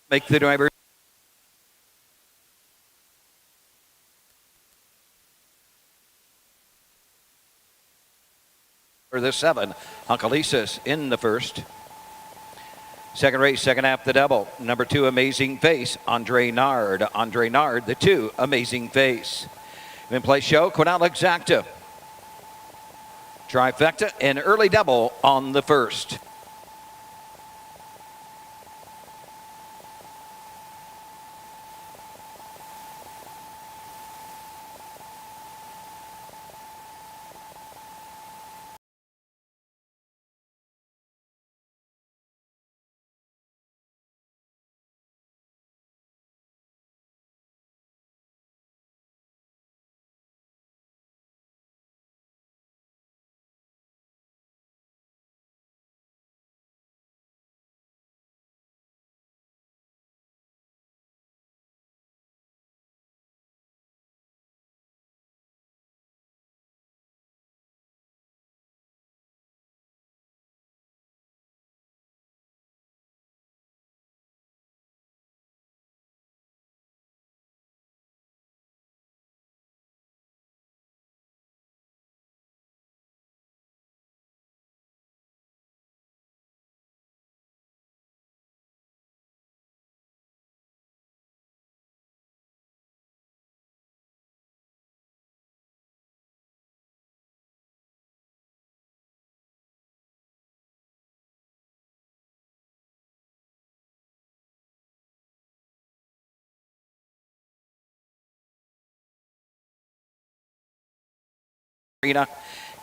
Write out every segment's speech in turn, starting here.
Make the driver. For the 7, Hunkalisis in the first. Second race, second half, the double. Number 2, Amazing Face, Andre Nard. Andre Nard, the 2, Amazing Face. In play show, Quinal Exacta. Trifecta and early double on the first.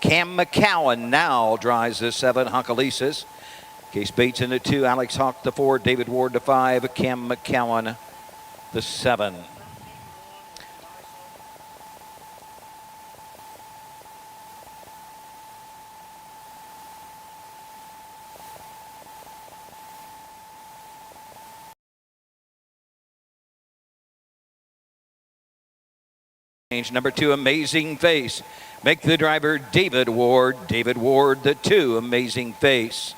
Cam McCowan now drives the 7, Hunkalisis. Case Bates in the 2, Alex Hawk the 4, David Ward the 5, Cam McCowan the 7. Number 2, Amazing Face. Make the driver David Ward. David Ward, the 2, Amazing Face.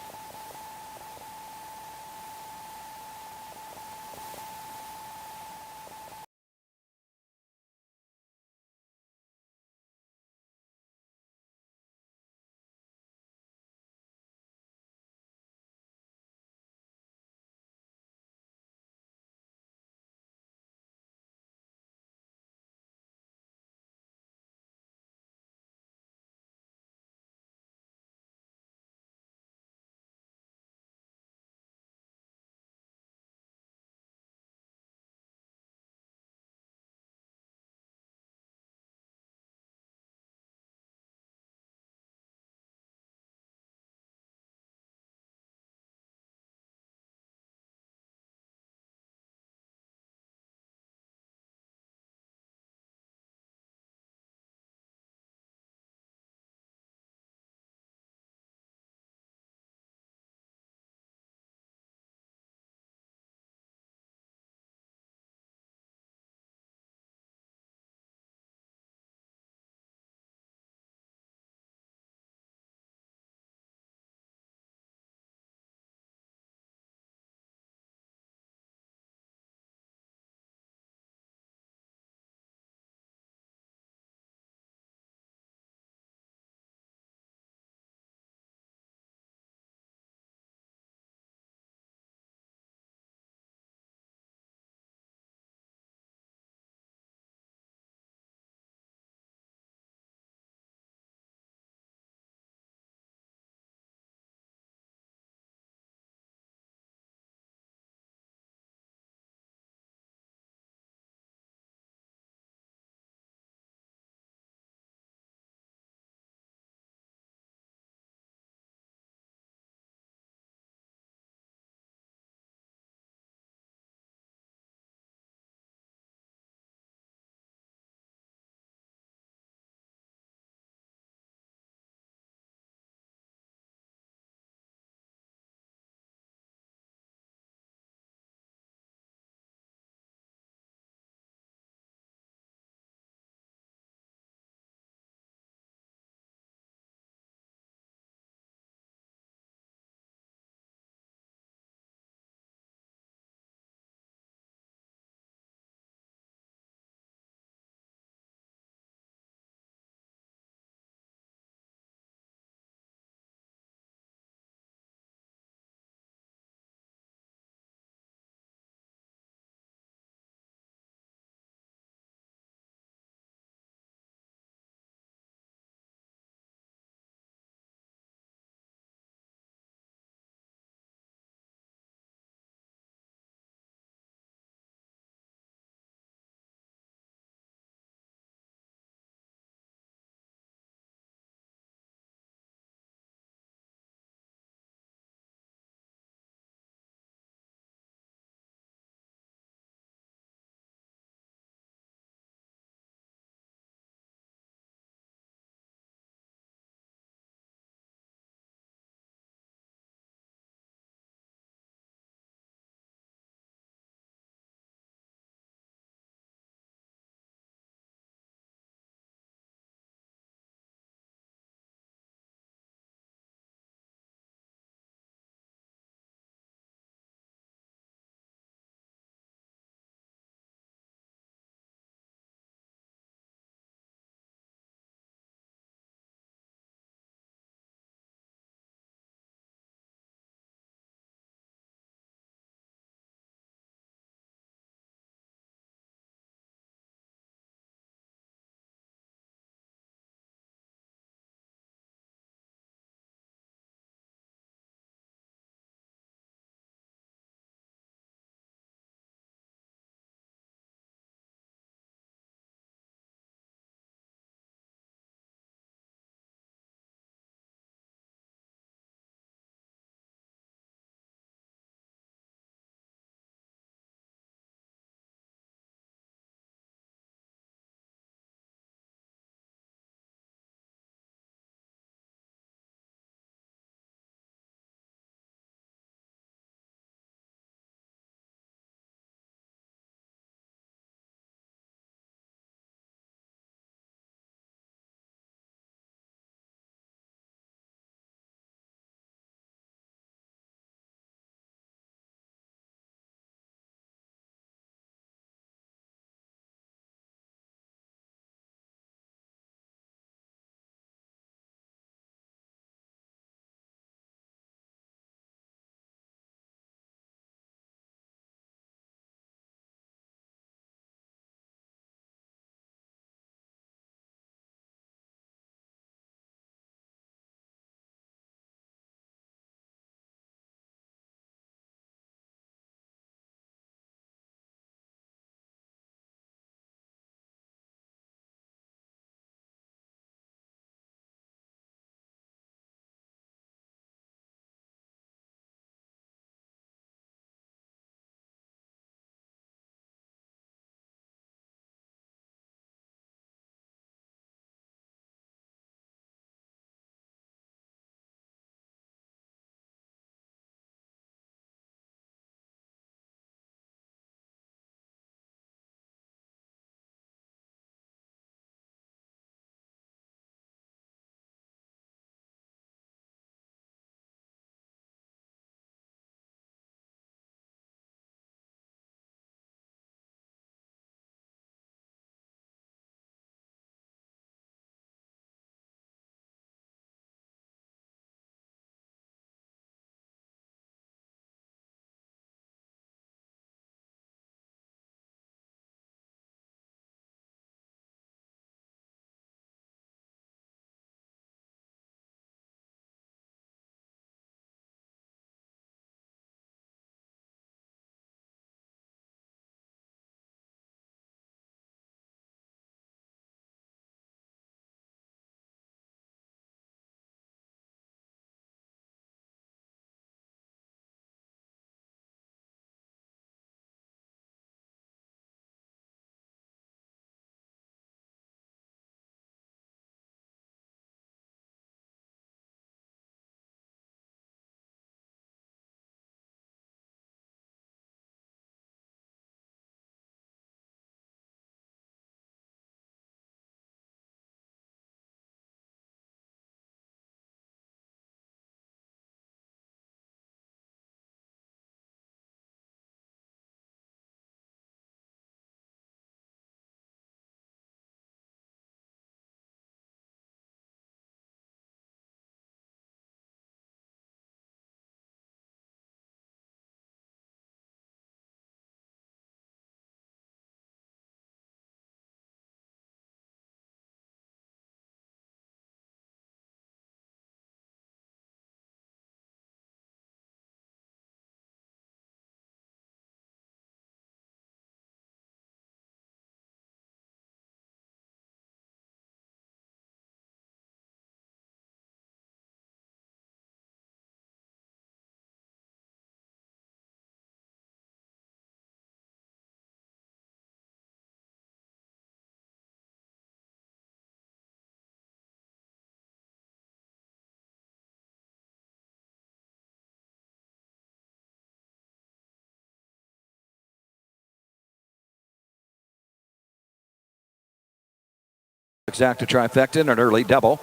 Exacta trifecta and an early double.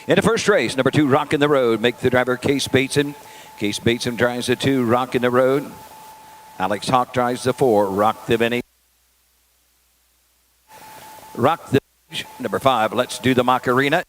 In the first race, number 2, Rockin' the Road. Make the driver Case Bateson. Case Bateson drives the 2, Rockin' the Road. Alex Hawk drives the 4, Rock the Vinny. Rock the number 5, Let's Do the Macarena.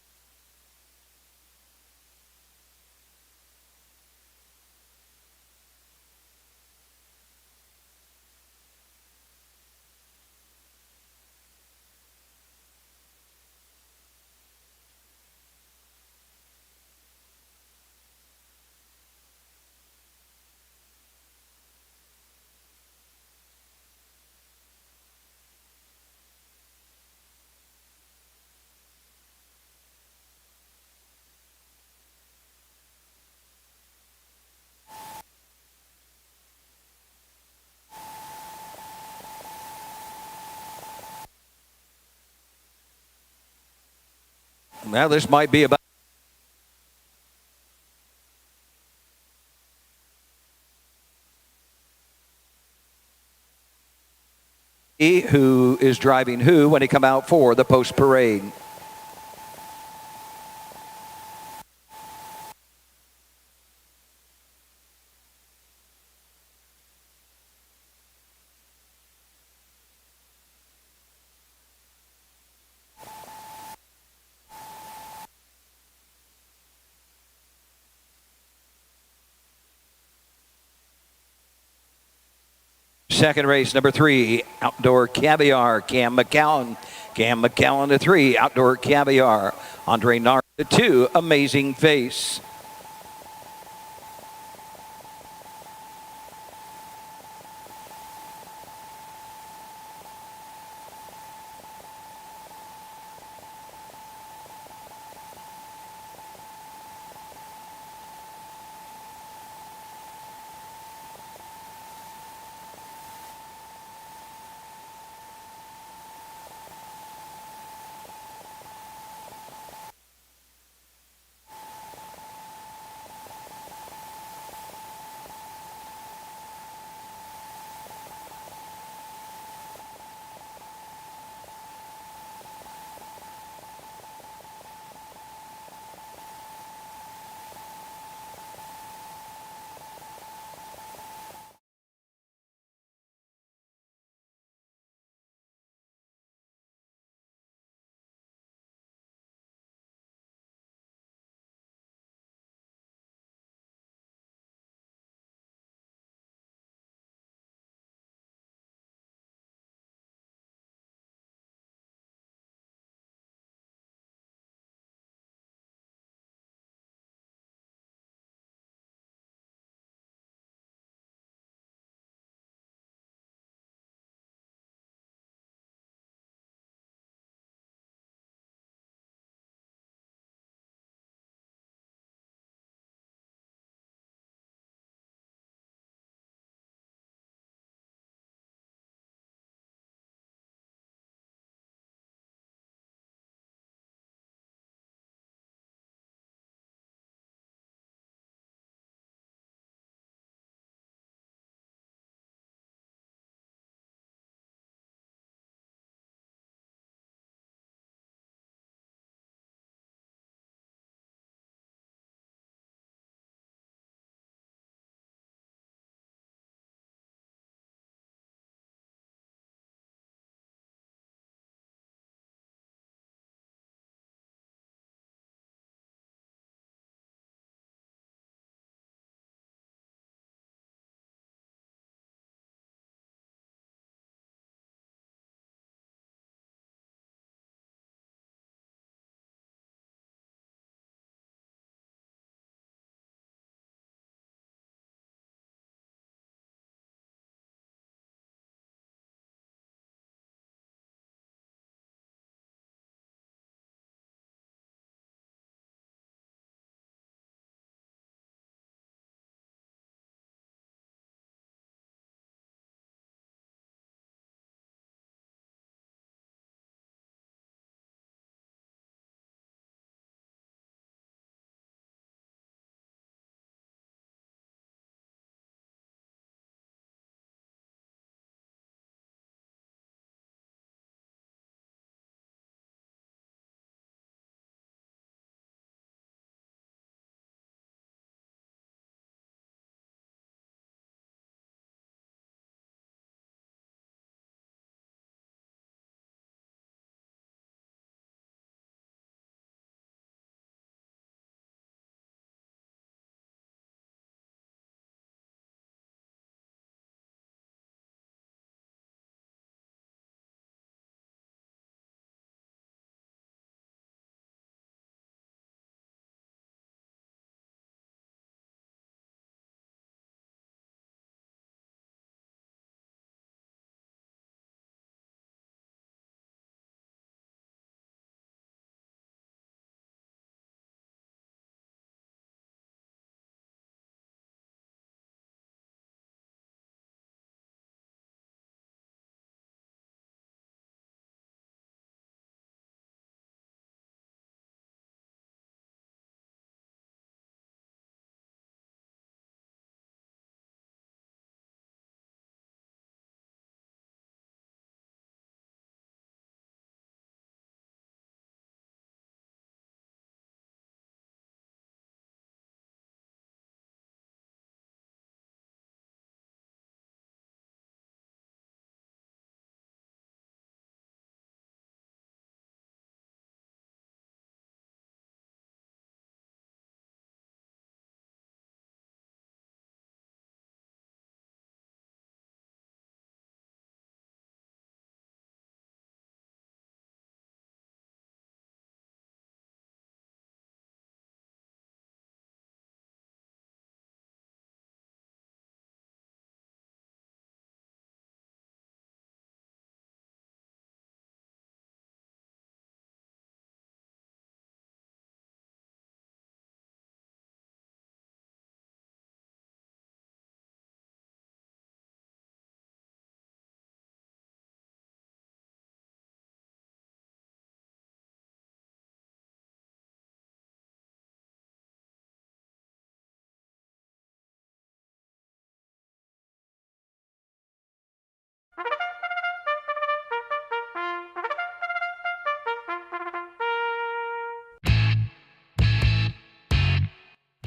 Now this might be about who is driving who when he come out for the post parade. Second race, number 3, Outdoor Caviar, Cam McCowan. Cam McCowan to 3, Outdoor Caviar. Andre Nard to 2, Amazing Face.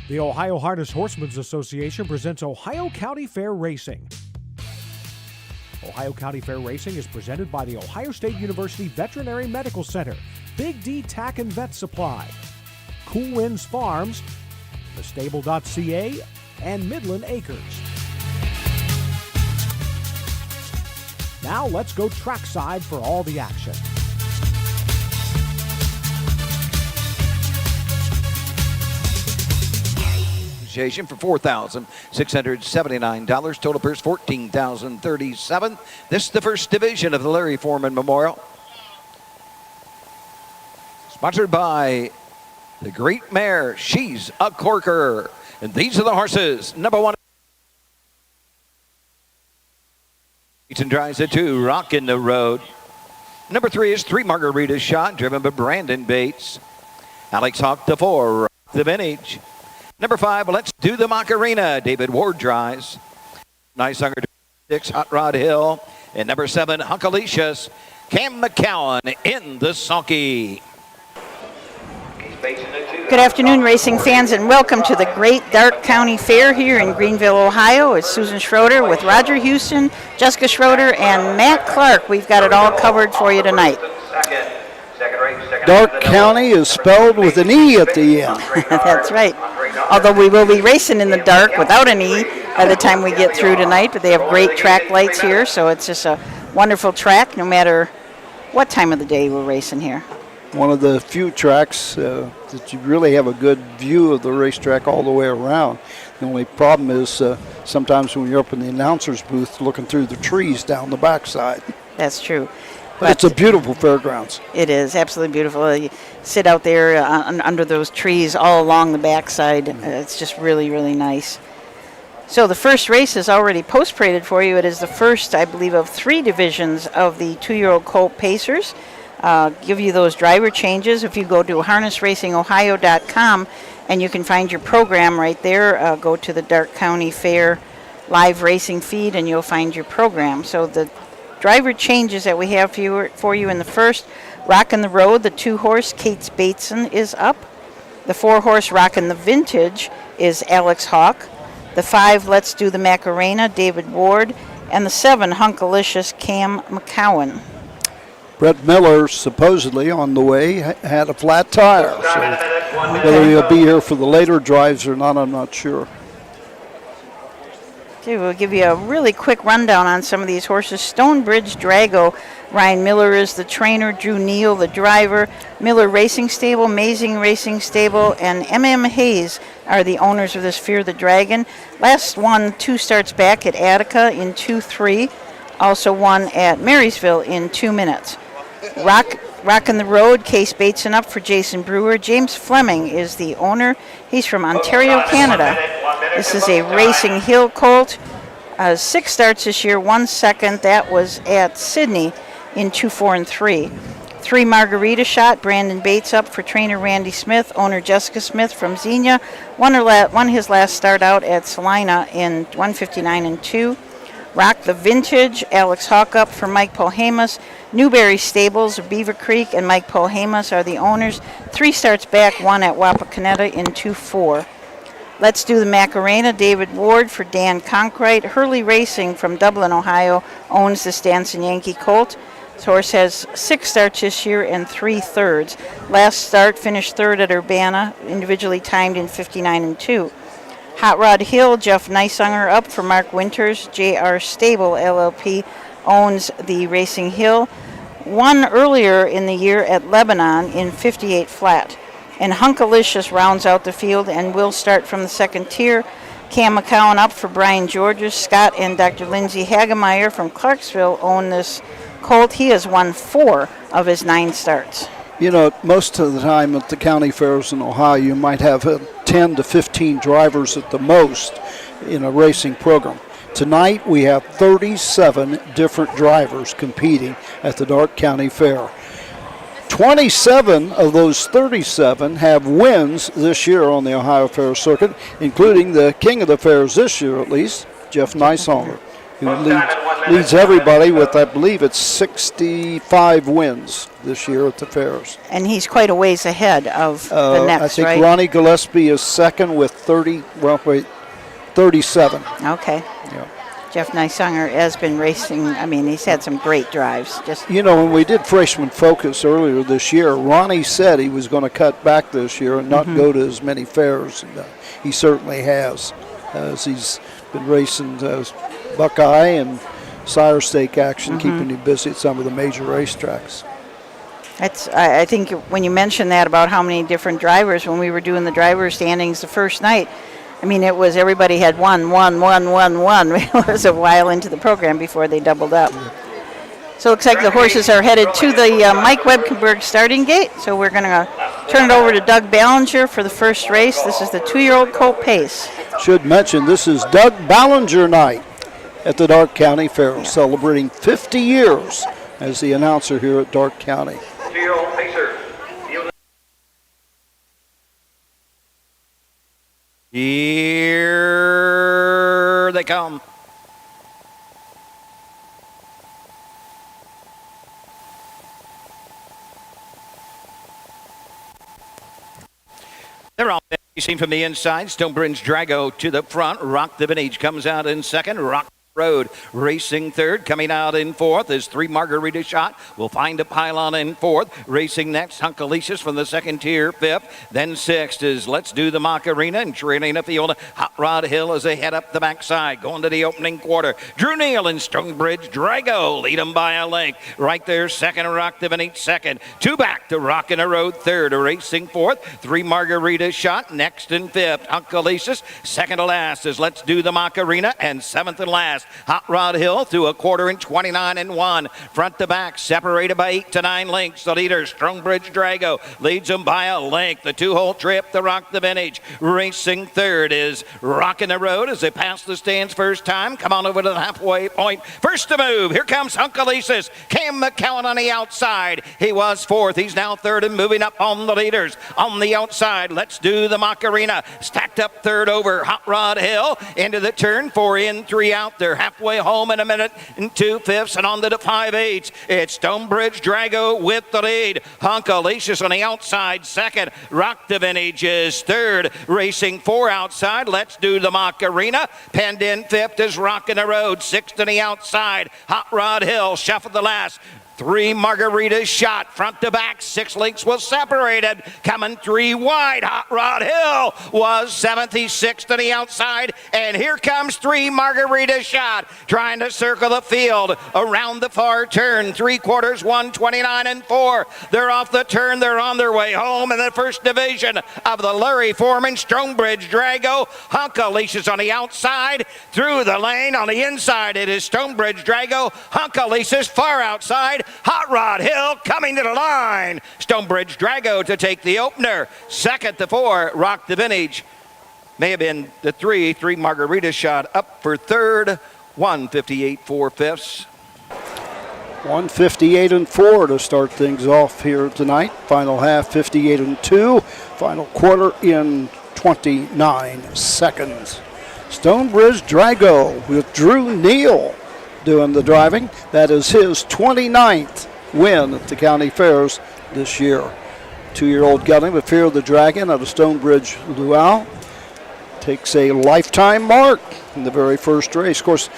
The Ohio Harness Horsemen's Association presents Ohio County Fair Racing. Ohio County Fair Racing is presented by the Ohio State University Veterinary Medical Center, Big D Tack and Vet Supply, Cool Winds Farms, thestable.ca, and Midland Acres. Now let's go trackside for all the action. For $4,679. Total purse $14,037. This is the first division of the Larry Foreman Memorial. Sponsored by the Great Mare. She's a corker. And these are the horses. Number 1. Eaton drives it 2. Rockin' the Road. Number 3 is 3 Margarita Shot, driven by Brandon Bates. Alex Hawk the 4. Rock the Vintage. Number 5, Let's Do the Macarena. David Ward drives. Nice Hunger 6, Hot Rod Hill. And number 7, Hunkalicious, Cam McCowan in the sulky. Good afternoon, racing fans, and welcome to the Great Dark County Fair here in Greenville, Ohio. It's Susan Schroeder with Roger Houston, Jessica Schroeder, and Matt Clark. We've got it all covered for you tonight. Dark County is spelled with an E at the end. That's right. Although we will be racing in the dark without an E by the time we get through tonight, but they have great track lights here, so it's just a wonderful track no matter what time of the day we're racing here. One of the few tracks that you really have a good view of the racetrack all the way around. The only problem is sometimes when you're up in the announcer's booth looking through the trees down the backside. That's true. But it's a beautiful fairgrounds. It is absolutely beautiful. You sit out there under those trees all along the backside. It's just really, really nice. So the first race is already post-paraded for you. It is the first, I believe, of 3 divisions of the 2-year-old Colt Pacers. Give you those driver changes. If you go to harnessracingohio.com and you can find your program right there, go to the Dark County Fair live racing feed and you'll find your program. So the driver changes that we have for you in the first, Rockin' the Road, the 2-horse, Kate Bateson is up. The 4-horse, Rockin' the Vintage, is Alex Hawk. The 5, Let's Do the Macarena, David Ward. And the 7, Hunkalicious, Cam McCowan. Brett Miller, supposedly on the way, had a flat tire. So whether he'll be here for the later drives or not, I'm not sure. We'll give you a really quick rundown on some of these horses. Stonebridge Drago, Ryan Miller is the trainer, Drew Neal the driver, Miller Racing Stable, Amazing Racing Stable, and M.M. Hayes are the owners of this Fear the Dragon. Last won 2 starts back at Attica in 2-3, also won at Marysville in 2 minutes. Rockin' the Road, Case Bateson up for Jason Brewer. James Fleming is the owner. He's from Ontario, Canada. This is a Racing Hill colt. 6 starts this year, 1 second. That was at Sydney in 2-4 and 3. 3 Margarita Shot, Brandon Bates up for trainer Randy Smith. Owner Jessica Smith from Xenia. Won his last start out at Salina in 1:59 and 2. Rock the Vintage, Alex Hawk up for Mike Polhamus. Newberry Stables, Beaver Creek, and Mike Polhamus are the owners. 3 starts back, 1 at Wapakoneta in 2-4. Let's Do the Macarena, David Ward for Dan Conkright. Hurley Racing from Dublin, Ohio, owns this Dancing Yankee colt. This horse has 6 starts this year and 3 thirds. Last start finished 3rd at Urbana, individually timed in 59 and 2. Hot Rod Hill, Jeff Neisunger up for Mark Winters. J.R. Stable, LLP, owns the Racing Hill. Won earlier in the year at Lebanon in 58 flat. And Hunkalicious rounds out the field and will start from the 2nd tier. Cam McCowan up for Brian Georges. Scott and Dr. Lindsay Hagemeyer from Clarksville own this colt. He has won 4 of his 9 starts. You know, most of the time at the county fairs in Ohio, you might have 10 to 15 drivers at the most in a racing program. Tonight, we have 37 different drivers competing at the Dark County Fair. 27 of those 37 have wins this year on the Ohio Fair Circuit, including the king of the fairs this year, at least, Jeff Neisunger. who leads everybody with, I believe it's 65 wins this year at the fairs. And he's quite a ways ahead of the next, I think right? Ronnie Gillespie is second with 37. Okay. Yeah. Jeff Nysunger has been racing. I mean, he's had some great drives. Just You know, when we did Freshman Focus earlier this year, Ronnie said he was going to cut back this year and not go to as many fairs. And, he certainly has, as he's been racing Buckeye and Sire Stake action, keeping him busy at some of the major racetracks. I think when you mentioned that about how many different drivers, when we were doing the driver standings the first night, I mean, it was everybody had one. It was a while into the program before they doubled up. So it looks like the horses are headed to the Mike Webkenberg starting gate. So we're going to turn it over to Doug Ballinger for the first race. This is the 2-year-old colt pace. Should mention this is Doug Ballinger night at the Darke County Fair, celebrating 50 years as the announcer here at Darke County. 2-year-old pacer. Here they come. They're all racing from the inside. Stonebridge Drago to the front. Rock the Vintage comes out in second. Rock Road racing third. Coming out in fourth is 3 Margarita Shot. We'll find a pylon in fourth. Racing next, Hunkalicious from the second tier, fifth. Then sixth is Let's Do the Macarena, and trailing a field. Hot Rod Hill as they head up the backside. Going to the opening quarter. Drew Neal and Stonebridge Drago lead them by a length. Right there, second, Rock the Vintage second. 2 back to Rock in a Road third. Racing fourth. 3 Margarita Shot next and fifth. Hunkalicious. Second to last is Let's Do the Macarena, and seventh and last, Hot Rod Hill through a quarter in 29-1. Front to back, separated by 8 to 9 lengths. The leader, Stonebridge Drago, leads them by a length. The 2-hole trip to Rock the Vintage. Racing third is Rockin' the Road as they pass the stands first time. Come on over to the halfway point. First to move. Here comes Hunkalicious. Cam McCowan on the outside. He was fourth. He's now third and moving up on the leaders. On the outside, Let's Do the Macarena. Stacked up third over Hot Rod Hill. Into the turn, 4 in, 3 out. They're halfway home in a minute and 2/5 and on to the 5/8. It's Stonebridge Drago with the lead. Hunkalicious on the outside second. Rock the Vintage is third. Racing 4 outside. Let's Do the Macarena. Penned in fifth is Rockin' the Road. Sixth on the outside. Hot Rod Hill shuffled the last. 3 Margarita Shot front to back. 6 lengths was separated. Coming 3 wide. Hot Rod Hill was 7th. He's 6th on the outside. And here comes 3 Margarita Shot trying to circle the field around the far turn. 3/4, 129-4. They're off the turn. They're on their way home in the first division of the Larry Foreman Stonebridge Drago. Hunkalicious on the outside. Through the lane on the inside. It is Stonebridge Drago. Hunkalicious far outside. Hot Rod Hill coming to the line. Stonebridge Drago to take the opener. Second to 4, Rock the Vintage. May have been the 3 Margarita Shot up for third. 158 4/5. 158-4 to start things off here tonight. Final half 58-2. Final quarter in 29 seconds. Stonebridge Drago with Drew Neal doing the driving. That is his 29th win at the county fairs this year. 2-year-old gelding, the Fear of the Dragon out of Stonebridge Luau, takes a lifetime mark in the very first race. Of course,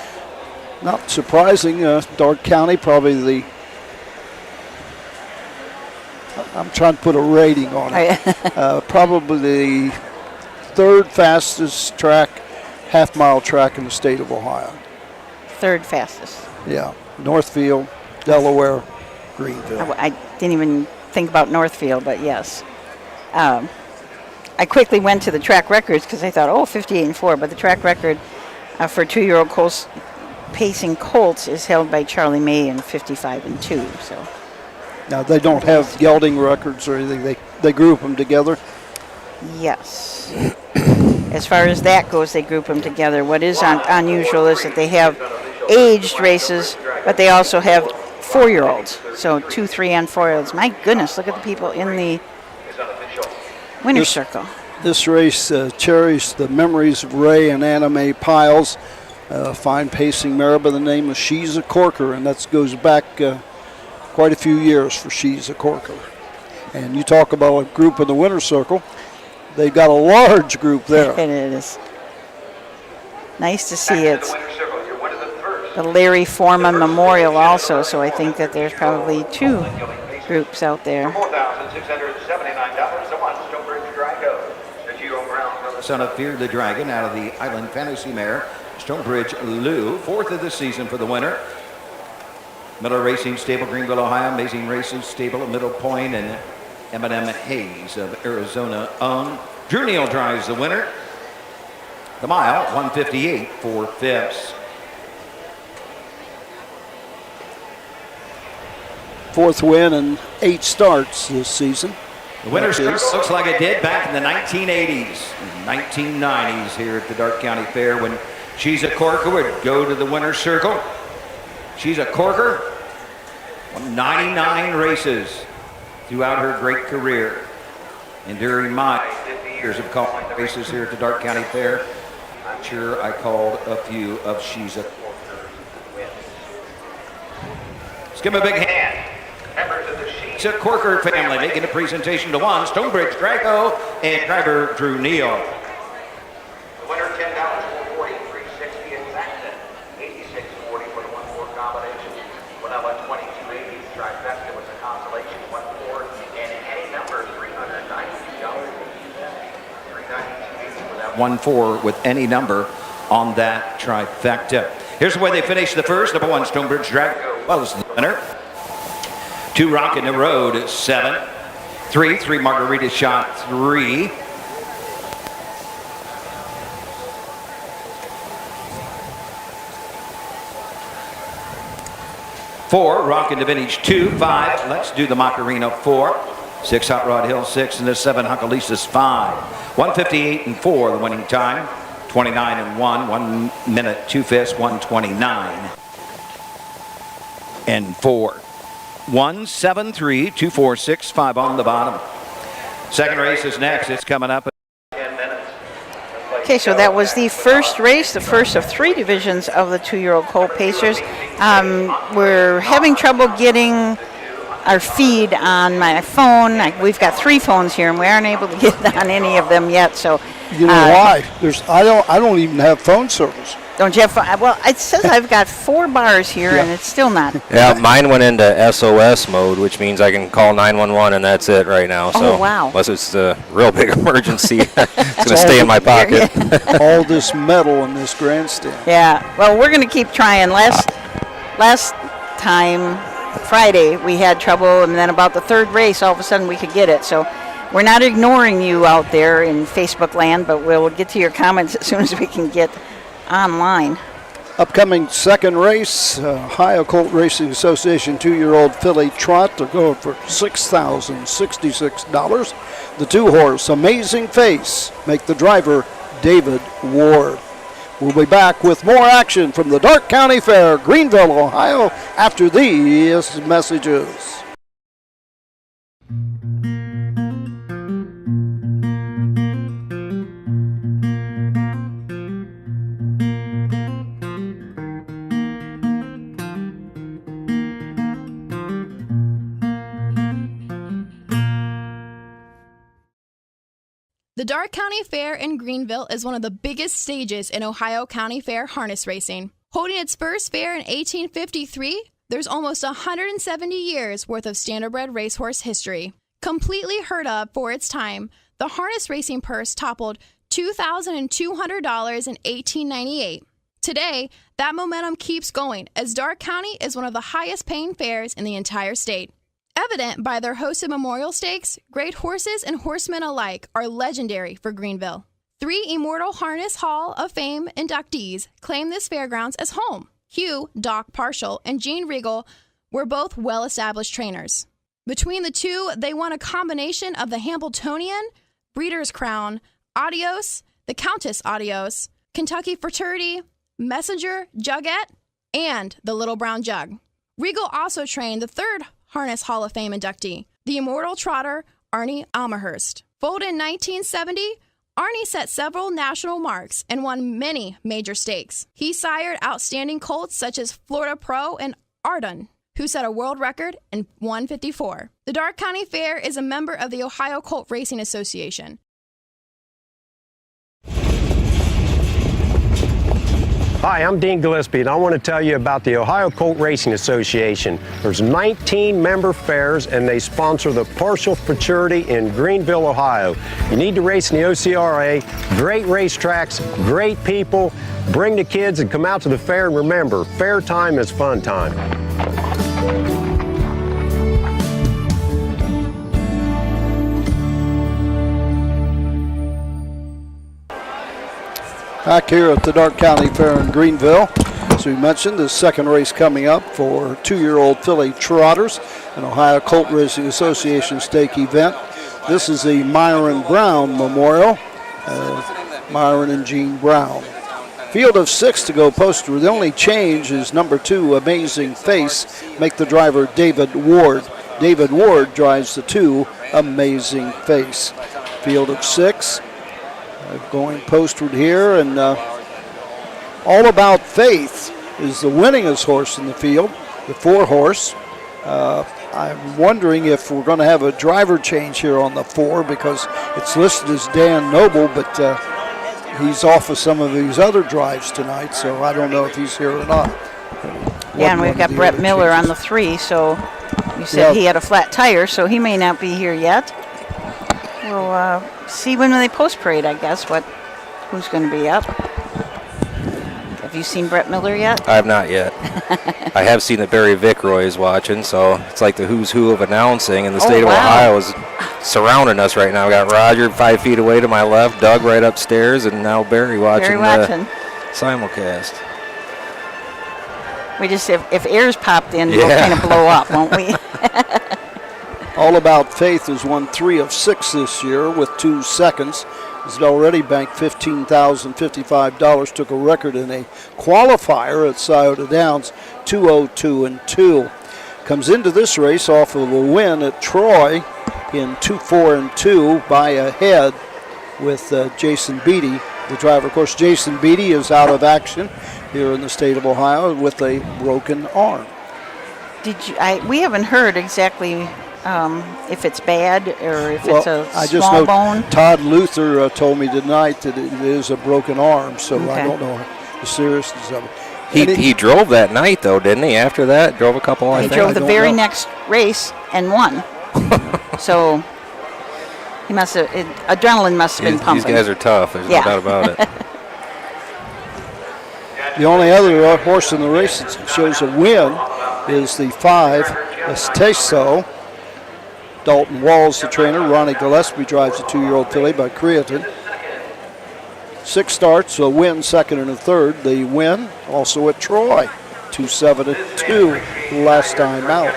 not surprising, Darke County probably I'm trying to put a rating on it. Probably the 3rd fastest half-mile track in the state of Ohio. 3rd fastest. Yeah, Northfield, Delaware, Greenville. I didn't even think about Northfield, but yes. I quickly went to the track records because I thought, 58-4, but the track record for 2-year-old colts, pacing colts is held by Charlie May in 55-2. So now they don't have gelding records or anything. They group them together. Yes. As far as that goes, they group them together. What is unusual is that they have aged races, but they also have 4-year-olds. So 2, 3, and 4-year-olds. My goodness, look at the people in the winner's circle. This race cherished the memories of Ray and Anna Mae Piles. a fine pacing mare by the name of She's a Corker, and that goes back quite a few years for She's a Corker. And you talk about a group in the winner's circle. They've got a large group there. It is. Nice to see it. The Larry Foreman Memorial also, so I think that there's probably 2 groups out there. Son of Fear the Dragon out of the Island Fantasy Mare, Stonebridge Lou, 4th of the season for the winner. Miller Racing Stable, Greenville, Ohio. Amazing Racing Stable at Middle Point, and M&M Hayes of Arizona owned. Drew Neal drives the winner. The mile, 158 4/5. 4th win and 8 starts this season. The winner's looks like it did back in the 1980s, 1990s here at the Darke County Fair when She's a Corker would go to the winner's circle. She's a Corker, won 99 races throughout her great career. And during my 50 years of calling races here at the Darke County Fair, I'm sure I called a few of She's a Corker wins. Let's give him a big hand. Members of the She's a Corker family making a presentation to one, Stonebridge Drago and driver Drew Neal. The winner, $10 for 40, $360 exacted, $86.40 for the 1-4 combination. Winella 2280 trifecta was a consolation 1-4 and any number $392. 1-4 with any number on that trifecta. Here's the way they finished the first. Number 1, Stonebridge Drago was the winner. 2 Rockin' the Road, 7. 3 Margarita Shot, 3. 4 Rockin' the Vintage, 2. 5 Let's Do the Macarena, 4. 6 Hot Rod Hill, 6, and the 7 Huncalisa's 5. 158 and 4 the winning time. 29 and 1, 1 minute 2/5, 129 and 4. 173 246 on the bottom. Second race is next. It's coming up. Okay, so that was the first race, the first of 3 divisions of the 2-year-old Colt Pacers. We're having trouble getting our feed on my phone. We've got 3 phones here, and we aren't able to get on any of them yet. So, you know why? I don't even have phone service. Don't you have phone? Well, it says I've got 4 bars here, and it's still not. Yeah, mine went into SOS mode, which means I can call 911, and that's it right now. So, wow. Unless it's a real big emergency, it's going to stay in my pocket. All this metal in this grandstand. Yeah. Well, we're going to keep trying. Last time, Friday, we had trouble, and then about the 3rd race, all of a sudden we could get it. So we're not ignoring you out there in Facebook land, but we'll get to your comments as soon as we can get online. Upcoming second race, Ohio Colt Racing Association 2-year-old filly trot. They're going for $6,066. The 2-horse Amazing Face make the driver David Ward. We'll be back with more action from the Darke County Fair, Greenville, Ohio, after these messages. The Darke County Fair in Greenville is one of the biggest stages in Ohio County Fair harness racing. Holding its first fair in 1853, there's almost 170 years worth of standardbred racehorse history. Completely heard of for its time, the harness racing purse toppled $2,200 in 1898. Today, that momentum keeps going as Darke County is one of the highest paying fairs in the entire state. Evident by their hosted memorial stakes, great horses and horsemen alike are legendary for Greenville. 3 Immortal Harness Hall of Fame inductees claim this fairgrounds as home. Hugh Doc Partial and Gene Regal were both well-established trainers. Between the two, they won a combination of the Hambletonian, Breeders' Crown, Adios, the Countess Adios, Kentucky Fraternity, Messenger, Jugette, and the Little Brown Jug. Regal also trained the 3rd Harness Hall of Fame inductee, the Immortal Trotter, Arnie Almahurst. Foaled in 1970, Arnie set several national marks and won many major stakes. He sired outstanding colts such as Florida Pro and Ardun, who set a world record in 154. The Darke County Fair is a member of the Ohio Colt Racing Association. Hi, I'm Dean Gillespie, and I want to tell you about the Ohio Colt Racing Association. There's 19 member fairs, and they sponsor the Partial Futurity in Greenville, Ohio. You need to race in the OCRA. Great racetracks, great people. Bring the kids and come out to the fair, and remember, fair time is fun time. Back here at the Darke County Fair in Greenville. As we mentioned, the second race coming up for 2-year-old filly trotters, an Ohio Colt Racing Association stake event. This is the Myron Brown Memorial. Myron and Jean Brown. Field of 6 to go poster. The only change is number 2, Amazing Face, make the driver David Ward. David Ward drives the 2, Amazing Face. Field of 6. Going postward here, and All About Faith is the winningest horse in the field, the 4-horse. I'm wondering if we're going to have a driver change here on the 4 because it's listed as Dan Noble, but he's off of some of these other drives tonight, so I don't know if he's here or not. Yeah, and we've got Brett Miller on the 3, so you said he had a flat tire, so he may not be here yet. We'll see when they post parade, I guess, who's going to be up. Have you seen Brett Miller yet? I have not yet. I have seen that Barry Vickroy is watching, so it's like the who's who of announcing, and the state of Ohio is surrounding us right now. We got Roger 5 feet away to my left, Doug right upstairs, and now Barry watching the simulcast. We just, if air's popped in, we'll kind of blow up, won't we? All About Faith has won 3 of 6 this year with 2 seconds. Has already banked $15,055. Took a record in a qualifier at Scioto Downs, 2:02.2. Comes into this race off of a win at Troy in 2:4.2 by a head with Jason Beatty, the driver. Of course, Jason Beatty is out of action here in the state of Ohio with a broken arm. We haven't heard exactly if it's bad or if it's a I just small know bone. Todd Luther told me tonight that it is a broken arm, so I don't know the seriousness of it. He drove that night, though, didn't he? After that, drove a couple, I think. He drove the very next race and won. So he must have, adrenaline must have been pumping. These guys are tough. There's no doubt about it. The only other horse in the race that shows a win is the 5, Esteso. Dalton Walls, the trainer. Ronnie Gillespie drives a 2-year-old filly by Creatine. 6 starts, a win, second and a third. The win also at Troy, 2-7-2 last time out.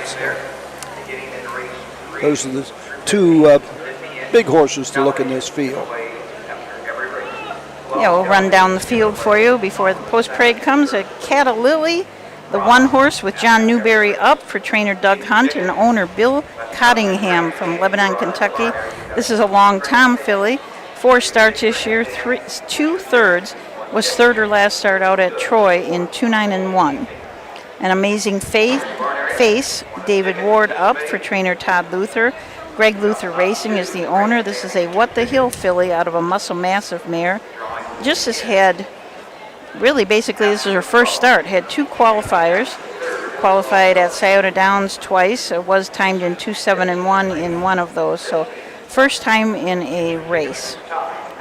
Those are the 2 big horses to look in this field. Yeah, we'll run down the field for you before the post parade comes. A Catalili, the 1-horse with John Newberry up for trainer Doug Hunt and owner Bill Cottingham from Lebanon, Kentucky. This is a long Tom filly. 4 starts this year, 2/3, was third or last start out at Troy in 2-9-1. An Amazing Face, David Ward up for trainer Todd Luther. Greg Luther Racing is the owner. This is a What the Hill filly out of a Muscle Massive mare. Just has had, really basically this is her first start, had 2 qualifiers. Qualified at Scioto Downs twice. It was timed in 2-7-1 in one of those. So first time in a race.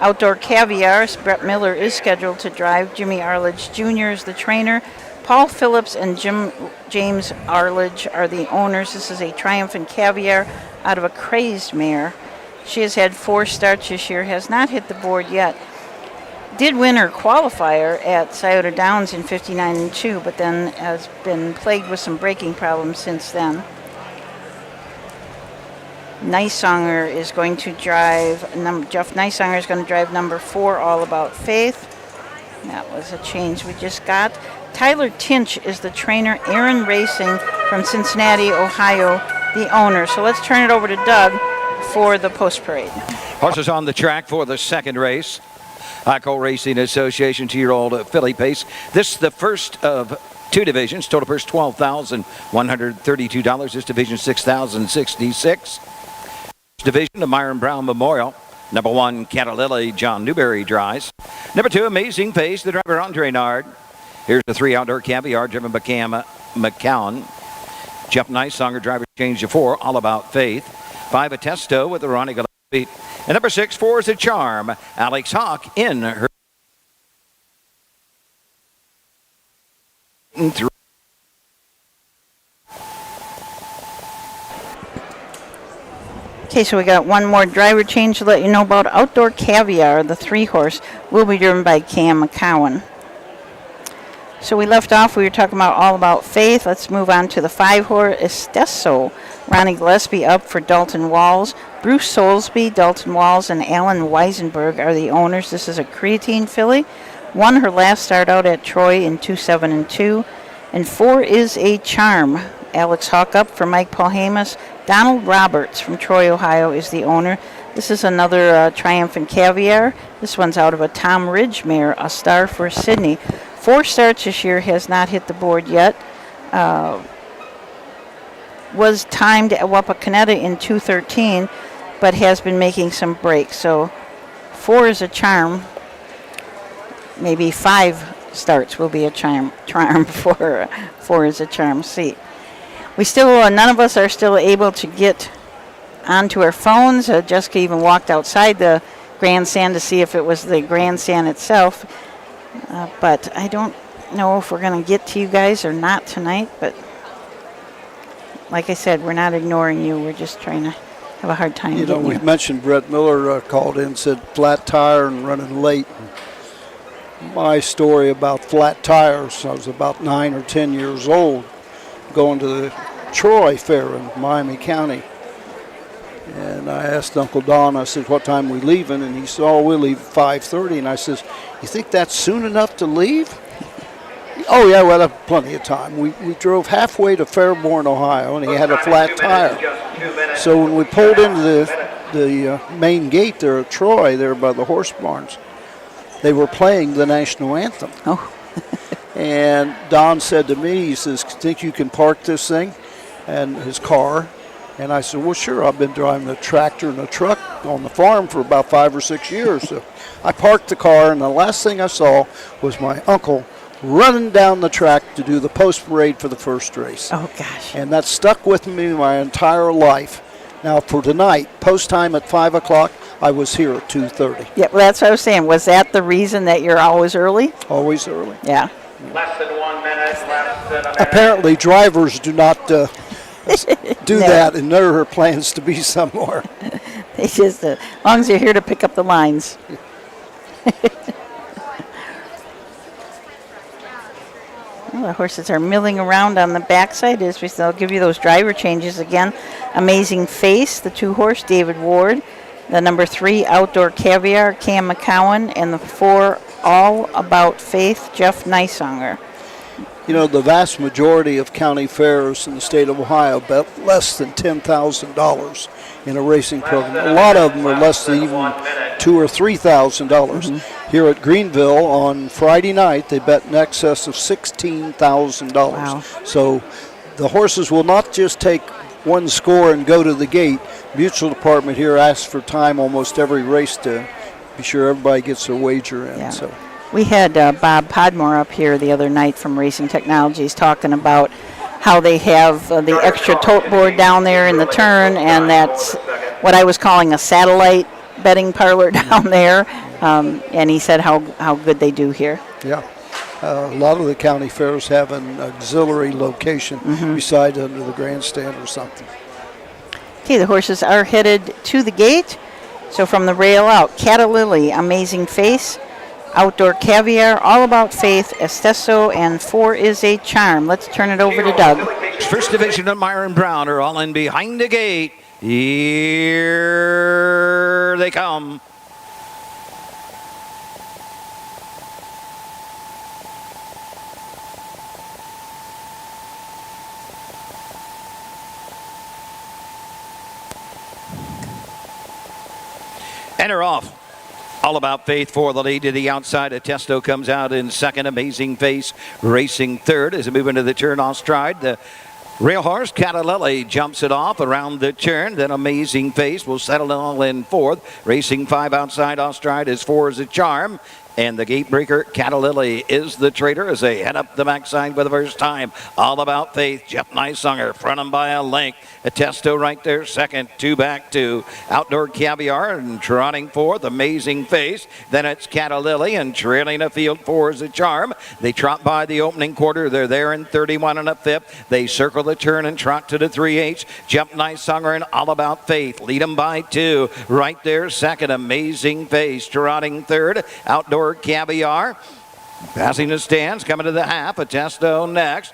Outdoor Caviar, Brett Miller is scheduled to drive. Jimmy Arledge Jr. is the trainer. Paul Phillips and James Arledge are the owners. This is a Triumphant Caviar out of a Crazed mare. She has had 4 starts this year, has not hit the board yet. Did win her qualifier at Scioto Downs in 59-2, but then has been plagued with some braking problems since then. Nicesonger is going to drive, Jeff Nicesonger is going to drive number 4, All About Faith. That was a change we just got. Tyler Tinch is the trainer, Aaron Racing from Cincinnati, Ohio, the owner. So let's turn it over to Doug for the post parade. Horses on the track for the second race. Colt Racing Association 2-year-old filly pace. This is the first of two divisions. Total purse $12,132. This division $6,066. Division of Myron Brown Memorial. Number 1, Catalilly, John Newberry drives. Number 2, Amazing Face, the driver Andre Nard. Here's the 3 Outdoor Caviar, driven by Cam McCown. Jeff Nicesonger, driver change to 4, All About Faith. 5, Attesto with the Ronnie Gillespie. And number 6, 4 is a Charm. Alex Hawk in her. Okay, so we got one more driver change to let you know about. Outdoor Caviar, the 3-horse, will be driven by Cam McCowan. So we left off, we were talking about All About Faith. Let's move on to the 5-horse, Estesso. Ronnie Gillespie up for Dalton Walls. Bruce Soulsby, Dalton Walls, and Alan Weisenberg are the owners. This is a creatine filly. Won her last start out at Troy in 2-7-2. And 4 is a Charm. Alex Hawk up for Mike Paulhamus. Donald Roberts from Troy, Ohio is the owner. This is another Triumphant Caviar. This one's out of a Tom Ridge mare, A Star for Sydney. 4 starts this year, has not hit the board yet. Was timed at Wapakoneta in 2:13, but has been making some breaks. So 4 is a Charm. Maybe 5 starts will be a charm for 4 is a Charm. See. We still, none of us are still able to get onto our phones. Jessica even walked outside the grandstand to see if it was the grandstand itself. But I don't know if we're going to get to you guys or not tonight. But like I said, we're not ignoring you. We're just trying to have a hard time getting we you. mentioned Brett Miller called in, said flat tire and running late. My story about flat tires, I was about 9 or 10 years old, going to the Troy Fair in Miami County. And I asked Uncle Don, I said, what time we leaving? And he said, oh, we'll leave at 5:30. And I says, you think that's soon enough to leave? Oh, yeah, well, that's plenty of time. We drove halfway to Fairborn, Ohio, and he had a flat tire. So when we pulled into the main gate there at Troy, there by the horse barns, they were playing the national anthem. Oh. And Don said to me, he says, think you can park this thing? And his car. And I said, well, sure. I've been driving a tractor and a truck on the farm for about 5 or 6 years. So I parked the car, and the last thing I saw was my uncle running down the track to do the post parade for the first race. Oh, gosh. And that stuck with me my entire life. Now, for tonight, post time at 5 o'clock, I was here at 2:30. Yeah, well, that's what I was saying. Was that the reason that you're always early? Always early. Yeah. Less than 1 minute, less than a minute. Apparently, drivers do not do No. that, and there are plans to be somewhere. They just, as long as you're here to pick up the lines. Well, the horses are milling around on the backside. They'll give you those driver changes again. Amazing Face, the 2-horse, David Ward. The number 3, Outdoor Caviar, Cam McCowan. And the 4, All About Faith, Jeff Nicesonger. You know, the vast majority of county fairs in the state of Ohio bet less than $10,000 in a racing program. A lot of them are less than even $2,000 or $3,000. Here at Greenville on Friday night, they bet in excess of $16,000. Wow. So the horses will not just take one score and go to the gate. Mutual Department here asks for time almost every race to be sure everybody gets their wager in. Yeah. So. We had Bob Podmore up here the other night from Racing Technologies talking about how they have the extra tote board down there in the turn, and that's what I was calling a satellite betting parlor down there. And he said how good they do here. Yeah. A lot of the county fairs have an auxiliary location beside under the grandstand or something. Okay, the horses are headed to the gate. So from the rail out, Catalilly, Amazing Face, Outdoor Caviar, All About Faith, Estesso, and 4 is a Charm. Let's turn it over to Doug. First division of Myron Brown are all in behind the gate. Here they come. And they're off. All About Faith for the lead to the outside. Testo comes out in second. Amazing Face racing third as they move into the turn off stride. The rail horse Catalelli jumps it off around the turn. Then Amazing Face will settle all in fourth. Racing 5 outside off stride is 4 is a charm. And the gate breaker, Catalilli, is the traitor as they head up the backside for the first time. All About Faith, Jeff Nysunger, front him by a length. Testo right there, second, 2 back to Outdoor Caviar and trotting fourth, Amazing Face. Then it's Catalilli and trailing a field 4 is a charm. They trot by the opening quarter. They're there in 31 and a fifth. They circle the turn and trot to the 3/8. Jeff Nysunger and All About Faith lead them by 2. Right there, second, Amazing Face, trotting third. Outdoor Caviar passing the stands, coming to the half. Testo next.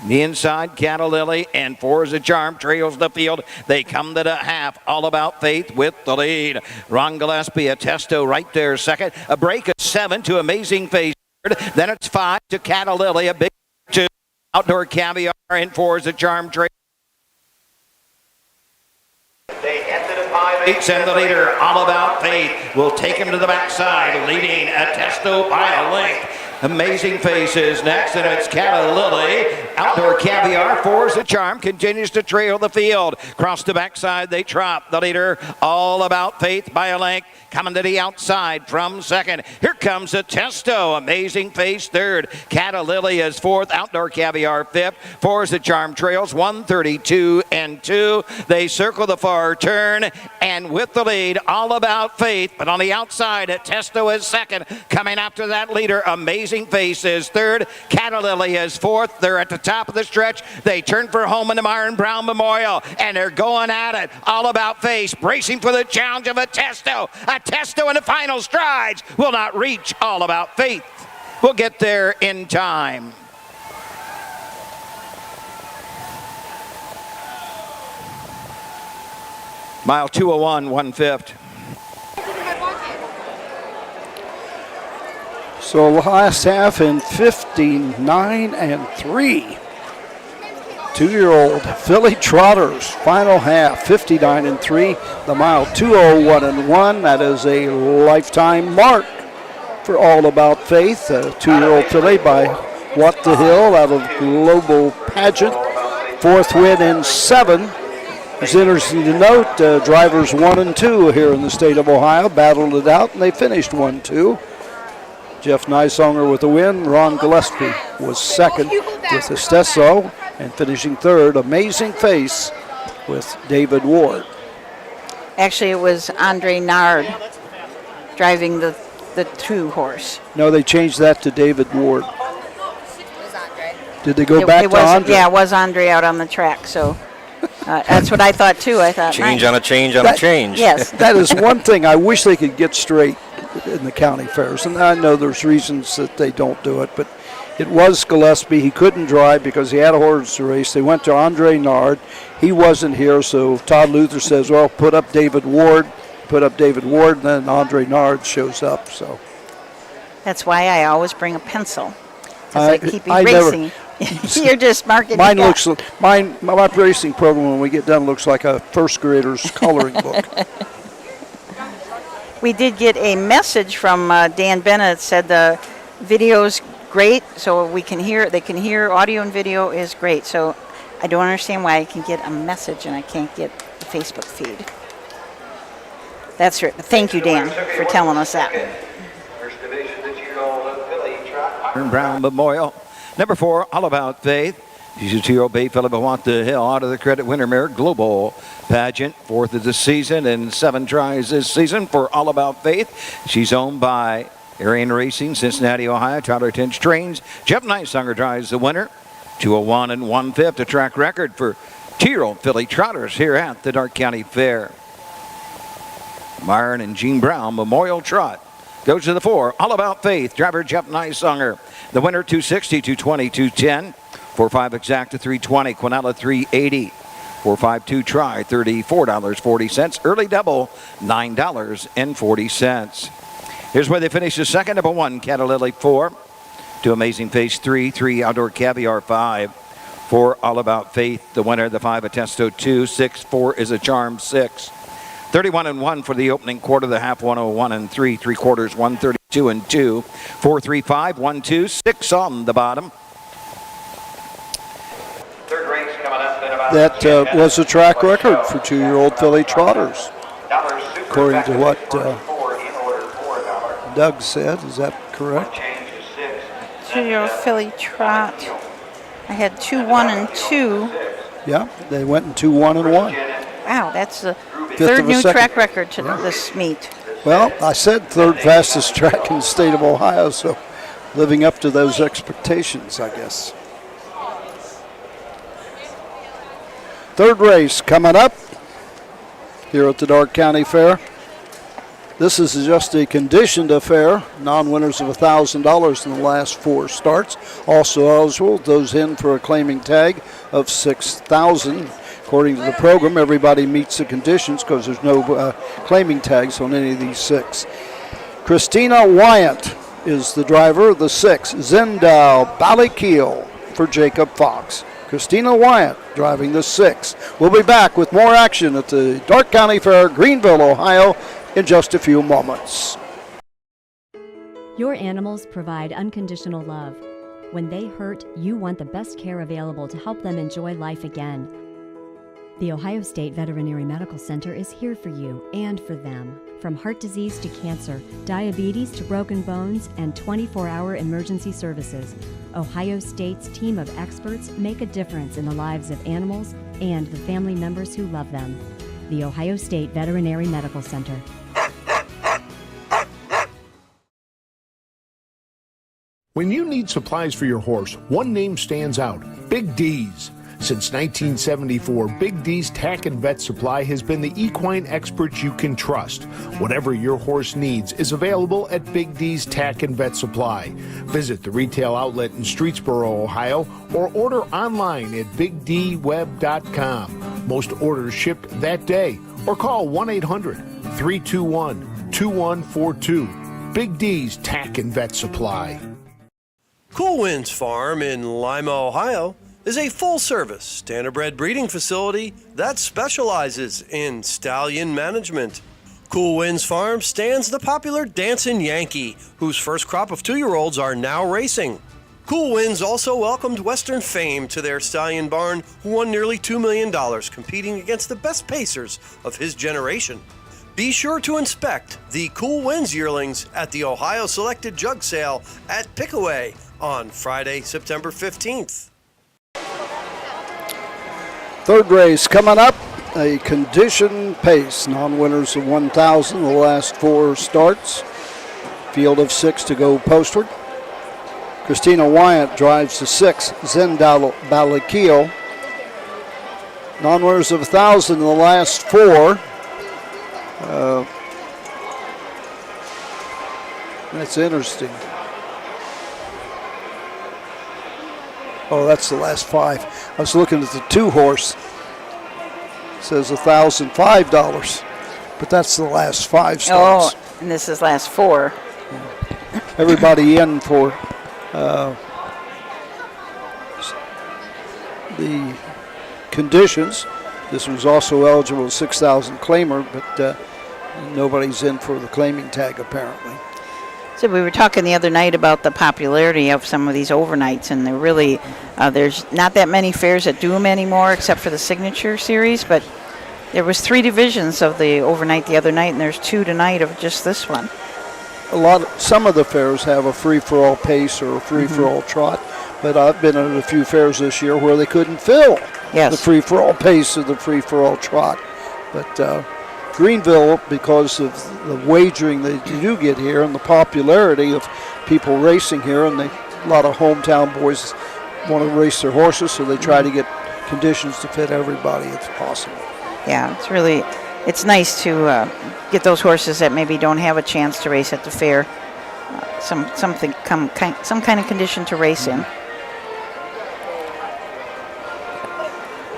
The inside, Catalilli, and 4 is a charm, trails the field. They come to the half. All About Faith with the lead. Ron Gillespie, Testo right there second. A break of 7 to Amazing Face third. Then it's 5 to Catalilli. A big 2. Outdoor Caviar and 4 is a charm, trail. And the leader, All About Faith, will take him to the backside, leading Testo by a length. Amazing Face is next, and it's Catalilli. Outdoor Caviar, 4 is a charm, continues to trail the field. Across the backside, they trot. The leader, All About Faith, by a length. Coming to the outside from second. Here comes Testo. Amazing Face third. Catalilli is fourth. Outdoor Caviar fifth. 4 is the charm, trails 132 and 2. They circle the far turn, and with the lead, All About Faith. But on the outside, Testo is second. Coming after that leader, Amazing Face is third. Catalilli is fourth. They're at the top of the stretch. They turn for home in the Myron Brown Memorial, and they're going at it. All About Face bracing for the challenge of Testo. Testo in the final strides will not reach All About Faith. We'll get there in time. Mile 201, 1/5. So last half in 59 and 3. 2-year-old Philly Trotters, final half, 59 and 3. The mile 201 and 1. That is a lifetime mark for All About Faith. A 2-year-old filly by What the Hill out of Global Pageant. 4th win in 7. It's interesting to note, drivers 1 and 2 here in the state of Ohio battled it out, and they finished 1-2. Jeff Nysunger with the win. Ron Gillespie was second with Esteso, and finishing third, Amazing Face with David Ward. Actually, it was Andre Nard driving the 2 horse. No, they changed that to David Ward. Did they go back to Andre? Yeah, it was Andre out on the track, so that's what I thought too. I thought change nice. on a change on a change. Yes. That is one thing I wish they could get straight in the county fairs, and I know there's reasons that they don't do it, but it was Gillespie. He couldn't drive because he had a horse to race. They went to Andre Nard. He wasn't here, so Todd Luther says, well, put up David Ward, and then Andre Nard shows up. So That's why I always bring a pencil. Because I keep I erasing. You're just marking. my racing program when we get done looks like a first grader's coloring book. We did get a message from Dan Bennett that said the video's great, so we can hear. They can hear audio and video is great. So I don't understand why I can get a message and I can't get the Facebook feed. That's right. Thank you, Dan, for telling us that. Brown Memorial. Number 4, All About Faith. She's a 2-year-old bay fella, but want the hill out of the credit winner mare Global Pageant. 4th of the season and 7 tries this season for All About Faith. She's owned by Arian Racing, Cincinnati, Ohio. Tyler Tinch trains. Jeff Nysunger drives the winner. 201 and 1/5, a track record for 2-year-old Philly Trotters here at the Darke County Fair. Myron and Gene Brown Memorial Trot. Goes to the 4, All About Faith. Driver Jeff Nysunger. The winner 260, 220, 210. 4-5 exacta 320. Quinella 380. 4-5-2 try $34.40. Early double $9.40. Here's where they finish the second. Number 1, Catalilli 4. 2 Amazing Face 3. 3 Outdoor Caviar 5. 4 All About Faith. The winner, the 5 Testo 2. 6 4 is a charm 6. 31-1 for the opening quarter. The half 101-3. 3 quarters 132-2. 4-3-5, 1-2, 6 on the bottom. Third race coming up in about That was a track record for 2-year-old filly trotters, according to what Doug said. Is that correct? 2-year-old filly trot. I had 2, 1, and 2. Yeah, they went in 2, 1, and 1. Wow, that's the third new track record to this meet. Well, I said third fastest track in the state of Ohio, so living up to those expectations, I guess. Third race coming up here at the Darke County Fair. This is just a conditioned affair. Non-winners of $1,000 in the last 4 starts. Also eligible, those in for a claiming tag of $6,000. According to the program, everybody meets the conditions because there's no claiming tags on any of these 6. Christina Wyant is the driver of the 6. Zendal Ballinger for Jacob Fox. Christina Wyant driving the 6. We'll be back with more action at the Darke County Fair, Greenville, Ohio, in just a few moments. Your animals provide unconditional love. When they hurt, you want the best care available to help them enjoy life again. The Ohio State Veterinary Medical Center is here for you and for them. From heart disease to cancer, diabetes to broken bones, and 24-hour emergency services, Ohio State's team of experts make a difference in the lives of animals and the family members who love them. The Ohio State Veterinary Medical Center. When you need supplies for your horse, one name stands out: Big D's. Since 1974, Big D's Tack and Vet Supply has been the equine experts you can trust. Whatever your horse needs is available at Big D's Tack and Vet Supply. Visit the retail outlet in Streetsboro, Ohio, or order online at bigdweb.com. Most orders ship that day, or call 1-800-321-2142. Big D's Tack and Vet Supply. Cool Winds Farm in Lima, Ohio is a full-service standardbred breeding facility that specializes in stallion management. Cool Winds Farm stands the popular Dancin' Yankee, whose first crop of 2-year-olds are now racing. Cool Winds also welcomed Western Fame to their stallion barn, who won nearly $2 million competing against the best pacers of his generation. Be sure to inspect the Cool Winds yearlings at the Ohio Selected Jug Sale at Pickaway on Friday, September 15th. Third race coming up, a condition pace. Non-winners of 1,000 the last 4 starts. Field of 6 to go postward. Christina Wyant drives the 6. Zendal Ballinger. Non-winners of 1,000 in the last 4. That's interesting. Oh, that's the last 5. I was looking at the 2 horse. It says $1,005, but that's the last 5 starts. Oh, and this is last 4. Everybody in for the conditions. This was also eligible 6,000 claimer, but nobody's in for the claiming tag apparently. So we were talking the other night about the popularity of some of these overnights, and they're really, there's not that many fairs that do them anymore except for the Signature Series, but there was 3 divisions of the overnight the other night, and there's 2 tonight of just this one. Some of the fairs have a free-for-all pace or a free-for-all trot, but I've been at a few fairs this year where they couldn't fill the free-for-all pace or the free-for-all trot. But Greenville, because of the wagering that you do get here and the popularity of people racing here, and a lot of hometown boys want to race their horses, so they try to get conditions to fit everybody if possible. Yeah, it's nice to get those horses that maybe don't have a chance to race at the fair, some kind of condition to race in.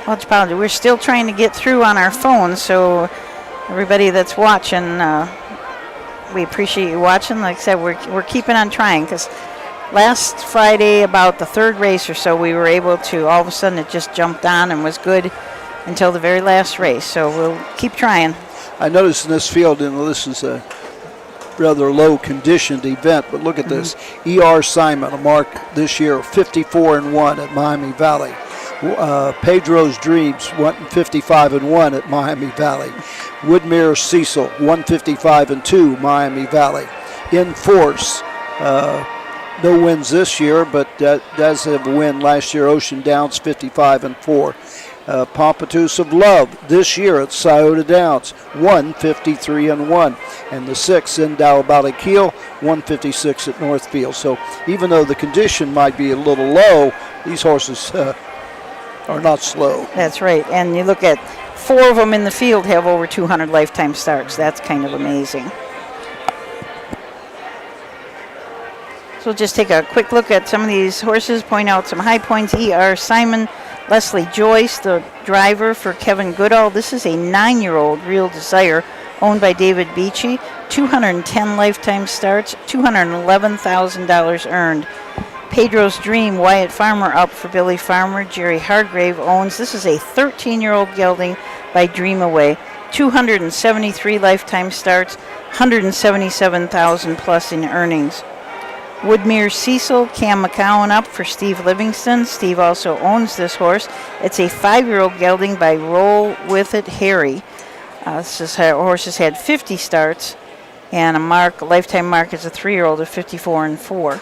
Well, Paul, we're still trying to get through on our phones, so everybody that's watching, we appreciate you watching. Like I said, we're keeping on trying, because last Friday, about the 3rd race or so, we were able to, all of a sudden it just jumped on and was good until the very last race. So we'll keep trying. I noticed in this field, this is a rather low conditioned event, but look at this. E.R. Simon, a mark this year of 54-1 at Miami Valley. Pedro's Dreams, 155-1 at Miami Valley. Woodmere Cecil, 155-2, Miami Valley. In Force, no wins this year, but does have a win last year. Ocean Downs, 55-4. Pompatus of Love this year at Scioto Downs, 153-1. And the 6th in Ballinger, 156 at Northfield. So even though the condition might be a little low, these horses are not slow. That's right. And you look at 4 of them in the field have over 200 lifetime starts. That's kind of amazing. So we'll just take a quick look at some of these horses, point out some high points. E.R. Simon, Leslie Joyce, the driver for Kevin Goodall. This is a 9-year-old Real Desire owned by David Beachy. 210 lifetime starts, $211,000 earned. Pedro's Dream, Wyatt Farmer up for Billy Farmer. Jerry Hargrave owns. This is a 13-year-old gelding by Dream Away. 273 lifetime starts, $177,000 plus in earnings. Woodmere Cecil, Cam McCowan up for Steve Livingston. Steve also owns this horse. It's a 5-year-old gelding by Roll With It Harry. This horse has had 50 starts, and a lifetime mark is a 3-year-old of 54-4.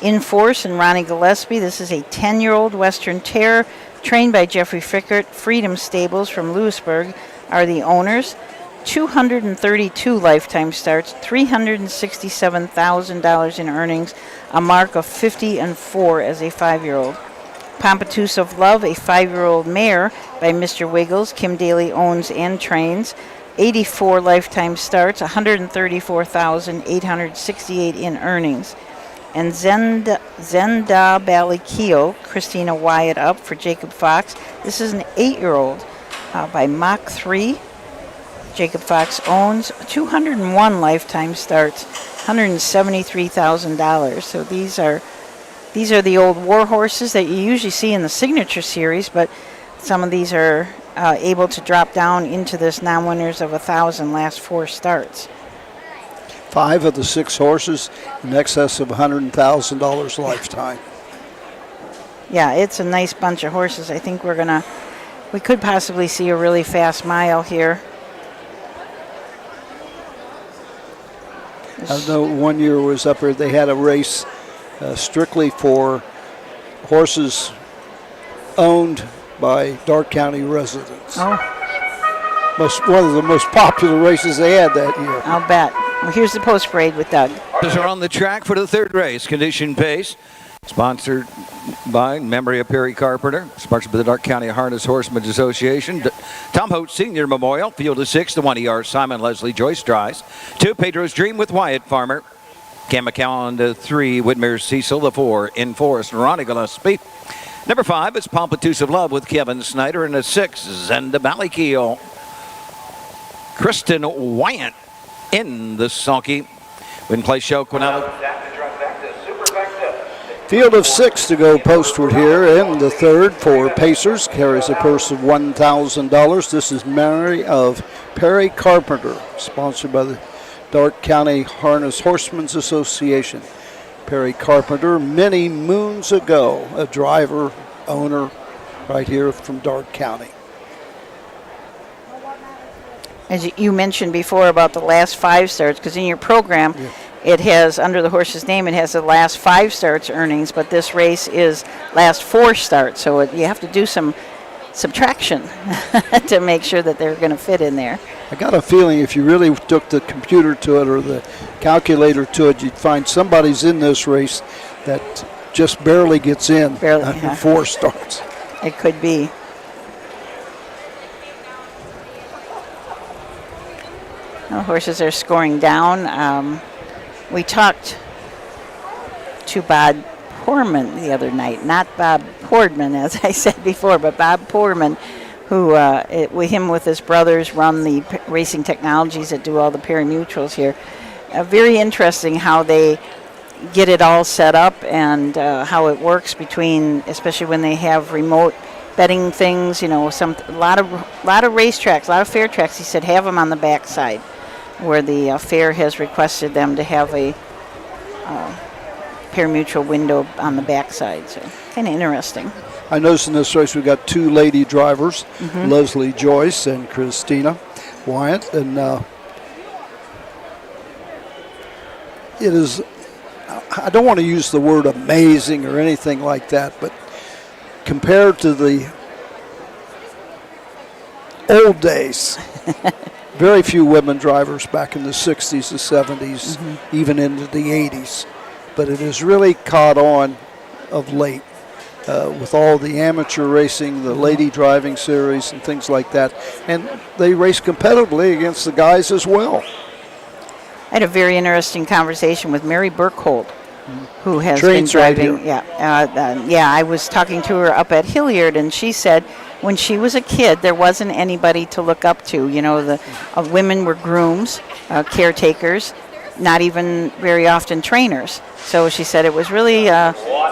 In Force and Ronnie Gillespie. This is a 10-year-old Western Terror trained by Jeffrey Fickert. Freedom Stables from Lewisburg are the owners. 232 lifetime starts, $367,000 in earnings, a mark of 50-4 as a 5-year-old. Pompatus of Love, a 5-year-old mare by Mr. Wiggles. Kim Daly owns and trains. 84 lifetime starts, $134,868 in earnings. And Zenda Balikio, Christina Wyatt up for Jacob Fox. This is an 8-year-old by Mach 3. Jacob Fox owns. 201 lifetime starts, $173,000. So these are the old war horses that you usually see in the Signature Series, but some of these are able to drop down into this non-winners of 1,000 last 4 starts. 5 of the 6 horses in excess of $100,000 lifetime. Yeah, it's a nice bunch of horses. I think we could possibly see a really fast mile here. I know one year was up here, they had a race strictly for horses owned by Darke County residents. Oh. One of the most popular races they had that year. I'll bet. Well, here's the post parade with Doug. Those are on the track for the 3rd race. Condition pace, sponsored by memory of Perry Carpenter, sponsored by the Darke County Harness Horsemen's Association. Tom Holt Senior Memorial, field of 6, the 1 E.R. Simon Leslie Joyce drives. 2, Pedro's Dream with Wyatt Farmer. Cam McCowan, the 3, Woodmere Cecil, the 4, In Forest, Ronnie Gillespie. Number 5 is Pompatus of Love with Kevin Snyder, and the 6, Zenda Ballinger. Kristen Wyatt in the sulky. Win place show, Quinella. Field of 6 to go postward here in the 3rd for Pacers. Carries a purse of $1,000. This is Mary of Perry Carpenter, sponsored by the Darke County Harness Horsemen's Association. Perry Carpenter, many moons ago, a driver, owner right here from Darke County. As you mentioned before about the last 5 starts, because in your program, it has, under the horse's name, it has the last 5 starts earnings, but this race is last 4 starts, so you have to do some subtraction to make sure that they're going to fit in there. I got a feeling if you really took the computer to it or the calculator to it, you'd find somebody's in this race that just barely gets in after 4 starts. It could be. The horses are scoring down. We talked to Bob Poorman the other night, not Bob Pordman, as I said before, but Bob Poorman, who with his brothers run the racing technologies that do all the pari-mutuals here. Very interesting how they get it all set up and how it works between, especially when they have remote betting things, a lot of racetracks, a lot of fair tracks. He said have them on the backside, where the fair has requested them to have a pari-mutuel window on the backside. So kind of interesting. I noticed in this race we got 2 lady drivers, Leslie Joyce and Christina Wyatt, and it is, I don't want to use the word amazing or anything like that, but compared to the old days, very few women drivers back in the 60s, the 70s, even into the 80s. But it has really caught on of late with all the amateur racing, the lady driving series and things like that. And they race competitively against the guys as well. I had a very interesting conversation with Mary Burkhold, who has Trains been right driving. here. I was talking to her up at Hilliard, and she said when she was a kid, there wasn't anybody to look up to. The women were grooms, caretakers, not even very often trainers. So she said it was really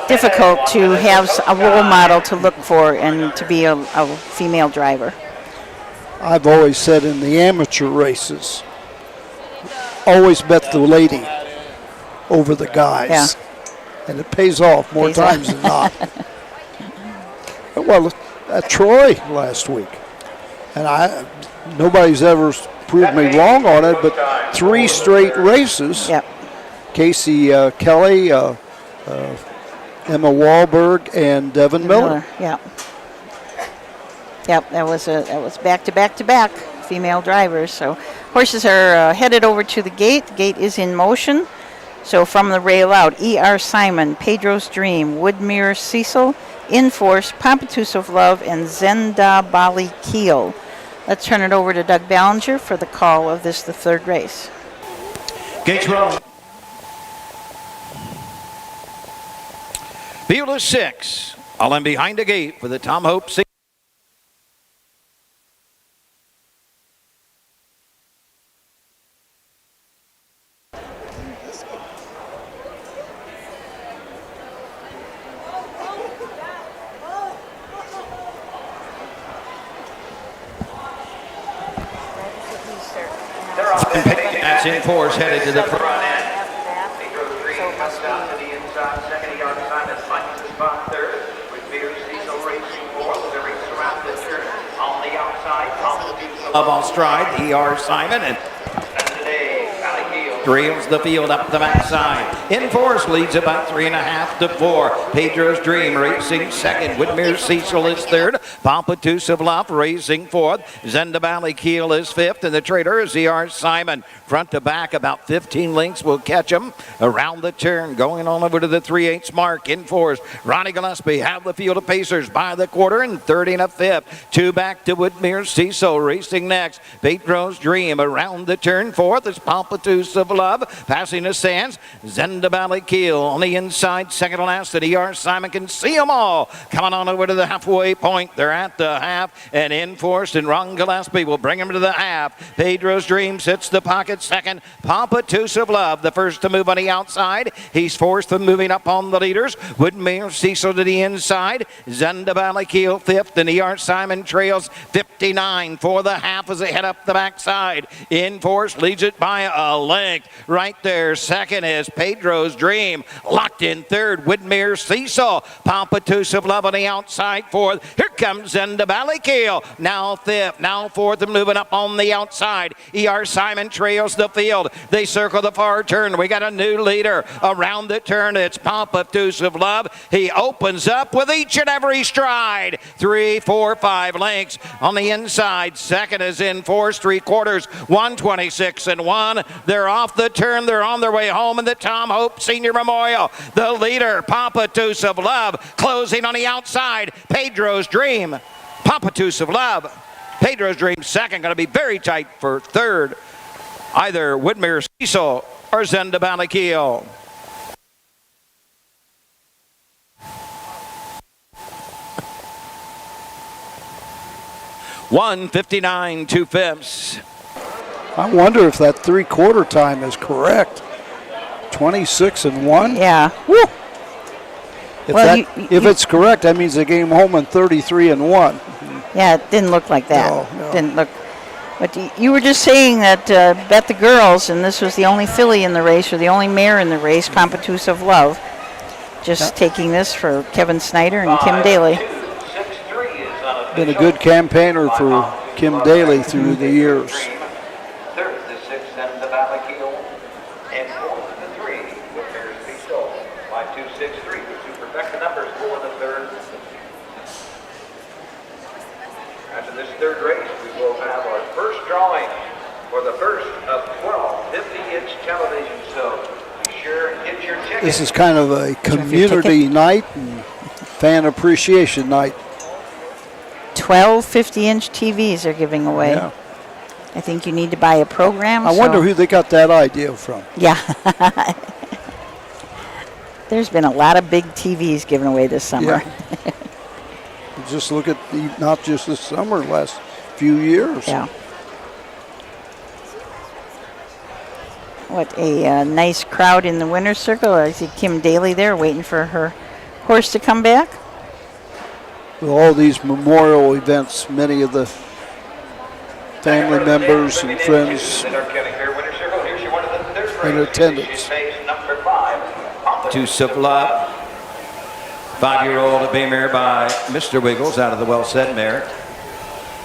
difficult to have a role model to look for and to be a female driver. I've always said in the amateur races, always bet the lady over the guys. Yeah. And it pays off more times than not. Well, at Troy last week, and nobody's ever proved me wrong on it, but 3 straight races. Yep. Casey Kelly, Emma Wahlberg, and Devin Miller. Yep, that was back-to-back female drivers. So horses are headed over to the gate. The gate is in motion. So from the rail out, E.R. Simon, Pedro's Dream, Woodmere Cecil, Inforce, Pompatus of Love, and Zenda Bali Keel. Let's turn it over to Doug Ballinger for the call of this, the 3rd race. Gates rolling. Field of 6. All in behind the gate for the Tom Hope. That's Inforce headed to the front end. Up on stride, E.R. Simon, and trails the field up the backside. Inforce leads about 3.5 to 4. Pedro's Dream racing second. Woodmere Cecil is third. Pompatus of Love racing fourth. Zenda Valley Keel is fifth. And the traitor is E.R. Simon. Front to back, about 15 lengths will catch him around the turn. Going on over to the 3/8 mark. Inforce. Ronnie Gillespie have the field of pacers by the quarter and 30 and a fifth. 2 back to Woodmere Cecil racing next. Pedro's Dream around the turn. Fourth is Pompatus of Love. Passing the stands. Zenda Valley Keel on the inside. Second to last at E.R. Simon can see them all. Coming on over to the halfway point. They're at the half. And Inforce and Ron Gillespie will bring him to the half. Pedro's Dream sits the pocket second. Pompatus of Love, the first to move on the outside. He's fourth from moving up on the leaders. Woodmere Cecil to the inside. Zenda Valley Keel fifth. And E.R. Simon trails 59 for the half as they head up the backside. Inforce leads it by a length. Right there, second is Pedro's Dream. Locked in third, Woodmere Cecil. Pompatus of Love on the outside fourth. Here comes Zenda Valley Keel. Now fifth, now fourth, and moving up on the outside. E.R. Simon trails the field. They circle the far turn. We got a new leader around the turn. It's Pompatus of Love. He opens up with each and every stride. 3, 4, 5 lengths on the inside. Second is Inforce, 3/4, 126 and 1. They're off the turn. They're on their way home in the Tom Hope Senior Memorial. The leader, Pompatus of Love, closing on the outside. Pedro's Dream. Pompatus of Love. Pedro's Dream second. Going to be very tight for third. Either Woodmere Cecil or Zenda Valley Keel. $1:59 2/5. I wonder if that 3/4 time is correct. 26 and 1. Yeah. Woo. If it's correct, that means they came home in 33-1. Yeah, it didn't look like that. No. Didn't look. But you were just saying that bet the girls, and this was the only filly in the race, or the only mare in the race, Competuse of Love. Just taking this for Kevin Snyder and Kim Daly. Been a good campaigner for Kim Daly through the years. Third, the 6, and the Ballinger, and 4th, the 3, with pairs to be sold. 5, 2, 6, 3, to perfect the numbers for the third. After this third race, we will have our first drawing for the first of 12 50-inch television. So be sure and get your ticket. This is kind of a community night and fan appreciation night. 12 50-inch TVs are giving away. Yeah. I think you need to buy a program. I wonder who they got that idea from. Yeah. There's been a lot of big TVs given away this summer. Yeah. Just look at not just this summer, last few years. Yeah. What a nice crowd in the winner's circle. I see Kim Daly there waiting for her horse to come back. With all these memorial events, many of the family members and friends in attendance. To Love. 5-year-old bay mare by Mr. Wiggles out of the well-said mare.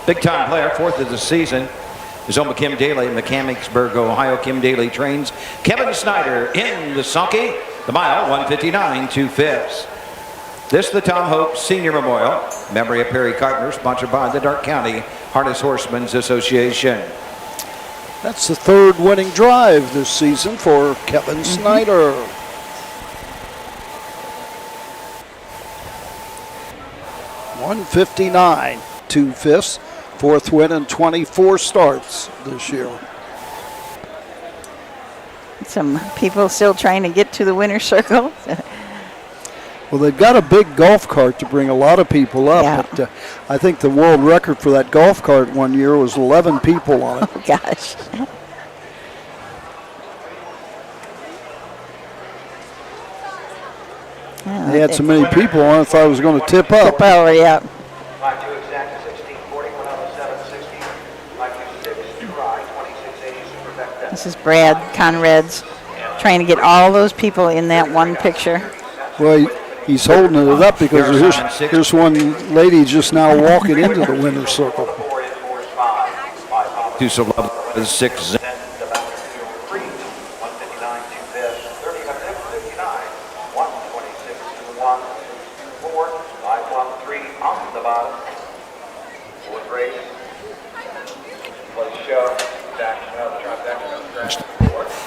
Big-time player, 4th of the season. His own Kim Daly, Mechanicsburg, Ohio. Kim Daly trains Kevin Snyder in the sulky. The mile, 1:59 2/5. This the Tom Hope Senior Memorial. Memory of Perry Carpenter, sponsored by the Dark County Harness Horsemen's Association. That's the third winning drive this season for Kevin Snyder. 1:59 2/5. 4th win in 24 starts this year. Some people still trying to get to the winner's circle. Well, they've got a big golf cart to bring a lot of people up. Yeah. But, I think the world record for that golf cart one year was 11 people on it. Oh, gosh. They had so many people on it, I thought it was going to tip up. Tip over, yeah. 5-2 exact, 1640, 107.60. 5-2-6, dry, 2680, super back. This is Brad Conrad's trying to get all those people in that one picture. Well, he's holding it up because here's one lady just now walking into the winner's circle. 2 Love is 6.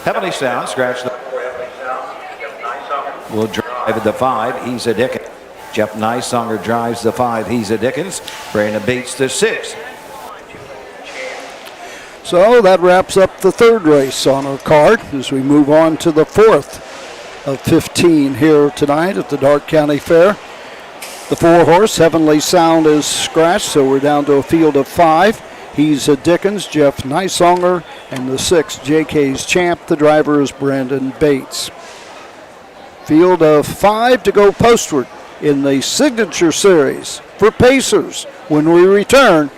Heavenly Sound, scratch the. Will drive the 5. He's a Dickens. Jeff Nysonger drives the 5. He's a Dickens. Brandon Bates the 6. So that wraps up the third race on our card as we move on to the 4th of 15 here tonight at the Dark County Fair. The 4-horse Heavenly Sound is scratched, so we're down to a field of 5. He's a Dickens, Jeff Nysonger, and the 6, JK's Champ. The driver is Brandon Bates. Field of 5 to go postward in the Signature Series for Pacers when we return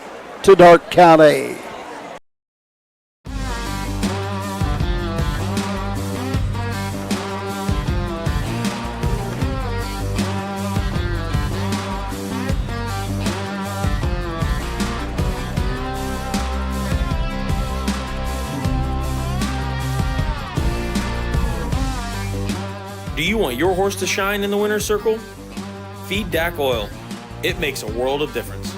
to Dark County. Do you want your horse to shine in the winner's circle? Feed DAC Oil. It makes a world of difference.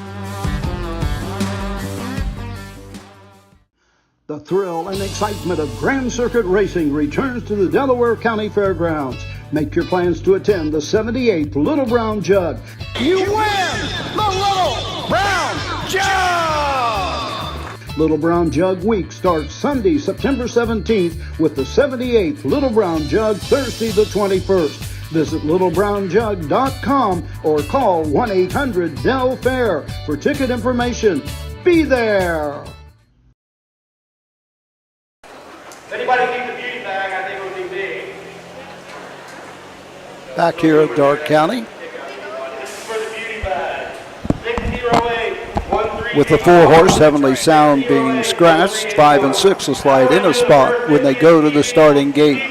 The thrill and excitement of Grand Circuit Racing returns to the Delaware County Fairgrounds. Make your plans to attend the 78th Little Brown Jug. You win the Little Brown Jug! Little Brown Jug Week starts Sunday, September 17th with the 78th Little Brown Jug Thursday the 21st. Visit littlebrownjug.com or call 1-800-DEL-FAIR for ticket information. Be there! If anybody needs a beauty bag, I think it would be me. back here at Darke County. With the 4-horse Heavenly Sound being scratched, 5 and 6 will slide in a spot when they go to the starting gate.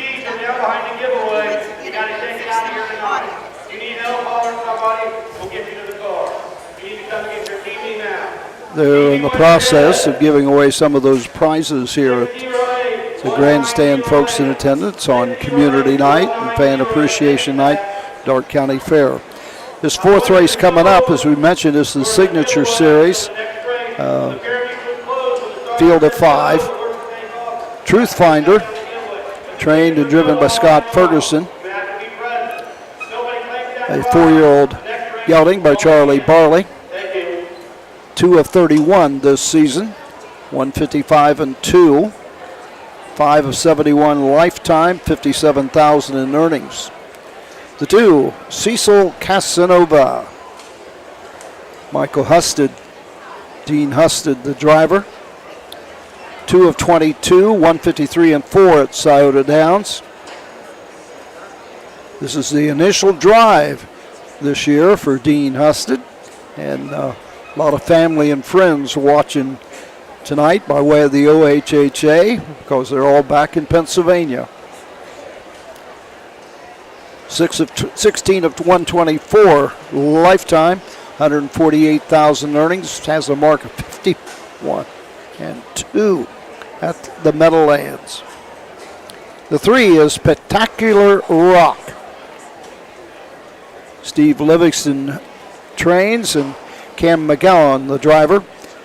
They're in the process of giving away some of those prizes here at the grandstand, folks in attendance on Community Night and Fan Appreciation Night, Darke County Fair. This 4th race coming up, as we mentioned, is the Signature Series. Field of 5. Truth Finder, trained and driven by Scott Ferguson. A 4-year-old gelding by Charlie Barley. 2 of 31 this season, 155 and 2. 5 of 71 lifetime, 57,000 in earnings. The 2, Cecil Casanova. Michael Husted, Dean Husted, the driver. 2 of 22, 153 and 4 at Scioto Downs. This is the initial drive this year for Dean Husted, and a lot of family and friends watching tonight by way of the OHHA because they're all back in Pennsylvania. 16 of 124 lifetime, 148,000 earnings, has a mark of 51 and 2 at the Meadowlands. The 3 is Spectacular Rock. Steve Livingston trains and Cam McGowan, the driver,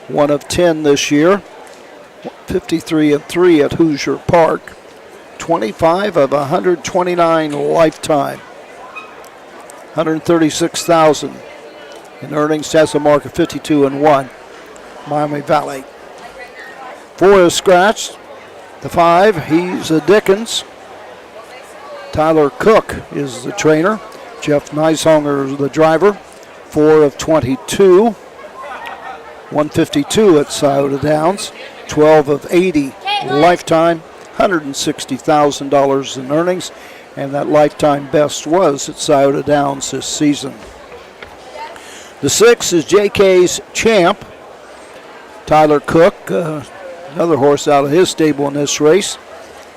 1 of 10 this year, 53 and 3 at Hoosier Park, 25 of 129 lifetime, 136,000 in earnings, has a mark of 52 and 1. Miami Valley. 4 is scratched. The 5, he's a Dickens. Tyler Cook is the trainer. Jeff Neishonger is the driver. 4 of 22. 152 at Scioto Downs. 12 of 80 lifetime. $160,000 in earnings. And that lifetime best was at Scioto Downs this season. The 6 is JK's Champ. Tyler Cook, another horse out of his stable in this race.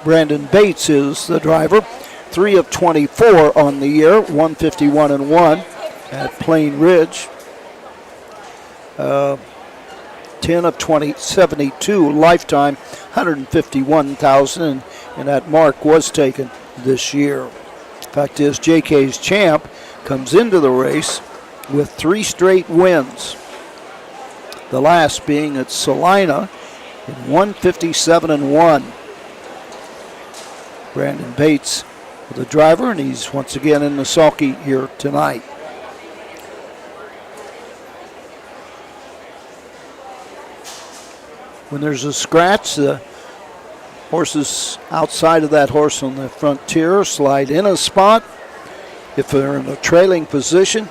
Brandon Bates is the driver. 3 of 24 on the year, 151 and 1 at Plain Ridge. 10 of 72 lifetime, 151,000, and that mark was taken this year. Fact is, JK's Champ comes into the race with 3 straight wins. The last being at Salina in 157 and 1. Brandon Bates, the driver, and he's once again in the sulky here tonight. When there's a scratch, the horses outside of that horse on the frontier slide in a spot. If they're in a trailing position,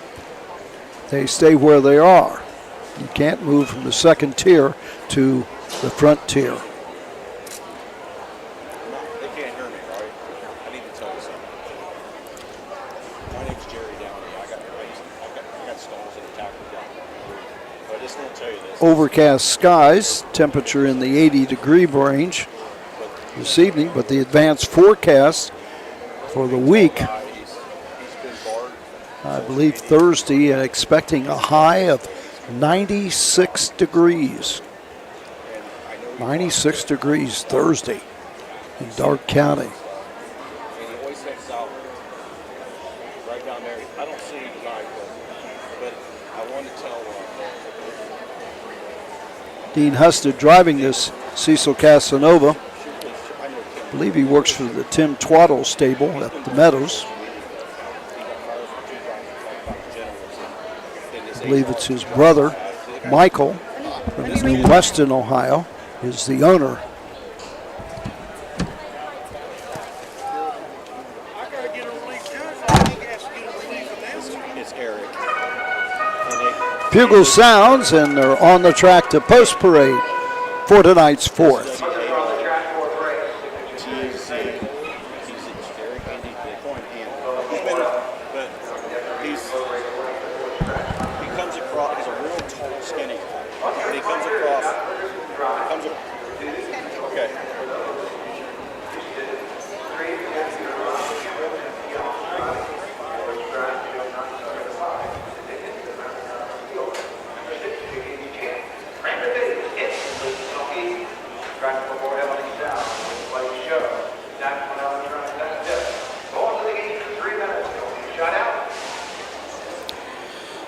they stay where they are. You can't move from the second tier to the front tier. They can't hear me, right? I need to tell you something. My name's Jerry Downey. I got stalls in the tackle down. But I just want to tell you this. Overcast skies, temperature in the 80-degree range this evening, but the advanced forecast for the week, I believe Thursday, expecting a high of 96 degrees. 96 degrees Thursday in Darke County. And he always heads out right down there. I don't see him tonight, but I want to tell Dean Husted driving this Cecil Casanova. I believe he works for the Tim Twaddle stable at the Meadows. I believe it's his brother, Michael, from New Weston, Ohio, is the owner. it's Eric. Bugle sounds, and they're on the track to post parade for tonight's 4th.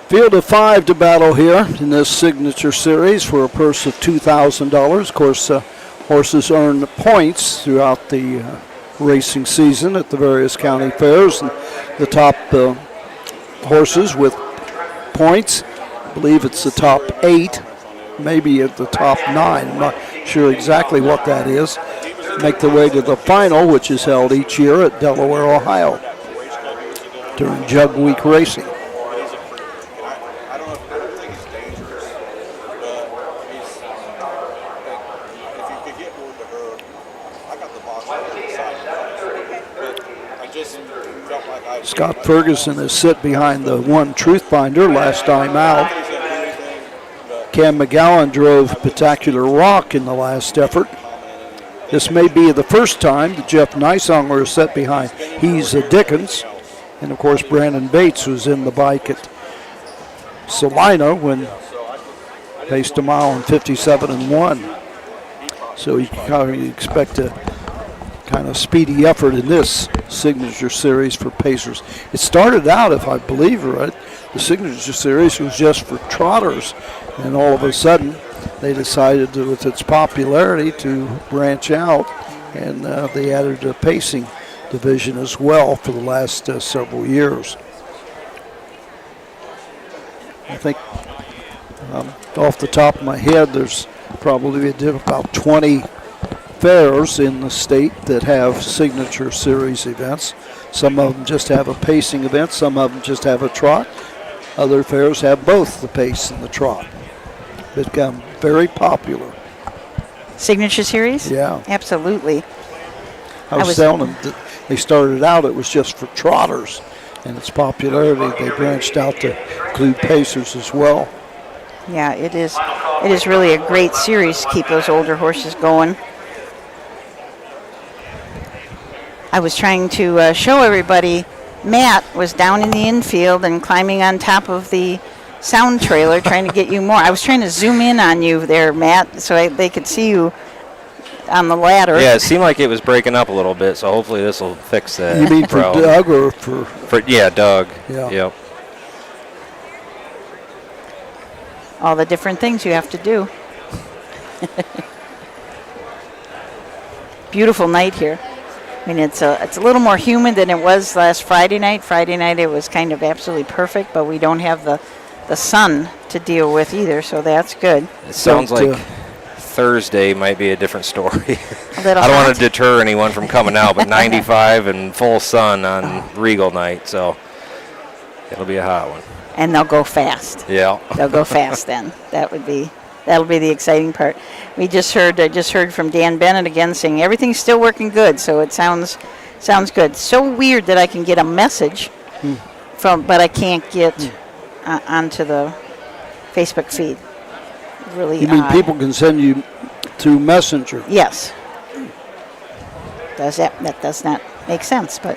Field of 5 to battle here in this signature series for a purse of $2,000. Of course, horses earn points throughout the racing season at the various county fairs. And the top horses with points, I believe it's the top 8, maybe at the top 9. I'm not sure exactly what that is. Make their way to the final, which is held each year at Delaware, Ohio, during Jug Week racing. Scott Ferguson is sit behind the one truth finder last time out. Cam McGowan drove Spectacular Rock in the last effort. This may be the first time that Jeff Neisonger is set behind He's a Dickens. And of course Brandon Bates was in the bike at Salina when paced a mile in 57-1. So you can expect a kind of speedy effort in this signature series for pacers. It started out, if I believe right, the signature series was just for trotters, and all of a sudden they decided to, with its popularity, to branch out, and they added a pacing division as well for the last several years. I think off the top of my head, there's probably about 20 fairs in the state that have signature series events. Some of them just have a pacing event, some of them just have a trot. Other fairs have both the pace and the trot. It's become very popular. Signature series? Yeah. Absolutely. I was telling them that they started out, it was just for trotters, and its popularity, they branched out to include pacers as well. Yeah, it is really a great series to keep those older horses going. I was trying to show everybody, Matt was down in the infield and climbing on top of the sound trailer trying to get you more. I was trying to zoom in on you there, Matt, so they could see you on the ladder. Yeah, it seemed like it was breaking up a little bit, so hopefully this will fix that. You mean for Doug or for? Yeah, Doug. Yeah. Yep. All the different things you have to do. Beautiful night here. I mean, it's a little more humid than it was last Friday night. Friday night it was kind of absolutely perfect, but we don't have the sun to deal with either, so that's good. It sounds like Thursday might be a different story. I don't want to deter anyone from coming out, but 95 and full sun on Regal night, so it'll be a hot one. And they'll go fast. Yeah. They'll go fast then. That'll be the exciting part. I just heard from Dan Bennett again saying everything's still working good, so it sounds good. So weird that I can get a message but I can't get onto the Facebook feed. Really. You mean people can send you through Messenger? Yes. That does not make sense, but.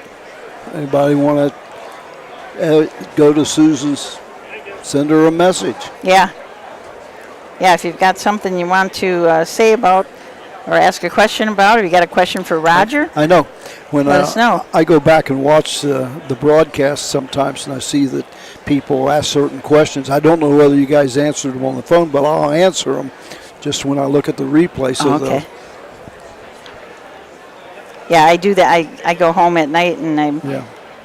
Anybody want to go to Susan's, send her a message? Yeah. Yeah, if you've got something you want to say about or ask a question about, or you got a question for Roger? I know. When let us know. I go back and watch the broadcast sometimes, and I see that people ask certain questions. I don't know whether you guys answered them on the phone, but I'll answer them just when I look at the replay. So okay. Yeah, I do that. I go home at night and I'm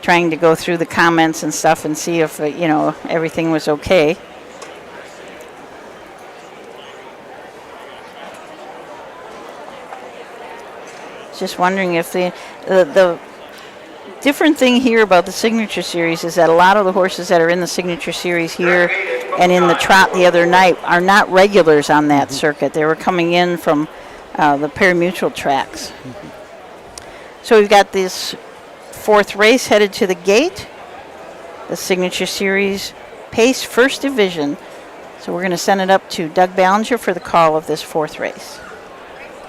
trying to go through the comments and stuff and see if everything was okay. Just wondering if the different thing here about the Signature Series is that a lot of the horses that are in the Signature Series here and in the trot the other night are not regulars on that circuit. They were coming in from the pari-mutuel tracks. So we've got this fourth race headed to the gate, the Signature Series Pace First Division. So we're going to send it up to Doug Ballinger for the call of this fourth race.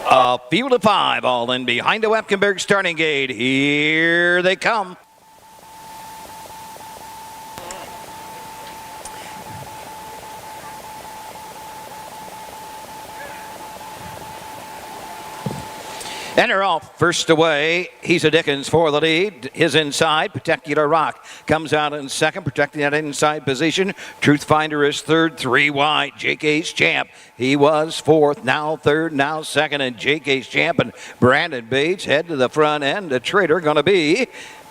A field of 5, all in behind the Wepkenberg starting gate. Here they come. And they're off. First away, he's a Dickens for the lead. His inside, Particular Rock comes out in second, protecting that inside position. Truth Finder is third, 3 wide. JK's Champ, he was fourth, now third, now second. And JK's Champ and Brandon Bates head to the front end. The traitor going to be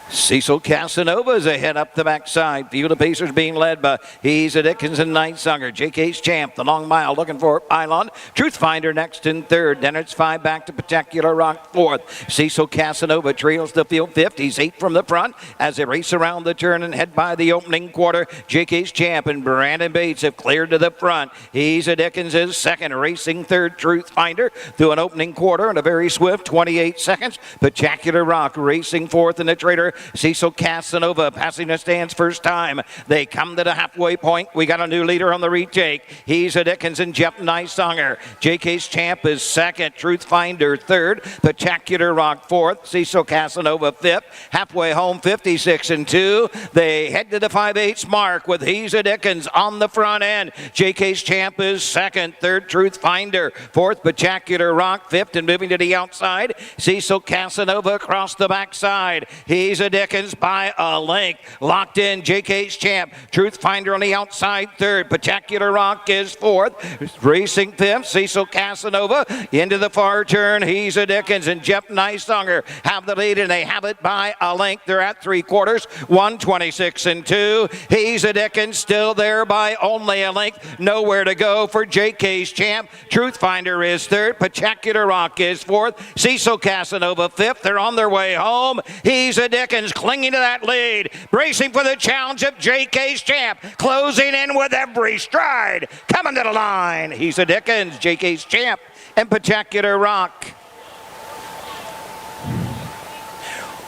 Cecil Casanova is ahead up the backside. Field of Pacers being led by He's a Dickens and Night Sunger. JK's Champ, the long mile looking for Pylon. Truth Finder next in third. Then it's 5 back to Particular Rock fourth. Cecil Casanova trails the field fifth. He's 8 from the front as they race around the turn and head by the opening quarter. JK's Champ and Brandon Bates have cleared to the front. He's a Dickens is second, racing third. Truth Finder through an opening quarter and a very swift 28 seconds. Particular Rock racing fourth in the traitor. Cecil Casanova passing the stands first time. They come to the halfway point. We got a new leader on the retake. He's a Dickens and Jeff Nysonger. JK's Champ is second. Truth Finder third. Particular Rock fourth. Cecil Casanova fifth. Halfway home 56 and 2. They head to the 5/8 mark with He's a Dickens on the front end. JK's Champ is second. Third Truth Finder. Fourth Particular Rock. Fifth and moving to the outside. Cecil Casanova across the backside. He's a Dickens by a length. Locked in JK's Champ. Truth Finder on the outside third. Particular Rock is fourth. Racing fifth. Cecil Casanova into the far turn. He's a Dickens and Jeff Nysonger have the lead and they have it by a length. They're at 3/4. 126 and 2. He's a Dickens still there by only a length. Nowhere to go for JK's Champ. Truth Finder is third. Particular Rock is fourth. Cecil Casanova fifth. They're on their way home. He's a Dickens clinging to that lead, bracing for the challenge of JK's Champ, closing in with every stride, coming to the line. He's a Dickens, JK's Champ, and Particular Rock.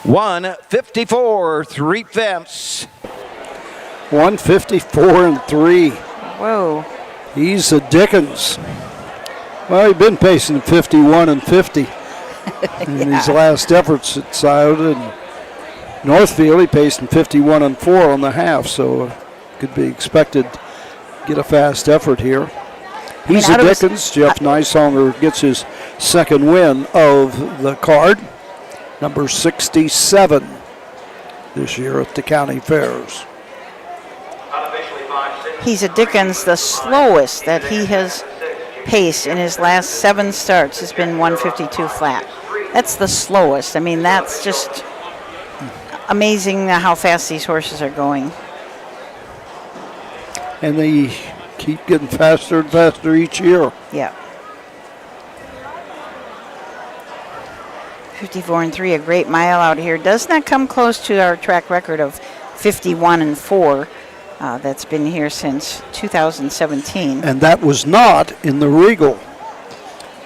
1:54, 3/5. 1:54 and 3. Whoa. He's a Dickens. Well, he's been pacing 51 and 50 in his last efforts at Scioto and Northfield. He paced in 51 and 4 on the half, so could be expected to get a fast effort here. He's a Dickens. Jeff Nysonger gets his second win of the card, number 67 this year at the county fairs. He's a Dickens, the slowest that he has paced in his last 7 starts has been 152 flat. That's the slowest. I mean, that's just amazing how fast these horses are going. And they keep getting faster and faster each year. Yeah. 54 and 3, a great mile out here. Does not come close to our track record of 51 and 4. That's been here since 2017. And that was not in the Regal.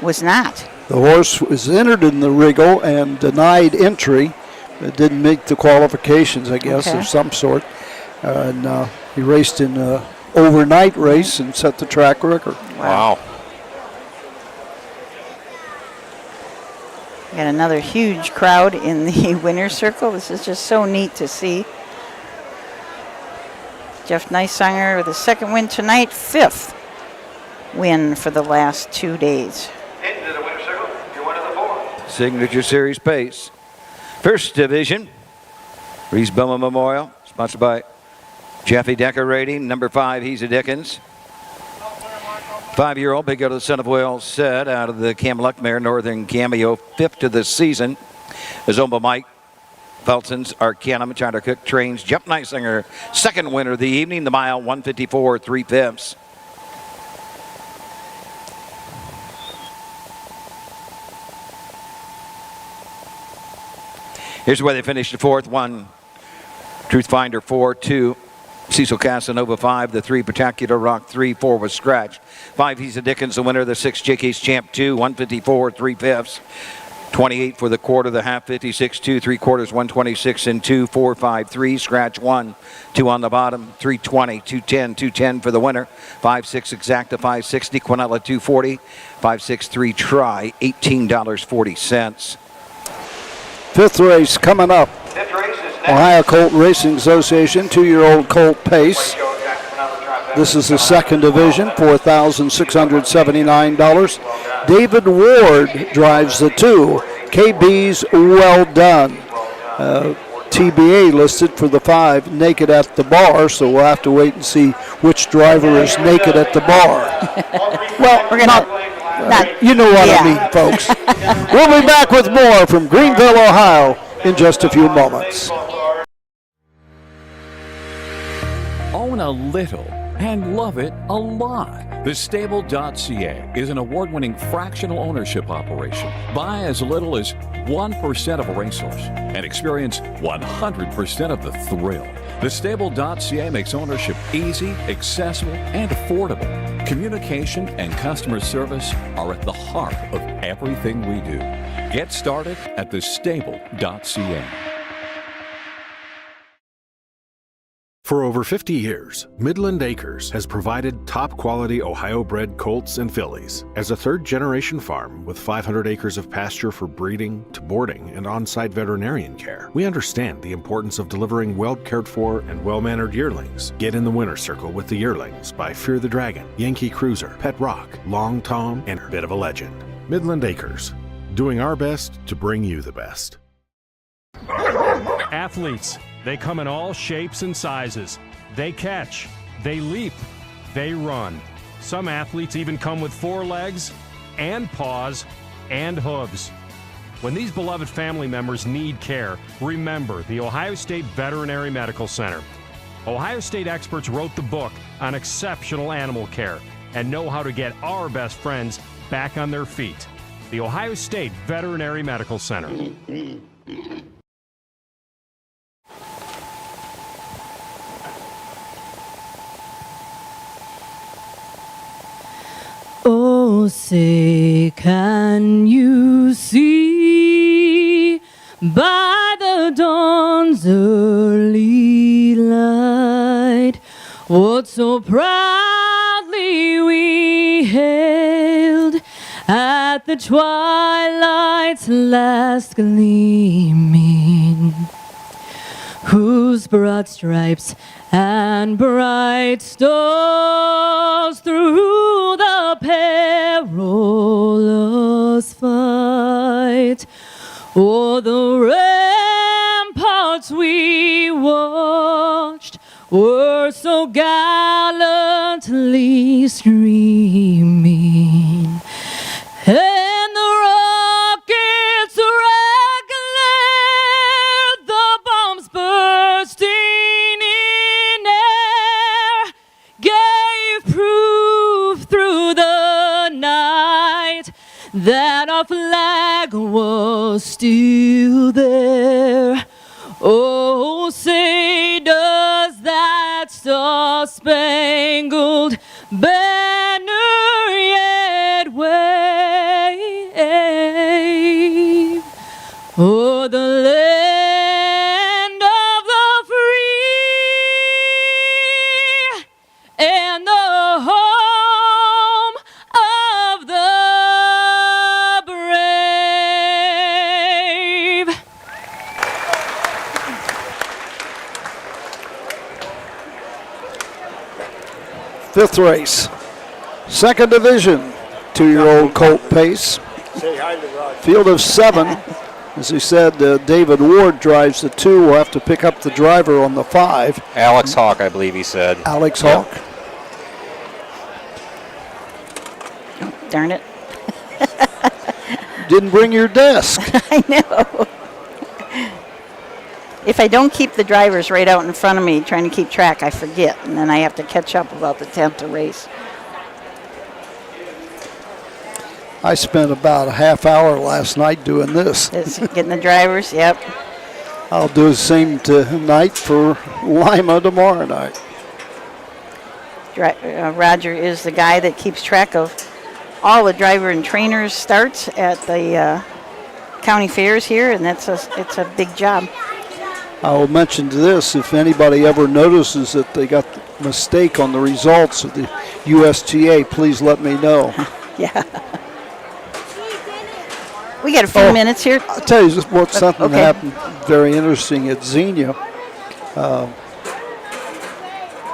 Was not. The horse was entered in the Regal and denied entry. It didn't meet the qualifications, I guess, of some sort. And he raced in an overnight race and set the track record. Wow. Got another huge crowd in the winner's circle. This is just so neat to see. Jeff Nysonger with his second win tonight, 5th win for the last 2 days. Into the winner's circle, your winner of the 4. Signature Series pace. First division, Reese Bowman Memorial, sponsored by Jeffy Decorating. Number 5, He's a Dickens. 5-year-old Big Go to the Son of Wales set out of the Cam Luck mare, Northern Cameo, 5th of the season. Azomba Mike Felson's Arcanum, Charter Cook trains Jeff Nysinger, second winner of the evening, the mile 154 3/5. Here's where they finished the 4th. 1, Truth Finder 4, 2, Cecil Casanova 5, the 3, Particular Rock 3, 4 was scratched. 5, He's a Dickens, the winner. The 6, JK's Champ 2, 154 3/5. 28 for the quarter, the half 56 2, 3/4 126 and 2, 4 5 3, scratch 1, 2 on the bottom, 320, 210, 210 for the winner. 5-6 Exacta 560, Quinella 240, 563 Try $18.40. 5th race coming up. Ohio Colt Racing Association, 2-year-old Colt Pace. This is the second division, $4,679. David Ward drives the 2. KB's Well Done. TBA listed for the 5, naked at the bar, so we'll have to wait and see which driver is naked at the bar. Well, We're gonna not you know what I mean, folks. We'll be back with more from Greenville, Ohio in just a few moments. Own a little and love it a lot. TheStable.ca is an award-winning fractional ownership operation. Buy as little as 1% of a racehorse and experience 100% of the thrill. TheStable.ca makes ownership easy, accessible, and affordable. Communication and customer service are at the heart of everything we do. Get started at TheStable.ca. For over 50 years, Midland Acres has provided top-quality Ohio-bred colts and fillies. As a third-generation farm with 500 acres of pasture for breeding to boarding and on-site veterinarian care, we understand the importance of delivering well-cared-for and well-mannered yearlings. Get in the winner's circle with the yearlings by Fear the Dragon, Yankee Cruiser, Pet Rock, Long Tom, and Bit of a Legend. Midland Acres, doing our best to bring you the best. Athletes, they come in all shapes and sizes. They catch, they leap, they run. Some athletes even come with 4 legs and paws and hooves. When these beloved family members need care, remember the Ohio State Veterinary Medical Center. Ohio State experts wrote the book on exceptional animal care and know how to get our best friends back on their feet. The Ohio State Veterinary Medical Center. Oh, say, can you see by the dawn's early light what so proudly we hailed at the twilight's last gleaming, whose broad stripes and bright stars through the perilous fight o'er the ramparts we watched were so gallantly streaming, and the rockets regular, the bombs bursting in air, gave proof through the night that our flag was still there. Oh, say does that star-spangled banner yet wave o'er the land of the free and the home of the brave. Fifth race, second division, 2-year-old colt pace. Say hi to Rod. Field of 7. As he said, David Ward drives the 2. We'll have to pick up the driver on the 5. Alex Hawk, I believe he said. Alex Hawk. Oh, darn it. Didn't bring your desk. I know. If I don't keep the drivers right out in front of me trying to keep track, I forget, and then I have to catch up about the 10th to race. I spent about a half hour last night doing this. Getting the drivers, yep. I'll do the same tonight for Lima tomorrow night. Roger is the guy that keeps track of all the driver and trainers starts at the county fairs here, and it's a big job. I will mention to this, if anybody ever notices that they got a mistake on the results of the USTA, please let me know. Yeah. We got a few minutes here. I'll tell you something that happened very interesting at Xenia.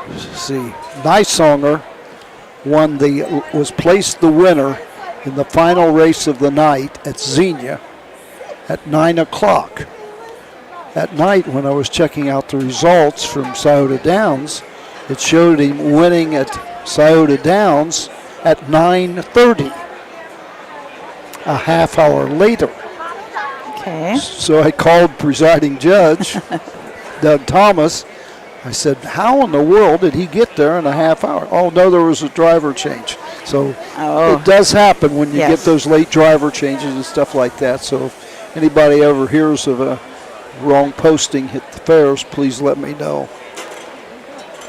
Let's see, Nysonger was placed the winner in the final race of the night at Xenia. at 9 o'clock. At night, when I was checking out the results from Scioto Downs, it showed him winning at Scioto Downs at 9:30, a half hour later. Okay. So I called presiding judge, Doug Thomas. I said, how in the world did he get there in a half hour? Oh, no, there was a driver change. So it does happen when you get those late driver changes and stuff like that. So if anybody ever hears of a wrong posting at the fairs, please let me know.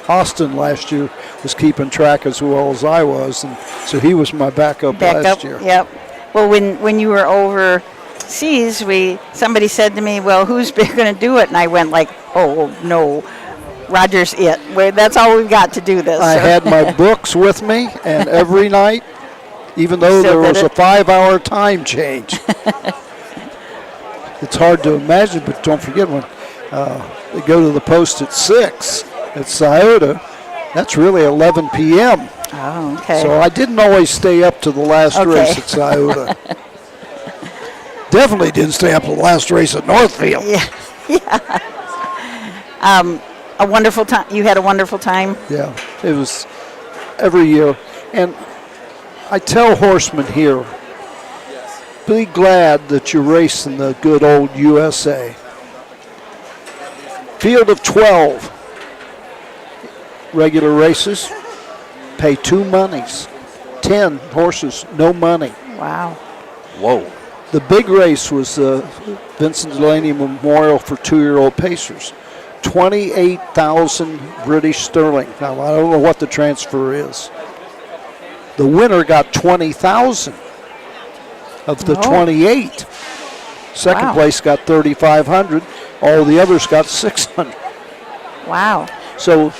Austin last year was keeping track as well as I was, and so he was my backup last year. Yep. Well, when you were overseas, somebody said to me, well, who's going to do it? And I went like, oh, no, Roger's it. That's all we've got to do this. I had my books with me, and every night, even though there was a 5-hour time change. It's hard to imagine, but don't forget when they go to the post at 6 at Scioto, that's really 11 p.m. Oh, okay. So I didn't always stay up to the last race at Scioto. Definitely didn't stay up to the last race at Northfield. Yeah. A wonderful time. You had a wonderful time? Yeah, it was every year. And I tell horsemen here, be glad that you race in the good old USA. Field of 12 regular races, pay 2 monies. 10 horses, no money. Wow. Whoa. The big race was the Vincent Delaney Memorial for 2-year-old pacers. 28,000 British sterling. Now, I don't know what the transfer is. The winner got 20,000 of the 28. Second place got 3,500. All the others got 600. Wow. So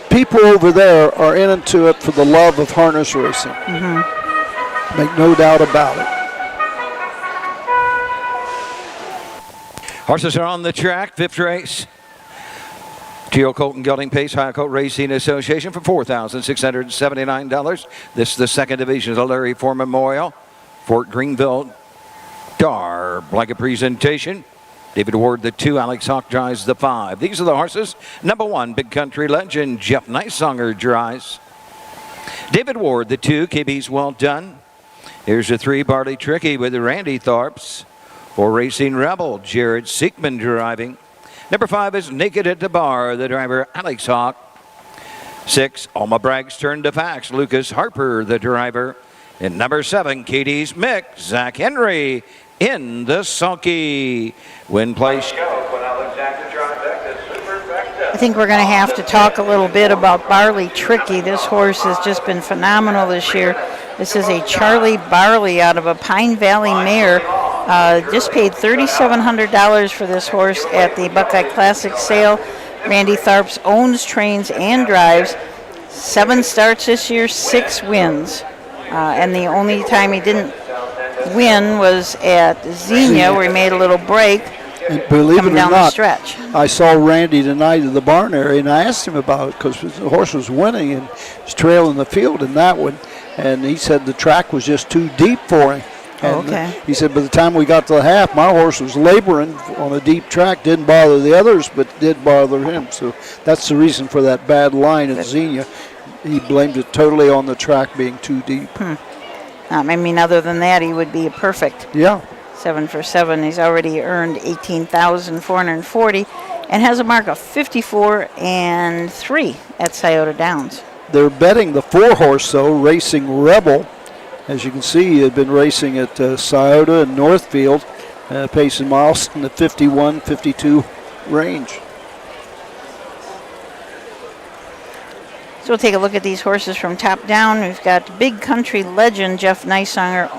people over there are into it for the love of harness racing. Mm-hmm. Make no doubt about it. Horses are on the track. 5th race. T.O. Colton Gelding Pace High Coat Racing Association for $4,679. This is the 2nd division of the Larry Foreman Memorial. Fort Greenville Dar blanket presentation. David Ward the 2, Alex Hawk drives the 5. These are the horses. Number 1, Big Country Legend, Jeff Nicesonger drives. David Ward the 2, KB's Well Done. Here's the 3, Barley Tricky with Randy Tharps. 4, Racing Rebel, Jared Siekman driving. Number 5 is Naked at the Bar, the driver Alex Hawk. 6, Alma Bragg's Turn to Facts, Lucas Harper, the driver. And number 7, Katie's Mick, Zach Henry in the sulky. Win place. I think we're going to have to talk a little bit about Barley Tricky. This horse has just been phenomenal this year. This is a Charlie Barley out of a Pine Valley mare. Just paid $3,700 for this horse at the Buckeye Classic sale. Randy Tharps owns, trains, and drives. 7 starts this year, 6 wins. And the only time he didn't win was at Xenia, where he made a little break. And believe it or down the not, stretch. I saw Randy tonight at the barn area, and I asked him about it because the horse was winning and was trailing the field in that one. And he said the track was just too deep for him. And okay. He said by the time we got to the half, my horse was laboring on a deep track. Didn't bother the others, but did bother him. So that's the reason for that bad line at Xenia. He blamed it totally on the track being too deep. I mean, other than that, he would be a perfect. Yeah. 7 for 7. He's already earned $18,440 and has a mark of 54-3 at Scioto Downs. They're betting the 4-horse, though, Racing Rebel. As you can see, he had been racing at Scioto and Northfield, pacing miles in the 51-52 range. So we'll take a look at these horses from top down. We've got Big Country Legend, Jeff Nicesonger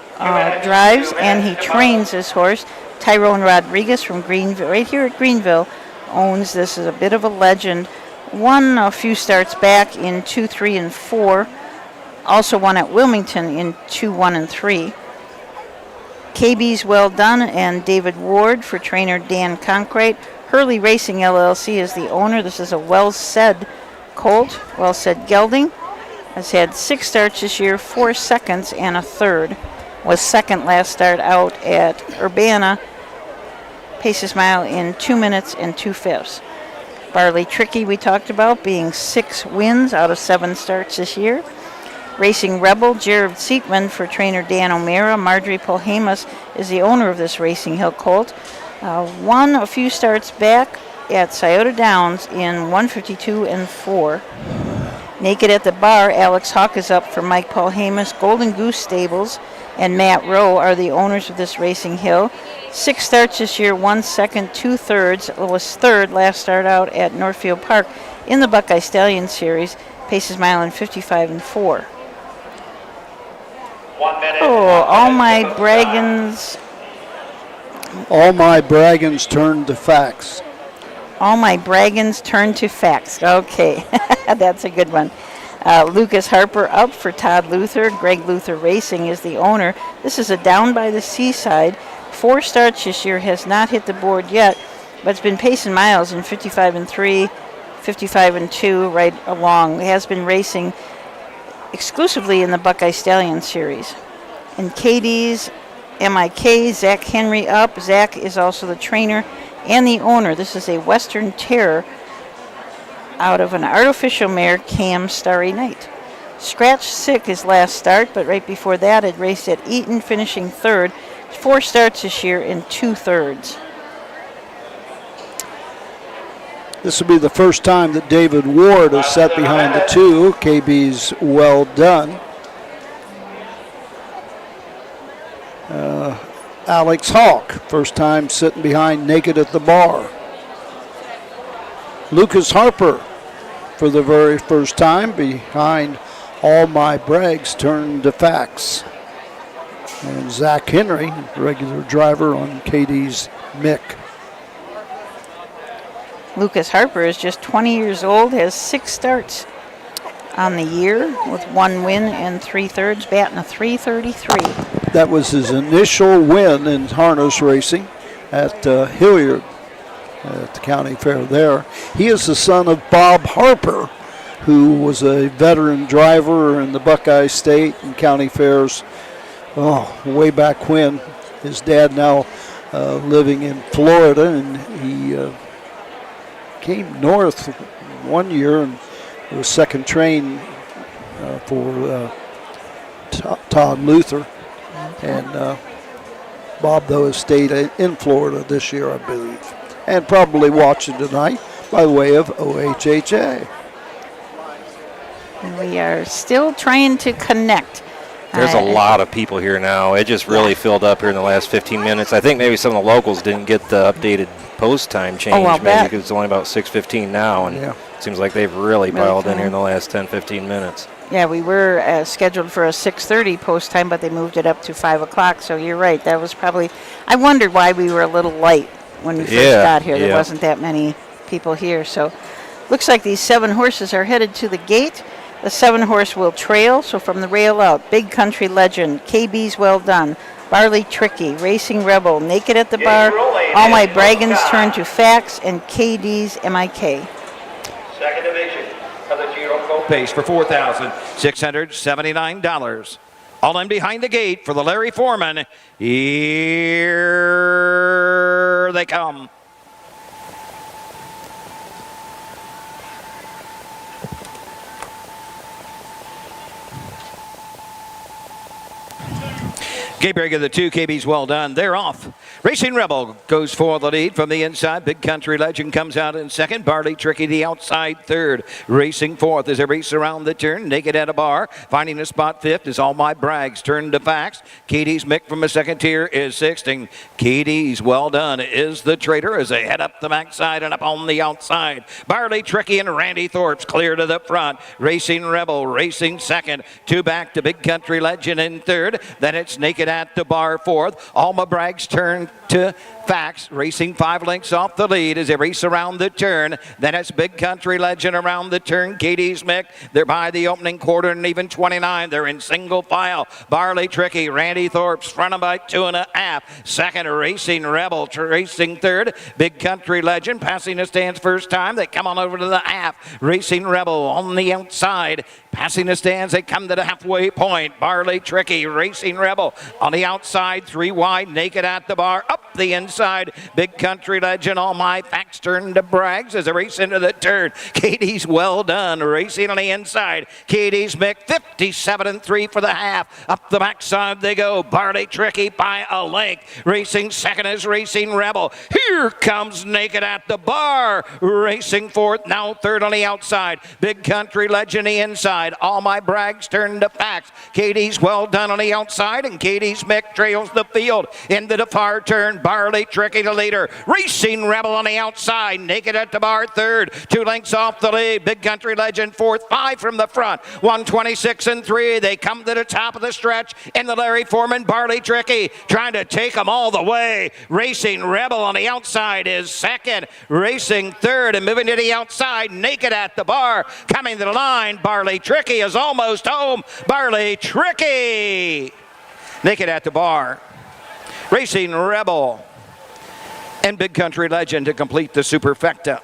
drives, and he trains this horse. Tyrone Rodriguez from Greenville, right here at Greenville, owns. This is a bit of a legend. Won a few starts back in 2, 3, and 4. Also won at Wilmington in 2, 1, and 3. KB's Well Done and David Ward for trainer Dan Concrete. Hurley Racing LLC is the owner. This is a Well Said colt. Well Said Gelding has had 6 starts this year, 4 seconds and a third. Was second last start out at Urbana paces mile in 2 minutes and 2/5. Barley Tricky we talked about, being 6 wins out of 7 starts this year. Racing Rebel, Jared Seatman for trainer Dan O'Mara. Marjorie Polhamus is the owner of this Racing Hill colt. Won a few starts back at Scioto Downs in 152 and 4. Naked at the Bar, Alex Hawk is up for Mike Polhamus. Golden Goose Stables and Matt Rowe are the owners of this Racing Hill. 6 starts this year, 1 second, 2 thirds. Was third last start out at Northfield Park in the Buckeye Stallion Series. Paces mile in 55 and 4. 1 minute. Oh, All My Braggins. All My Braggins turned to facts. All My Braggins turn to facts. Okay, that's a good one. Lucas Harper up for Todd Luther. Greg Luther Racing is the owner. This is a Down by the Seaside. 4 starts this year, has not hit the board yet, but it's been pacing miles in 55 and 3, 55 and 2, right along. It has been racing exclusively in the Buckeye Stallion Series. And Katie's MIK, Zach Henry up. Zach is also the trainer and the owner. This is a Western Terror out of an artificial mare, Cam Starry Night. Scratch Sick his last start, but right before that it raced at Eaton, finishing 3rd. 4 starts this year in 2 thirds. This will be the first time that David Ward has sat behind the 2. KB's Well Done. Alex Hawk, first time sitting behind Naked at the Bar. Lucas Harper, for the very first time, behind All My Brags turned to facts. And Zach Henry, regular driver on Katie's Mick. Lucas Harper is just 20 years old, has 6 starts on the year with 1 win and 3 thirds, batting a .333. That was his initial win in harness racing at Hilliard at the county fair there. He is the son of Bob Harper, who was a veteran driver in the Buckeye State and county fairs way back when. His dad now living in Florida, and he came north one year and was second train for Todd Luther. And Bob, though, has stayed in Florida this year, I believe, and probably watching tonight by way of OHHA. And we are still trying to connect. There's a lot of people here now. It just really filled up here in the last 15 minutes. I think maybe some of the locals didn't get the updated post time change, maybe because it's only about 6:15 now, and it seems like they've really piled in here in the last 10-15 minutes. Yeah, we were scheduled for a 6:30 post time, but they moved it up to 5 o'clock. So you're right. That was probably, I wondered why we were a little light when we first got here. There wasn't that many people here. So looks like these 7 horses are headed to the gate. The 7 horse will trail. So from the rail out, Big Country Legend, KB's Well Done, Barley Tricky, Racing Rebel, Naked at the Bar, All My Braggins Turn to Facts, and KD's MIK. Second division of the Giro Colt pace for $4,679. All in behind the gate for the Larry Foreman. Here they come. Gabriel of the 2, KB's Well Done. They're off. Racing Rebel goes for the lead from the inside. Big Country Legend comes out in second. Barley Tricky the outside third. Racing fourth as they race around the turn. Naked at a Bar. Finding a spot fifth is All My Brags turn to facts. Katie's Mick from the second tier is sixth. And Katie's Well Done is the traitor as they head up the backside and up on the outside. Barley Tricky and Randy Thorpe's clear to the front. Racing Rebel racing second. 2 back to Big Country Legend in third. Then it's Naked at the Bar fourth. All My Brags turn to facts, racing 5 lengths off the lead as they race around the turn. Then it's Big Country Legend around the turn. Katie's Mick, they're by the opening quarter and even 29. They're in single file. Barley Tricky, Randy Thorpe's front of by 2.5. Second, Racing Rebel racing third. Big Country Legend passing the stands first time. They come on over to the half. Racing Rebel on the outside. Passing the stands, they come to the halfway point. Barley Tricky, Racing Rebel on the outside, 3 wide, Naked at the Bar. Up the inside. Big Country Legend, All My Facts turn to brags as they race into the turn. Katie's Well Done racing on the inside. Katie's Mick 57-3 for the half. Up the backside they go. Barley Tricky by a length. Racing second is Racing Rebel. Here comes Naked at the Bar. Racing fourth, now third on the outside. Big Country Legend the inside. All My Brags turn to facts. Katie's Well Done on the outside, and Katie's Mick trails the field. Into the far turn, Barley Tricky the leader. Racing Rebel on the outside. Naked at the Bar third. 2 lengths off the lead. Big Country Legend fourth. 5 from the front. 126-3. They come to the top of the stretch. In the Larry Foreman, Barley Tricky trying to take them all the way. Racing Rebel on the outside is second. Racing third and moving to the outside. Naked at the Bar. Coming to the line. Barley Tricky is almost home. Barley Tricky. Naked at the Bar. Racing Rebel and Big Country Legend to complete the superfecta.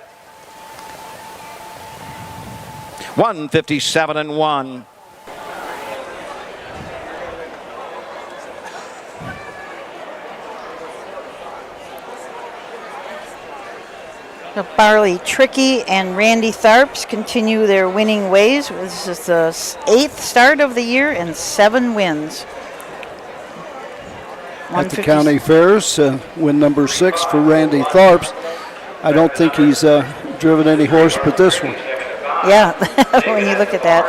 157-1. The Barley Tricky and Randy Tharps continue their winning ways. This is the 8th start of the year and 7 wins. At the county fairs, win number 6 for Randy Tharps. I don't think he's driven any horse but this one. Yeah, when you look at that.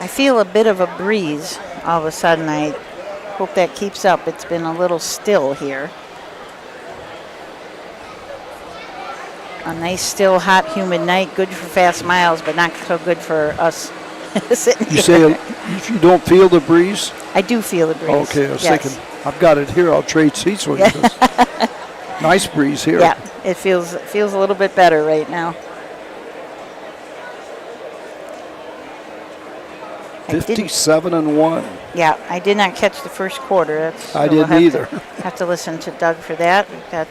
I feel a bit of a breeze all of a sudden. I hope that keeps up. It's been a little still here. A nice, still, hot, humid night. Good for fast miles, but not so good for us sitting here. You say if you don't feel the breeze? I do feel the breeze. Okay, I was thinking, I've got it here. I'll trade seats with you. Nice breeze here. Yeah, it feels a little bit better right now. 57-1. Yeah, I did not catch the first quarter. I didn't either. Have to listen to Doug for that. We've got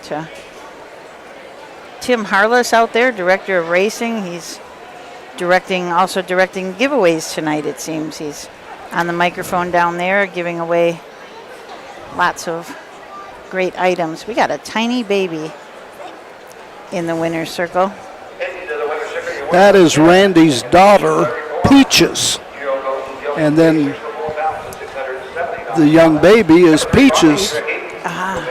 Tim Harless out there, director of racing. He's also directing giveaways tonight, it seems. He's on the microphone down there giving away lots of great items. We got a tiny baby in the winner's circle. That is Randy's daughter, Peaches. And then the young baby is Peaches.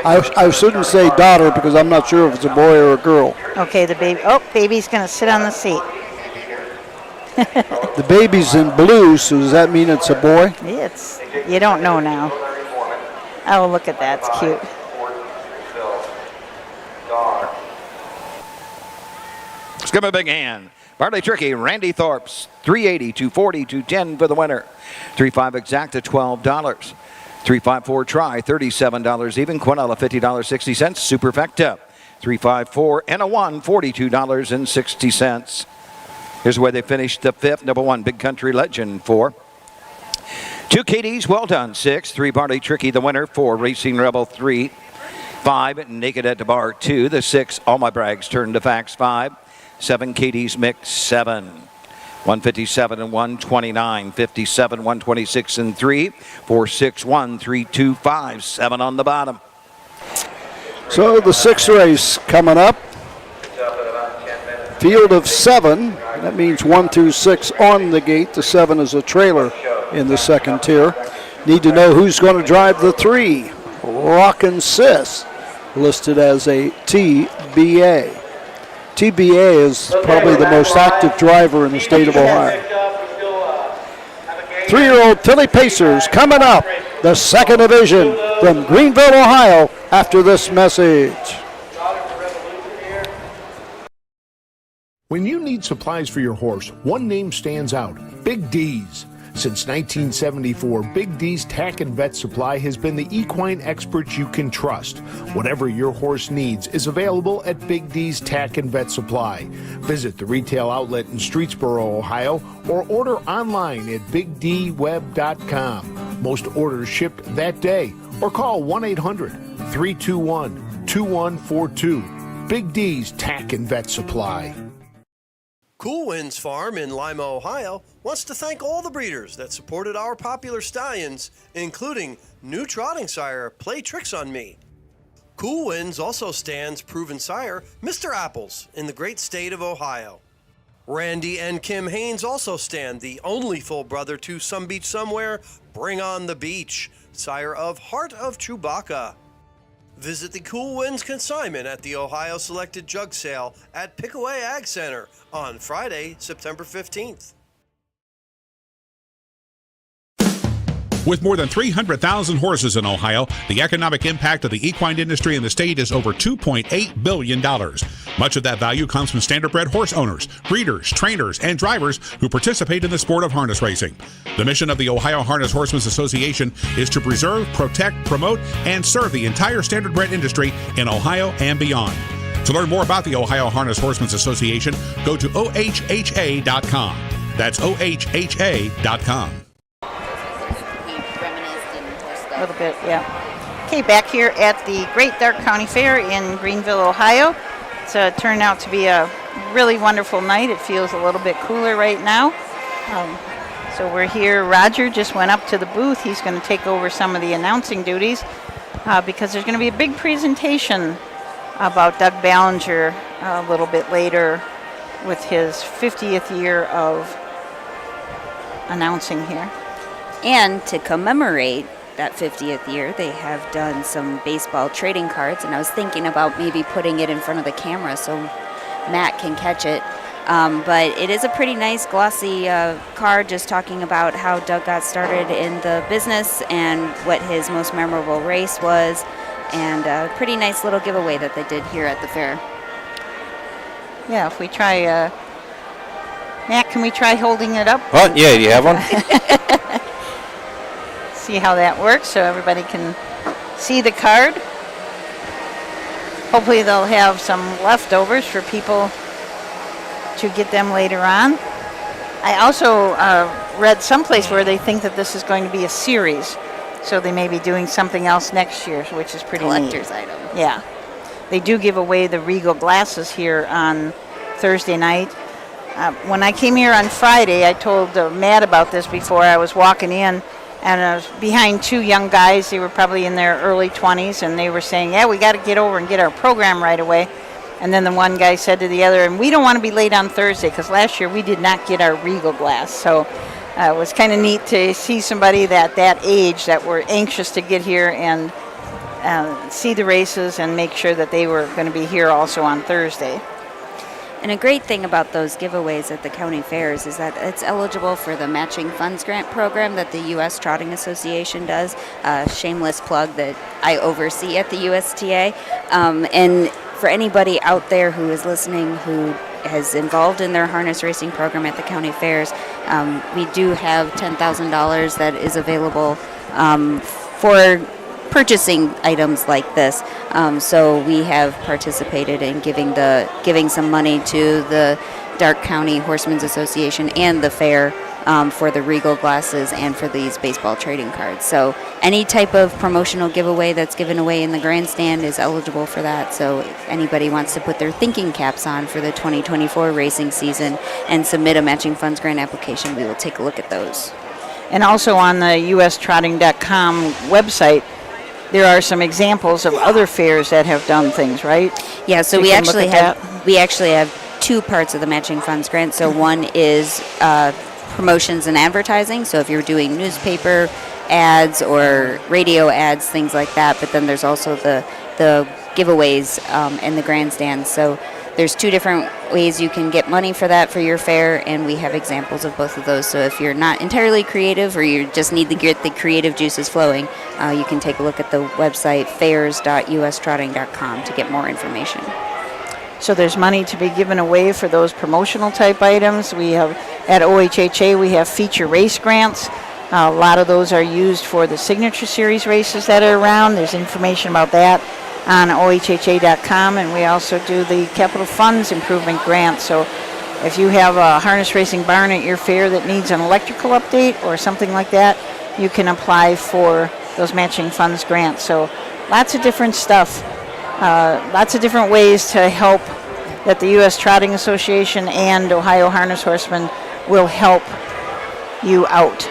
I shouldn't say daughter because I'm not sure if it's a boy or a girl. Okay, the baby. Oh, baby's going to sit on the seat. The baby's in blue, so does that mean it's a boy? You don't know now. Oh, look at that. It's cute. Let's give him a big hand. Barley Tricky, Randy Tharps, $3.80, $2.40, $2.10 for the winner. 3.5 exact at $12. 3.54 try, $37 even. Quinella, $50.60. Superfecta, 3.54 and a 1, $42.60. Here's where they finished the 5th. Number 1, Big Country Legend, 4. 2 Katie's Well Done, 6. 3 Barley Tricky, the winner. 4 Racing Rebel, 3. 5 Naked at the Bar, 2. The 6 All My Brags turn to facts, 5. 7 Katie's Mix, 7. 157 and 129, 57, 126 and 3, 461, 325, 7 on the bottom. So the 6th race coming up. Field of 7. That means 1 through 6 on the gate. The 7 is a trailer in the second tier. Need to know who's going to drive the 3. Rockin' Sis, listed as a TBA. TBA is probably the most active driver in the state of Ohio. 3-year-old Philly Pacers coming up, the 2nd division from Greenville, Ohio, after this message. When you need supplies for your horse, one name stands out: Big D's. Since 1974, Big D's Tack and Vet Supply has been the equine experts you can trust. Whatever your horse needs is available at Big D's Tack and Vet Supply. Visit the retail outlet in Streetsboro, Ohio, or order online at bigdweb.com. Most orders shipped that day, or call 1-800-321-2142. Big D's Tack and Vet Supply. Cool Winds Farm in Lima, Ohio wants to thank all the breeders that supported our popular stallions, including new trotting sire Play Tricks on Me. Cool Winds also stands proven sire Mr. Apples in the great state of Ohio. Randy and Kim Haynes also stand the only full brother to Some Beach Somewhere, Bring on the Beach, sire of Heart of Chewbacca. Visit the Cool Winds consignment at the Ohio Selected Jug Sale at Pickaway Ag Center on Friday, September 15th. With more than 300,000 horses in Ohio, the economic impact of the equine industry in the state is over $2.8 billion. Much of that value comes from standardbred horse owners, breeders, trainers, and drivers who participate in the sport of harness racing. The mission of the Ohio Harness Horsemen's Association is to preserve, protect, promote, and serve the entire standardbred industry in Ohio and beyond. To learn more about the Ohio Harness Horsemen's Association, go to ohha.com. That's ohha.com. A little bit, yeah. Okay, back here at the Great Dark County Fair in Greenville, Ohio. It's turned out to be a really wonderful night. It feels a little bit cooler right now. So we're here. Roger just went up to the booth. He's going to take over some of the announcing duties because there's going to be a big presentation about Doug Ballinger a little bit later with his 50th year of announcing here. And to commemorate that 50th year, they have done some baseball trading cards, and I was thinking about maybe putting it in front of the camera so Matt can catch it. But it is a pretty nice glossy card just talking about how Doug got started in the business and what his most memorable race was, and a pretty nice little giveaway that they did here at the fair. Yeah, if we try, Matt, can we try holding it up? Oh, yeah, you have one? See how that works so everybody can see the card. Hopefully they'll have some leftovers for people to get them later on. I also read someplace where they think that this is going to be a series, so they may be doing something else next year, which is pretty Collector's neat. item. Yeah. They do give away the Regal glasses here on Thursday night. When I came here on Friday, I told Matt about this before I was walking in, and I was behind two young guys. They were probably in their early 20s, and they were saying, yeah, we got to get over and get our program right away. And then the one guy said to the other, and we don't want to be late on Thursday, because last year we did not get our Regal glass. So it was kind of neat to see somebody that age that were anxious to get here and see the races and make sure that they were going to be here also on Thursday. And a great thing about those giveaways at the county fairs is that it's eligible for the matching funds grant program that the U.S. Trotting Association does. Shameless plug that I oversee at the USTA. And for anybody out there who is listening who is involved in their harness racing program at the county fairs, we do have $10,000 that is available for purchasing items like this. So we have participated in giving some money to the Dark County Horsemen's Association and the fair for the Regal glasses and for these baseball trading cards. So any type of promotional giveaway that's given away in the grandstand is eligible for that. So if anybody wants to put their thinking caps on for the 2024 racing season and submit a matching funds grant application, we will take a look at those. And also on the ustrotting.com website, there are some examples of other fairs that have done things, right? Yeah, so we actually have two parts of the matching funds grant. So one is promotions and advertising. So if you're doing newspaper ads or radio ads, things like that. But then there's also the giveaways and the grandstands. So there's two different ways you can get money for that for your fair, and we have examples of both of those. So if you're not entirely creative or you just need to get the creative juices flowing, you can take a look at the website fairs.ustrotting.com to get more information. So there's money to be given away for those promotional type items. We have at OHHA, we have feature race grants. A lot of those are used for the signature series races that are around. There's information about that on ohha.com, and we also do the capital funds improvement grant. So if you have a harness racing barn at your fair that needs an electrical update or something like that, you can apply for those matching funds grants. So lots of different stuff Lots of different ways to help that the U.S. Trotting Association and Ohio Harness Horsemen will help you out.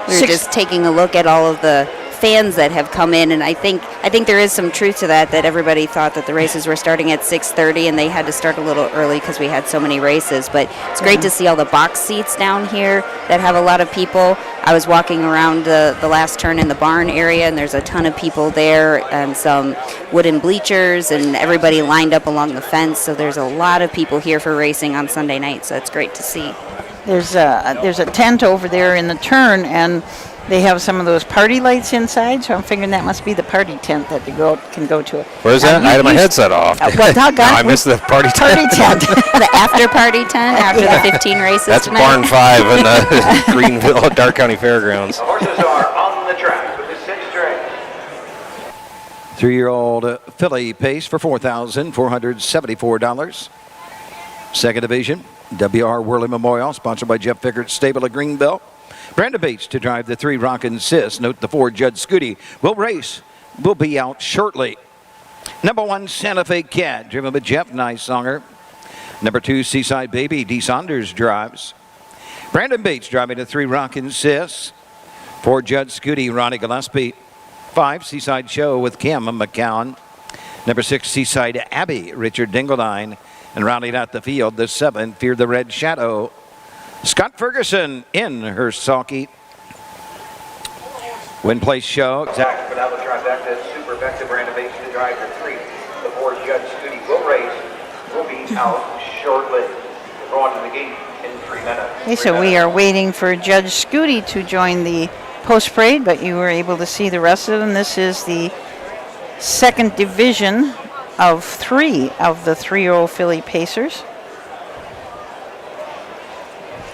We were just taking a look at all of the fans that have come in, and I think there is some truth to that everybody thought that the races were starting at 6:30 and they had to start a little early because we had so many races. But it's great to see all the box seats down here that have a lot of people. I was walking around the last turn in the barn area, and there's a ton of people there and some wooden bleachers and everybody lined up along the fence. So there's a lot of people here for racing on Sunday night, so it's great to see. There's a tent over there in the turn, and they have some of those party lights inside, so I'm figuring that must be the party tent that you can go to. Where's that? I had my headset off. Well, doggone, I missed the party tent. Party tent. The after party tent after the 15 races That's tonight. Barn 5 in the Greenville Dark County Fairgrounds. The horses are on the track with the 6th train. 3-year-old filly pace for $4,474. Second division, W.R. Worley Memorial, sponsored by Jeff Fickert's Stable of Greenville. Brandon Bates to drive the 3 Rockin' Sis. Note the 4 Judd Scooty will be out shortly. Number 1 Santa Fe Cat, driven by Jeff Nysonger. Number 2 Seaside Baby, D. Saunders drives. Brandon Bates driving the 3 Rockin' Sis. 4 Judd Scooty, Ronnie Gillespie. 5 Seaside Show with Kim McCown. Number 6 Seaside Abbey, Richard Dingledine. And rounding out the field, the 7 Fear the Red Shadow, Scott Ferguson in her sulky. Win place show. Exact Finale trifecta. Super effective. Brandon Bates to drive the 3. The 4 Judd Scooty will be out shortly. Going to the gate in 3 minutes. Okay, so we are waiting for Judge Scooty to join the post parade, but you were able to see the rest of them. This is the second division of 3 of the 3-year-old filly pacers.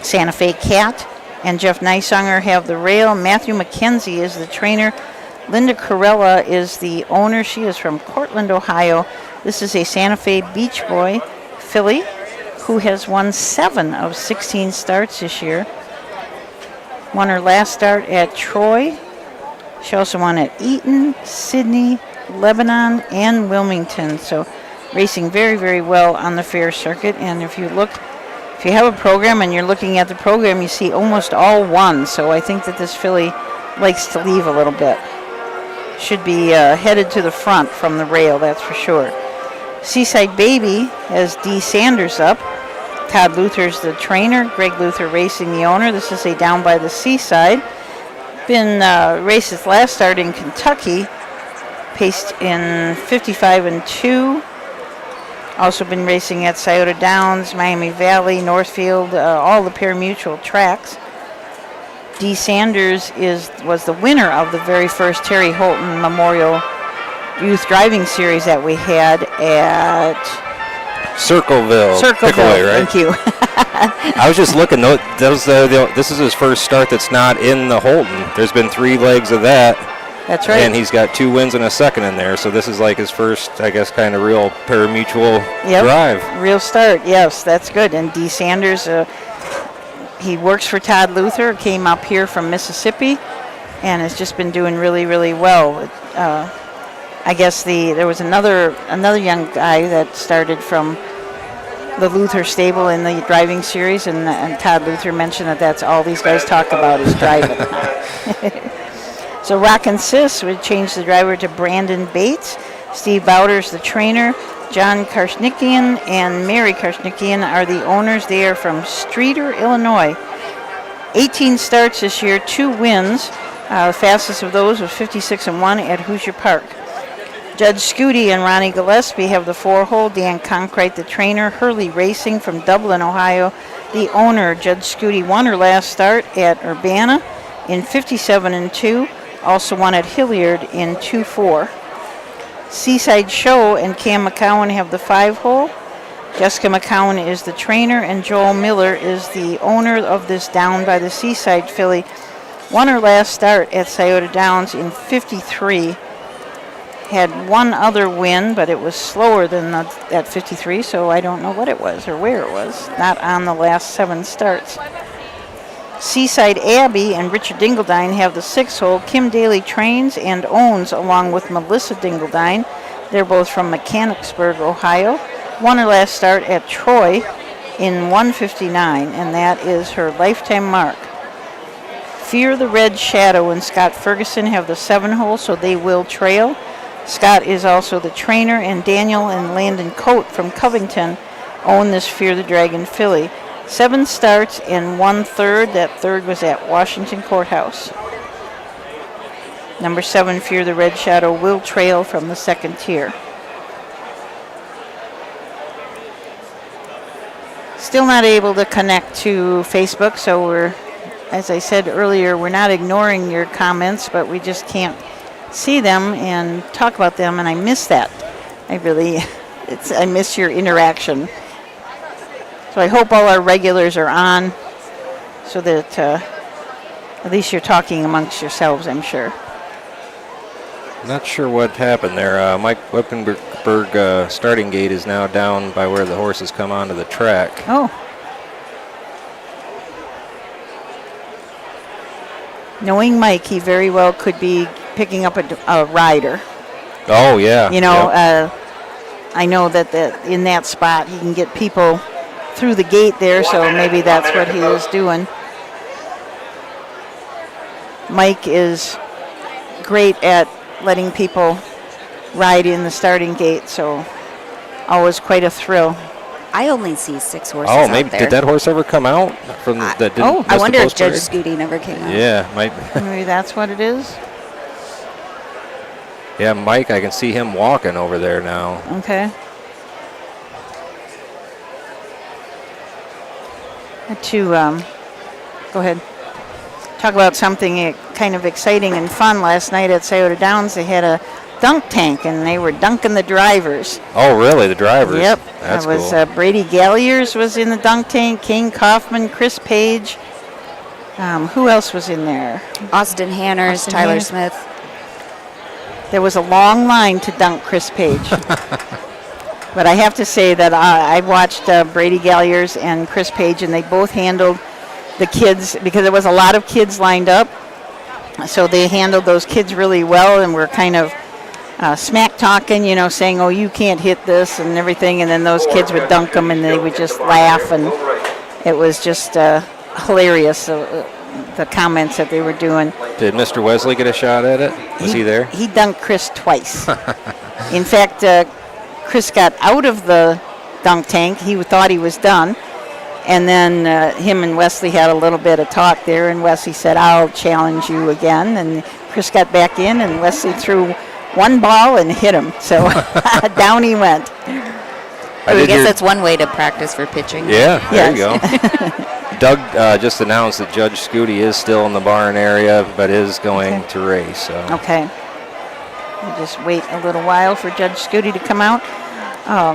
Santa Fe Cat and Jeff Nysonger have the rail. Matthew McKenzie is the trainer. Linda Corella is the owner. She is from Cortland, Ohio. This is a Santa Fe Beach Boy filly who has won 7 of 16 starts this year. Won her last start at Troy. She also won at Eaton, Sydney, Lebanon, and Wilmington. So racing very, very well on the fair circuit. And if you have a program and you're looking at the program, you see almost all 1. So I think that this filly likes to leave a little bit. Should be headed to the front from the rail, that's for sure. Seaside Baby has D. Sanders up. Todd Luther's the trainer. Greg Luther racing the owner. This is a down by the seaside. Been raced his last start in Kentucky. Paced in 55-2. Also been racing at Scioto Downs, Miami Valley, Northfield, all the pari-mutuel tracks. D. Sanders was the winner of the very first Terry Holton Memorial Youth Driving Series that we had at Circleville, right? Thank you. I was just looking. This is his first start that's not in the Holton. There's been 3 legs of that. That's right. And he's got 2 wins and a second in there. So this is like his first, I guess, kind of real pari-mutuel drive. Real start. Yes, that's good. And D. Sanders, he works for Todd Luther, came up here from Mississippi, and has just been doing really, really well. I guess there was another young guy that started from the Luther stable in the driving series, and Todd Luther mentioned that's all these guys talk about is driving. So Rockin' Sis would change the driver to Brandon Bates. Steve Bowder's the trainer. John Karshnikian and Mary Karshnikian are the owners. They are from Streeter, Illinois. 18 starts this year, 2 wins. The fastest of those was 56-1 at Hoosier Park. Judge Scooty and Ronnie Gillespie have the 4-hole. Dan Conkrite, the trainer. Hurley Racing from Dublin, Ohio. The owner, Judge Scooty, won her last start at Urbana in 57-2. Also won at Hilliard in 2-4. Seaside Show and Cam McCowan have the 5-hole. Jessica McCowan is the trainer, and Joel Miller is the owner of this down by the seaside filly. Won her last start at Scioto Downs in 53. Had 1 other win, but it was slower than at 53, so I don't know what it was or where it was. Not on the last 7 starts. Seaside Abbey and Richard Dingledine have the 6th hole. Kim Daly trains and owns along with Melissa Dingledine. They're both from Mechanicsburg, Ohio. Won her last start at Troy in 1:59, and that is her lifetime mark. Fear the Red Shadow and Scott Ferguson have the 7 hole, so they will trail. Scott is also the trainer, and Daniel and Landon Coate from Covington own this Fear the Dragon filly. 7 starts and 1/3. That third was at Washington Courthouse. Number 7, Fear the Red Shadow, will trail from the 2nd tier. Still not able to connect to Facebook, so we're, as I said earlier, we're not ignoring your comments, but we just can't see them and talk about them, and I miss that. I miss your interaction. So I hope all our regulars are on so that at least you're talking amongst yourselves, I'm sure. Not sure what happened there. Mike Whippenberg starting gate is now down by where the horses come onto the track. Oh. Knowing Mike, he very well could be picking up a rider. Oh, yeah. You know, I know that in that spot he can get people through the gate there, so maybe that's what he is doing. Mike is great at letting people ride in the starting gate, so always quite a thrill. I only see 6 horses Oh, out maybe there. Did that horse ever come out from that? Didn't I miss wonder the if Judge post parade? Scooty never came out. Yeah, might. Maybe that's what it is. Yeah, Mike, I can see him walking over there now. Okay. To go ahead. Talk about something kind of exciting and fun. Last night at Scioto Downs, they had a dunk tank, and they were dunking the drivers. Oh, really? The drivers? Yep. That's It was cool. Brady Galliers was in the dunk tank, King Kaufman, Chris Page. Who else was in there? Austin Hanners, Austin Tyler Hanners. Smith. There was a long line to dunk Chris Page. But I have to say that I watched Brady Galliers and Chris Page, and they both handled the kids, because there was a lot of kids lined up. So they handled those kids really well, and were kind of smack talking, you know, saying, oh, you can't hit this and everything. And then those kids would dunk them, and they would just laugh. And it was just hilarious, the comments that they were doing. Did Mr. Wesley get a shot at it? Was he there? He dunked Chris twice. In fact, Chris got out of the dunk tank. He thought he was done. And then him and Wesley had a little bit of talk there, and Wesley said, I'll challenge you again. And Chris got back in, and Wesley threw one ball and hit him. So down he went. I guess that's one way to practice for pitching. Yeah, there you Yes. go. Doug just announced that Judge Scooty is still in the barn area, but is going to race. So. Okay. We'll just wait a little while for Judge Scooty to come out.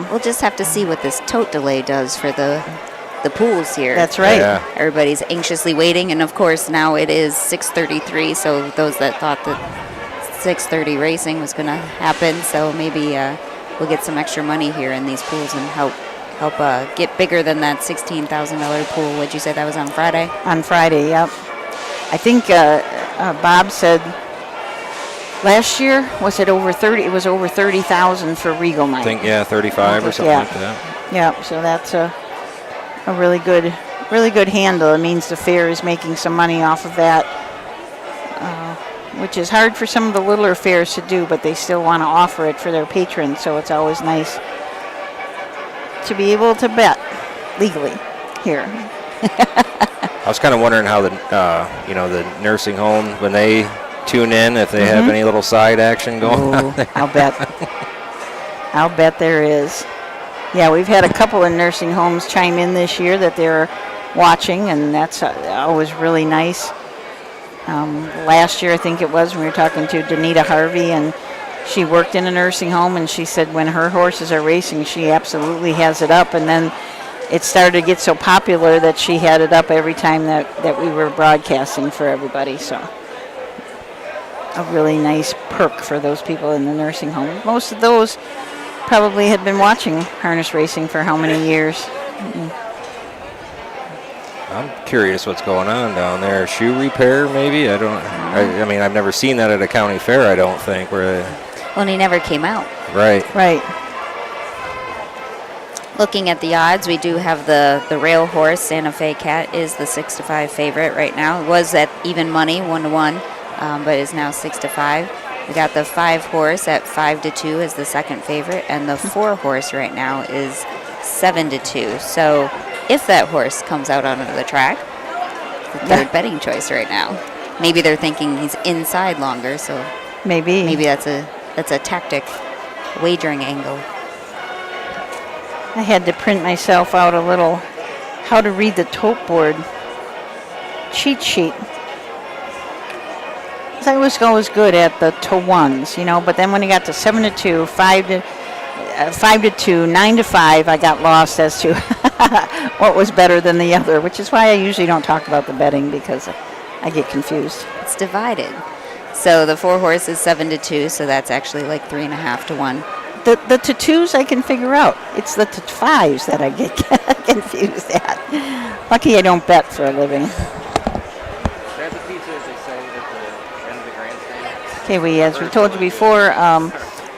We'll just have to see what this tote delay does for the pools here. That's right. Yeah. Everybody's anxiously waiting, and of course now it is 6:33, so those that thought that 6:30 racing was going to happen, so maybe we'll get some extra money here in these pools and help get bigger than that $16,000 pool. Would you say that was on Friday? On Friday, yep. I think Bob said last year, was it over 30? It was over 30,000 for Regal Night. I think, 35 or something Yeah. like that. Yeah, so that's a really good handle. It means the fair is making some money off of that, which is hard for some of the littler fairs to do, but they still want to offer it for their patrons, so it's always nice to be able to bet legally here. I was kind of wondering how the nursing home, when they tune in, if they have any little side action going on there. I'll bet there is. Yeah, we've had a couple of nursing homes chime in this year that they're watching, and that's always really nice. Last year, I think it was, when we were talking to Danita Harvey, and she worked in a nursing home, and she said when her horses are racing, she absolutely has it up. And then it started to get so popular that she had it up every time that we were broadcasting for everybody. So a really nice perk for those people in the nursing home. Most of those probably had been watching harness racing for how many years? I'm curious what's going on down there. Shoe repair, maybe? I don't. I mean, I've never seen that at a county fair. I don't think. Where. Well, and he never came out. Right. Right. Looking at the odds, we do have the rail horse. Santa Fe Cat is the 6-5 favorite right now. It was at even money, 1-1, but is now 6-5. We got the 5 horse at 5-2 as the second favorite, and the 4 horse right now is 7-2. So if that horse comes out onto the track, the third betting choice right now. Maybe they're thinking he's inside longer, so maybe that's a tactic wagering angle. I had to print myself out a little how to read the tote board cheat sheet. I was always good at the to-ones, but then when it got to 7-2, 5-2, 9-5, I got lost as to what was better than the other, which is why I usually don't talk about the betting because I get confused. It's divided. So the 4 horse is 7-2, so that's actually like 3.5 to 1. The to-twos I can figure out. It's the to-fives that I get confused at. Lucky I don't bet for a living. Okay, as we told you before,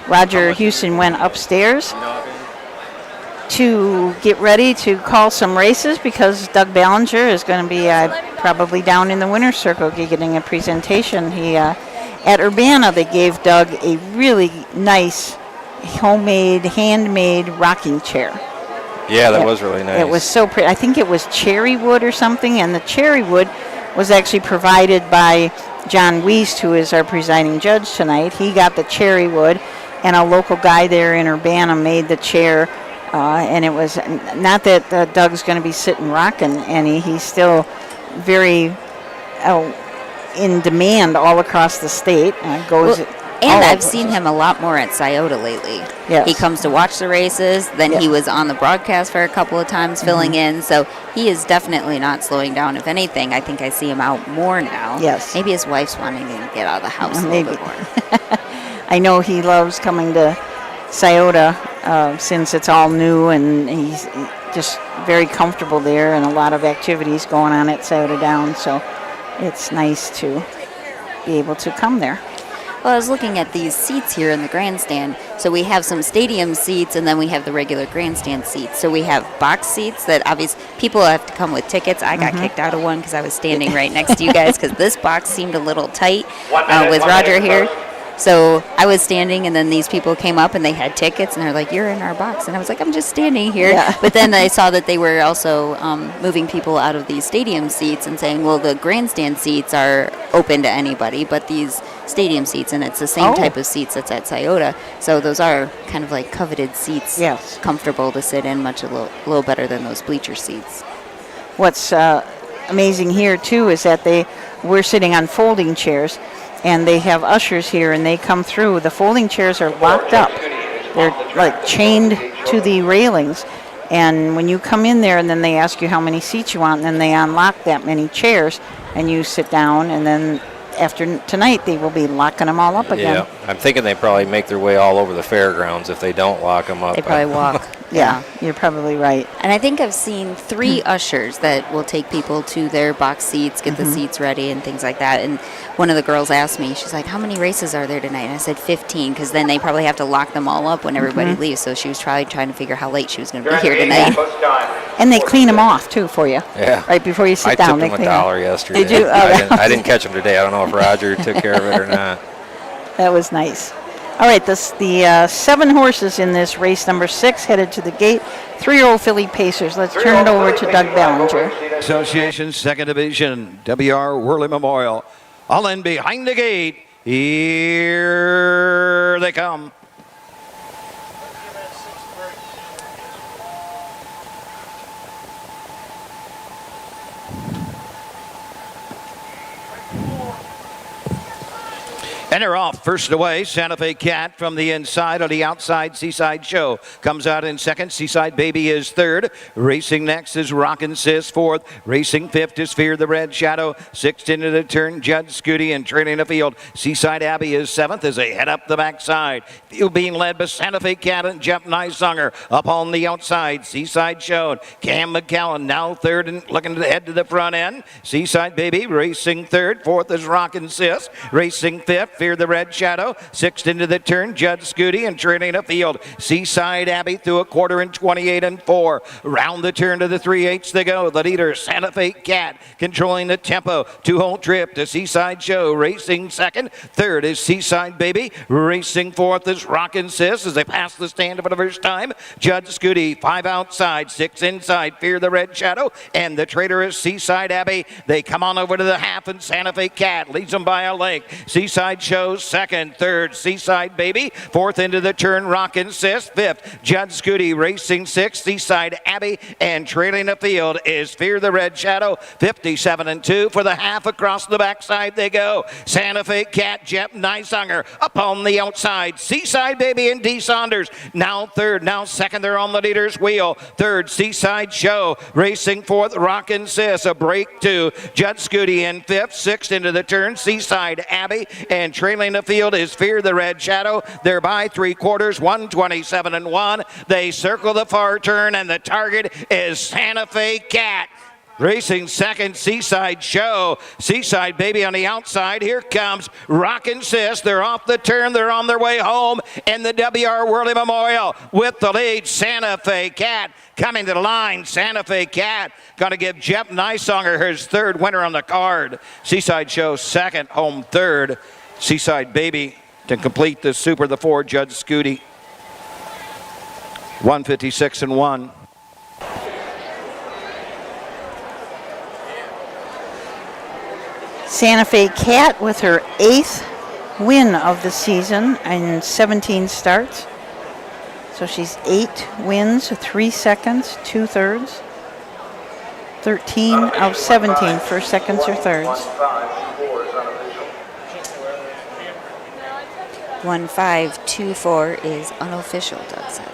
Roger Houston went upstairs to get ready to call some races because Doug Ballinger is going to be probably down in the winner's circle getting a presentation. At Urbana, they gave Doug a really nice homemade, handmade rocking chair. Yeah, that was really nice. It was so pretty. I think it was cherry wood or something, and the cherry wood was actually provided by John Wiest, who is our presiding judge tonight. He got the cherry wood, and a local guy there in Urbana made the chair. And it was not that Doug's going to be sitting rocking any. He's still very in demand all across the state. And I've seen him a lot more at Scioto lately. Yes. He comes to watch the races. Then he was on the broadcast for a couple of times filling in. So he is definitely not slowing down. If anything, I think I see him out more now. Yes. Maybe his wife's wanting to get out of the house a little bit more. I know he loves coming to Scioto since it's all new, and he's just very comfortable there, and a lot of activities going on at Scioto Downs. So it's nice to be able to come there. Well, I was looking at these seats here in the grandstand. So we have some stadium seats, and then we have the regular grandstand seats. So we have box seats that obviously people have to come with tickets. I got kicked out of one because I was standing right next to you guys because this box seemed a little tight with Roger here. So I was standing, and then these people came up, and they had tickets, and they're like, "You're in our box." And I was like, "I'm just standing here." Yeah. But then I saw that they were also moving people out of these stadium seats and saying, well, the grandstand seats are open to anybody, but these stadium seats, and it's the same type of seats that's at Scioto. So those are kind of like coveted seats. Yes. Comfortable to sit in, a little better than those bleacher seats. What's amazing here, too, is that we're sitting on folding chairs. And they have ushers here, and they come through. The folding chairs are locked up. They're like chained to the railings. And when you come in there, and then they ask you how many seats you want, and then they unlock that many chairs, and you sit down, and then after tonight, they will be locking them all up again. Yeah, I'm thinking they probably make their way all over the fairgrounds if they don't lock them up. They probably walk. Yeah, you're probably right. And I think I've seen 3 ushers that will take people to their box seats, get the seats ready and things like that. And one of the girls asked me, she's like, how many races are there tonight? And I said 15, because then they probably have to lock them all up when everybody leaves. So she was probably trying to figure how late she was going to be here tonight. And they clean them off, too, for you. Yeah. Right before you sit down. I tipped them $1 yesterday. Did you? I didn't catch them today. I don't know if Roger took care of it or not. That was nice. All right, the 7 horses in this race number 6 headed to the gate. 3-year-old filly pacers. Let's turn it over to Doug Ballinger. Association Second Division, W.R. Worley Memorial. All in behind the gate. Here they come. And they're off. First away, Santa Fe Cat from the inside. On the outside, Seaside Show comes out in second. Seaside Baby is third. Racing next is Rockin' Sis fourth. Racing fifth is Fear the Red Shadow. Sixth into the turn, Judd Scooty, and trailing the field. Seaside Abbey is seventh as they head up the backside. Field being led by Santa Fe Cat and Jeff Nysonger. Up on the outside, Seaside Show. Cam McCallan now third and looking to head to the front end. Seaside Baby racing third. Fourth is Rockin' Sis. Racing fifth, Fear the Red Shadow. Sixth into the turn, Judd Scooty, and trailing the field. Seaside Abbey through a quarter in 28 and 4. Round the turn to the 3/8 they go. The leader, Santa Fe Cat, controlling the tempo. 2-hole trip to Seaside Show, racing second. Third is Seaside Baby. Racing fourth is Rockin' Sis as they pass the stand for the first time. Judd Scooty, 5 outside, 6 inside, Fear the Red Shadow, and the traitor is Seaside Abbey. They come on over to the half, and Santa Fe Cat leads them by a length. Seaside Show second, third Seaside Baby, fourth into the turn Rockin' Sis, fifth Judd Scooty racing sixth, Seaside Abbey, and trailing the field is Fear the Red Shadow. 57 and 2 for the half. Across the backside they go. Santa Fe Cat, Jeff Nysonger up on the outside. Seaside Baby and D. Saunders now third, now second. They're on the leader's wheel. Third Seaside Show racing fourth, Rockin' Sis, a break two. Judd Scooty in fifth, sixth into the turn, Seaside Abbey, and trailing the field is Fear the Red Shadow. They're by 3/4, 127 and 1. They circle the far turn, and the target is Santa Fe Cat. Racing second, Seaside Show. Seaside Baby on the outside. Here comes Rockin' Sis. They're off the turn. They're on their way home in the W.R. Worley Memorial with the lead. Santa Fe Cat coming to the line. Santa Fe Cat going to give Jeff Nysonger his third winner on the card. Seaside Show second, home third. Seaside Baby to complete the Super the 4, Judd Scooty. 156 and 1. Santa Fe Cat with her 8th win of the season in 17 starts. So she's 8 wins, 3 seconds, 2 thirds. 13 of 17 for seconds or thirds. 1524 is unofficial, Doug said.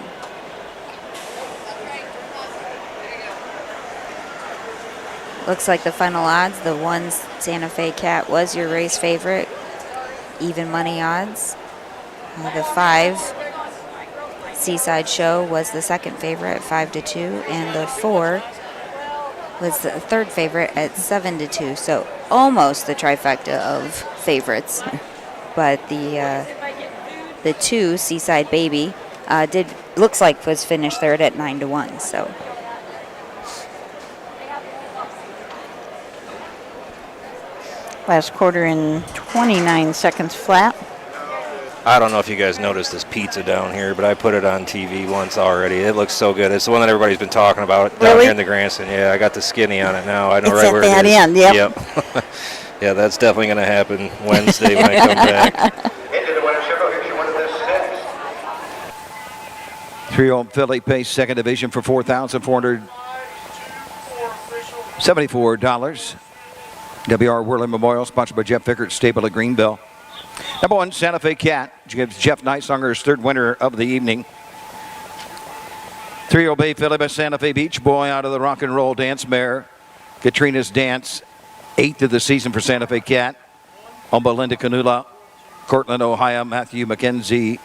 Looks like the final odds, the 1 Santa Fe Cat was your race favorite, even money odds. The 5 Seaside Show was the second favorite at 5-2, and the 4 was the third favorite at 7-2. So almost the trifecta of favorites. But the 2 Seaside Baby looks like was finished third at 9-1. So. Last quarter in 29 seconds flat. I don't know if you guys noticed this pizza down here, but I put it on TV once already. It looks so good. It's the one that everybody's been talking about down here in the grandstand. Yeah, I got the skinny on it now. I know right where it is. It's at that end, yep. Yeah, that's definitely going to happen Wednesday when I come back. Three-year-old filly pays second division for $4,474. W.R. Worley Memorial, sponsored by Jeff Vickert, stable at Greenville. Number 1, Santa Fe Cat, gives Jeff Nysonger his third winner of the evening. 3-year-old bay filly by Santa Fe Beach Boy out of the rock and roll dance mare. Katrina's Dance, 8th of the season for Santa Fe Cat. On Belinda Canula, Cortland, Ohio, Matthew McKenzie.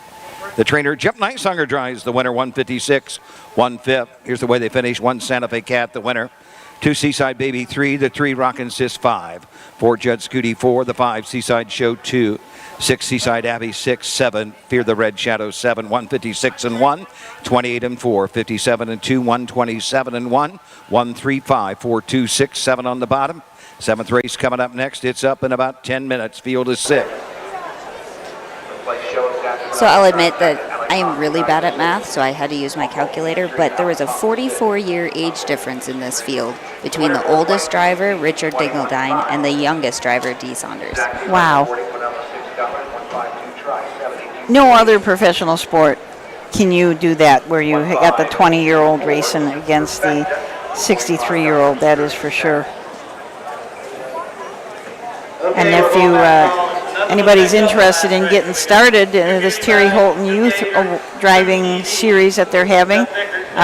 The trainer, Jeff Nysonger, drives the winner, 156, 1/5. Here's the way they finish. 1 Santa Fe Cat, the winner. 2 Seaside Baby, 3. The 3 Rockin' Sis, 5. 4 Judd Scooty, 4. The 5 Seaside Show, 2. 6 Seaside Abbey, 6. 7 Fear the Red Shadow, 7. 156 and 1. 28 and 4. 57 and 2. 127 and 1. 135, 4, 2, 6, 7 on the bottom. 7th race coming up next. It's up in about 10 minutes. Field is 6. So I'll admit that I am really bad at math, so I had to use my calculator, but there was a 44-year age difference in this field between the oldest driver, Richard Dingledine, and the youngest driver, D. Saunders. Wow. No other professional sport can you do that, where you got the 20-year-old racing against the 63-year-old, that is for sure. And if you anybody's interested in getting started in this Terry Holton Youth Driving Series that they're having,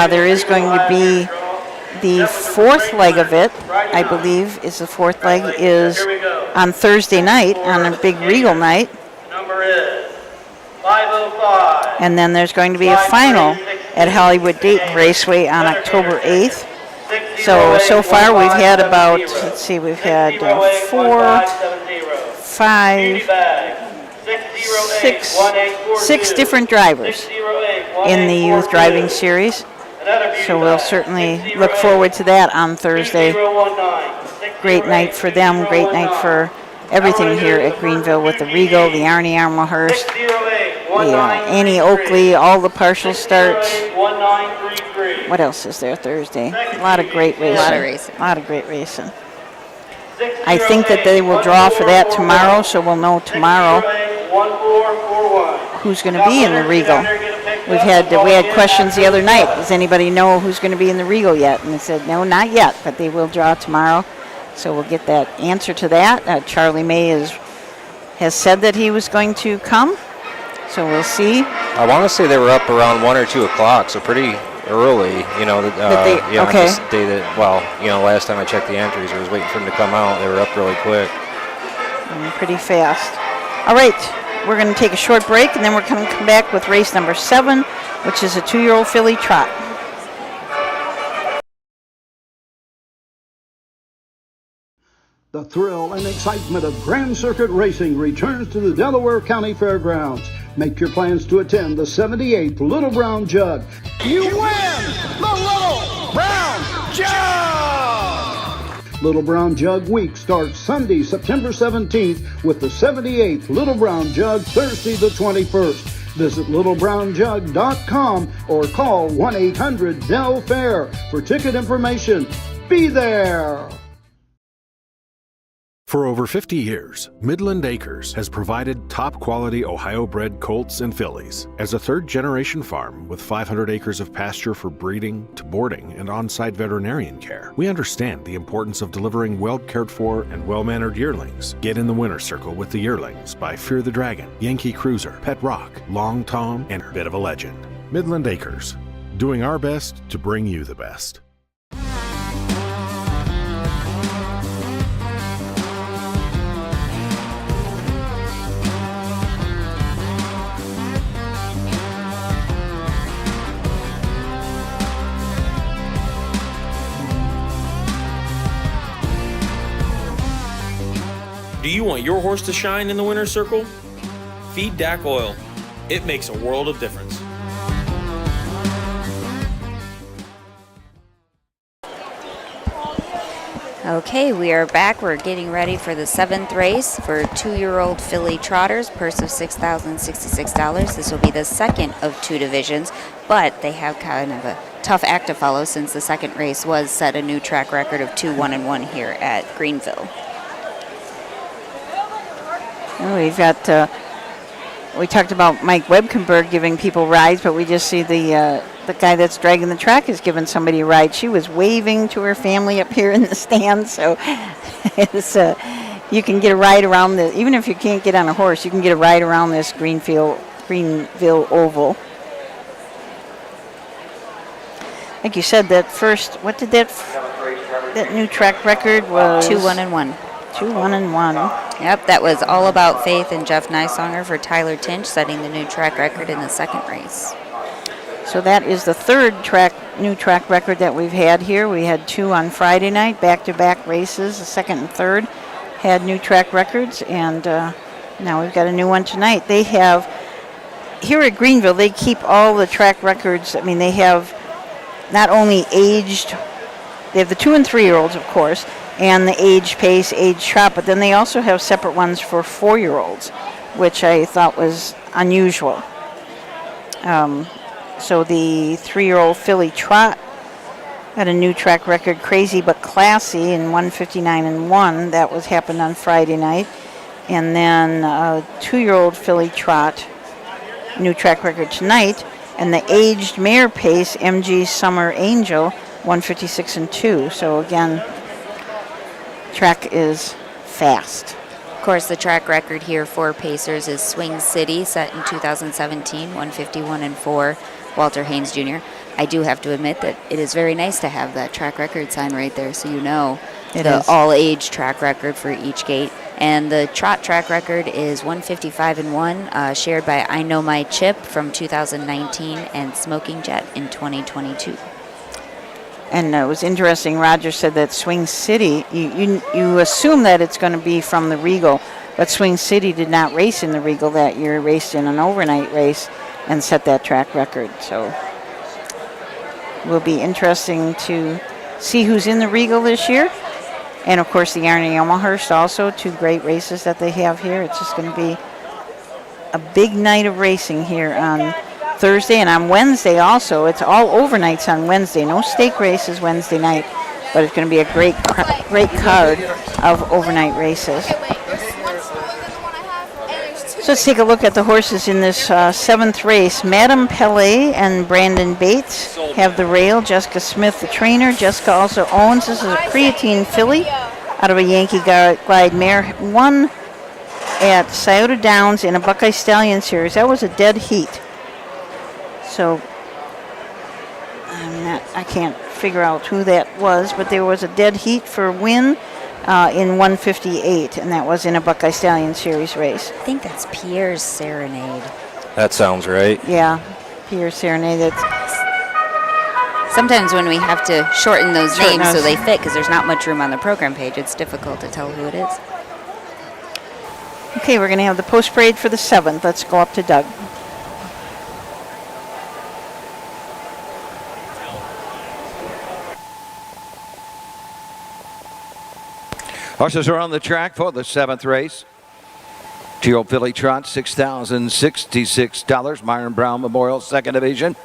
there is going to be the fourth leg of it, I believe, is the fourth leg, is on Thursday night, on a big Regal night. Number is 505. And then there's going to be a final at Hollywood Dayton Raceway on October 8th. So far we've had about, let's see, we've had 6 different drivers in the Youth Driving Series. So we'll certainly look forward to that on Thursday. Great night for them, great night for everything here at Greenville with the Regal, the Arnie Armourhurst, the Annie Oakley, all the partial starts. What else is there Thursday? A lot of great racing. A lot of great racing. I think that they will draw for that tomorrow, so we'll know tomorrow who's going to be in the Regal. We had questions the other night. Does anybody know who's going to be in the Regal yet? And they said, no, not yet, but they will draw tomorrow. So we'll get that answer to that. Charlie May has said that he was going to come, so we'll see. I want to say they were up around 1 or 2 o'clock, so pretty early. Okay. This day that, last time I checked the entries, I was waiting for them to come out. They were up really quick. Pretty fast. All right, we're going to take a short break, and then we're going to come back with race number 7, which is a 2-year-old filly trot. The thrill and excitement of Grand Circuit Racing returns to the Delaware County Fairgrounds. Make your plans to attend the 78th Little Brown Jug. You win the Little Brown Jug! Little Brown Jug Week starts Sunday, September 17th with the 78th Little Brown Jug Thursday the 21st. Visit littlebrownjug.com or call 1-800-DEL-FAIR for ticket information. Be there! For over 50 years, Midland Acres has provided top-quality Ohio-bred colts and fillies. As a third-generation farm with 500 acres of pasture for breeding to boarding and on-site veterinarian care, we understand the importance of delivering well-cared-for and well-mannered yearlings. Get in the winner's circle with the yearlings by Fear the Dragon, Yankee Cruiser, Pet Rock, Long Tom, and Bit of a Legend. Midland Acres, doing our best to bring you the best. Do you want your horse to shine in the winner's circle? Feed DAC oil. It makes a world of difference. Okay, we are back. We're getting ready for the 7th race for 2-year-old filly trotters, purse of $6,066. This will be the second of 2 divisions, but they have kind of a tough act to follow since the second race was set a new track record of 2-1-1 here at Greenville. We've got, we talked about Mike Webkenberg giving people rides, but we just see the guy that's dragging the track is giving somebody a ride. She was waving to her family up here in the stands, so it's, you can get a ride around the, even if you can't get on a horse, you can get a ride around this Greenville Oval. Like you said, that first, what did that new track record was? 2-1-1. 2-1-1. Yep, that was All About Faith and Jeff Nysonger for Tyler Tinch, setting the new track record in the second race. So that is the third new track record that we've had here. We had 2 on Friday night, back-to-back races. The second and third had new track records, and now we've got a new one tonight. They have, here at Greenville, they keep all the track records. I mean, they have not only aged, they have the 2- and 3-year-olds, of course, and the age pace, age trot, but then they also have separate ones for 4-year-olds, which I thought was unusual. So the 3-year-old filly trot had a new track record, Crazy But Classy, in 1:59.1. That happened on Friday night. And then a 2-year-old filly trot, new track record tonight. And the aged mare pace, MG Summer Angel, 1:56.2. So again, track is fast. course, the track record here for Pacers is Swing City, set in 2017, 151-4, Walter Haynes Jr. I do have to admit that it is very nice to have that track record sign right there, so you know the all-age track record for each gate. And the trot track record is 155-1, shared by I Know My Chip from 2019 and Smoking Jet in 2022. And it was interesting, Roger said that Swing City, you assume that it's going to be from the Regal, but Swing City did not race in the Regal that year, raced in an overnight race and set that track record. So it will be interesting to see who's in the Regal this year. And of course the Arnie Elmhurst also, 2 great races that they have here. It's just going to be a big night of racing here on Thursday, and on Wednesday also. It's all overnights on Wednesday. No stake races Wednesday night, but it's going to be a great card of overnight races. So let's take a look at the horses in this 7th race. Madame Pelé and Brandon Bates have the rail. Jessica Smith, the trainer. Jessica also owns. This is a creatine filly out of a Yankee Glide mare. Won at Scioto Downs in a Buckeye Stallion series. That was a dead heat. So I can't figure out who that was, but there was a dead heat for win in 158, and that was in a Buckeye Stallion Series race. I think that's Pierre's Serenade. That sounds right. Yeah, Pierre's Serenade. Sometimes when we have to shorten those names so they fit, because there's not much room on the program page, it's difficult to tell who it is. Okay, we're going to have the post parade for the 7th. Let's go up to Doug. Horses are on the track for the 7th race. 2-year-old filly trot, $6,066. Myron Brown Memorial, 2nd Division.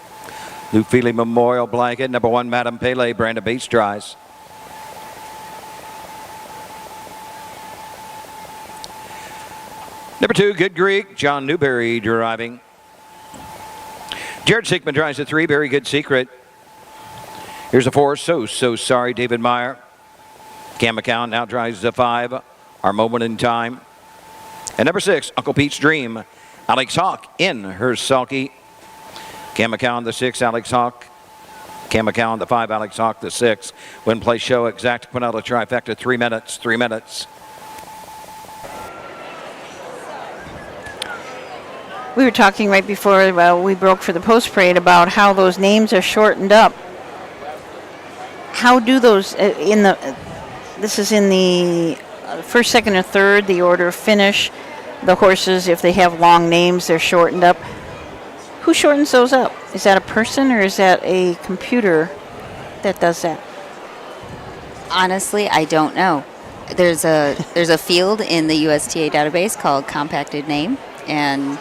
Lou Feely Memorial Blanket. Number 1, Madame Pele, Brandon Bates drives. Number 2, Good Greek, John Newberry driving. Jared Sickman drives the 3, Very Good Secret. Here's a 4, So Sorry, David Meyer. Cam McCown now drives the 5, Our Moment in Time. And number 6, Uncle Pete's Dream, Alex Hawk in her sulky. Cam McCown the 6, Alex Hawk. Cam McCown the 5, Alex Hawk the 6. Win, play, show, exact Quinella trifecta, 3 minutes, 3 minutes. We were talking right before we broke for the post parade about how those names are shortened up. How do those this is in the 1st, 2nd, or 3rd, the order of finish. The horses, if they have long names, they're shortened up. Who shortens those up? Is that a person or is that a computer that does that? Honestly, I don't know. There's a field in the USTA database called compacted name, and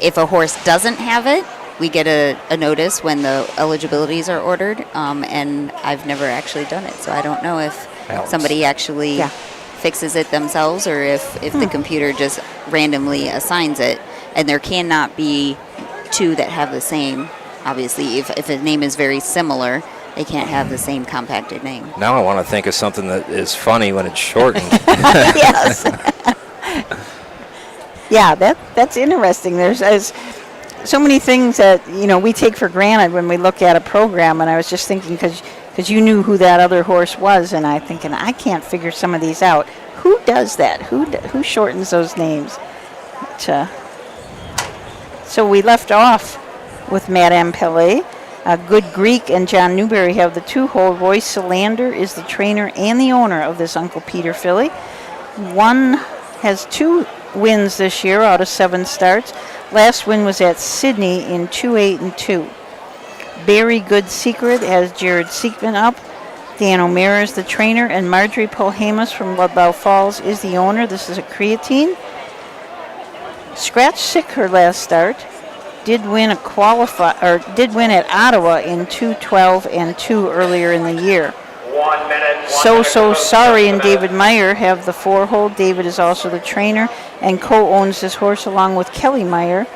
if a horse doesn't have it, we get a notice when the eligibilities are ordered, and I've never actually done it, so I don't know if somebody actually fixes it themselves or if the computer just randomly assigns it. And there cannot be 2 that have the same. Obviously, if a name is very similar, they can't have the same compacted name. Now I want to think of something that is funny when it's shortened. Yes. Yeah, that's interesting. There's so many things that we take for granted when we look at a program, and I was just thinking because you knew who that other horse was, and I thinking I can't figure some of these out. Who does that? Who shortens those names? So we left off with Madame Pelé. Good Greek and John Newberry have the 2-hole. Roy Solander is the trainer and the owner of this Uncle Peter filly. One has 2 wins this year out of 7 starts. Last win was at Sydney in 2-8-2. Very Good Secret has Jared Siekman up. Dan O'Meara is the trainer, and Marjorie Polhamus from Ludlow Falls is the owner. This is a creatine. Scratch Sick, her last start, did win at Ottawa in 2-12-2 earlier in the year. 1 minute. So Sorry and David Meyer have the 4-hole. David is also the trainer and co-owns this horse along with Kelly Meyer.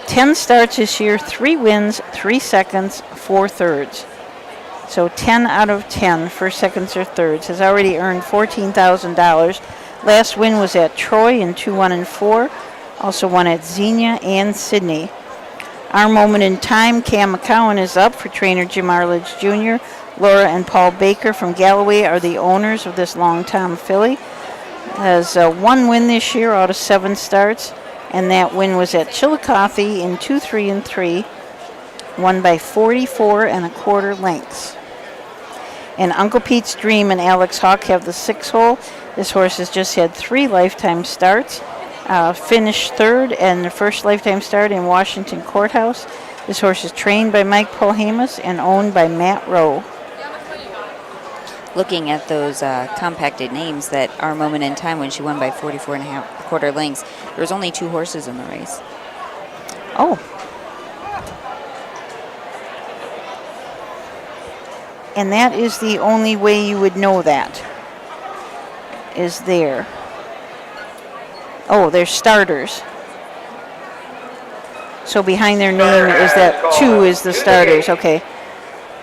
10 starts this year, 3 wins, 3 seconds, 4 thirds. So 10 out of 10 first, seconds, or thirds. Has already earned $14,000. Last win was at Troy in 2-1 and 4. Also won at Xenia and Sydney. Our Moment in Time, Cam McCowan is up for trainer Jim Arledge Jr. Laura and Paul Baker from Galloway are the owners of this long-time filly. Has one win this year out of 7 starts, and that win was at Chillicothe in 2-3 and 3, won by 44 1/4 lengths. And Uncle Pete's Dream and Alex Hawk have the 6-hole. This horse has just had 3 lifetime starts. Finished 3rd and the first lifetime start in Washington Courthouse. This horse is trained by Mike Polhamus and owned by Matt Rowe. Looking at those compacted names, that Our Moment in Time, when she won by 44 1/4 lengths, there was only 2 horses in the race. Oh. And that is the only way you would know that, is there. Oh, they're starters. So behind their name is that 2 is the starters. Okay.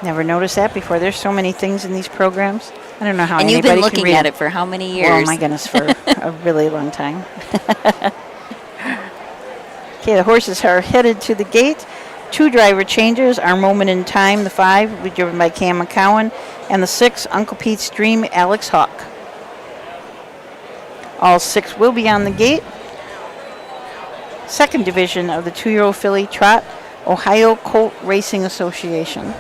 Never noticed that before. There's so many things in these programs. I don't know how and anybody you've been can looking read at it for how many years? Oh my goodness, for a really long time. Okay, the horses are headed to the gate. 2 driver changes. Our Moment in Time, the 5, will be driven by Cam McCowan, and the 6, Uncle Pete's Dream, Alex Hawk. All 6 will be on the gate. Second division of the 2-year-old filly trot, Ohio Colt Racing Association.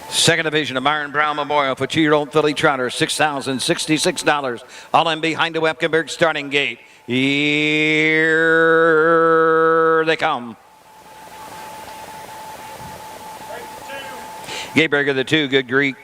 Second division of Myron Brown Memorial for 2-year-old filly trotter, $6,066. All in behind the Wepkenberg starting gate. Here they come. Gateberger, the 2, Good Greek.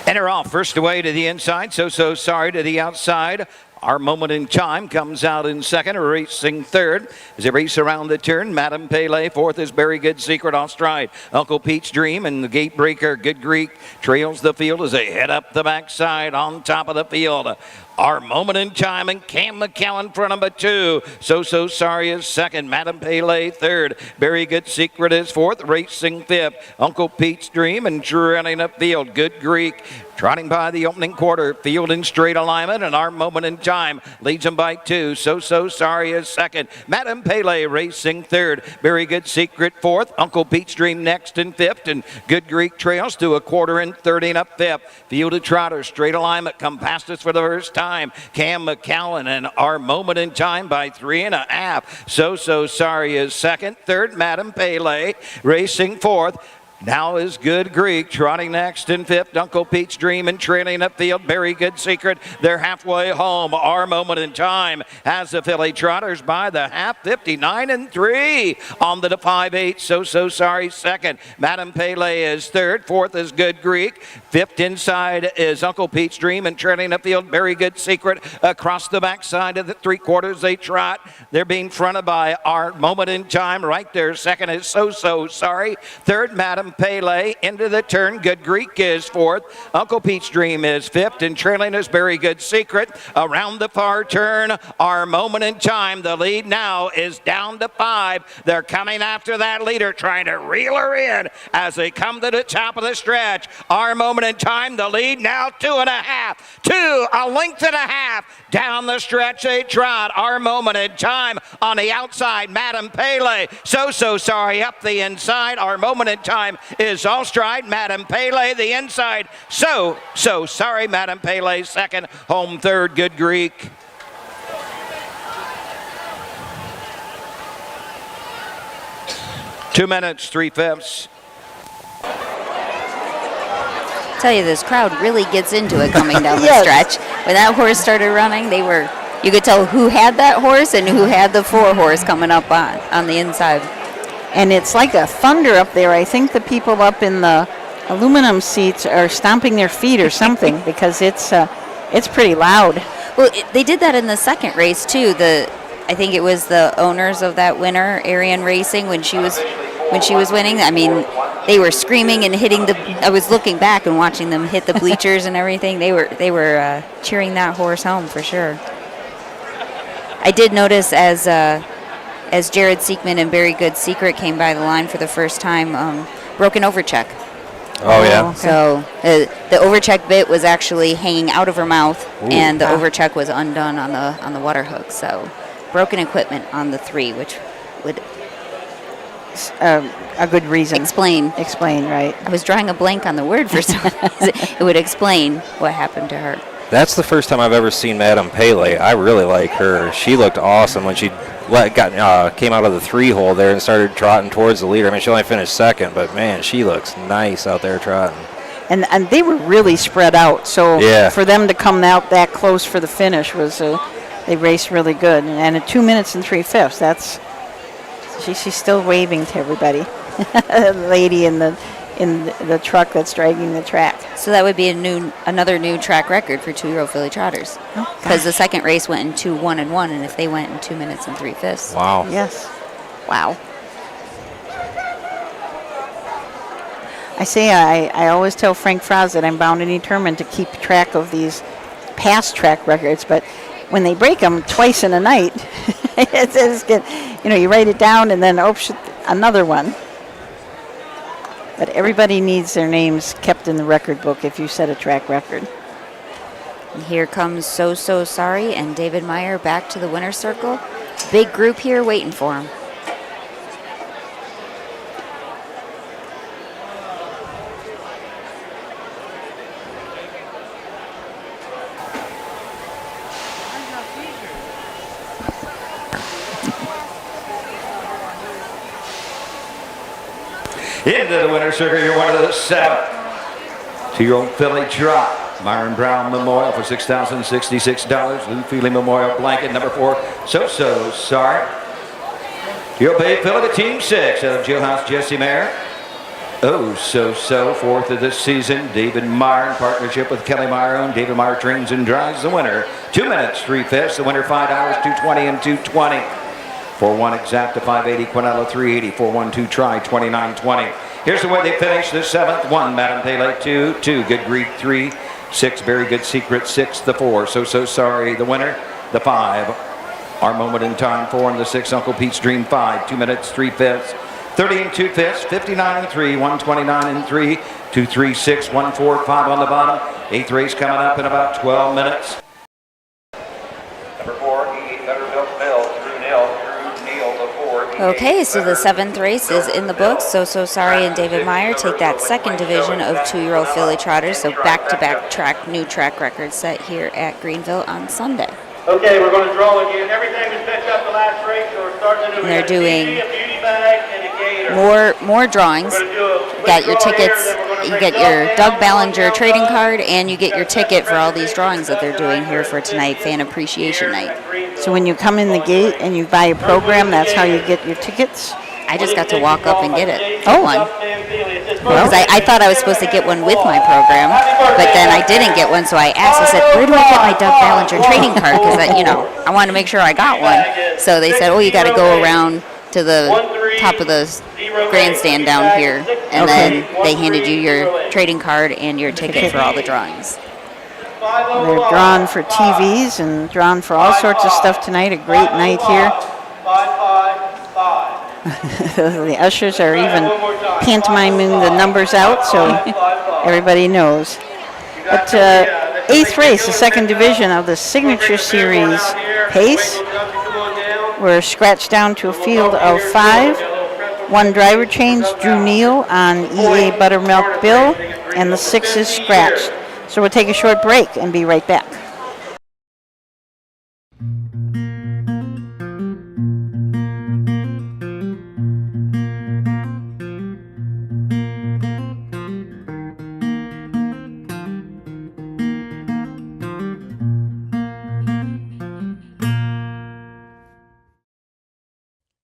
And they're off. First away to the inside. So sorry to the outside. Our Moment in Time comes out in second, racing third. As they race around the turn, Madame Pele. Fourth is Very Good Secret off stride. Uncle Pete's Dream and the Gate Breaker, Good Greek, trails the field as they head up the backside on top of the field. Our Moment in Time and Cam McCowan for number 2. So Sorry is second. Madame Pele third. Very Good Secret is fourth. Racing fifth. Uncle Pete's Dream and trailing up field. Good Greek trotting by the opening quarter. Field in straight alignment, and Our Moment in Time leads them by 2. So Sorry is second. Madame Pele racing third. Very Good Secret fourth. Uncle Pete's Dream next in fifth, and Good Greek trails to a quarter in 30 and up fifth. Field of trotters, straight alignment, come past us for the first time. Cam McCowan and Our Moment in Time by 3.5. So Sorry is second. Third, Madame Pele racing fourth. Now is Good Greek trotting next in fifth. Uncle Pete's Dream and trailing upfield. Very Good Secret. They're halfway home. Our Moment in Time has the filly trotters by the half. 59 and 3 on the 5-8. So Sorry second. Madame Pele is third. Fourth is Good Greek. Fifth inside is Uncle Pete's Dream and trailing upfield. Very Good Secret across the backside of the 3/4 they trot. They're being fronted by Our Moment in Time right there. Second is So Sorry. Third, Madame Pele into the turn. Good Greek is fourth. Uncle Pete's Dream is fifth, and trailing is Very Good Secret. Around the far turn, Our Moment in Time. The lead now is down to 5. They're coming after that leader, trying to reel her in as they come to the top of the stretch. Our Moment in Time, the lead now 2.5. 2, a length and a half. Down the stretch they trot. Our Moment in Time on the outside. Madame Pele. So Sorry up the inside. Our Moment in Time is all stride. Madame Pele the inside. So Sorry. Madame Pele second. Home third. Good Greek. Two minutes, 3/5. Tell you, this crowd really gets into it coming down the stretch. When that horse started running, you could tell who had that horse and who had the 4 horse coming up on the inside. And it's like a thunder up there. I think the people up in the aluminum seats are stomping their feet or something because it's pretty loud. Well, they did that in the second race too. I think it was the owners of that winner, Arian Racing, when she was when she was winning. I mean, they were screaming and hitting I was looking back and watching them hit the bleachers and everything. They were cheering that horse home for sure. I did notice as Jared Seekman and Very Good Secret came by the line for the first time, broken overcheck. Oh, yeah. So the overcheck bit was actually hanging out of her mouth, and the overcheck was undone on the water hook. So broken equipment on the 3, which would a good reason. Explain, right. I was drawing a blank on the word for some reason. It would explain what happened to her. That's the first time I've ever seen Madame Pele. I really like her. She looked awesome when she came out of the 3-hole there and started trotting towards the leader. I mean, she only finished second, but man, she looks nice out there trotting. And they were really spread out. So for them to come out that close for the finish was they raced really good. And at 2 minutes and 3/5, that's she's still waving to everybody. The lady in the truck that's dragging the track. So that would be another new track record for 2-year-old filly trotters. Because the second race went in 2-1-1, and if they went in 2 minutes and 3/5. Wow. Yes. Wow. I say I always tell Frank Fraz that I'm bound and determined to keep track of these past track records, but when they break them twice in a night, you write it down and then another one. But everybody needs their names kept in the record book if you set a track record. And here comes So Sorry and David Meyer back to the winner's circle. Big group here waiting for him. Into the winner's circle, you're one of the 7. 2-year-old filly trot. Myron Brown Memorial for $6,066. Lou Feely Memorial blanket, number 4. So Sorry. 2-year-old baby filly, the team 6 out of Jailhouse Jesse Mayer. So 4th of this season. David Meyer in partnership with Kelly Meyer owned. David Meyer trains and drives the winner. 2 minutes, 3/5. The winner, 5 hours, 2:20 and 2:20. 4-1 Exacta 580, Quinella 380, 4-1-2 Try 29:20. Here's the way they finished the 7th. 1 Madame Pele, 2 Good Greed 3, 6 Very Good Secret 6, the 4 So Sorry the winner, the 5 Our Moment in Time 4, and the 6 Uncle Pete's Dream 5, 2 minutes 3/5, 30 and 2/5, 59 and 3, 129 and 3, 236, 145 on the bottom. 8th race coming up in about 12 minutes. Number 4 Okay, so the 7th race is in the books. So Sorry and David Meyer take that 2nd division of 2-year-old filly trotters. So back-to-back new track records set here at Greenville on Sunday. Okay, we're going to draw again. Everything was picked up the last race, so we're starting to do. And they're doing a beauty bag and a gator. more drawings. You got your tickets. You get your Doug Ballinger trading card, and you get your ticket for all these drawings that they're doing here for tonight, Fan Appreciation Night. So when you come in the gate and you buy a program, that's how you get your tickets? I just got to walk up and get it. Oh. One. Because I thought I was supposed to get one with my program, but then I didn't get one, so I asked, I said, where do I get my Doug Ballinger trading card? Because I wanted to make sure I got one. So they said, you got to go around to the top of the grandstand down here, and then they handed you your trading card and your ticket for all the drawings. They're drawn for TVs and drawn for all sorts of stuff tonight. A great night here. The ushers are even pantomiming the numbers out, so everybody knows. But 8th race, the 2nd division of the Signature Series pace. We're scratched down to a field of 5. 1 driver change, Drew Neal on EA Buttermilk Bill, and the 6 is scratched. So we'll take a short break and be right back.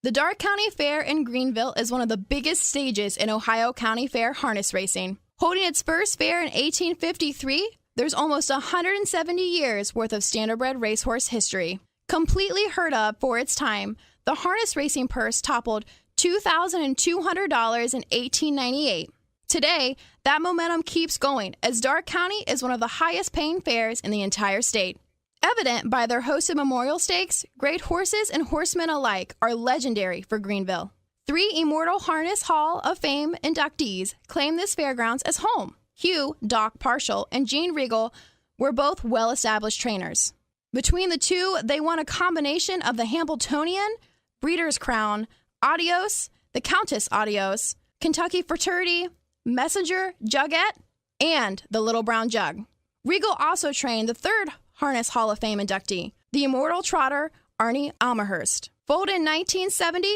The Darke County Fair in Greenville is one of the biggest stages in Ohio County Fair harness racing. Holding its first fair in 1853, there's almost 170 years worth of standardbred racehorse history. Completely heard of for its time, the harness racing purse toppled $2,200 in 1898. Today, that momentum keeps going as Darke County is one of the highest paying fairs in the entire state. Evident by their hosted memorial stakes, great horses and horsemen alike are legendary for Greenville. 3 Immortal Harness Hall of Fame inductees claim this fairgrounds as home. Hugh Doc Parshall and Gene Regal were both well-established trainers. Between the two, they won a combination of the Hambletonian, Breeder's Crown, Adios, the Countess Adios, Kentucky Futurity, Messenger, Jugette, and the Little Brown Jug. Regal also trained the 3rd Harness Hall of Fame inductee, the Immortal Trotter, Arnie Almahurst. Foaled in 1970,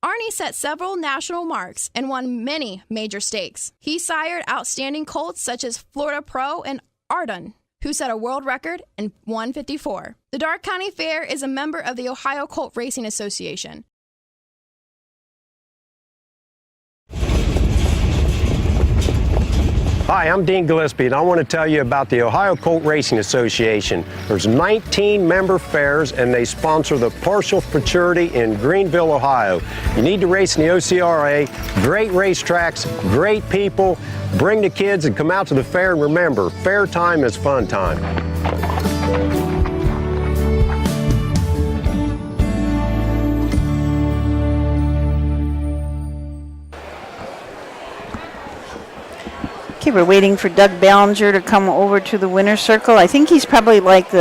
Arnie set several national marks and won many major stakes. He sired outstanding colts such as Florida Pro and Ardun, who set a world record in 154. The Darke County Fair is a member of the Ohio Colt Racing Association. Hi, I'm Dean Gillespie, and I want to tell you about the Ohio Colt Racing Association. There's 19 member fairs, and they sponsor the Partial Futurity in Greenville, Ohio. You need to race in the OCRA. Great racetracks, great people. Bring the kids and come out to the fair, and remember, fair time is fun time. Okay, we're waiting for Doug Ballinger to come over to the winner's circle. I think he's probably like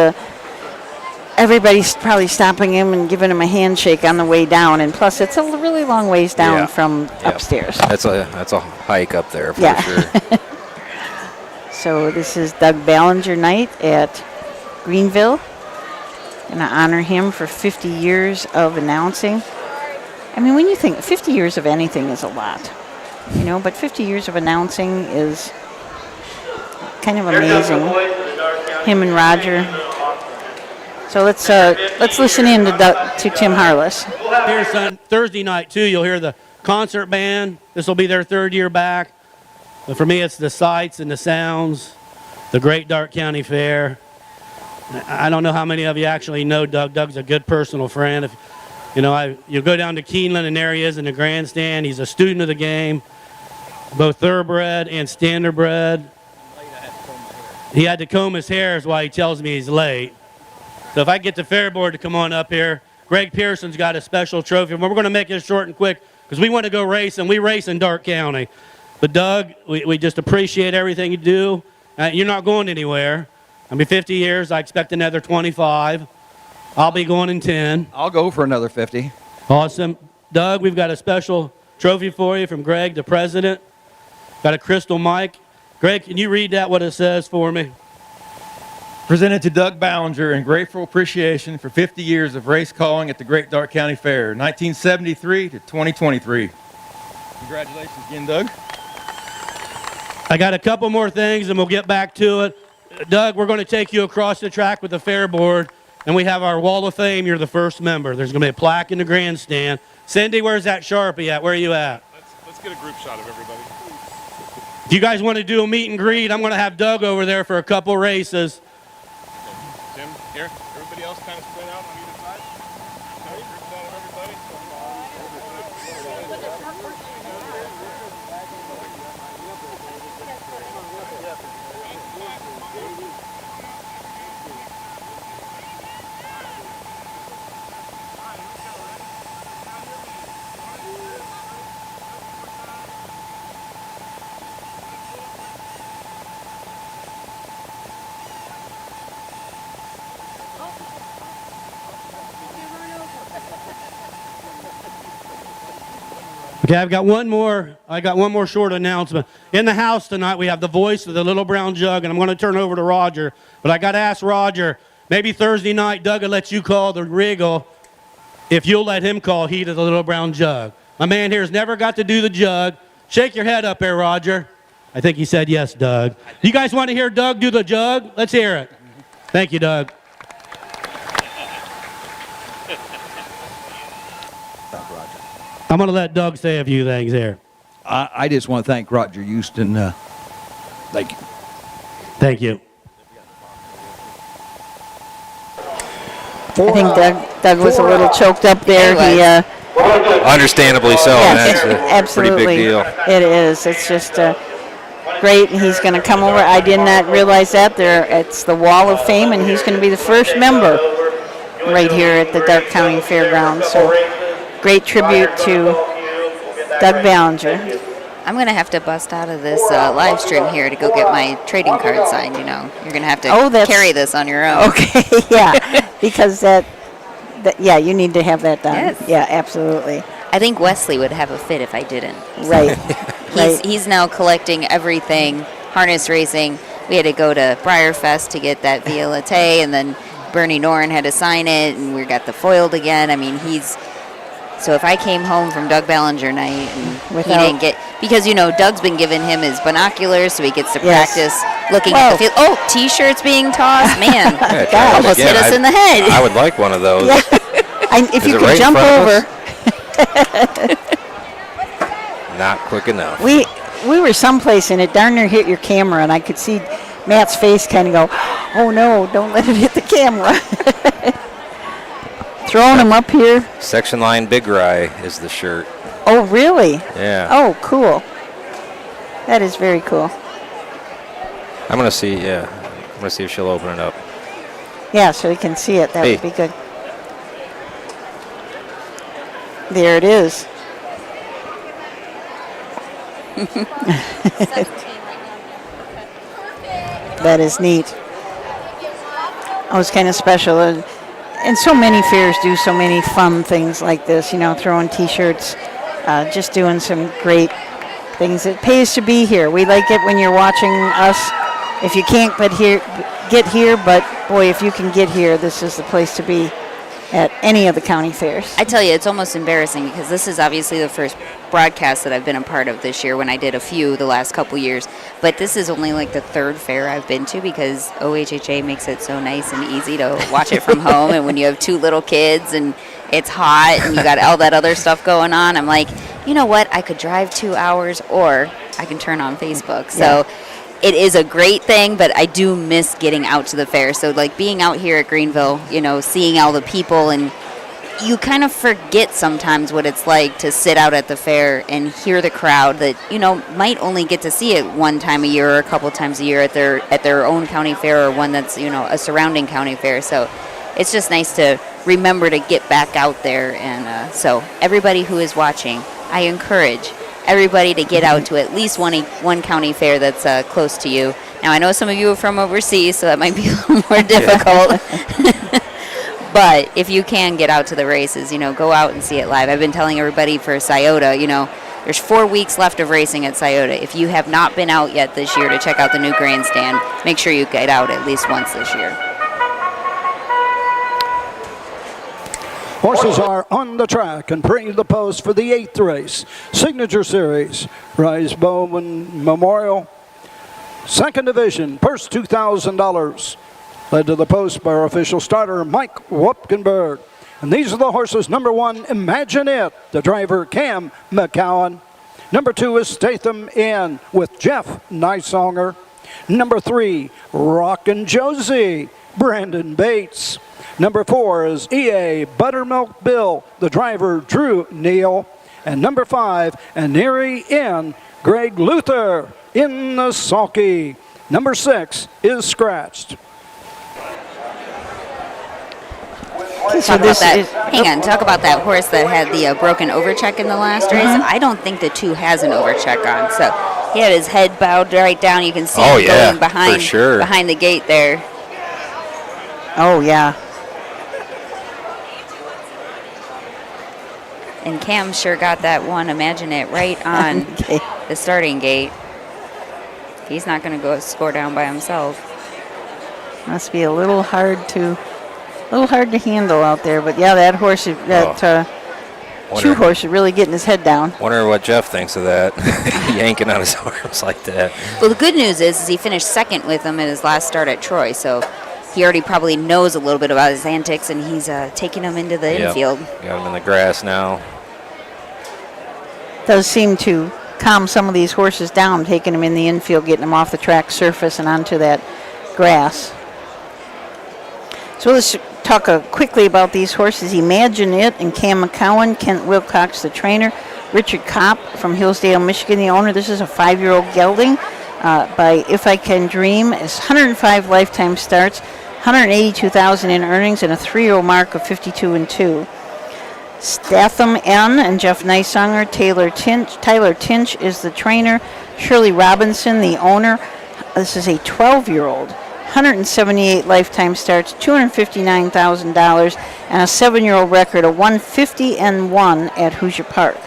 everybody's probably stopping him and giving him a handshake on the way down. And plus, it's a really long ways down from upstairs. That's a hike up there for sure. So this is Doug Ballinger night at Greenville. Going to honor him for 50 years of announcing. I mean, when you think 50 years of anything is a lot. You know, but 50 years of announcing is kind of amazing. Him and Roger. So let's listen in to Tim Harless. Here's on Thursday night too. You'll hear the concert band. This will be their 3rd year back. But for me, it's the sights and the sounds. The great Darke County Fair. I don't know how many of you actually know Doug. Doug's a good personal friend. If you go down to Keeneland, and there he is in the grandstand. He's a student of the game, both thoroughbred and standardbred. He had to comb his hair is why he tells me he's late. So if I get the fair board to come on up here, Greg Pearson's got a special trophy. We're going to make it short and quick because we want to go race, and we race in Darke County. But Doug, we just appreciate everything you do. You're not going anywhere. I mean, 50 years, I expect another 25. I'll be going in 10. I'll go for another 50. Awesome. Doug, we've got a special trophy for you from Greg, the president. Got a crystal mic. Greg, can you read that, what it says for me? Presented to Doug Ballinger in grateful appreciation for 50 years of race calling at the Great Darke County Fair, 1973 to 2023. Congratulations again, Doug. I got a couple more things, and we'll get back to it. Doug, we're going to take you across the track with the fair board. And we have our Wall of Fame. You're the first member. There's going to be a plaque in the grandstand. Cindy, where's that Sharpie at? Where are you at? Let's get a group shot of everybody. If you guys want to do a meet and greet, I'm going to have Doug over there for a couple races. Tim, here. Everybody else kind of spread out on either side. Okay, group shot of everybody. Okay, I got one more short announcement. In the house tonight, we have the voice of the Little Brown Jug, and I'm going to turn over to Roger. But I got to ask Roger, maybe Thursday night, Doug will let you call the Regal if you'll let him call Heat of the Little Brown Jug. My man here has never got to do the jug. Shake your head up there, Roger. I think he said yes, Doug. You guys want to hear Doug do the jug? Let's hear it. Thank you, Doug. I'm going to let Doug say a few things here. I just want to thank Roger Houston. Thank you. Thank you. I think Doug was a little choked up there. Understandably so. Yes, That's a absolutely. pretty big deal. It is. It's just great, and he's going to come over. I did not realize that. It's the Wall of Fame, and he's going to be the first member right here at the Darke County Fairgrounds. So great tribute to Doug Ballinger. I'm going to have to bust out of this live stream here to go get my trading card signed. You know, you're going to have to carry this on your own. Okay, yeah, because yeah, you need to have that done. Yes. Yeah, absolutely. I think Wesley would have a fit if I didn't. Right. He's now collecting everything, harness racing. We had to go to Briarfest to get that VLT, and then Bernie Noren had to sign it, and we got the foiled again. I mean, so if I came home from Doug Ballinger night and he didn't get, because, you know, Doug's been giving him his binoculars so he gets to practice looking at the field. Oh, T-shirts being tossed. Man, Yeah, almost hit us in the head. I would like one of those. Yeah. If Is you it could right in jump front of over. Not quick enough. We were someplace and it darn near hit your camera, and I could see Matt's face kind of go, oh no, don't let it hit the camera. Throwing them up here. Section line Big Rye is the shirt. Oh, really? Yeah. Oh, cool. That is very cool. I'm going to see, I'm going to see if she'll open it up. Yeah, so you can see it. That Hey. would be good. There it is. That is neat. Oh, it's kind of special. And so many fairs do so many fun things like this, you know, throwing T-shirts, just doing some great things. It pays to be here. We like it when you're watching us. If you can't get here, but boy, if you can get here, this is the place to be at any of the county fairs. I tell you, it's almost embarrassing because this is obviously the first broadcast that I've been a part of this year, when I did a few the last couple years. But this is only like the third fair I've been to, because OHHA makes it so nice and easy to watch it from home. And when you have two little kids and it's hot and you got all that other stuff going on, I'm like, you know what? I could drive 2 hours, or I can turn on Facebook. So it is a great thing, but I do miss getting out to the fair. So like being out here at Greenville, you know, seeing all the people, and you kind of forget sometimes what it's like to sit out at the fair and hear the crowd that, you know, might only get to see it one time a year or a couple times a year at their own county fair, or one that's, you know, a surrounding county fair. So it's just nice to remember to get back out there. And so everybody who is watching, I encourage everybody to get out to at least one county fair that's close to you. Now, I know some of you are from overseas, so that might be a little more difficult. But if you can get out to the races, you know, go out and see it live. I've been telling everybody for Scioto, you know, there's 4 weeks left of racing at Scioto. If you have not been out yet this year to check out the new grandstand, make sure you get out at least once this year. Horses are on the track and bring the post for the 8th race. Signature Series, Rise Bowman Memorial. Second Division, purse $2,000. Led to the post by our official starter, Mike Wopkenberg. And these are the horses. Number 1, Imagine It, the driver, Cam McCowan. Number 2 is Statham Inn with Jeff Nysonger. Number 3, Rockin' Josie, Brandon Bates. Number 4 is EA Buttermilk Bill, the driver, Drew Neal. And number 5, Aneri Inn, Greg Luther in the sulky. Number 6 is Scratched. Talk about that horse that had the broken overcheck in the last race. I don't think the 2 has an overcheck on. So he had his head bowed right down. You can see him going behind, behind the gate there. Oh, yeah. And Cam sure got that one, Imagine It, right on the starting gate. He's not going to go score down by himself. Must be a little hard to handle out there. But yeah, that horse, shoe horse, is really getting his head down. Wonder what Jeff thinks of that, yanking on his arms like that. Well, the good news is he finished second with him in his last start at Troy, so he already probably knows a little bit about his antics, and he's taking him into the infield. Got him in the grass now. Does seem to calm some of these horses down, taking them in the infield, getting them off the track surface and onto that grass. So this talk quickly about these horses. Imagine It and Cam McCowan, Kent Wilcox, the trainer, Richard Kopp from Hillsdale, Michigan, the owner. This is a 5-year-old gelding by If I Can Dream. It's 105 lifetime starts, 182,000 in earnings, and a 3-year-old mark of 52-2. Statham N and Jeff Neisonger, Tyler Tinch is the trainer, Shirley Robinson, the owner. This is a 12-year-old, 178 lifetime starts, $259,000, and a 7-year-old record of 150-1 at Hoosier Park.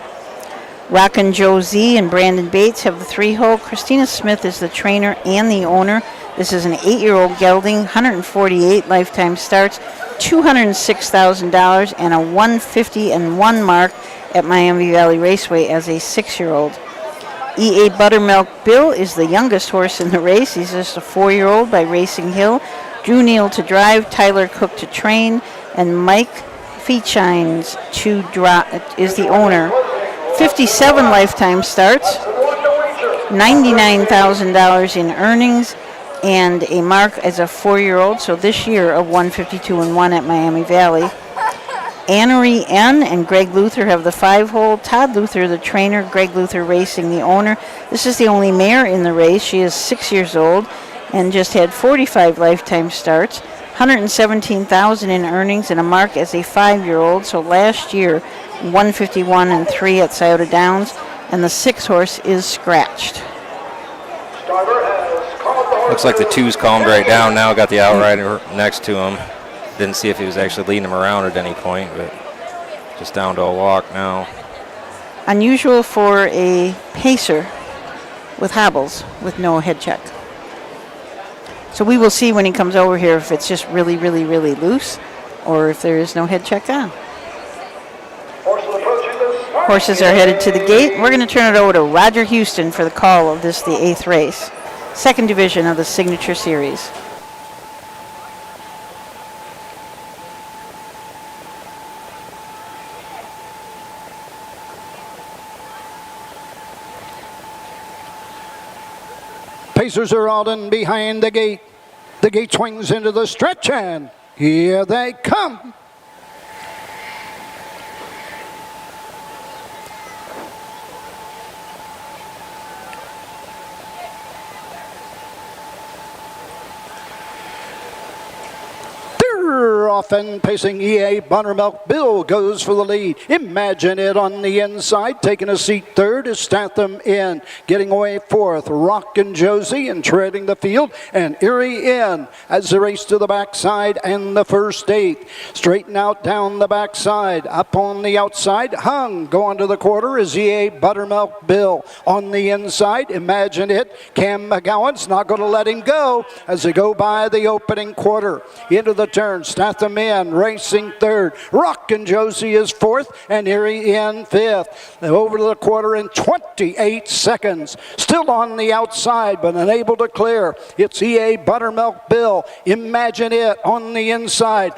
Rockin' Joe Z and Brandon Bates have the 3-hole. Christina Smith is the trainer and the owner. This is an 8-year-old gelding, 148 lifetime starts, $206,000, and a 150-1 mark at Miami Valley Raceway as a 6-year-old. EA Buttermilk Bill is the youngest horse in the race. He's just a 4-year-old by Racing Hill. Drew Neal to drive, Tyler Cook to train, and Mike Feetshines is the owner. 57 lifetime starts, $99,000 in earnings, and a mark as a 4-year-old, so this year of 152-1 at Miami Valley. Annery N and Greg Luther have the 5-hole. Todd Luther, the trainer, Greg Luther Racing, the owner. This is the only mare in the race. She is 6 years old and just had 45 lifetime starts, 117,000 in earnings, and a mark as a 5-year-old. So last year, 151-3 at Scioto Downs, and the 6-horse is scratched. Looks like the 2's calmed right down now. Got the outrider next to him. Didn't see if he was actually leading him around at any point, but just down to a walk now. Unusual for a pacer with hobbles with no head check. So we will see when he comes over here if it's just really, really, really loose or if there is no head check on. Horses are headed to the gate. We're going to turn it over to Roger Houston for the call of this, the 8th race, 2nd division of the Signature Series. Pacers are out and behind the gate. The gate swings into the stretch, and here they come. Off and pacing, EA Buttermilk Bill goes for the lead. Imagine It on the inside, taking a seat 3rd is Statham In, getting away 4th, Rockin' Josie, and treading the field, and Erie In as they race to the backside and the first 8. Straighten out down the backside, up on the outside, Hung going to the quarter is EA Buttermilk Bill. On the inside, Imagine It, Cam McGowan's not going to let him go as they go by the opening quarter. Into the turn, Statham In racing 3rd, Rockin' Josie is 4th, and Erie In 5th. Over to the quarter in 28 seconds. Still on the outside, but unable to clear. It's EA Buttermilk Bill. Imagine It on the inside.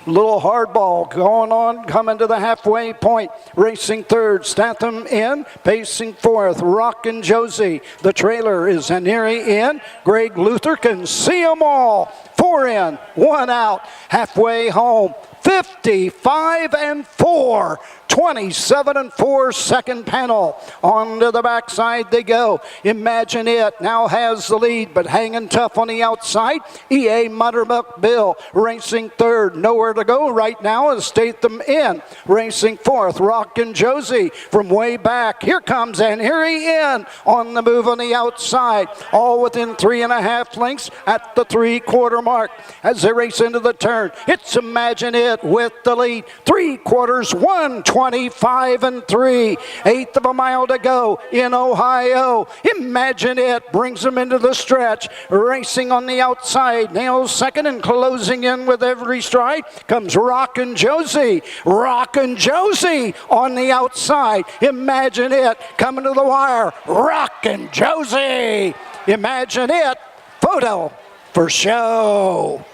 Little hardball going on, coming to the halfway point. Racing 3rd, Statham In, pacing 4th, Rockin' Josie. The trailer is Aneri In. Greg Luther can see them all. 4 in, 1 out, halfway home. 55-4. 27-4 second panel. On to the backside they go. Imagine It now has the lead, but hanging tough on the outside. EA Buttermilk Bill racing 3rd. Nowhere to go right now is Statham In. Racing 4th, Rockin' Josie from way back. Here comes Aneri In on the move on the outside. All within 3.5 lengths at the 3/4 mark. As they race into the turn, it's Imagine It with the lead. 3/4, 1:25-3. 1/8 of a mile to go in Ohio. Imagine It brings them into the stretch. Racing on the outside. Nails second and closing in with every stride comes Rockin' Josie. Rockin' Josie on the outside. Imagine It coming to the wire. Rockin' Josie. Imagine It. Photo for show.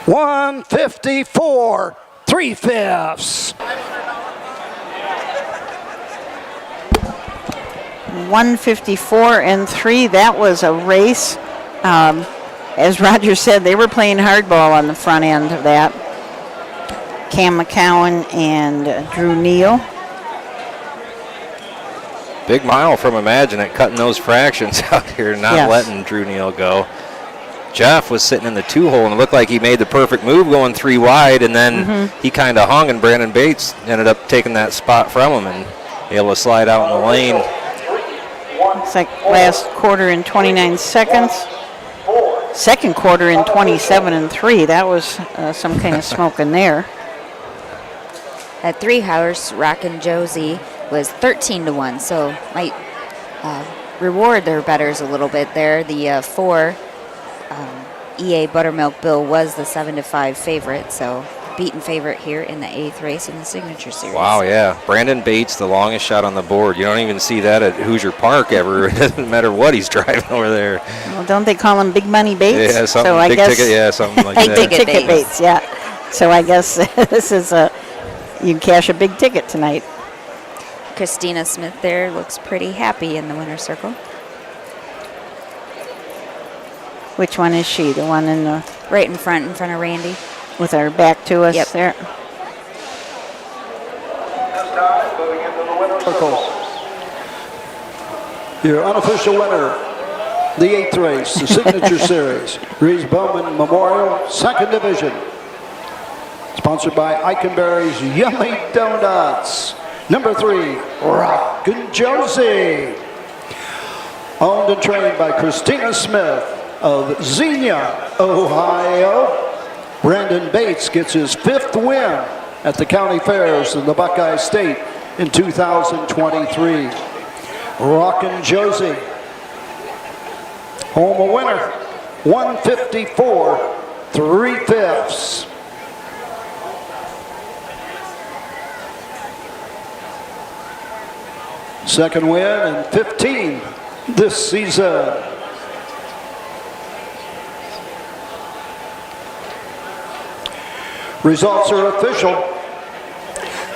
1:54, 3/5. 1:54-3. That was a race. as Roger said, they were playing hardball on the front end of that. Cam McCowan and Drew Neal. Big mile from Imagine It, cutting those fractions out here, not letting Drew Neal go. Jeff was sitting in the 2-hole, and it looked like he made the perfect move going 3 wide, and then he kind of hung, and Brandon Bates ended up taking that spot from him and able to slide out in the lane. It's like last quarter in 29 seconds. Second quarter in 27-3. That was some kind of smoke in there. At 3-horse, Rockin' Josie was 13-1, so might reward their bettors a little bit there. The 4 EA Buttermilk Bill was the 7-5 favorite, so beaten favorite here in the 8th race in the Signature Series. Wow, yeah. Brandon Bates, the longest shot on the board. You don't even see that at Hoosier Park ever. It doesn't matter what he's driving over there. Well, don't they call him Big Money Bates? Yeah, something so I big guess ticket, yeah, something like that. Big ticket Bates, yeah. So I guess this is you can cash a big ticket tonight. Christina Smith there looks pretty happy in the winner's circle. Which one is she? The one in the... Right in front of Randy. With her back to us there. Your unofficial winner, the 8th race, the Signature Series, Reese Bowman Memorial, 2nd Division. Sponsored by Eikenberry's Yummy Donuts. Number 3, Rockin' Josie. Owned and trained by Christina Smith of Xenia, Ohio. Brandon Bates gets his 5th win at the county fairs in the Buckeye State in 2023. Rockin' Josie, home a winner, 154 3/5. Second win and 15 this season. Results are official.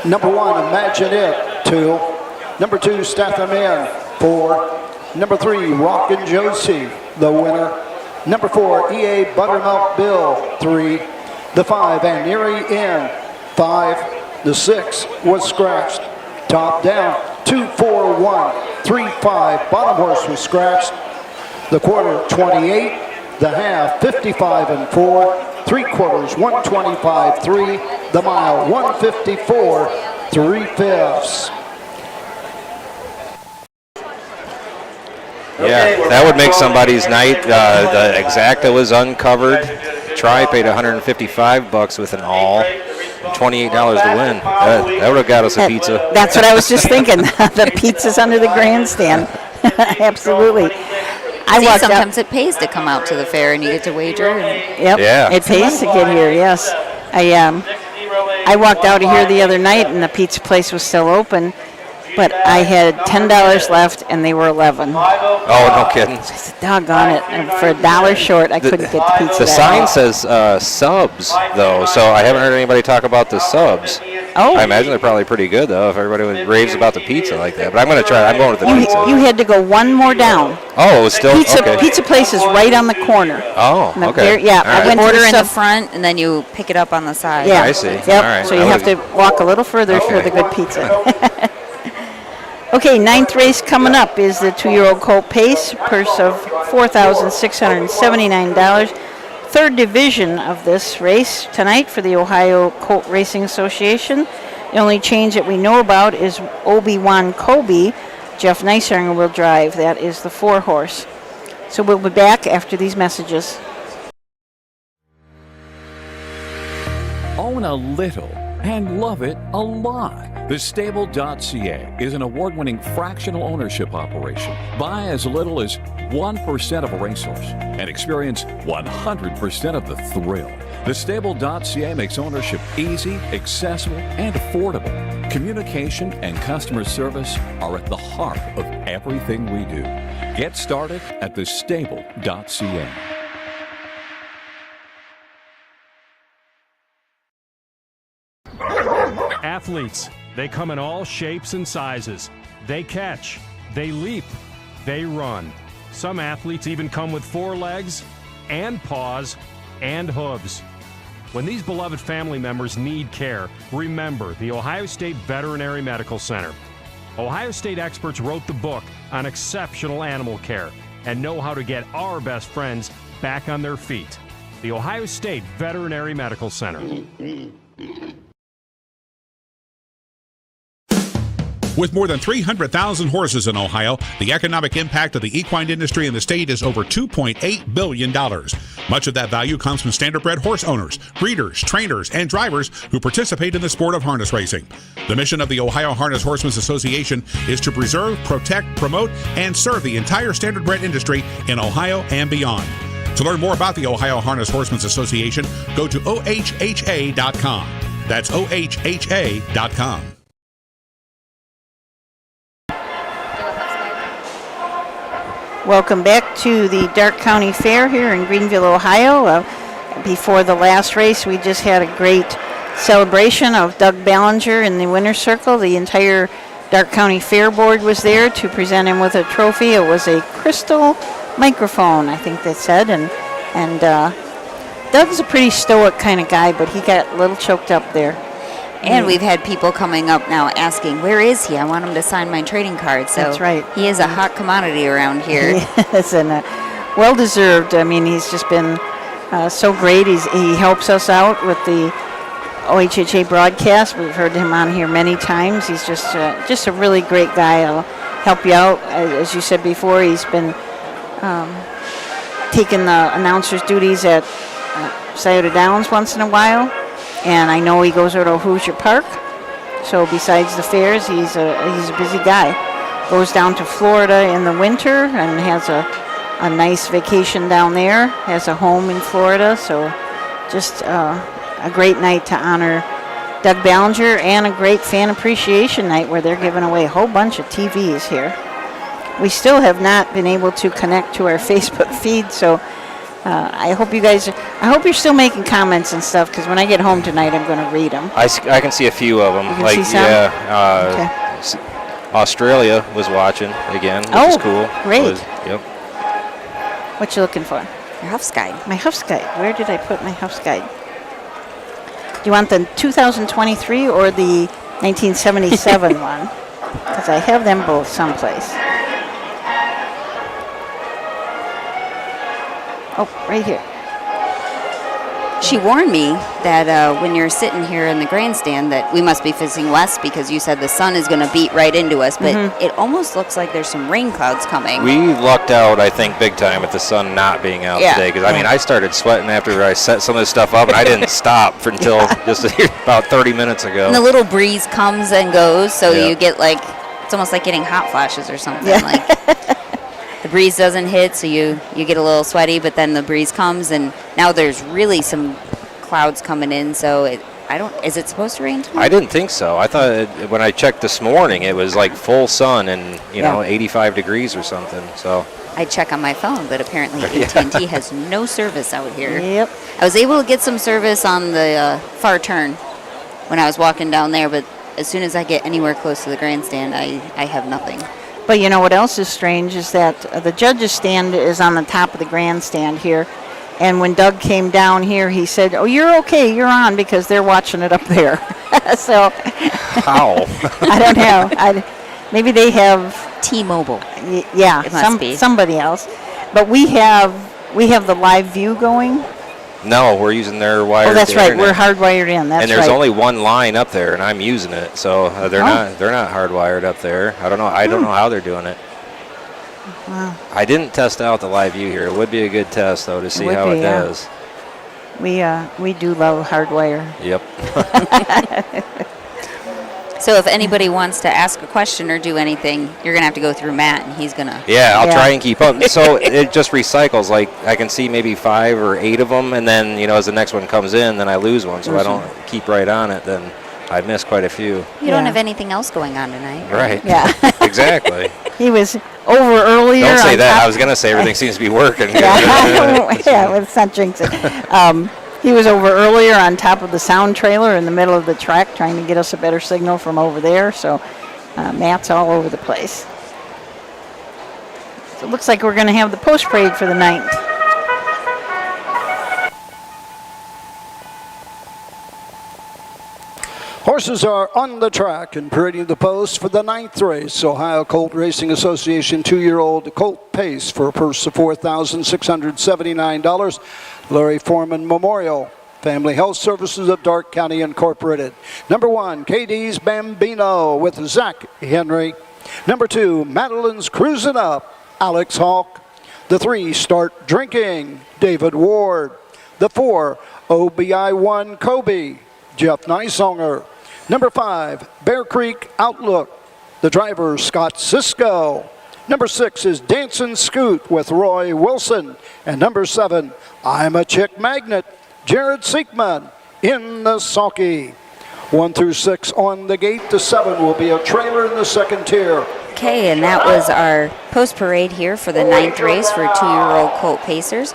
Number 1, Imagine It, 2. Number 2, Statham In, 4. Number 3, Rockin' Josie, the winner. Number 4, EA Buttermilk Bill, 3. The 5, Aneri In, 5. The 6 was scratched. Top down, 2-4-1, 3-5. Bottom horse was scratched. The quarter, 28. The half, 55-4. 3/4, 125-3. The mile, 154 3/5. Yeah, that would make somebody's night. The Exacta was uncovered. Try paid $155 with an all. $28 to win. That would have got us a pizza. That's what I was just thinking. The pizza's under the grandstand. Absolutely. Sometimes it pays to come out to the fair and you get to wager. Yep. Yeah. It pays to get here. Yes. I walked out of here the other night and the pizza place was still open, but I had $10 left and they were 11. Oh, no kidding. I said, doggone it. And for $1 short, I couldn't get the pizza. The sign says subs, though, so I haven't heard anybody talk about the subs. Oh. I imagine they're probably pretty good, though, if everybody raves about the pizza like that. But I'm going to try. I'm going with the pizza. You had to go one more down. Oh, it was still okay. Pizza place is right on the corner. Oh, okay. Yeah, I went order in the front, and then you pick it up on the side. Yeah, I see. Yep. All right. So you have to walk a little further for the good pizza. Okay, 9th race coming up is the 2-year-old Colt Pace, purse of $4,679. 3rd division of this race tonight for the Ohio Colt Racing Association. The only change that we know about is Obi-Wan Kobe. Jeff Neisinger will drive. That is the 4-horse. So we'll be back after these messages. Own a little and love it a lot. TheStable.ca is an award-winning fractional ownership operation. Buy as little as 1% of a racehorse and experience 100% of the thrill. TheStable.ca makes ownership easy, accessible, and affordable. Communication and customer service are at the heart of everything we do. Get started at TheStable.ca. Athletes, they come in all shapes and sizes. They catch, they leap, they run. Some athletes even come with 4 legs and paws and hooves. When these beloved family members need care, remember the Ohio State Veterinary Medical Center. Ohio State experts wrote the book on exceptional animal care and know how to get our best friends back on their feet. The Ohio State Veterinary Medical Center. With more than 300,000 horses in Ohio, the economic impact of the equine industry in the state is over $2.8 billion. Much of that value comes from standardbred horse owners, breeders, trainers, and drivers who participate in the sport of harness racing. The mission of the Ohio Harness Horsemen's Association is to preserve, protect, promote, and serve the entire standardbred industry in Ohio and beyond. To learn more about the Ohio Harness Horsemen's Association, go to ohha.com. That's ohha.com. Welcome back to the Darke County Fair here in Greenville, Ohio. Before the last race, we just had a great celebration of Doug Ballinger in the winner's circle. The entire Darke County Fair Board was there to present him with a trophy. It was a crystal microphone, I think they said, and Doug's a pretty stoic kind of guy, but he got a little choked up there. And we've had people coming up now asking, where is he? I want him to sign my trading card. So that's right. He is a hot commodity around here. Yes, and well-deserved. I mean, he's just been so great. He helps us out with the OHHA broadcast. We've heard him on here many times. He's just a really great guy. He'll help you out. As you said before, he's been taking the announcer's duties at Scioto Downs once in a while. And I know he goes over to Hoosier Park. So besides the fairs, he's a busy guy. Goes down to Florida in the winter and has a nice vacation down there. Has a home in Florida. So just a great night to honor Doug Ballinger, and a great fan appreciation night where they're giving away a whole bunch of TVs here. We still have not been able to connect to our Facebook feed, so I hope you're still making comments and stuff, because when I get home tonight, I'm going to read them. I can see a few of them. You can see some? Yeah. Okay. Australia was watching again, which is cool. Great. Yep. What you looking for? Your Huff's Guide. My Huff's Guide. Where did I put my Huff's Guide? Do you want the 2023 or the 1977 one? Because I have them both someplace. Oh, right here. She warned me that when you're sitting here in the grandstand that we must be facing west, because you said the sun is going to beat right into us, but it almost looks like there's some rain clouds coming. We lucked out, I think, big time with the sun not being out today, because I started sweating after I set some of this stuff up, and I didn't stop until just about 30 minutes ago. And the little breeze comes and goes, so you get it's almost like getting hot flashes or something. The breeze doesn't hit, so you get a little sweaty, but then the breeze comes, and now there's really some clouds coming in, so is it supposed to rain tomorrow? I didn't think so. I thought when I checked this morning, it was like full sun and, 85 degrees or something, so. I check on my phone, but apparently AT&T has no service out here. Yep. I was able to get some service on the far turn when I was walking down there, but as soon as I get anywhere close to the grandstand, I have nothing. But you know what else is strange is that the judges' stand is on the top of the grandstand here. And when Doug came down here, he said, "Oh, you're okay, you're on," because they're watching it up there. So how? I don't know. Maybe they have T-Mobile. Yeah, it must be somebody else. But we have the live view going. No, we're using their wired. Oh, that's right. internet. We're hardwired in. That's right. And there's only one line up there, and I'm using it, so they're not hardwired up there. I don't know. I don't know how they're doing it. Wow. I didn't test out the live view here. It would be a good test though to see how it does. We do love hardwire. Yep. So if anybody wants to ask a question or do anything, you're going to have to go through Matt, and he's going to... Yeah, I'll try and keep up. So it just recycles. Like, I can see maybe 5 or 8 of them, and then, as the next one comes in, then I lose one. So I don't keep right on it, then I miss quite a few. You don't have anything else going on tonight. Right. Yeah. Exactly. He was over earlier. Don't say that. I was going to say everything seems to be working. Yeah, let's not jinx it. He was over earlier on top of the sound trailer in the middle of the track trying to get us a better signal from over there. So Matt's all over the place. So it looks like we're going to have the post parade for the 9th. Horses are on the track and parading the post for the 9th race. Ohio Colt Racing Association 2-year-old Colt Pace for a purse of $4,679. Larry Foreman Memorial Family Health Services of Darke County Incorporated. Number 1, KD's Bambino with Zach Henry. Number 2, Madeline's Cruising Up, Alex Hawk. The 3, Start Drinking, David Ward. The 4, OBI1 Kobe, Jeff Neisonger. Number 5, Bear Creek Outlook, the driver Scott Cisco. Number 6 is Dancing Scoot with Roy Wilson. And number 7, I'm a Chick Magnet, Jared Siekman in the sulky. 1 through 6 on the gate. The 7 will be a trailer in the second tier. Okay, and that was our post parade here for the 9th race for 2-year-old Colt Pacers.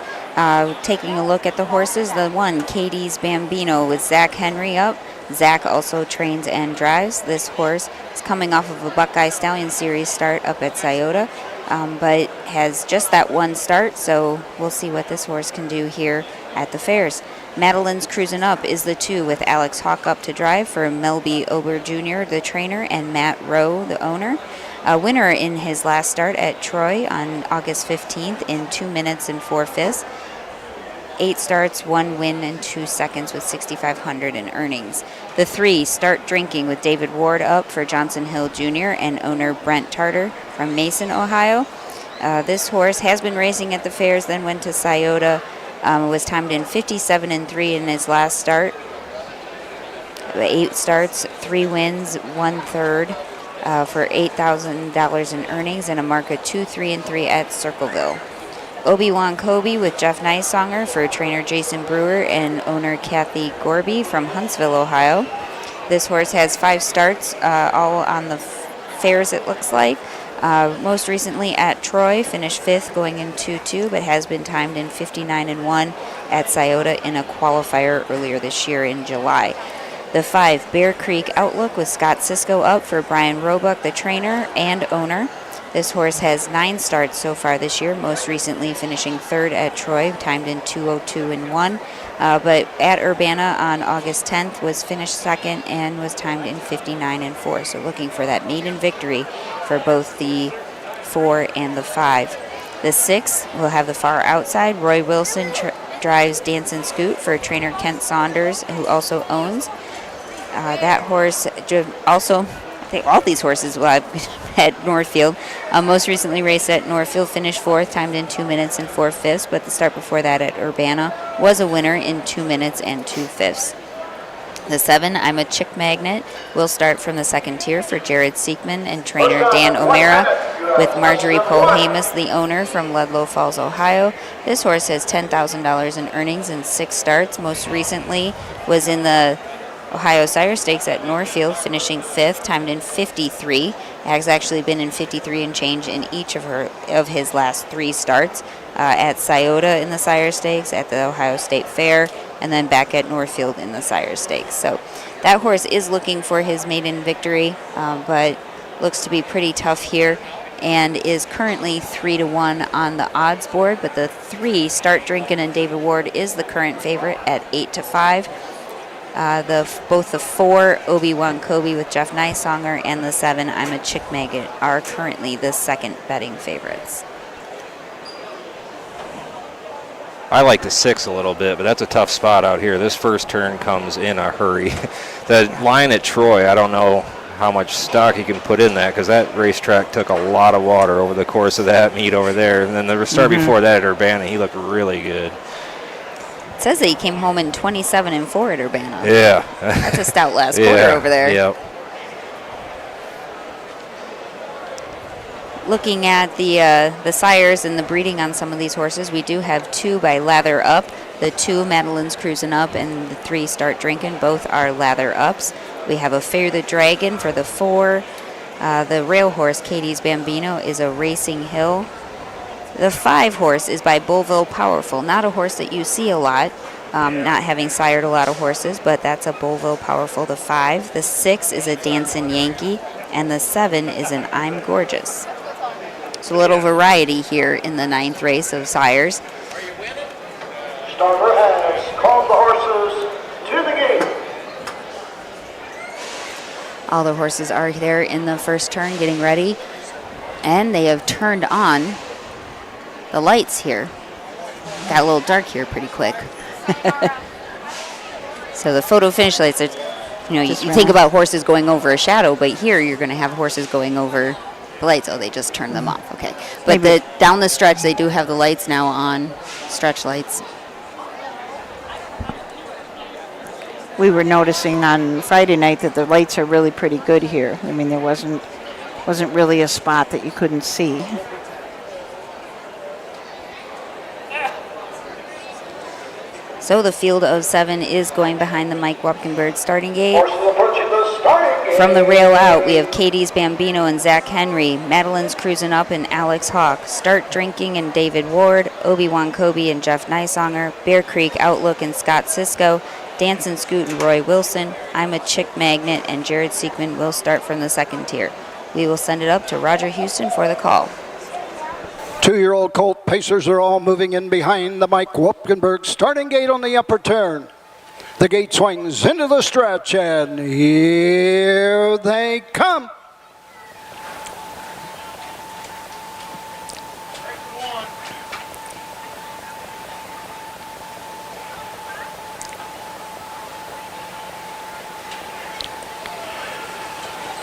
Taking a look at the horses, the 1, Katie's Bambino with Zach Henry up. Zach also trains and drives. This horse is coming off of a Buckeye Stallion Series start up at Scioto, but has just that one start, so we'll see what this horse can do here at the fairs. Madeline's Cruising Up is the 2 with Alex Hawk up to drive for Melby Ober Jr., the trainer, and Matt Rowe, the owner. A winner in his last start at Troy on August 15th in 2 minutes and 4 fifths. 8 starts, 1 win, and 2 seconds with $6,500 in earnings. The 3, Start Drinking with David Ward up for Johnson Hill Jr. and owner Brent Tarter from Mason, Ohio. This horse has been racing at the fairs, then went to Scioto, was timed in 57-3 in his last start. 8 starts, 3 wins, 1 third for $8,000 in earnings and a mark of 2, 3, and 3 at Circleville. Obi-Wan Kobe with Jeff Neisonger for trainer Jason Brewer and owner Kathy Gorby from Huntsville, Ohio. This horse has 5 starts, all on the fairs it looks like. Most recently at Troy, finished 5th going in 2-2, but has been timed in 59-1 at Scioto in a qualifier earlier this year in July. The 5, Bear Creek Outlook with Scott Cisco up for Brian Roebuck, the trainer and owner. This horse has 9 starts so far this year, most recently finishing 3rd at Troy, timed in 2:02-1. But at Urbana on August 10th was finished 2nd and was timed in 59-4. So looking for that maiden victory for both the 4 and the 5. The 6 will have the far outside. Roy Wilson drives Dancing Scoot for trainer Kent Saunders, who also owns. That horse also, I think all these horses will have at Northfield. Most recently raced at Northfield, finished 4th, timed in 2 minutes and 4 fifths, but the start before that at Urbana was a winner in 2 minutes and 2 fifths. The 7, I'm a Chick Magnet, will start from the second tier for Jared Siekman and trainer Dan O'Mara with Marjorie Polhamus, the owner from Ludlow Falls, Ohio. This horse has $10,000 in earnings in 6 starts. Most recently was in the Ohio Sire Stakes at Northfield, finishing 5th, timed in 53. Has actually been in 53 and change in each of his last 3 starts. At Scioto in the Sire Stakes, at the Ohio State Fair, and then back at Northfield in the Sire Stakes. So that horse is looking for his maiden victory, but looks to be pretty tough here and is currently 3-1 on the odds board. But the 3, Start Drinking and David Ward, is the current favorite at 8-5. Both the 4, Obi-Wan Kobe with Jeff Neisonger, and the 7, I'm a Chick Magnet, are currently the second betting favorites. I like the 6 a little bit, but that's a tough spot out here. This first turn comes in a hurry. The line at Troy, I don't know how much stock he can put in that, because that racetrack took a lot of water over the course of that meet over there. And then the start before that at Urbana, he looked really good. It says that he came home in 27-4 at Urbana. Yeah. That's a stout last quarter over there. Yep. Looking at the sires and the breeding on some of these horses, we do have 2 by Lather Up. The 2, Madeline's Cruising Up, and the 3, Start Drinking, both are Lather Ups. We have a Fear the Dragon for the 4. The rail horse, Katie's Bambino, is a Racing Hill. The 5 horse is by Bullville Powerful, not a horse that you see a lot, not having sired a lot of horses, but that's a Bullville Powerful, the 5. The 6 is a Dancing Yankee, and the 7 is an I'm Gorgeous. So a little variety here in the 9th race of sires. Starter has called the horses to the gate. All the horses are there in the first turn getting ready. And they have turned on the lights here. Got a little dark here pretty quick. So the photo finish lights, are, you think about horses going over a shadow, but here you're going to have horses going over the lights. Oh, they just turned them off. Okay. But down the stretch, they do have the lights now on, stretch lights. We were noticing on Friday night that the lights are really pretty good here. I mean, there wasn't really a spot that you couldn't see. So the field of 7 is going behind the Mike Wupkenberg starting gate. From the rail out, we have Katie's Bambino and Zach Henry, Madeline's Cruising Up and Alex Hawk, Start Drinking and David Ward, Obi-Wan Kobe and Jeff Nysonger, Bear Creek Outlook and Scott Sisko, Dance and Scoot and Roy Wilson, I'm a Chick Magnet, and Jared Seekman will start from the second tier. We will send it up to Roger Houston for the call. 2-year-old colt pacers are all moving in behind the Mike Wupkenberg starting gate on the upper turn. The gate swings into the stretch, and here they come.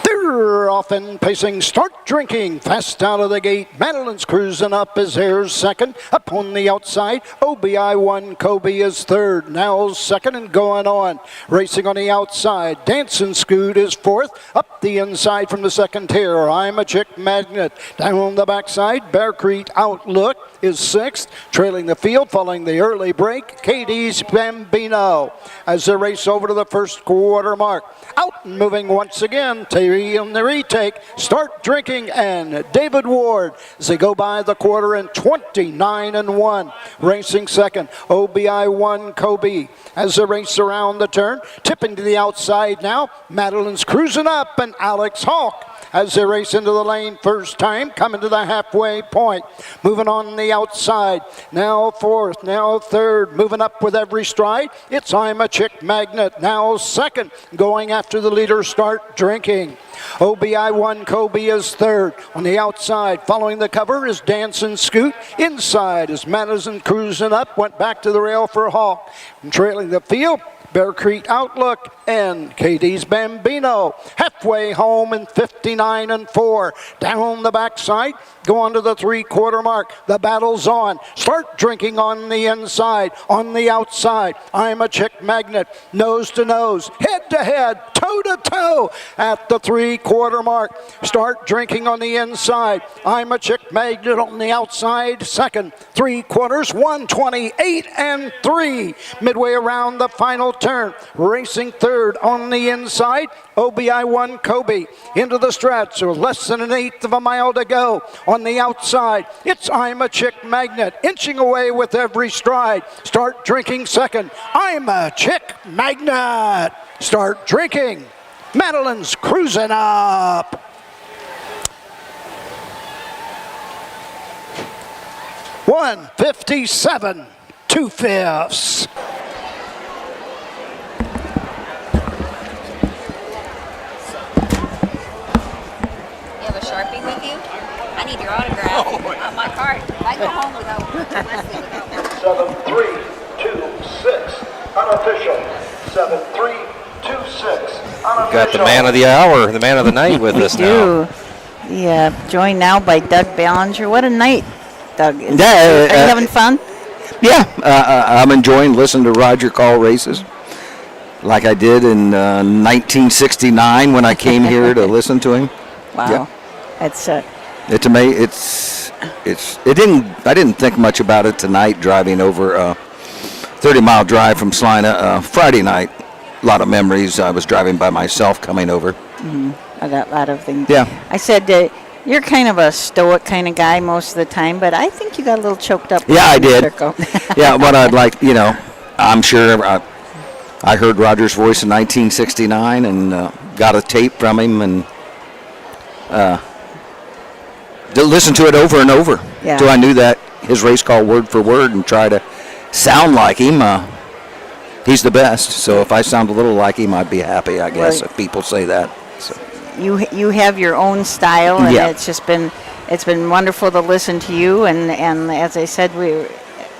They're off and pacing, Start Drinking, fast out of the gate. Madeline's Cruising Up is here second. Up on the outside, OBI1 Kobe is third. Now second and going on. Racing on the outside, Dancing Scoot is fourth. Up the inside from the second tier, I'm a Chick Magnet. Down on the backside, Bear Creek Outlook is sixth. Trailing the field, following the early break, Katie's Bambino. As they race over to the first quarter mark. Out and moving once again, Terry on the retake, Start Drinking and David Ward as they go by the quarter in 29-1. Racing second, OBI1 Kobe as they race around the turn. Tipping to the outside now, Madeline's Cruising Up and Alex Hawk as they race into the lane first time, coming to the halfway point. Moving on the outside, now fourth, now third, moving up with every stride. It's I'm a Chick Magnet, now second, going after the leader, Start Drinking. OBI1 Kobe is third. On the outside, following the cover is Dance and Scoot. Inside is Madison Cruising Up, went back to the rail for Hawk. And trailing the field, Bear Creek Outlook and Katie's Bambino. Halfway home in 59-4. Down the backside, go on to the three-quarter mark. The battle's on. Start Drinking on the inside. On the outside, I'm a Chick Magnet. Nose to nose, head to head, toe to toe at the three-quarter mark. Start Drinking on the inside. I'm a Chick Magnet on the outside. Second, three quarters, 128-3. Midway around the final turn. Racing third on the inside, OBI1 Kobe into the stretch, so less than an eighth of a mile to go. On the outside, it's I'm a Chick Magnet, inching away with every stride. Start Drinking second, I'm a Chick Magnet. Start Drinking, Madeline's Cruising Up. $157 2/5. Sharpie with you? I need your autograph on my card. I go home without Leslie without one. 7326 unofficial. 7326 unofficial. Got the man of the hour, the man of the night with us now. Yeah, joined now by Doug Ballinger. What a night, Doug. Are you having fun? Yeah, I'm enjoying listening to Roger call races like I did in 1969 when I came here to listen to him. Wow. Yeah. It's It's amazing. I didn't think much about it tonight driving over a 30-mile drive from Salina Friday night. A lot of memories. I was driving by myself coming over. I got a lot of things. Yeah. I said you're kind of a stoic kind of guy most of the time, but I think you got a little choked up. Yeah, I did. Circle. Yeah, what I'd like, I'm sure I heard Roger's voice in 1969 and got a tape from him and listen to it over and over till I knew that his race call word for word and try to sound like him. He's the best. So if I sound a little like him, I'd be happy, I guess, if people say that. So. you have your own style, and Yeah. it's been wonderful to listen to you. And as I said, we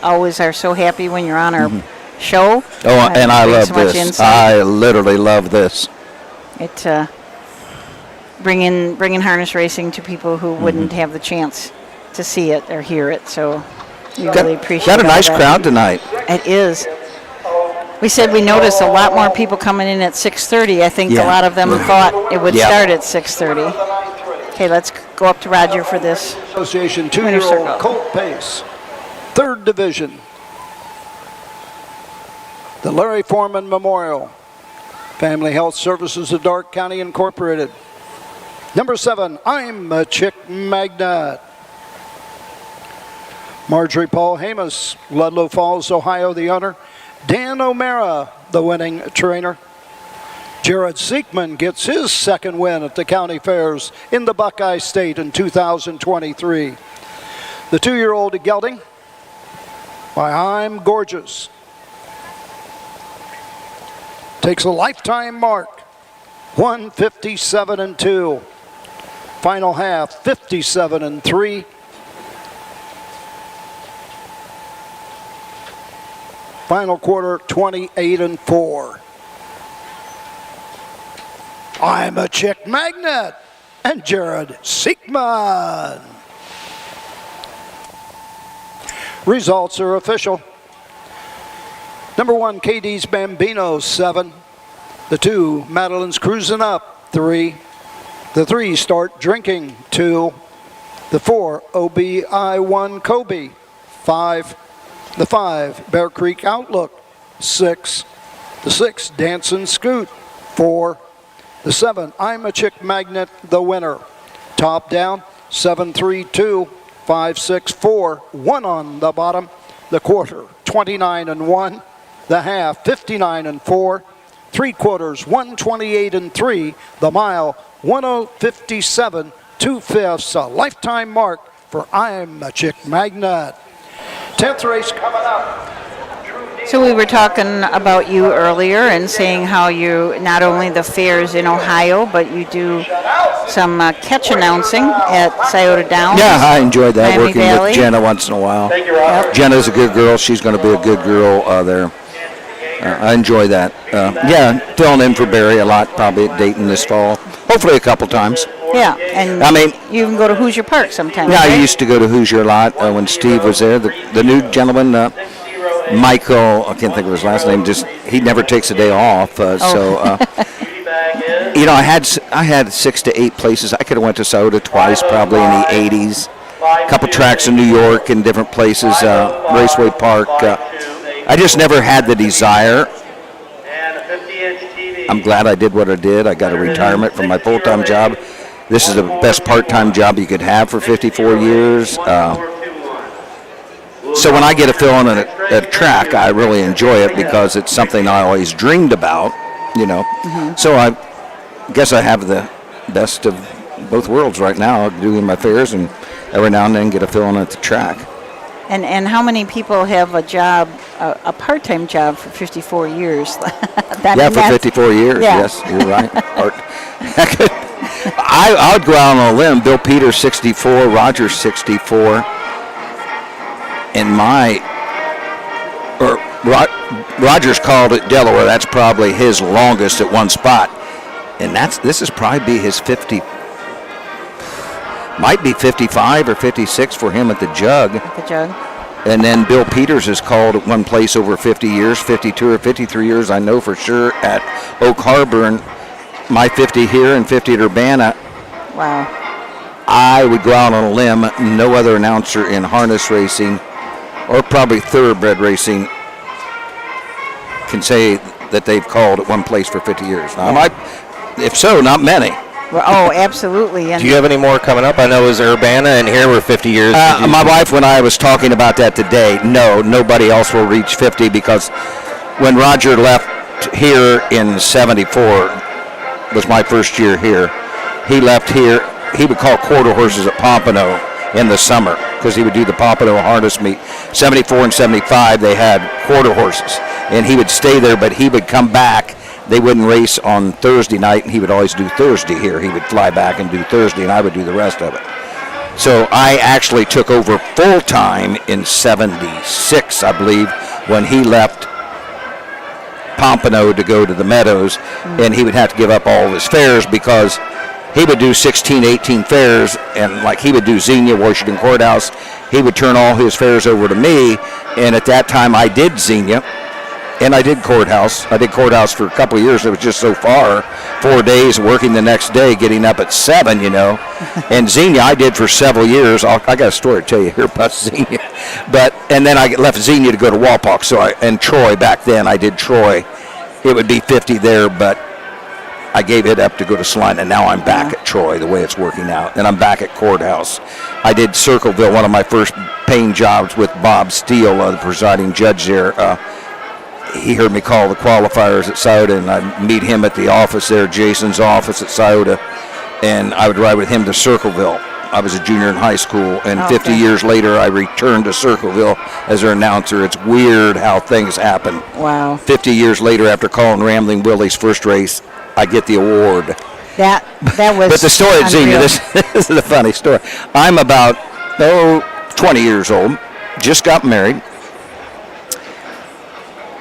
always are so happy when you're on our show. Oh, and I bring love so much this. insight. I literally love this. It bringing harness racing to people who wouldn't have the chance to see it or hear it. So we really appreciate. Got a all nice that. crowd tonight. It is. We said we noticed a lot more people coming in at 6:30. I think Yeah. a lot of them thought it would Yeah. start at 6:30. Okay, let's go up to Roger for this. Association Winter circle. 2-year-old Colt Pace, 3rd Division. The Larry Foreman Memorial, Family Health Services of Darke County Incorporated. Number 7, I'm a Chick Magnet. Marjorie Paul Hamus, Ludlow Falls, Ohio, the owner. Dan O'Mara, the winning trainer. Jared Siekman gets his 2nd win at the county fairs in the Buckeye State in 2023. The 2-year-old gelding by I'm Gorgeous takes a lifetime mark, 157-2. Final half, 57-3. Final quarter, 28-4. I'm a Chick Magnet and Jared Siekman. Results are official. Number 1, KD's Bambino, 7. The 2, Madeline's Cruising Up, 3. The 3, Start Drinking, 2. The 4, OBI1 Kobe, 5. The 5, Bear Creek Outlook, 6. The 6, Dancin' Scoot, 4. The 7, I'm a Chick Magnet, the winner. Top down, 7-3-2, 5-6-4, 1 on the bottom. The quarter, 29-1. The half, 59-4. 3 quarters, 128-3. The mile, 1:57 2/5. A lifetime mark for I'm a Chick Magnet. 10th race coming up. So we were talking about you earlier and saying how you not only the fairs in Ohio, but you do some catch announcing at Scioto Downs. Yeah, I enjoyed that, Miami working Valley. with Jenna once in a while. Thank you, Rob. Yep. Jenna's a good girl. She's going to be a good girl there. I enjoy that. Yeah, filling in for Barry a lot, probably at Dayton this fall. Hopefully a couple times. Yeah, and I mean, you even go to Hoosier Park sometimes. yeah, I right? used to go to Hoosier a lot when Steve was there. The new gentleman, Michael, I can't think of his last name. Just he never takes a day off. So, you know, I had 6 to 8 places. I could have went to Scioto twice, probably in the '80s. A couple tracks in New York and different places, Raceway Park. I just never had the desire. I'm glad I did what I did. I got a retirement from my full-time job. This is the best part-time job you could have for 54 years. So when I get a fill on a track, I really enjoy it because it's something I always dreamed about, you know. So I guess I have the best of both worlds right now, doing my fairs and every now and then get a fill on at the track. And how many people have a job, a part-time job for 54 years? Yeah, for 54 years, yeah. yes, you're right. I would go out on a limb. Bill Peters, 64, Rogers, 64. And Rogers called it Delaware. That's probably his longest at one spot. And this is probably be his 50, might be 55 or 56 for him at the Jug. The Jug. And then Bill Peters has called at one place over 50 years, 52 or 53 years, I know for sure, at Oak Harbor, and my 50 here and 50 at Urbana. Wow. I would go out on a limb, no other announcer in harness racing, or probably thoroughbred racing, can say that they've called at one place for 50 years. Now, if so, not many. Well, oh, absolutely. And Do you have any more coming up? I know it was Urbana and here we're 50 years. My wife, when I was talking about that today, no, nobody else will reach 50 because when Roger left here in 74, was my first year here, he left here, he would call quarter horses at Pompano in the summer because he would do the Pompano harness meet. 74 and 75, they had quarter horses, and he would stay there, but he would come back they wouldn't race on Thursday night, and he would always do Thursday here. He would fly back and do Thursday, and I would do the rest of it. So I actually took over full-time in 76, I believe, when he left Pompano to go to the Meadows, and he would have to give up all of his fares because he would do 16, 18 fares, and like he would do Xenia, Washington Courthouse. He would turn all his fares over to me, and at that time I did Xenia, and I did Courthouse. I did Courthouse for a couple of years. It was just so far, 4 days, working the next day, getting up at 7, you know. And Xenia I did for several years. I got a story to tell you here about Xenia. And then I left Xenia to go to Walpock, and Troy back then. I did Troy. It would be 50 there, but I gave it up to go to Salina. Now I'm back at Troy, the way it's working out, and I'm back at Courthouse. I did Circleville, one of my first paying jobs with Bob Steele, the presiding judge there. He heard me call the qualifiers at Scioto, and I'd meet him at the office there, Jason's office at Scioto, and I would ride with him to Circleville. I was a junior in high school, and 50 years later, I returned to Circleville as their announcer. It's weird how things happen. Wow. 50 years later, after calling Rambling Willie's first race, I get the award. That was. But the story at Xenia, unreal. this is a funny story. I'm about 20 years old, just got married.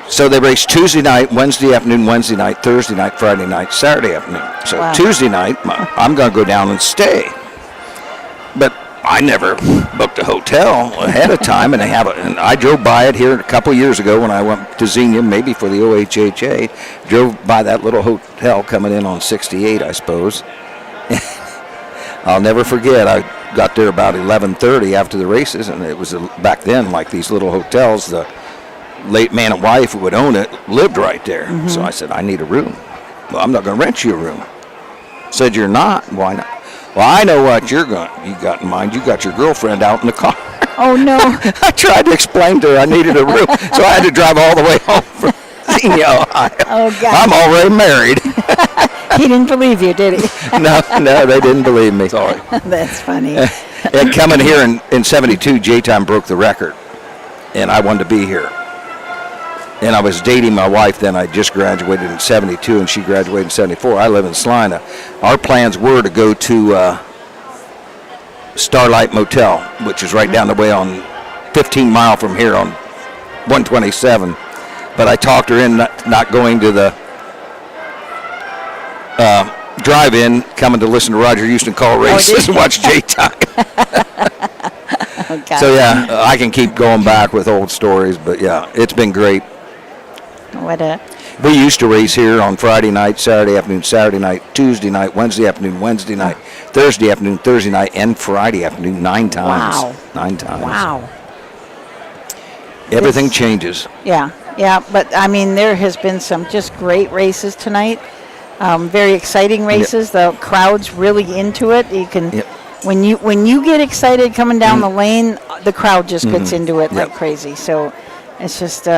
So they race Tuesday night, Wednesday afternoon, Wednesday night, Thursday night, Friday night, Saturday afternoon. So Wow. Tuesday night, I'm going to go down and stay. But I never booked a hotel ahead of time, and and I drove by it here a couple years ago when I went to Xenia, maybe for the OHHA. Drove by that little hotel coming in on 68, I suppose. I'll never forget. I got there about 11:30 after the races, and it was back then like these little hotels. The late man and wife who would own it lived right there. So I said, I need a room. Well, I'm not going to rent you a room. Said, you're not? Why not? Well, I know what you got in mind. You got your girlfriend out in the car. Oh, no. I tried to explain to her I needed a room, so I had to drive all the way home from Xenia, Ohio. Oh, God. I'm already married. He didn't believe you, did he? No, they didn't believe me. Sorry. That's funny. And coming here in 72, J-Time broke the record, and I wanted to be here. And I was dating my wife then. I just graduated in 72, and she graduated in 74. I live in Salina. Our plans were to go to Starlight Motel, which is right down the way on 15 mile from here on 127. But I talked her in not going to the drive-in, coming to listen to Roger Houston call races and watch J-Time. Oh, So, yeah, I can keep going back with old stories, but, yeah, it's been great. We used to race here on Friday night, Saturday night, Tuesday night, Wednesday afternoon, Wednesday night, Thursday afternoon, Thursday night, and Friday afternoon 9 times. Wow. 9 times. Wow. Everything changes. Yeah, but I mean, there has been some just great races tonight. Very exciting races. The crowd's really into it. You can, when you get excited coming down the lane, the crowd just gets into it like crazy. So it's just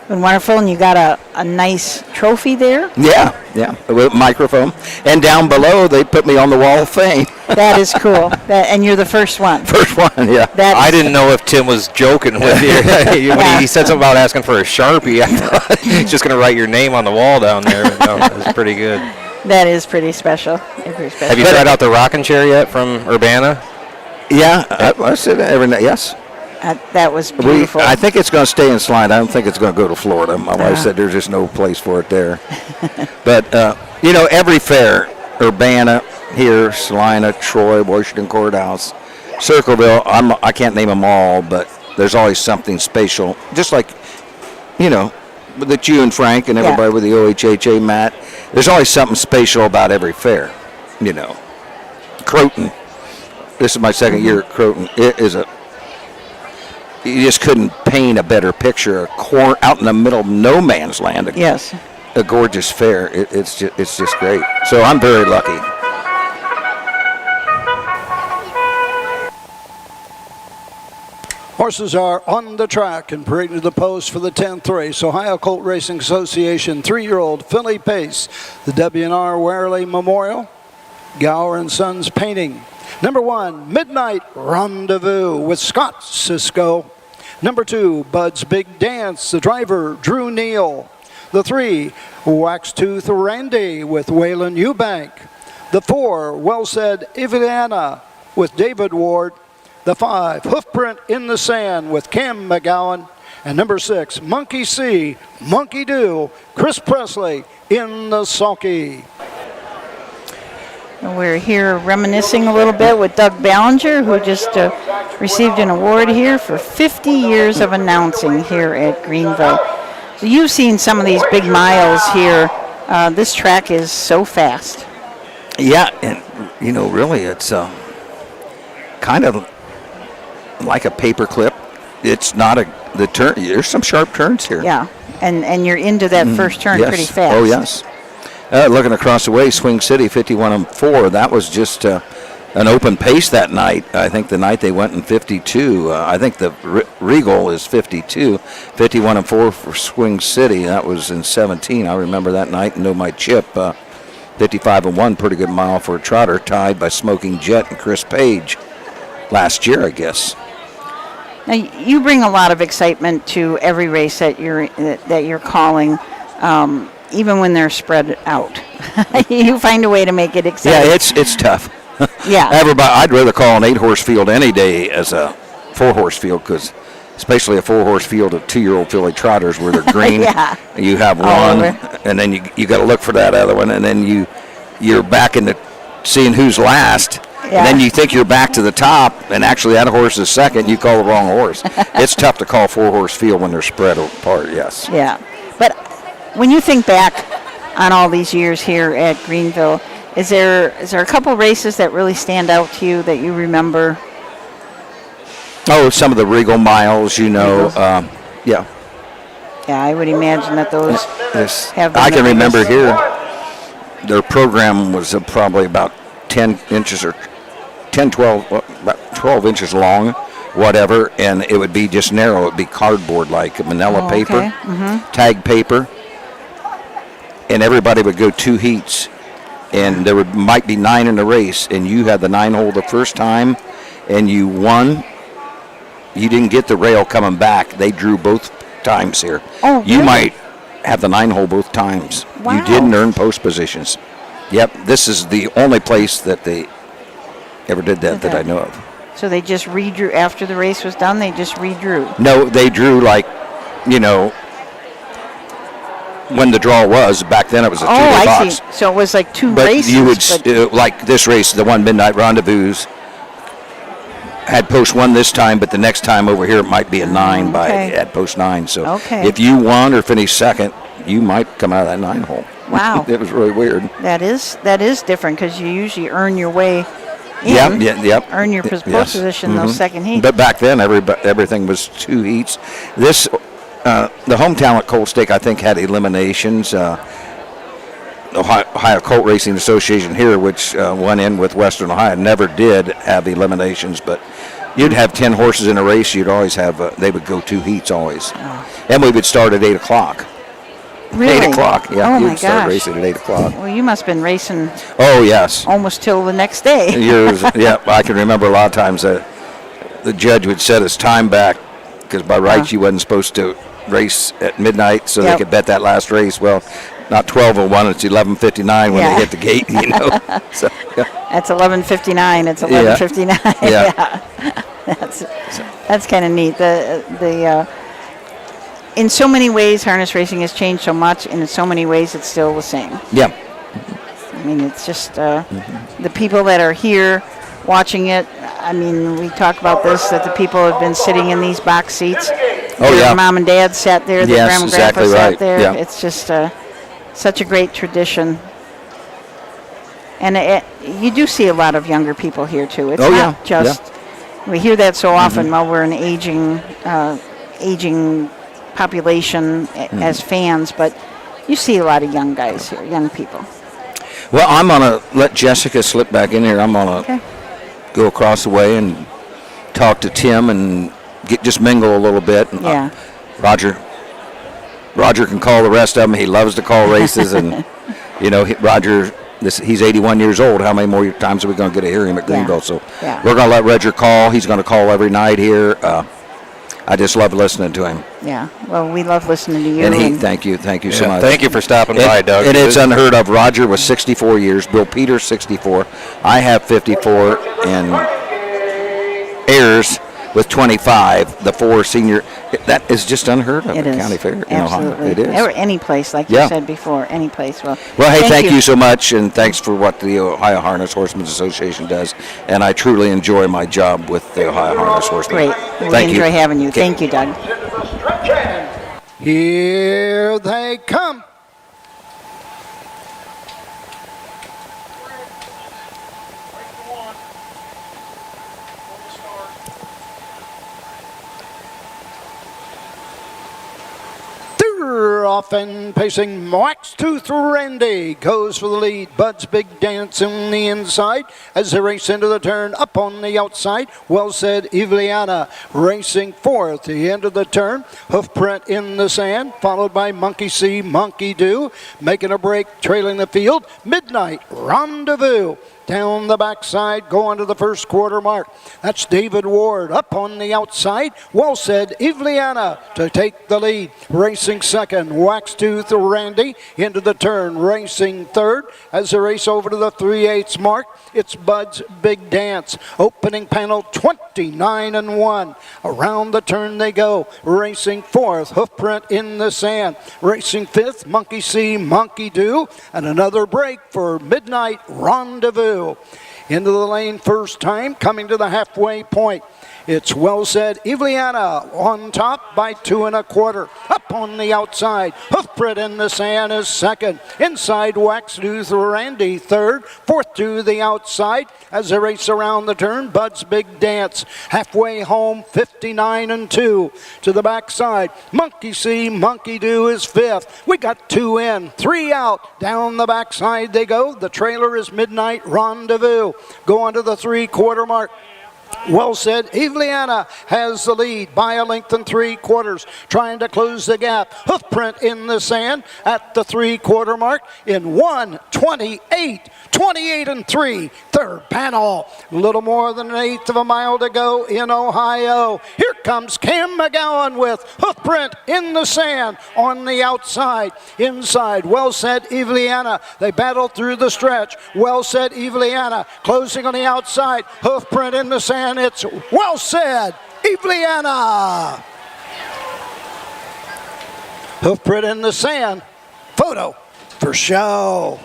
been wonderful, and you got a nice trophy there. Yeah, with microphone. And down below, they put me on the Wall of Fame. That is cool. And you're the first one. First one, yeah. I didn't know if Tim was joking with you. When he said something about asking for a Sharpie, I thought he's just going to write your name on the wall down there. No, that's pretty good. That is pretty special. Have you tried out the rocking chair yet from Urbana? Yeah, I said every night, yes. That was beautiful. I think it's going to stay in Slide. I don't think it's going to go to Florida. My wife said there's just no place for it there. But, every fair, Urbana, here, Salina, Troy, Washington Courthouse, Circleville, I can't name them all, but there's always something special. Just like, that you and Frank and everybody with the OHHA, Matt, there's always something special about every fair, Croton. This is my second year at Croton. It is you just couldn't paint a better picture. Out in the middle of no man's land. Yes. A gorgeous fair. It's just great. So I'm very lucky. Horses are on the track and parading to the post for the 10th race. Ohio Colt Racing Association 3-year-old Philly Pace. The W&R Warley Memorial. Gower and Sons Painting. Number 1, Midnight Rendezvous with Scott Cisco. Number 2, Bud's Big Dance. The driver, Drew Neal. The 3, Waxtooth Randy with Waylon Eubank. The 4, Well Said Iviana with David Ward. The 5, Hoofprint in the Sand with Cam McGowan. And number 6, Monkey See, Monkey Do, Chris Presley in the sulky. We're here reminiscing a little bit with Doug Ballinger, who just received an award here for 50 years of announcing here at Greenville. So you've seen some of these big miles here. This track is so fast. Yeah, and really, it's kind of like a paper clip. It's not the turn. There's some sharp turns here. Yeah, and you're into that first turn yes. pretty fast. Oh yes. Looking across the way, Swing City 51-4. That was just an open pace that night. I think the night they went in 52. I think the Regal is 52. 51-4 for Swing City. That was in 17. I remember that night and know my chip. 55-1, pretty good mile for a trotter, tied by Smoking Jet and Chris Page last year, I guess. Now you bring a lot of excitement to every race that you're calling. Even when they're spread out, you find a way to make it exciting. Yeah, it's tough. Yeah. I'd rather call an 8-horse field any day as a 4-horse field, because especially a 4-horse field of 2-year-old filly trotters where they're green. Yeah. You have one, and then you got to look for that other one, and then you're back into seeing who's last. Yeah. And then you think you're back to the top, and actually that horse is second. You call the wrong horse. It's tough to call 4-horse field when they're spread apart. Yes. Yeah, but when you think back on all these years here at Greenville, is there a couple races that really stand out to you that you remember? Oh, some of the Regal miles, yeah. Yeah, I would imagine that those have been I can the remember biggest. here, their program was probably about 10 inches or 10, 12, about 12 inches long, whatever, and it would be just narrow. It would be cardboard like manila paper, Okay. Mm-hmm. tag paper, and everybody would go 2 heats, and there might be 9 in the race, and you had the 9-hole the first time, and you won. You didn't get the rail coming back. They drew both times here. Oh, You really? might have the 9-hole both times. Wow. You didn't earn post positions. Yep, this is the only place that they ever did that I know of. So they just redrew after the race was done. They just redrew. No, they drew when the draw was. Back then it was a 2-day I box. see. So it was like 2 But races. you would, like this race, the one Midnight Rendezvous, had post 1 this time, but the next time over here it might be a 9 at post 9. So if you won or finished second, you might come out of that 9-hole. Wow. It was really weird. That is different, because you usually earn your way in. Yep. Earn your post position in those second heats. But back then, everything was 2 heats. This, the Home Talent Colt Stake, I think, had eliminations. Ohio Colt Racing Association here, which went in with Western Ohio, never did have eliminations, but you'd have 10 horses in a race. You'd always have, they would go 2 heats always. Oh. And we would start at 8 o'clock. Really? 8 o'clock, yeah. Oh, my You'd start gosh. racing at 8 o'clock. Well, you must have been racing Oh, yes. almost till the next day. Yeah, I can remember a lot of times the judge would set his time back, because by rights you wasn't supposed to race at midnight, so they could bet that last race. Well, not 12:01, it's 11:59 when they hit the gate, So, That's 11:59. It's 11:59. Yeah. That's kind of neat. In so many ways, harness racing has changed so much, and in so many ways, it's still the same. Yeah. I mean, it's just the people that are here watching it. I mean, we talk about this, that the people have been sitting in these box seats. Their mom and dad sat there. Their grandma and grandpa sat there. Yeah. It's just such a great tradition. And you do see a lot of younger people here, too. It's not just... We hear that so often while we're an aging population as fans, but you see a lot of young guys here, young people. Well, I'm going to let Jessica slip back in here. I'm going to go across the way and talk to Tim and just mingle a little bit. And, Roger can call the rest of them. He loves to call races, and Roger, he's 81 years old. How many more times are we going to get to hear him at Greenville? So we're going to let Roger call. He's going to call every night here. I just love listening to him. Yeah. Well, we love listening to you. And thank you so much. Thank you for stopping by, Doug. And it's unheard of. Roger was 64 years. Bill Peters 64. I have 54, and Ayers with 25. The 4 senior. That is just unheard of It at is. County Fair in Absolutely. Ohio. It is. Any place, like you said before, any place. Well, Hey, thank you so much, and thanks for what the Ohio Harness Horsemen's Association does. And I truly enjoy my job with the Ohio Harness Horsemen. Great. We enjoy having you. Thank you, Doug. Here they come. Off and pacing, Wax Tooth Randy goes for the lead. Bud's Big Dance on the inside as they race into the turn. Up on the outside, Well Said Ivliana racing fourth. The end of the turn, hoof print in the sand, followed by Monkey See, Monkey Do, making a break, trailing the field. Midnight Rendezvous down the backside, going to the first quarter mark. That's David Ward up on the outside. Well Said Ivliana to take the lead. Racing second, Wax Tooth Randy into the turn. Racing third as they race over to the 3/8 mark. It's Bud's Big Dance. Opening panel 29-1. Around the turn they go. Racing fourth, hoof print in the sand. Racing fifth, Monkey See, Monkey Do. And another break for Midnight Rendezvous. Into the lane first time, coming to the halfway point. It's Well Said Ivliana on top by 2 1/4. Up on the outside, hoof print in the sand is second. Inside, Wax Tooth Randy third. Fourth to the outside as they race around the turn. Bud's Big Dance halfway home, 59-2. To the backside, Monkey See, Monkey Do is fifth. We got 2 in, 3 out. Down the backside they go. The trailer is Midnight Rendezvous. Going to the 3/4 mark. Well Said Ivliana has the lead by a length and 3/4, trying to close the gap. Hoof print in the sand at the 3/4 mark in 1:28. 28-3, third panel. A little more than an eighth of a mile to go in Ohio. Here comes Cam McGowan with hoof print in the sand on the outside. Inside, Well Said Ivliana. They battle through the stretch. Well Said Ivliana closing on the outside. Hoof print in the sand. It's Well Said Ivliana. Hoof print in the sand. Photo for show.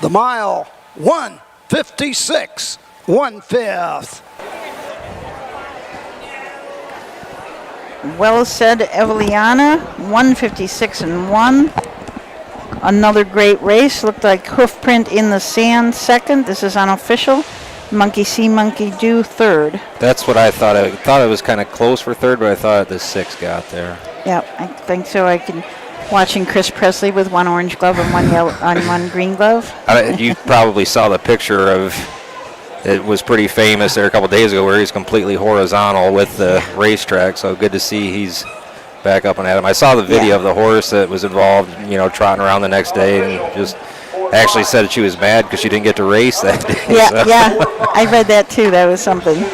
The mile, 1:56, 1/5. Well Said Eveliana, 1:56-1. Another great race. Looked like hoof print in the sand second. This is unofficial. Monkey See, Monkey Do third. That's what I thought. I thought it was kind of close for third, but I thought the 6 got there. Yeah, I think so. Watching Chris Presley with one orange glove and one green glove. You probably saw the picture of, it was pretty famous there a couple days ago where he's completely horizontal with the racetrack, so good to see he's back up and at him. I saw the video of the horse that was involved, trotting around the next day, and just actually said that she was mad because she didn't get to race that day. Yeah, I read that too. That was something.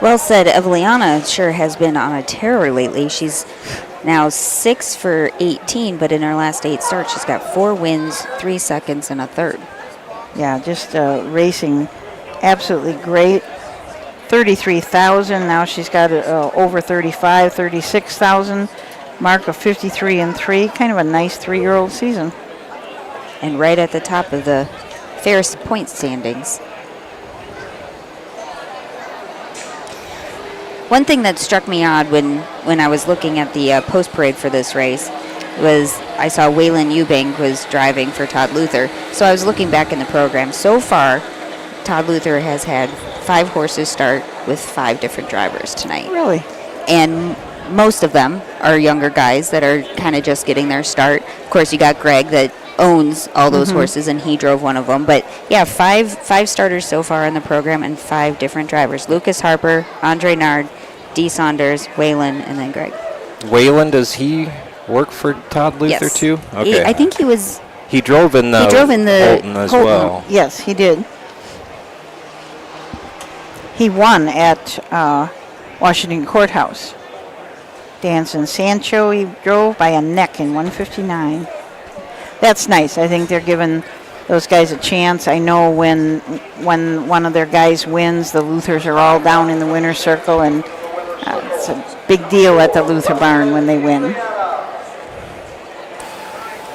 Well Said Eveliana sure has been on a tear lately. She's now 6 for 18, but in her last 8 starts, she's got 4 wins, 3 seconds, and a third. Yeah, just racing absolutely great. 33,000. Now she's got over 35, 36,000. Mark of 53-3. Kind of a nice 3-year-old season. And right at the top of the fair point standings. One thing that struck me odd when I was looking at the post parade for this race was I saw Waylon Eubank was driving for Todd Luther. So I was looking back in the program. So far, Todd Luther has had 5 horses start with 5 different drivers tonight. Really? And most of them are younger guys that are kind of just getting their start. Of course, you got Greg that owns all those horses, and he drove one of them. But yeah, five starters so far in the program and 5 different drivers. Lucas Harper, Andre Nard, Dee Saunders, Waylon, and then Greg. Waylon, does he work for Todd Luther too? Okay. I think he was. He drove in the Holton as well. Yes, he did. He won at Washington Courthouse. Danson Sancho, he drove by a neck in 159. That's nice. I think they're giving those guys a chance. I know when one of their guys wins, the Luthers are all down in the winner's circle, and it's a big deal at the Luther barn when they win.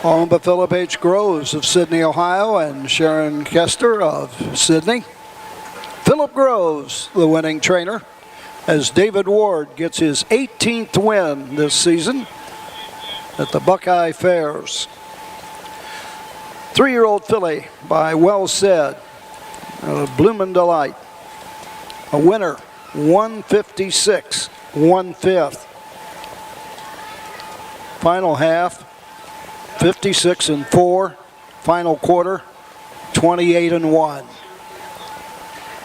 Owned by Philip H. Groves of Sydney, Ohio, and Sharon Kester of Sydney. Philip Groves, the winning trainer, as David Ward gets his 18th win this season at the Buckeye Fairs. 3-year-old filly by Well Said, Bloomin' Delight. A winner, 156, 1/5. Final half, 56-4. Final quarter, 28-1.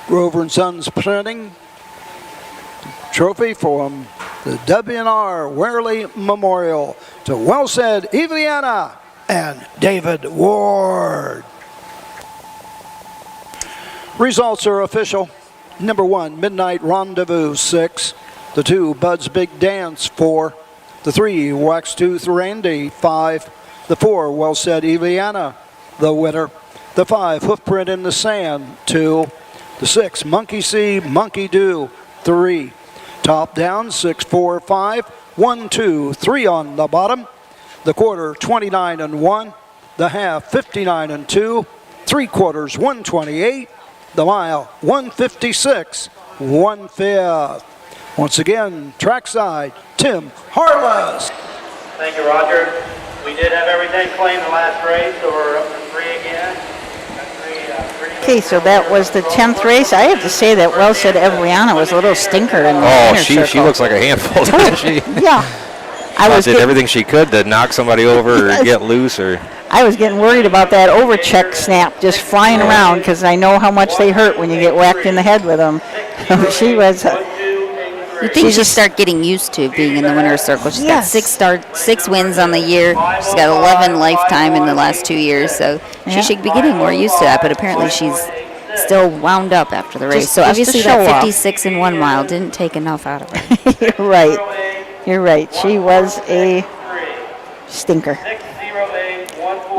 Grover & Sons Printing trophy from the W&R Werley Memorial to Well Said Eviana and David Ward. Results are official. Number 1, Midnight Rendezvous, 6. The 2, Bud's Big Dance, 4. The 3, Waxtooth Randy, 5. The 4, Well Said Eviana, the winner. The 5, Hoofprint in the Sand, 2. The 6, Monkey See, Monkey Do, 3. Top down, 6, 4, 5. 1, 2, 3 on the bottom. The quarter, 29-1. The half, 59-2. 3 quarters, 128. The mile, 156, 1/5. Once again, trackside, Tim Harless. Thank you, Roger. We did have everything claimed the last race, so we're up to 3 again. Okay, so that was the 10th race. I have to say that Well Said Evliana was a little stinker in the winner's circle. She looks like a handful, doesn't she? Yeah. I did everything she could to knock somebody over or get loose. I was getting worried about that overcheck snap just flying around because I know how much they hurt when you get whacked in the head with them. She was... You think she'd start getting used to being in the winner's circle. She's got 6 wins on the year. She's got 11 lifetime in the last 2 years, so she should be getting more used to that. But apparently she's still wound up after the race. So obviously that 56 in 1 mile didn't take enough out of her. You're right. You're right. She was a stinker.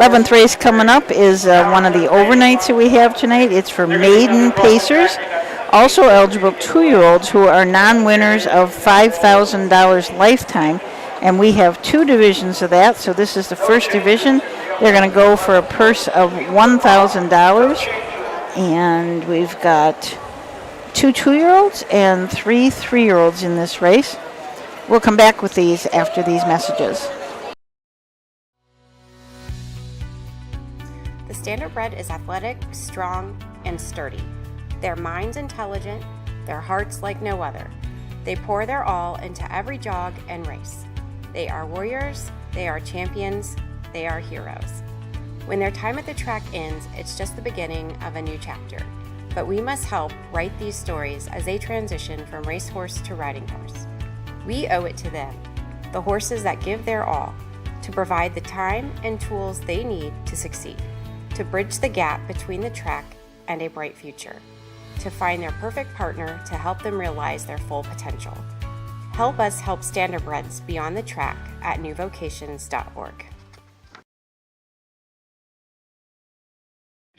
11th race coming up is one of the overnights that we have tonight. It's for maiden pacers. Also eligible 2-year-olds who are non-winners of $5,000 lifetime. And we have 2 divisions of that. So this is the first division. They're going to go for a purse of $1,000. And we've got 2 2-year-olds and 3 3-year-olds in this race. We'll come back with these after these messages. The Standardbred is athletic, strong, and sturdy. Their minds intelligent, their hearts like no other. They pour their all into every jog and race. They are warriors, they are champions, they are heroes. When their time at the track ends, it's just the beginning of a new chapter. But we must help write these stories as they transition from racehorse to riding horse. We owe it to them, the horses that give their all, to provide the time and tools they need to succeed, to bridge the gap between the track and a bright future, to find their perfect partner to help them realize their full potential. Help us help Standardbreds beyond the track at newvocations.org.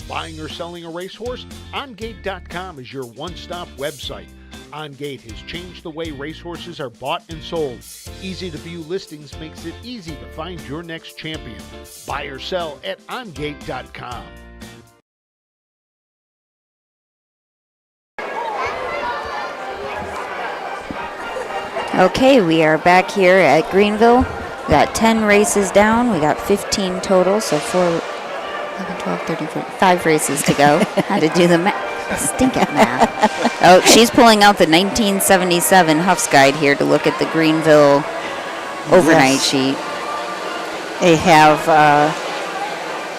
Buying or selling a racehorse? OnGate.com is your one-stop website. OnGate has changed the way racehorses are bought and sold. Easy to view listings makes it easy to find your next champion. Buy or sell at OnGate.com. Okay, we are back here at Greenville. We got 10 races down. We got 15 total, so 11, 12, 13, 14, 5 races to go. Had to do the math. Stink at math. Oh, she's pulling out the 1977 Huff's Guide here to look at the Greenville overnight sheet. They have,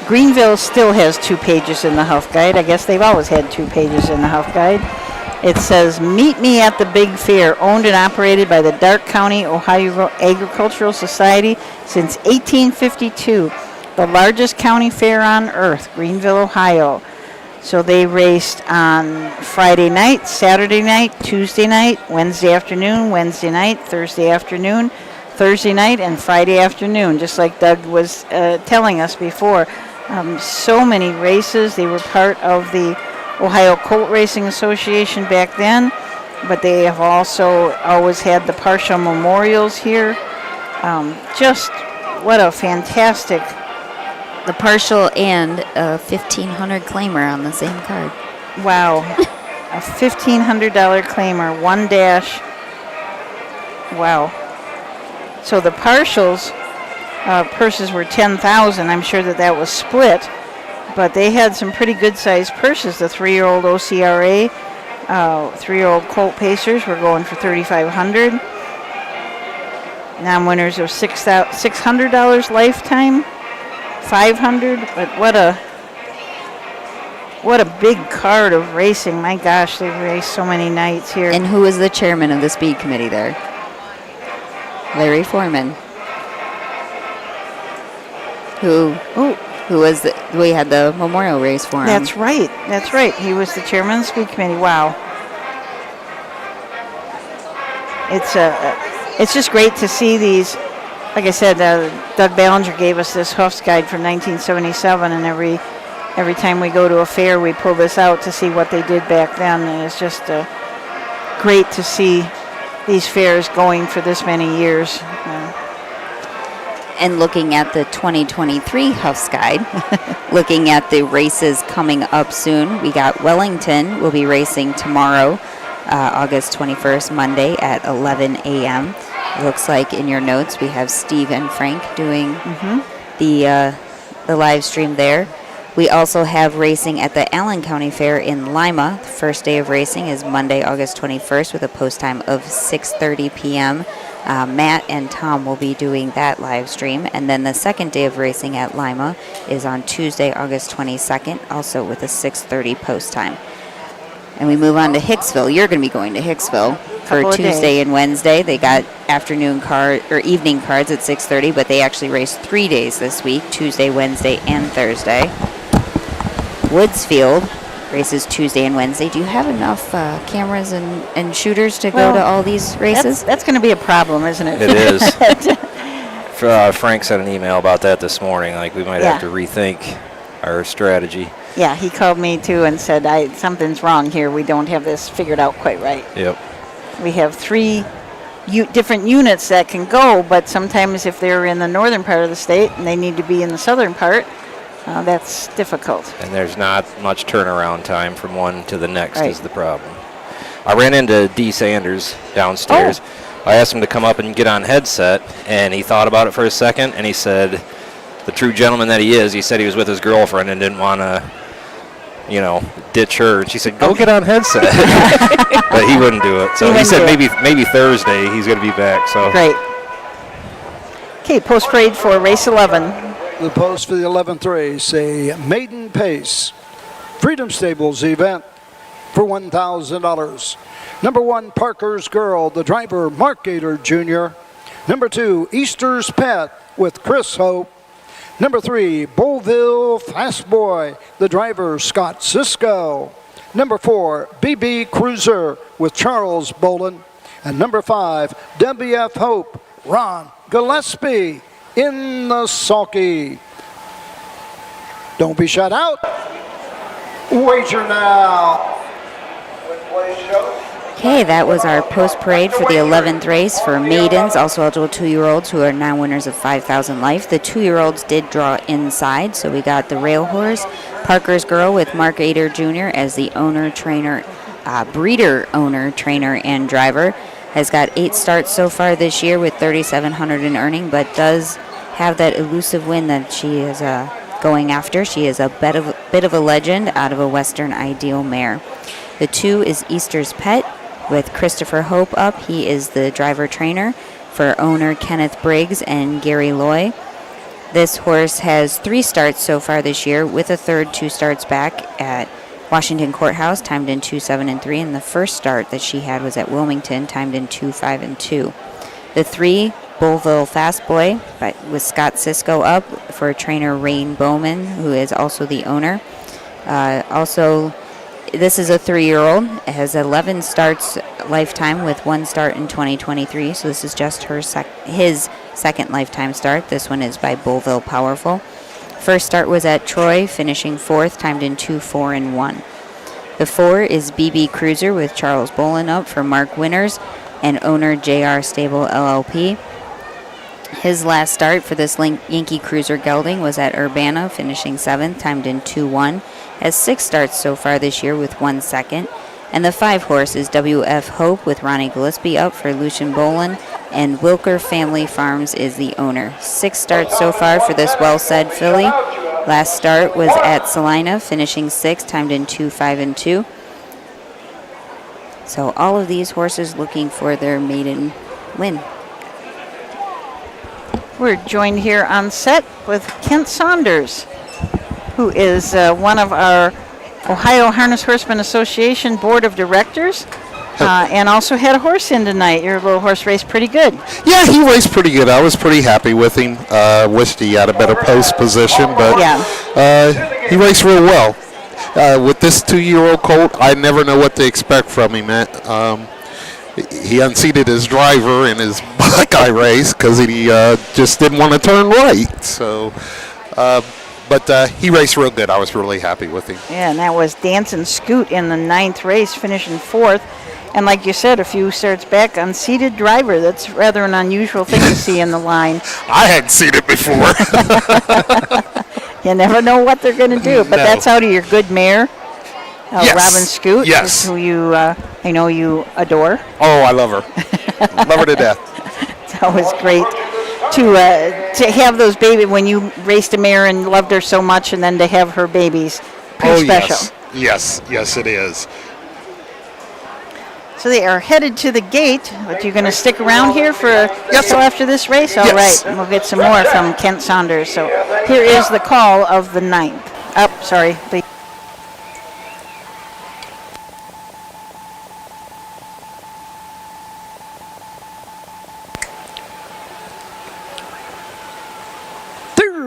Greenville still has 2 pages in the Huff Guide. I guess they've always had 2 pages in the Huff Guide. It says, "Meet me at the Big Fair, owned and operated by the Darke County Ohio Agricultural Society since 1852. The largest county fair on earth, Greenville, Ohio." So they raced on Friday night, Saturday night, Tuesday night, Wednesday afternoon, Wednesday night, Thursday afternoon, Thursday night, and Friday afternoon, just like Doug was telling us before. So many races. They were part of the Ohio Colt Racing Association back then, but they have also always had the partial memorials here. Just what a fantastic... The partial and a $1,500 claimer on the same card. Wow. A $1,500 claimer, one dash. Wow. So the partials purses were $10,000. I'm sure that was split, but they had some pretty good sized purses. The 3-year-old OCRA, 3-year-old Colt Pacers were going for $3,500. Non-winners of $600 lifetime. $500, but what a big card of racing. My gosh, they've raced so many nights here. And who was the chairman of the speed committee there? Larry Foreman. Who was we had the memorial race for him. That's right. He was the chairman of the speed committee. Wow. It's just great to see these. Like I said, Doug Ballinger gave us this Hoofs guide from 1977, and every time we go to a fair, we pull this out to see what they did back then. And it's just great to see these fairs going for this many years. And looking at the 2023 Hoofs guide, looking at the races coming up soon, we got Wellington will be racing tomorrow, August 21st, Monday at 11 a.m. Looks like in your notes we have Steve and Frank doing the live stream there. We also have racing at the Allen County Fair in Lima. The first day of racing is Monday, August 21st with a post time of 6:30 p.m. Matt and Tom will be doing that live stream. And then the second day of racing at Lima is on Tuesday, August 22nd, also with a 6:30 post time. And we move on to Hicksville. You're going to be going to Hicksville for Tuesday and Wednesday. They got evening cards at 6:30, but they actually raced 3 days this week, Tuesday, Wednesday, and Thursday. Woodsfield races Tuesday and Wednesday. Do you have enough cameras and shooters to go to all these races? That's going to be a problem, isn't it? It is. Frank sent an email about that this morning. Like, we might have to rethink our strategy. Yeah, he called me too and said, something's wrong here. We don't have this figured out quite right. Yep. We have 3 different units that can go, but sometimes if they're in the northern part of the state and they need to be in the southern part, that's difficult. And there's not much turnaround time from one to the next is the problem. I ran into D. Sanders downstairs. I asked him to come up and get on headset, and he thought about it for a second, and he said, the true gentleman that he is, he said he was with his girlfriend and didn't want to, ditch her. And she said, go get on headset. But he wouldn't do it. So he said maybe Thursday he's going to be back. So great. Okay, post parade for race 11. The post for the 11th race, a maiden pace Freedom Stables event for $1,000. Number 1, Parker's Girl, the driver Mark Gator Jr. Number 2, Easter's Pet with Chris Hope. Number 3, Bullville Fast Boy, the driver Scott Cisco. Number 4, BB Cruiser with Charles Bolin. And number 5, WF Hope, Ron Gillespie in the sulky. Don't be shut out. Wager now. Okay, that was our post parade for the 11th race for maidens, also eligible 2-year-olds who are now winners of 5,000 life. The 2-year-olds did draw inside, so we got the rail horse, Parker's Girl with Mark Ader Jr. as the owner, trainer, breeder, owner, trainer, and driver. Has got 8 starts so far this year with $3,700 in earning, but does have that elusive win that she is going after. She is a bit of a legend out of a Western Ideal mare. The 2 is Easter's Pet with Christopher Hope up. He is the driver trainer for owner Kenneth Briggs and Gary Loy. This horse has 3 starts so far this year with a third 2 starts back at Washington Courthouse, timed in 2:7 and 3, and the first start that she had was at Wilmington, timed in 2:5 and 2. The 3, Bullville Fast Boy, with Scott Cisco up for trainer Rain Bowman, who is also the owner. Also, this is a 3-year-old. It has 11 starts lifetime with 1 start in 2023. So this is just his second lifetime start. This one is by Bullville Powerful. First start was at Troy, finishing 4th, timed in 2-4 and 1. The 4 is BB Cruiser with Charles Bolin up for Mark Winters and owner JR Stable LLP. His last start for this Yankee Cruiser gelding was at Urbana, finishing 7th, timed in 2-1. Has 6 starts so far this year with 1 second. And the 5 horse is WF Hope with Ronnie Gillespie up for Lucian Bolin, and Wilker Family Farms is the owner. 6 starts so far for this well-said filly. Last start was at Salina, finishing 6th, timed in 2-5 and 2. So all of these horses looking for their maiden win. We're joined here on set with Kent Saunders, who is one of our Ohio Harness Horsemen Association Board of Directors, and also had a horse in tonight. Your little horse raced pretty good. Yeah, he raced pretty good. I was pretty happy with him. Wished he had a better post position, but he raced real well. With this 2-year-old colt, I never know what to expect from him. He unseated his driver in his Buckeye race because he just didn't want to turn right. So, but he raced real good. I was really happy with him. Yeah, and that was Dancing Scoot in the 9th race, finishing 4th. And like you said, a few starts back, unseated driver. That's rather an unusual thing to see in the line. I hadn't seen it before. You never know what they're going to do, but that's out of your good mare, Robin Scoot, who you, I know you adore. Oh, I love her. Love her to death. It's always great to have those babies when you raced a mare and loved her so much, and then to have her babies. Pretty special. Yes, it is. So they are headed to the gate, but you're going to stick around here for until after this race? All right, and we'll get some more from Kent Saunders. So here is the call of the 9th. Sorry.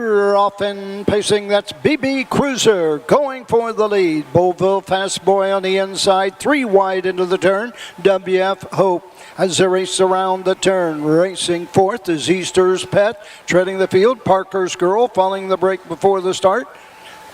Off and pacing, that's BB Cruiser going for the lead. Beauville Fast Boy on the inside, 3 wide into the turn. WF Hope as they race around the turn. Racing 4th is Easter's Pet, treading the field. Parker's Girl following the break before the start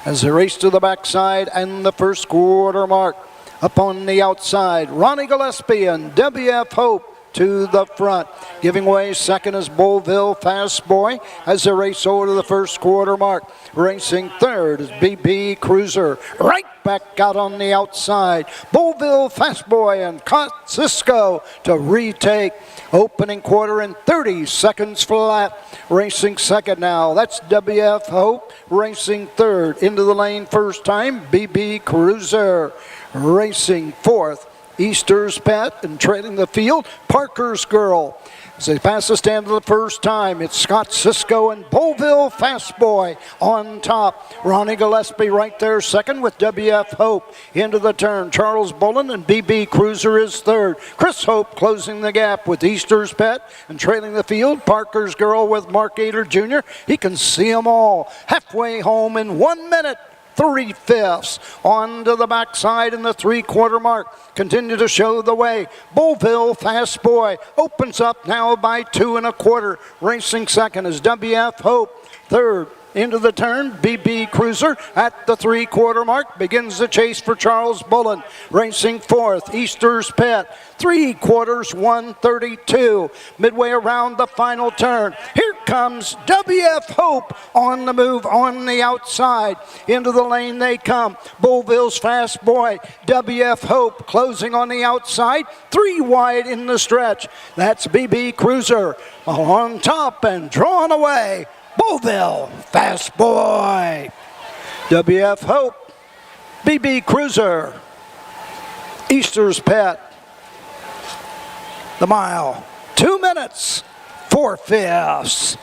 as they race to the backside and the first quarter mark. Up on the outside, Ronnie Gillespie and WF Hope to the front. Giving way second is Beauville Fast Boy as they race over to the first quarter mark. Racing third is BB Cruiser. Right back out on the outside. Beauville Fast Boy and Cisco to retake. Opening quarter in 30 seconds flat. Racing second now. That's WF Hope. Racing third. Into the lane first time. BB Cruiser. Racing fourth. Easter's Pet, and trailing the field, Parker's Girl. As they pass the stand for the first time, it's Scott Cisco and Beauville Fast Boy on top. Ronnie Gillespie right there second with WF Hope into the turn. Charles Bolin and BB Cruiser is third. Chris Hope closing the gap with Easter's Pet, and trailing the field, Parker's Girl with Mark Ader Jr. He can see them all. Halfway home in 1 minute. 3/5 on to the backside in the 3/4 mark. Continue to show the way. Beauville Fast Boy opens up now by 2 1/4. Racing second is WF Hope. Third into the turn, BB Cruiser at the 3/4 mark begins the chase for Charles Bullen. Racing fourth, Easter's Pet. 3/4, 1:32. Midway around the final turn. Here comes WF Hope on the move on the outside. Into the lane they come. Beauville's Fast Boy. WF Hope closing on the outside. 3 wide in the stretch. That's BB Cruiser on top and drawn away. Beauville Fast Boy. WF Hope. BB Cruiser. Easter's Pet. The mile. 2 minutes. 4/5.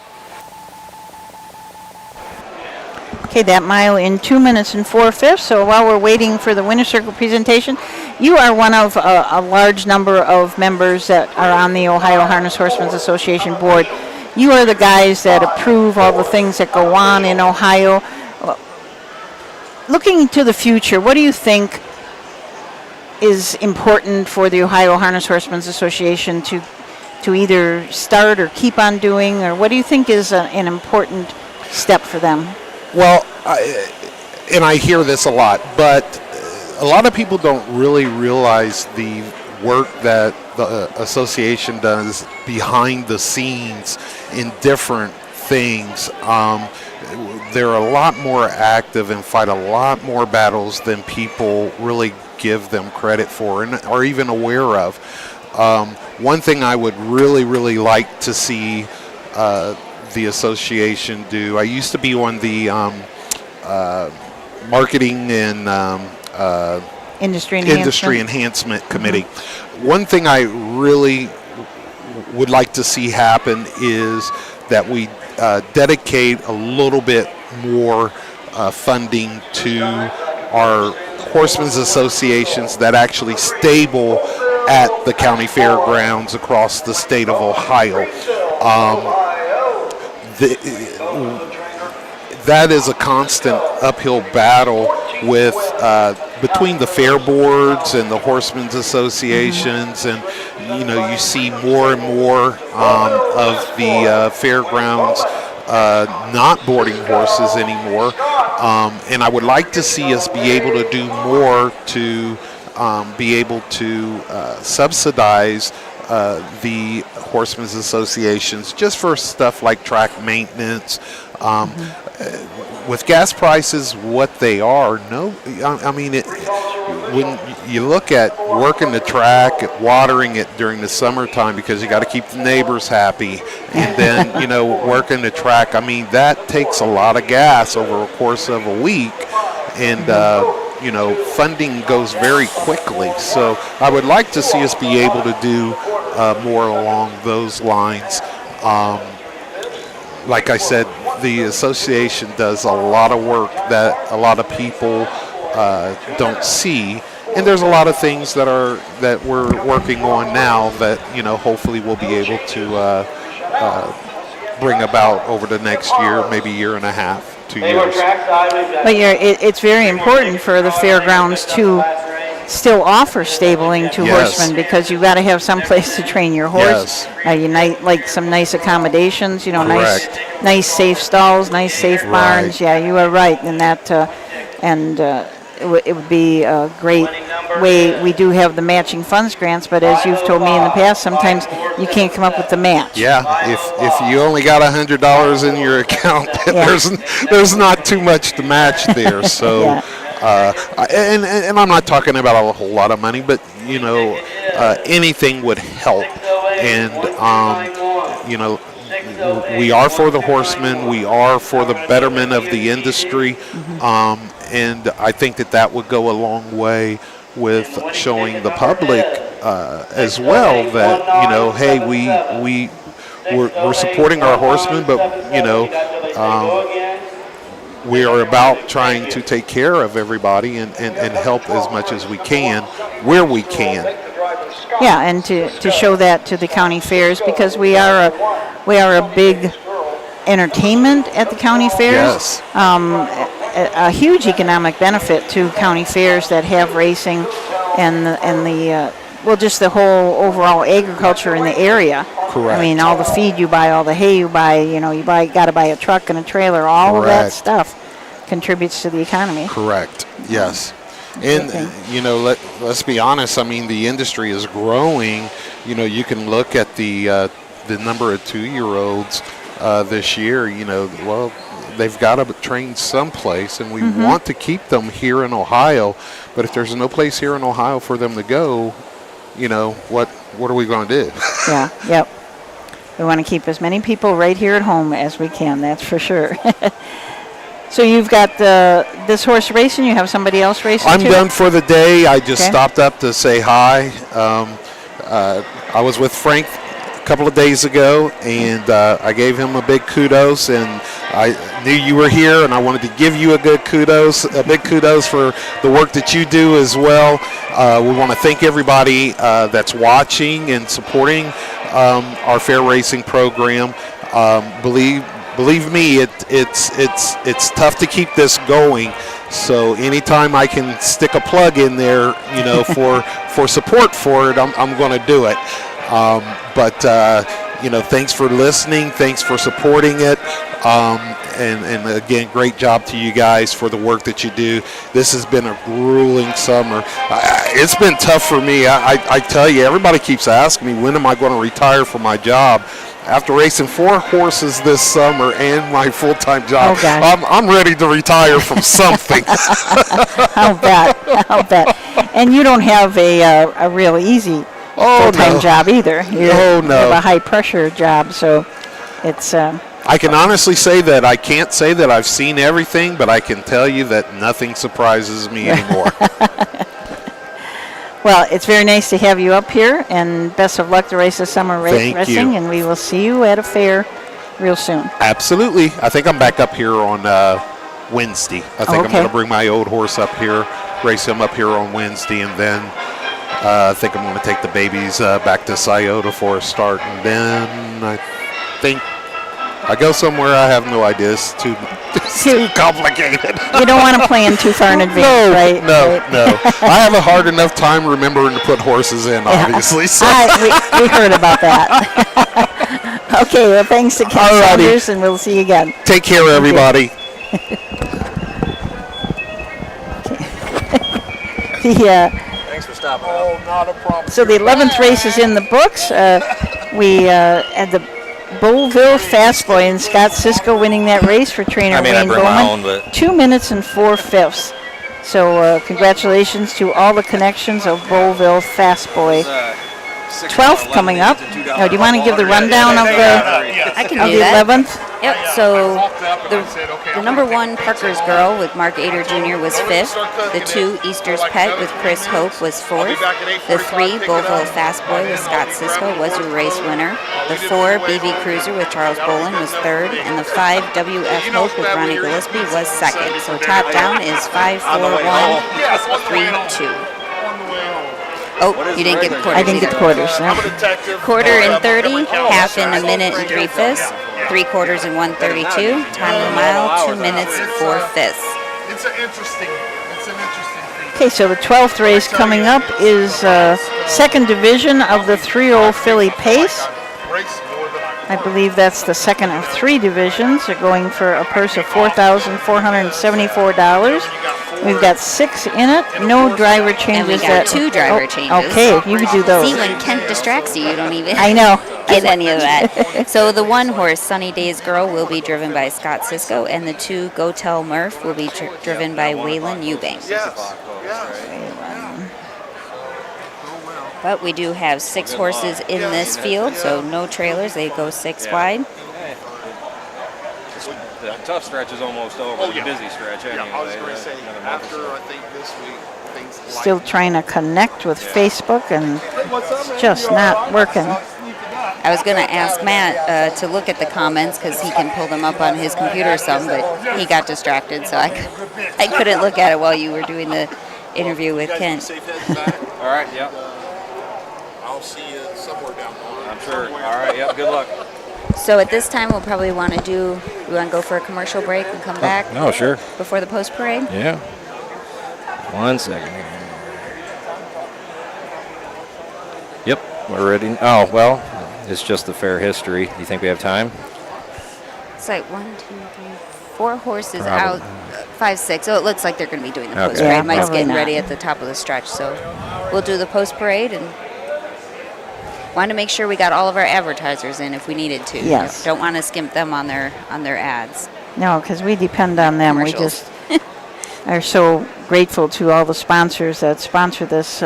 Okay, that mile in 2 minutes and 4/5. So while we're waiting for the winner's circle presentation, you are one of a large number of members that are on the Ohio Harness Horsemen's Association board. You are the guys that approve all the things that go on in Ohio. looking to the future, what do you think is important for the Ohio Harness Horsemen's Association to either start or keep on doing, or what do you think is an important step for them? Well, I hear this a lot, but a lot of people don't really realize the work that the association does behind the scenes in different things. They're a lot more active and fight a lot more battles than people really give them credit for and are even aware of. One thing I would really like to see the association do, I used to be on the marketing and Industry Enhancement Committee. One thing I really would like to see happen is that we dedicate a little bit more funding to our horsemen's associations that actually stable at the county fairgrounds across the state of Ohio. That is a constant uphill battle with between the fair boards and the horsemen's associations, and you see more and more of the fairgrounds not boarding horses anymore, and I would like to see us be able to do more to be able to subsidize the horsemen's associations just for stuff like track maintenance. With gas prices what they are, when you look at working the track, at watering it during the summertime because you got to keep the neighbors happy, and then working the track, that takes a lot of gas over a course of a week, and funding goes very quickly. So I would like to see us be able to do more along those lines. Like I said, the association does a lot of work that a lot of people don't see, and there's a lot of things that we're working on now that hopefully we'll be able to bring about over the next year, maybe year and a half, 2 years. But it's very important for the fairgrounds to still offer stabling to horsemen, because you've got to have some place to train your horse. You like some nice accommodations, nice safe stalls, nice safe barns. Yeah, you are right in that, it would be a great way. We do have the matching funds grants, but as you've told me in the past, sometimes you can't come up with the match. Yeah, if you only got $100 in your account, there's not too much to match there. So. And I'm not talking about a whole lot of money, but anything would help. And we are for the horsemen. We are for the betterment of the industry, and I think that would go a long way with showing the public as well that hey, we're supporting our horsemen, but we are about trying to take care of everybody and help as much as we can where we can. Yeah, and to show that to the county fairs, because we are a big entertainment at the county fairs. Yes. A huge economic benefit to county fairs that have racing and just the whole overall agriculture in the area. Correct. All the feed you buy, all the hay you buy, got to buy a truck and a trailer, all of that stuff contributes to the economy. Correct. Yes. And let's be honest, the industry is growing. You can look at the number of 2-year-olds this year. They've got to train someplace, and we want to keep them here in Ohio, but if there's no place here in Ohio for them to go, what are we going to do? Yep. We want to keep as many people right here at home as we can, that's for sure. So you've got this horse racing, you have somebody else racing I'm too? done for the day. I just stopped up to say hi. I was with Frank a couple of days ago, and I gave him a big kudos, and I knew you were here, and I wanted to give you a big kudos for the work that you do as well. We want to thank everybody that's watching and supporting our fair racing program. Believe me, it's tough to keep this going. So anytime I can stick a plug in there, you know, for support for it, I'm going to do it. You know, thanks for listening. Thanks for supporting it. And again, great job to you guys for the work that you do. This has been a grueling summer. It's been tough for me. I tell you, everybody keeps asking me, when am I going to retire from my job? After racing 4 horses this summer and my full-time job, I'm ready to retire from something. I'll bet. And you don't have a real easy full-time job either. You have a high-pressure job, so it's... I can honestly say that I can't say that I've seen everything, but I can tell you that nothing surprises me anymore. Well, it's very nice to have you up here, and best of luck to race the summer racing, and we will see you at a fair real soon. Absolutely. I think I'm back up here on Wednesday. I think I'm going to bring my old horse up here, race him up here on Wednesday, and then I think I'm going to take the babies back to Scioto for a start, and then I think I go somewhere. I have no idea. It's too complicated. You don't want to plan too far in advance, right? No. I have a hard enough time remembering to put horses in, obviously. So. We heard about that. Okay, well, thanks to Ken Saunders, and we'll see you again. Take care, everybody. Thanks for stopping. Oh, not a problem. So the 11th race is in the books. We had the Bowlville Fast Boy and Scott Cisco winning that race for trainer Wayne Bowman. 2 minutes and 4/5. So congratulations to all the connections of Bowlville Fast Boy. 12th coming up. Now, do you want to give the rundown of the I can do that. 11th? Yep, so the number 1 Parker's Girl with Mark Ader Jr. was 5th. The 2 Easter's Pet with Chris Hope was 4th. The 3 Bowlville Fast Boy with Scott Cisco was your race winner. The 4 BB Cruiser with Charles Bolin was 3rd. And the 5 WF Hope with Ronnie Gillespie was 2nd. So top down is 5, 4, 1, 3, 2. Oh, you didn't get the quarters. I didn't get the quarters. No. Quarter in 30, half in a minute and 3/5, 3/4 in 1:32. Time of the mile, 2 minutes, 4/5. It's an interesting thing. Okay, so the 12th race coming up is second division of the 3-0 Philly Pace. I believe that's the second of 3 divisions. They're going for a purse of $4,474. We've got 6 in it. No driver changes. And we got 2 driver changes. Okay, you could do those. See, when Kent distracts you, you don't even I know. get any of that. So the 1 horse, Sunny Days Girl, will be driven by Scott Cisco, and the 2 Go Tell Murph will be driven by Waylon Eubank. But we do have 6 horses in this field, so no trailers. They go 6 wide. The tough stretch is almost over. The busy stretch anyway. I was going to say, after I think this week, things Still trying to connect with Facebook, and it's just not working. I was going to ask Matt to look at the comments because he can pull them up on his computer some, but he got distracted, so I couldn't look at it while you were doing the interview with Kent. All right, yep. I'll see you somewhere down the line. I'm sure. All right, yep, good luck. So at this time, we'll probably want to go for a commercial break and come back? No, sure. Before the post parade? Yeah. 1 second. Yep, we're ready. Oh, well, it's just the fair history. Do you think we have time? It's like 1, 2, 3, 4 horses out, 5, 6. So it looks like they're going to be doing the post parade. Mike's getting ready at the top of the stretch, so we'll do the post parade and want to make sure we got all of our advertisers in if we needed to. Yes. Don't want to skimp them on their ads. No, because we depend on them. We just are so grateful to all the sponsors that sponsor this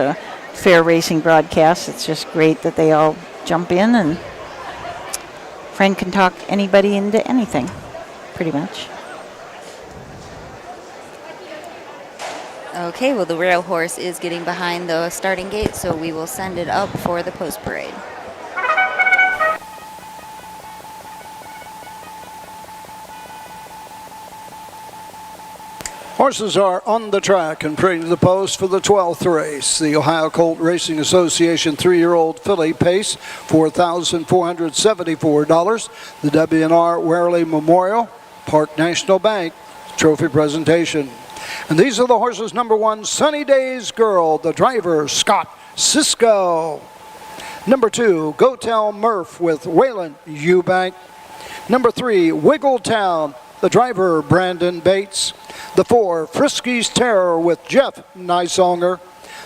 fair racing broadcast. It's just great that they all jump in, and Frank can talk anybody into anything, pretty much. Okay, well, the rail horse is getting behind the starting gate, so we will send it up for the post parade. Horses are on the track and praying to the post for the 12th race. The Ohio Colt Racing Association 3-year-old filly pace, $4,474. The W&R Warley Memorial Park National Bank trophy presentation. And these are the horses. Number 1, Sunny Days Girl, the driver, Scott Cisco. Number 2, Go Tell Murph with Waylon Eubank. Number 3, Wiggletown, the driver, Brandon Bates. The 4, Frisky's Terror with Jeff Nysonger.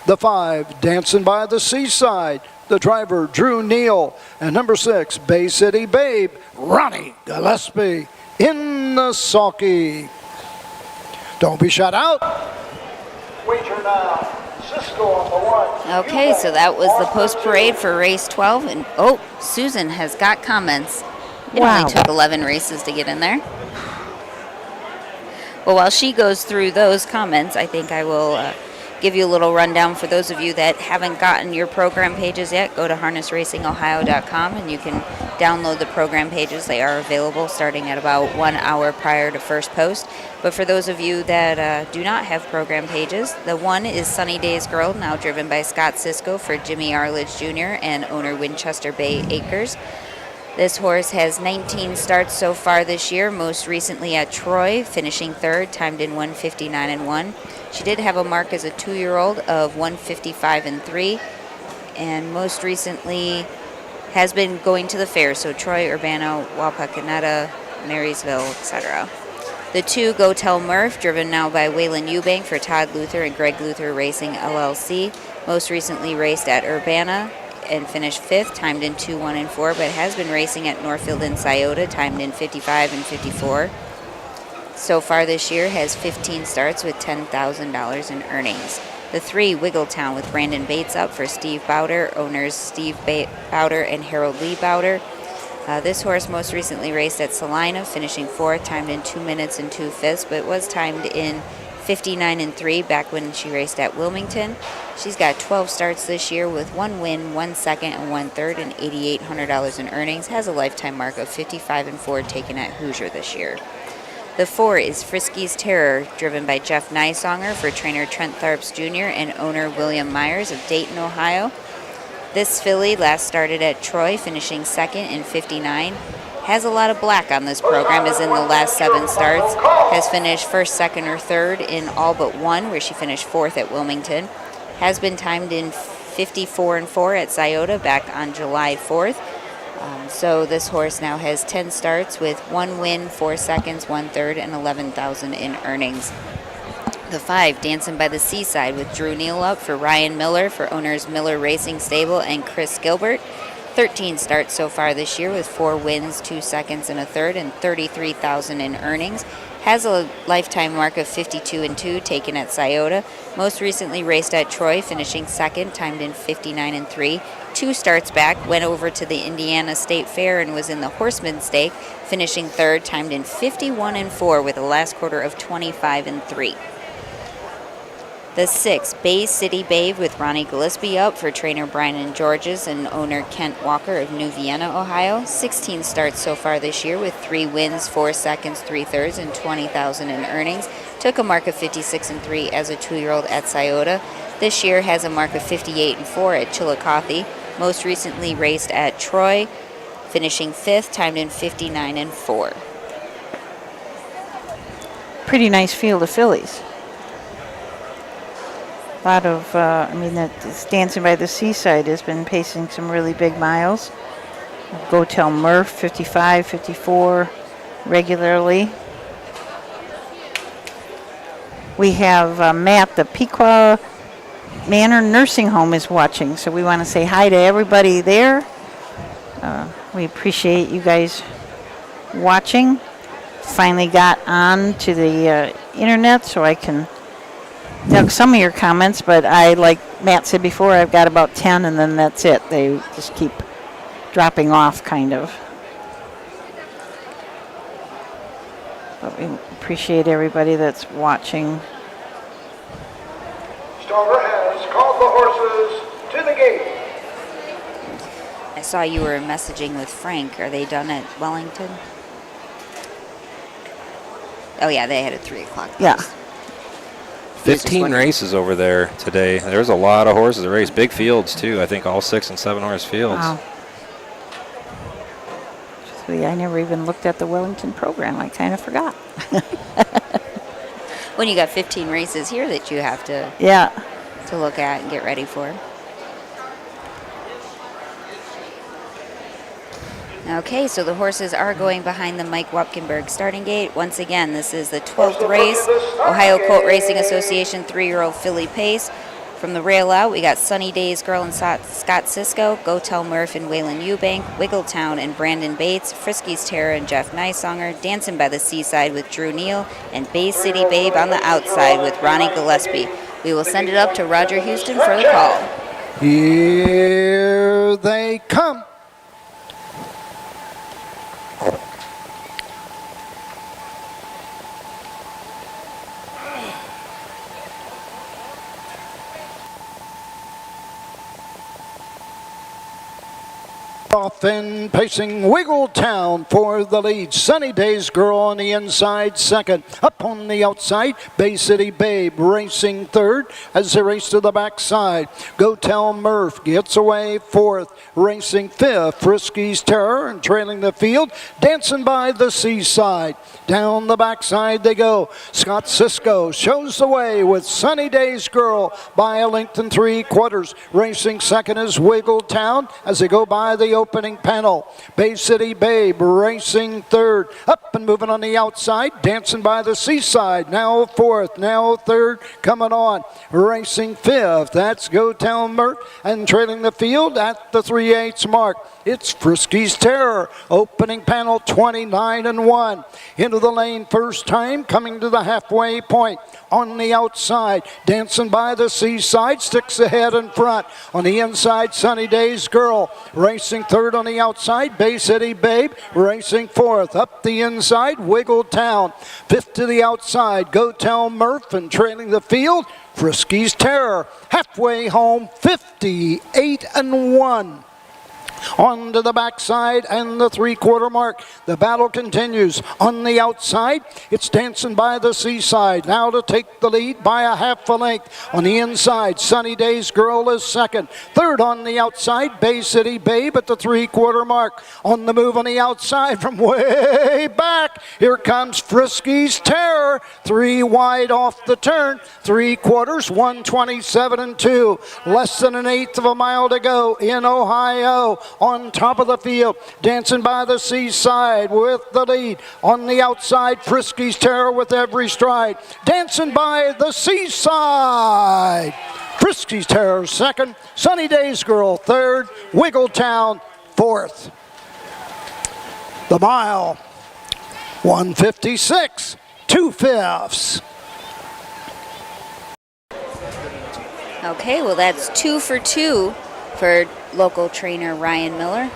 The 5, Dancing by the Seaside, the driver, Drew Neal. And number 6, Bay City Babe, Ronnie Gillespie in the sulky. Don't be shut out. Wager now. Cisco on the 1. Okay, so that was the post parade for race 12. And oh, Susan has got comments. It only took 11 races to get in there. Well, while she goes through those comments, I think I will give you a little rundown for those of you that haven't gotten your program pages yet. Go to harnessracingohio.com and you can download the program pages. They are available starting at about 1 hour prior to first post. But for those of you that do not have program pages, the 1 is Sunny Days Girl, now driven by Scott Cisco for Jimmy Arledge Jr. and owner Winchester Bay Acres. This horse has 19 starts so far this year, most recently at Troy, finishing 3rd, timed in 1:59.1. She did have a mark as a 2-year-old of 1:55.3, and most recently has been going to the fair, so Troy, Urbana, Wapakoneta, Marysville, etc. The 2, Go Tell Murph, driven now by Waylon Eubank for Todd Luther and Greg Luther Racing LLC, most recently raced at Urbana and finished 5th, timed in 2:1.4, but has been racing at Northfield and Scioto, timed in 55.54. So far this year has 15 starts with $10,000 in earnings. The 3, Wiggletown with Brandon Bates up for Steve Bowder, owners Steve Bowder and Harold Lee Bowder. This horse most recently raced at Salina, finishing 4th, timed in 2 minutes and 2/5, but was timed in 59.3 back when she raced at Wilmington. She's got 12 starts this year with 1 win, 1 second, and 1/3, and $8,800 in earnings. Has a lifetime mark of 55.4 taken at Hoosier this year. The 4 is Frisky's Terror, driven by Jeff Nysonger for trainer Trent Tharps Jr. and owner William Myers of Dayton, Ohio. This filly last started at Troy, finishing 2nd in 59. Has a lot of black on this program, is in the last 7 starts. Has finished 1st, 2nd, or 3rd in all but 1, where she finished 4th at Wilmington. Has been timed in 54.4 at Scioto back on July 4th. So this horse now has 10 starts with 1 win, 4 seconds, 1/3, and $11,000 in earnings. The 5, Dancing by the Seaside with Drew Neal up for Ryan Miller for owners Miller Racing Stable and Chris Gilbert. 13 starts so far this year with 4 wins, 2 seconds, and 1/3, and $33,000 in earnings. Has a lifetime mark of 52.2 taken at Scioto. Most recently raced at Troy, finishing 2nd, timed in 59.3. 2 starts back, went over to the Indiana State Fair and was in the Horseman Stake, finishing 3rd, timed in 51.4 with a last quarter of 25.3. The 6, Bay City Babe with Ronnie Gillespie up for trainer Brian Georges and owner Kent Walker of New Vienna, Ohio. 16 starts so far this year with 3 wins, 4 seconds, 3/3, and $20,000 in earnings. Took a mark of 56.3 as a 2-year-old at Scioto. This year has a mark of 58.4 at Chillicothe. Most recently raced at Troy, finishing 5th, timed in 59.4. Pretty nice field of fillies. A lot of, that's Dancing by the Seaside has been pacing some really big miles. Go Tell Murph, 55, 54 regularly. We have Matt, the Pequot Manor Nursing Home is watching, so we want to say hi to everybody there. We appreciate you guys watching. Finally got on to the internet so I can duck some of your comments, but like Matt said before, I've got about 10 and then that's it. They just keep dropping off kind of. But we appreciate everybody that's watching. Starter has called the horses to the gate. I saw you were messaging with Frank. Are they done at Wellington? Oh yeah, they had a 3 o'clock. Yeah. 15 races over there today. There's a lot of horses that race. Big fields, too. I think all 6 and 7 horse fields. Wow. I never even looked at the Wellington program. I kind of forgot. when you got 15 races here that you have to look at and get ready for. Okay, so the horses are going behind the Mike Wapkenberg starting gate. Once again, this is the 12th race, Ohio Colt Racing Association 3-year-old filly pace. From the rail out, we got Sunny Days Girl and Scott Cisco, Go Tell Murph and Waylon Eubank, Wiggletown and Brandon Bates, Frisky's Terror and Jeff Nysonger, Dancing by the Seaside with Drew Neal, and Bay City Babe on the outside with Ronnie Gillespie. We will send it up to Roger Houston for the call. Here they come. Off and pacing Wiggletown for the lead. Sunny Days Girl on the inside second. Up on the outside, Bay City Babe racing third as they race to the backside. Go Tell Murph gets away fourth. Racing fifth, Frisky's Terror and trailing the field. Dancing by the Seaside. Down the backside they go. Scott Cisco shows the way with Sunny Days Girl by a length and 3/4. Racing second is Wiggletown as they go by the opening panel. Bay City Babe racing third. Up and moving on the outside. Dancing by the Seaside. Now fourth. Now third. Coming on. Racing fifth. That's Go Tell Murph. And trailing the field at the 3/8 mark. It's Frisky's Terror. Opening panel 29-1. Into the lane first time. Coming to the halfway point. On the outside. Dancing by the Seaside. Sticks ahead in front. On the inside, Sunny Days Girl. Racing third on the outside, Bay City Babe racing fourth. Up the inside, Wiggletown. Fifth to the outside, Go Tell Murph, and trailing the field, Frisky's Terror. Halfway home, 58-1. On to the backside and the 3/4 mark. The battle continues. On the outside, it's Dancing by the Seaside. Now to take the lead by a half a length. On the inside, Sunny Days Girl is second. Third on the outside, Bay City Babe at the 3/4 mark. On the move on the outside from way back, here comes Frisky's Terror. 3 wide off the turn. 3/4, 1:27-2. Less than an eighth of a mile to go in Ohio. On top of the field, Dancing by the Seaside with the lead. On the outside, Frisky's Terror with every stride. Dancing by the Seaside. Frisky's Terror second. Sunny Days Girl third. Wiggletown fourth. The mile, 1:56, 2/5. Okay, well that's 2 for 2 for local trainer Ryan Miller,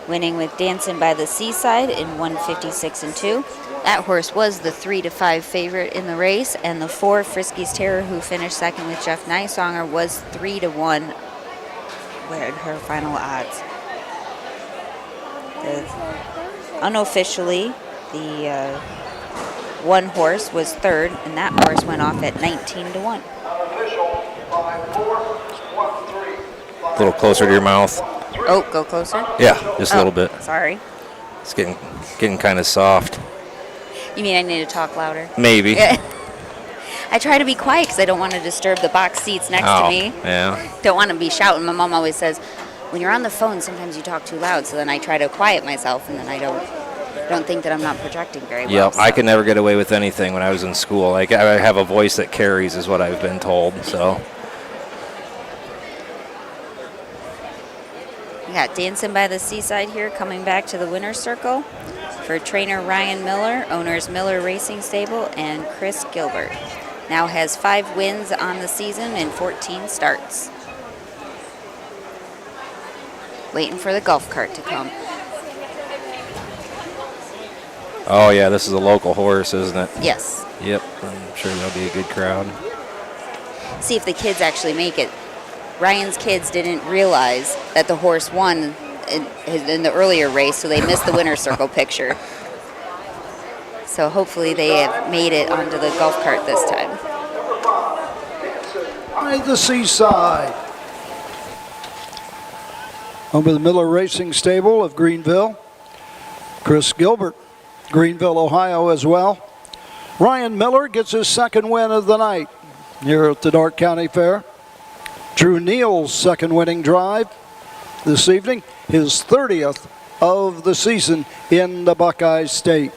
winning with Dancing by the Seaside in 1:56-2. That horse was the 3-5 favorite in the race, and the 4 Frisky's Terror, who finished second with Jeff Nysonger, was 3-1. Where her final odds? Unofficially, the one horse was third, and that horse went off at 19-1. A little closer to your mouth. Oh, go closer? Yeah, just a little bit. Sorry. It's getting kind of soft. You mean I need to talk louder? Maybe. I try to be quiet because I don't want to disturb the box seats next to me. Yeah. Don't want to be shouting. My mom always says, when you're on the phone, sometimes you talk too loud. So then I try to quiet myself, and then I don't think that I'm not projecting very well. Yep, so. I could never get away with anything when I was in school. Like, I have a voice that carries, is what I've been told. So. We got Dancing by the Seaside here coming back to the winner's circle for trainer Ryan Miller, owners Miller Racing Stable, and Chris Gilbert. Now has 5 wins on the season and 14 starts. Waiting for the golf cart to come. Oh, yeah, this is a local horse, isn't it? Yes. Yep, I'm sure there'll be a good crowd. See if the kids actually make it. Ryan's kids didn't realize that the horse won in the earlier race, so they missed the winner's circle picture. So hopefully they have made it onto the golf cart this time. By the Seaside. Over the Miller Racing Stable of Greenville. Chris Gilbert, Greenville, Ohio as well. Ryan Miller gets his second win of the night here at the Darke County Fair. Drew Neal's second winning drive this evening, his 30th of the season in the Buckeye State.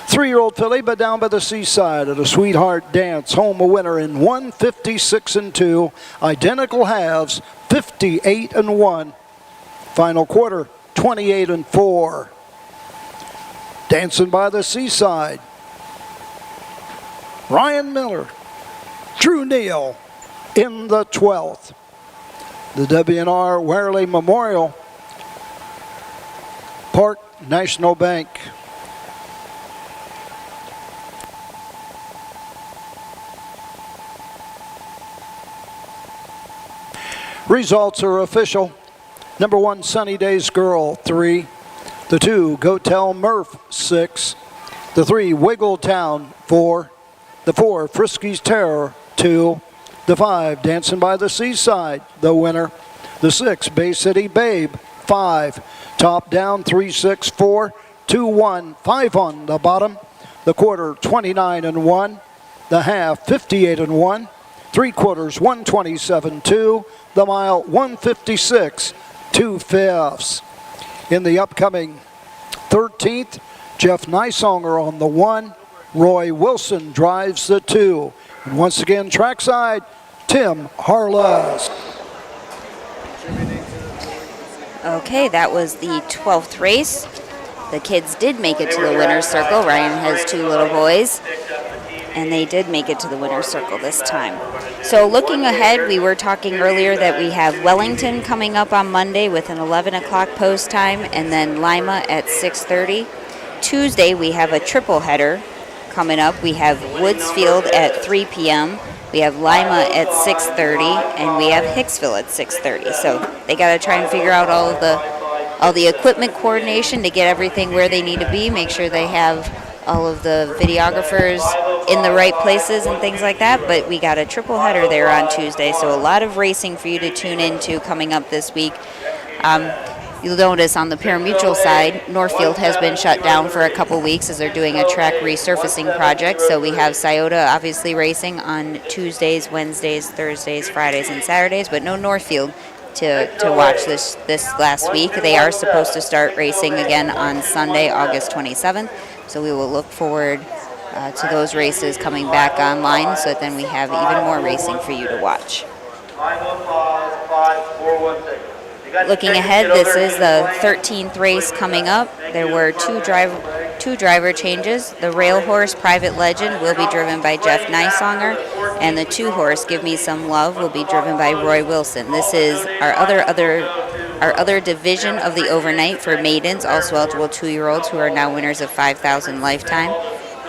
3-year-old filly, but down by the seaside at a Sweetheart Dance, home a winner in 156-2, identical halves, 58-1. Final quarter, 28-4. Dancing by the seaside, Ryan Miller, Drew Neal in the 12th. The W&R Warley Memorial Park National Bank. Results are official. Number 1, Sunny Days Girl, 3. The 2, Go Tell Murph, 6. The 3, Wiggle Town, 4. The 4, Frisky's Terror, 2. The 5, Dancing by the Seaside, the winner. The 6, Bay City Babe, 5. Top down, 3, 6, 4, 2, 1, 5 on the bottom. The quarter, 29-1. The half, 58-1. 3 quarters, 127-2. The mile, 156, 2/5. In the upcoming 13th, Jeff Nysonger on the 1. Roy Wilson drives the 2. And once again, trackside, Tim Harless. Okay, that was the 12th race. The kids did make it to the winner's circle. Ryan has 2 little boys, and they did make it to the winner's circle this time. So looking ahead, we were talking earlier that we have Wellington coming up on Monday with an 11 o'clock post time, and then Lima at 6:30. Tuesday, we have a triple header coming up. We have Woodsfield at 3 p.m., we have Lima at 6:30, and we have Hicksville at 6:30. So they got to try and figure out all the equipment coordination to get everything where they need to be, make sure they have all of the videographers in the right places and things like that. But we got a triple header there on Tuesday, so a lot of racing for you to tune into coming up this week. You'll notice on the pari-mutuel side, Northfield has been shut down for a couple weeks as they're doing a track resurfacing project. So we have Scioto obviously racing on Tuesdays, Wednesdays, Thursdays, Fridays, and Saturdays, but no Northfield to watch this last week. They are supposed to start racing again on Sunday, August 27th. So we will look forward to those races coming back online, so that then we have even more racing for you to watch. Looking ahead, this is the 13th race coming up. There were two driver changes. The rail horse Private Legend will be driven by Jeff Nysonger, and the 2-horse Give Me Some Love will be driven by Roy Wilson. This is our other division of the overnight for maidens, also eligible 2-year-olds who are now winners of $5,000 lifetime.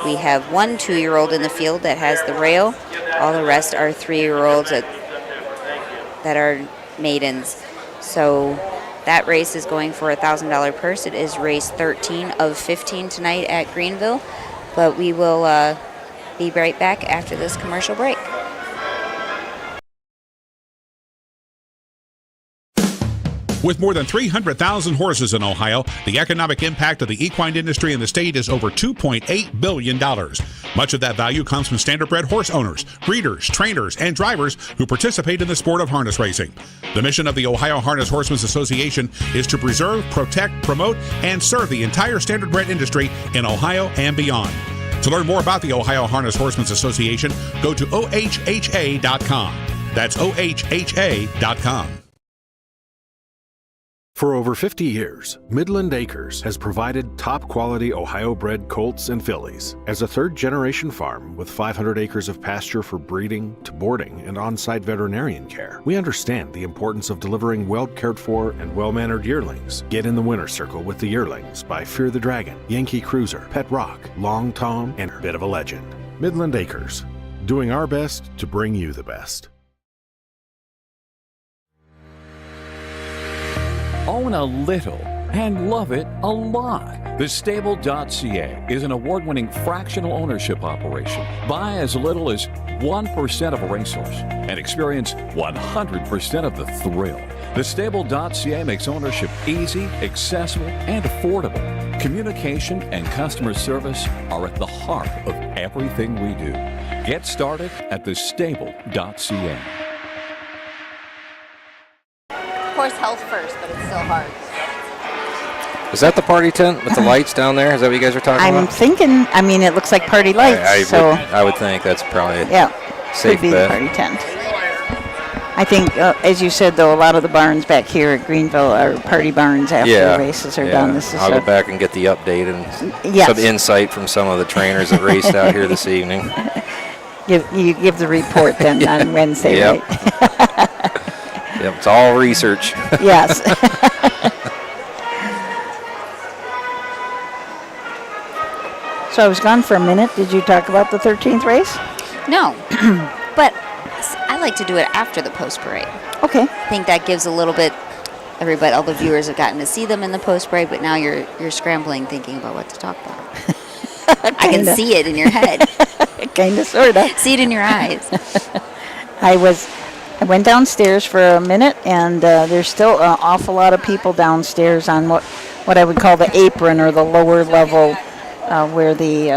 We have 1 2-year-old in the field that has the rail. All the rest are 3-year-olds that are maidens. So that race is going for a $1,000 purse. It is race 13 of 15 tonight at Greenville. But we will be right back after this commercial break. With more than 300,000 horses in Ohio, the economic impact of the equine industry in the state is over $2.8 billion. Much of that value comes from standardbred horse owners, breeders, trainers, and drivers who participate in the sport of harness racing. The mission of the Ohio Harness Horsemen's Association is to preserve, protect, promote, and serve the entire standardbred industry in Ohio and beyond. To learn more about the Ohio Harness Horsemen's Association, go to ohha.com. That's ohha.com. For over 50 years, Midland Acres has provided top-quality Ohio-bred colts and fillies. As a third-generation farm with 500 acres of pasture for breeding to boarding and on-site veterinarian care, we understand the importance of delivering well-cared-for and well-mannered yearlings. Get in the winner's circle with the yearlings by Fear the Dragon, Yankee Cruiser, Pet Rock, Long Tom, and Bit of a Legend. Midland Acres, doing our best to bring you the best. Own a little and love it a lot. TheStable.ca is an award-winning fractional ownership operation. Buy as little as 1% of a racehorse and experience 100% of the thrill. TheStable.ca makes ownership easy, accessible, and affordable. Communication and customer service are at the heart of everything we do. Get started at thestable.ca. Horse health first, but it's still hard. Is that the party tent with the lights down there? Is that what you guys are talking about? I'm thinking, I mean, it looks like party lights, I would think that's probably safe could be bet. the party tent. I think, as you said, though, a lot of the barns back here at Greenville are party barns after the races are done. This is I'll go back and get the update and some insight from some of the trainers that raced out here this evening. You give the report then on Wednesday, Yep. right? Yep, it's all research. Yes. So I was gone for a minute. Did you talk about the 13th race? No, but I like to do it after the post parade. Okay. I think that gives a little bit. Everybody, all the viewers have gotten to see them in the post parade, but now you're scrambling, thinking about what to talk about. I can see it in your head. Kind of, sort of. See it in your eyes. I went downstairs for a minute, and there's still an awful lot of people downstairs on what I would call the apron, or the lower level, where the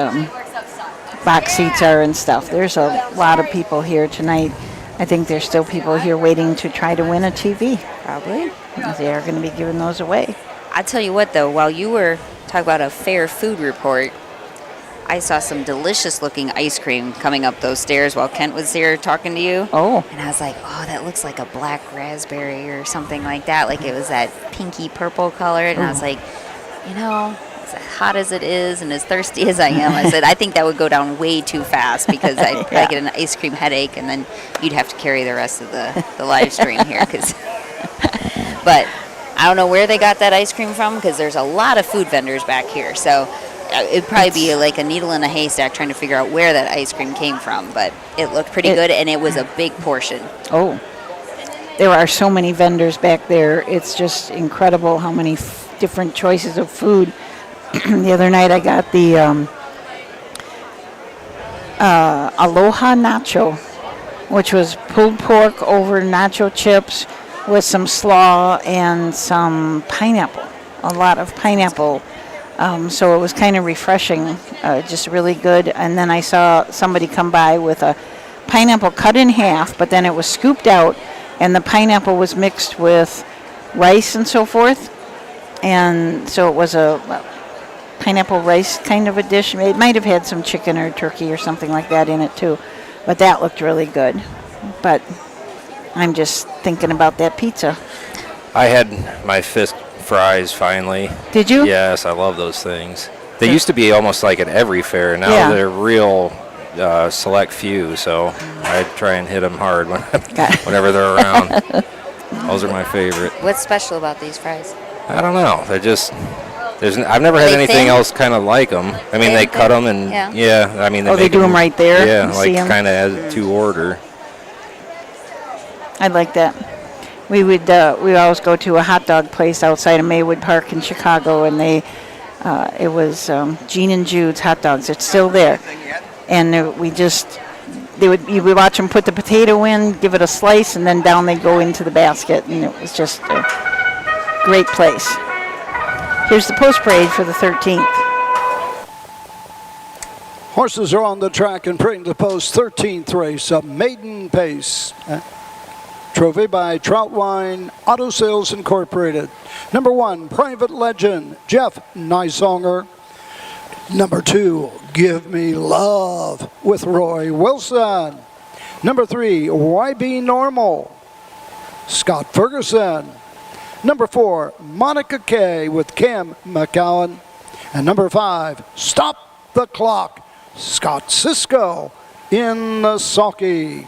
box seats are and stuff. There's a lot of people here tonight. I think there's still people here waiting to try to win a TV. Probably. They are going to be giving those away. I tell you what, though, while you were talking about a fair food report, I saw some delicious-looking ice cream coming up those stairs while Kent was here talking to you. Oh. And I was like, oh, that looks like a black raspberry or something like that. Like it was that pinky purple color. And I was like, you know, as hot as it is and as thirsty as I am, I said, I think that would go down way too fast because I'd probably get an ice cream headache, and then you'd have to carry the rest of the live stream here. But I don't know where they got that ice cream from, because there's a lot of food vendors back here. So it'd probably be like a needle in a haystack trying to figure out where that ice cream came from. But it looked pretty good, and it was a big portion. Oh. There are so many vendors back there. It's just incredible how many different choices of food. The other night I got the Aloha Nacho, which was pulled pork over nacho chips with some slaw and some pineapple, a lot of pineapple. So it was kind of refreshing, just really good. And then I saw somebody come by with a pineapple cut in half, but then it was scooped out, and the pineapple was mixed with rice and so forth. And so it was a pineapple rice kind of a dish. It might have had some chicken or turkey or something like that in it too, but that looked really good. But I'm just thinking about that pizza. I had my fist fries finally. Did you? Yes, I love those things. They used to be almost like at every fair. Now they're real select few, so I try and hit them hard whenever they're around. Those are my favorite. What's special about these fries? I don't know. They're just... I've never had anything else kind of like them. I mean, they cut them and I mean, they do them right there. Yeah, like kind of as to order. I like that. We always go to a hot dog place outside of Maywood Park in Chicago, and it was Gene and Jude's hot dogs. It's still there, and you would watch them put the potato in, give it a slice, and then down they go into the basket, and it was just a great place. Here's the post parade for the 13th. Horses are on the track and parading the post. 13th race, a maiden pace. Trophy by Troutwine Auto Sales Incorporated. Number 1, Private Legend, Jeff Nysonger. Number 2, Give Me Love with Roy Wilson. Number 3, YB Normal, Scott Ferguson. Number 4, Monica Kay with Cam McCowan. And number 5, Stop the Clock, Scott Cisco in the sulky.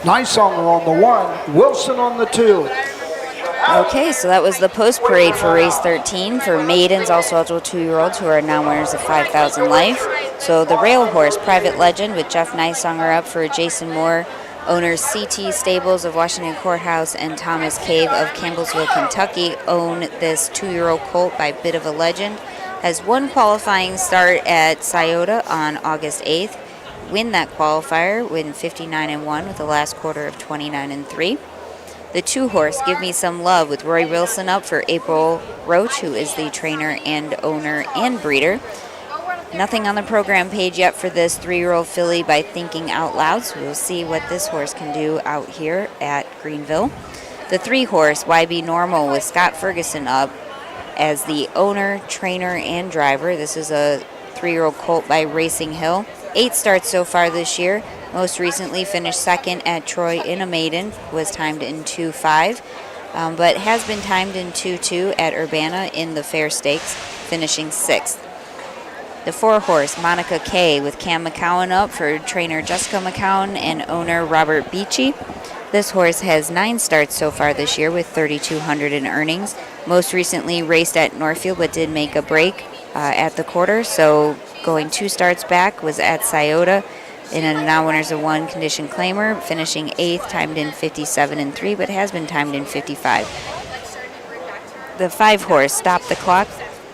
Nysonger on the 1, Wilson on the 2. Okay, so that was the post parade for race 13 for maidens, also eligible 2-year-olds who are now winners of 5,000 life. So the rail horse, Private Legend, with Jeff Nysonger up for Jason Moore, owners CT Stables of Washington Courthouse and Thomas Cave of Campbellsville, Kentucky, own this 2-year-old colt by Bit of a Legend. Has one qualifying start at Scioto on August 8th. Win that qualifier, win 59-1 with the last quarter of 29-3. The 2 horse, Give Me Some Love, with Roy Wilson up for April Roach, who is the trainer and owner and breeder. Nothing on the program page yet for this 3-year-old filly by Thinking Out Loud, so we'll see what this horse can do out here at Greenville. The 3 horse, YB Normal, with Scott Ferguson up as the owner, trainer, and driver. This is a 3-year-old colt by Racing Hill. 8 starts so far this year. Most recently finished second at Troy in a maiden, was timed in 2.5, but has been timed in 2.2 at Urbana in the Fair Stakes, finishing 6th. The 4 horse, Monica K, with Cam McCowan up for trainer Jessica McCowan and owner Robert Beachy. This horse has 9 starts so far this year with 3,200 in earnings. Most recently raced at Northfield, but did make a break at the quarter, so going 2 starts back was at Scioto in a non-winners of 1 condition claimer, finishing 8th, timed in 57.3, but has been timed in 55. The 5 horse, Stop the Clock,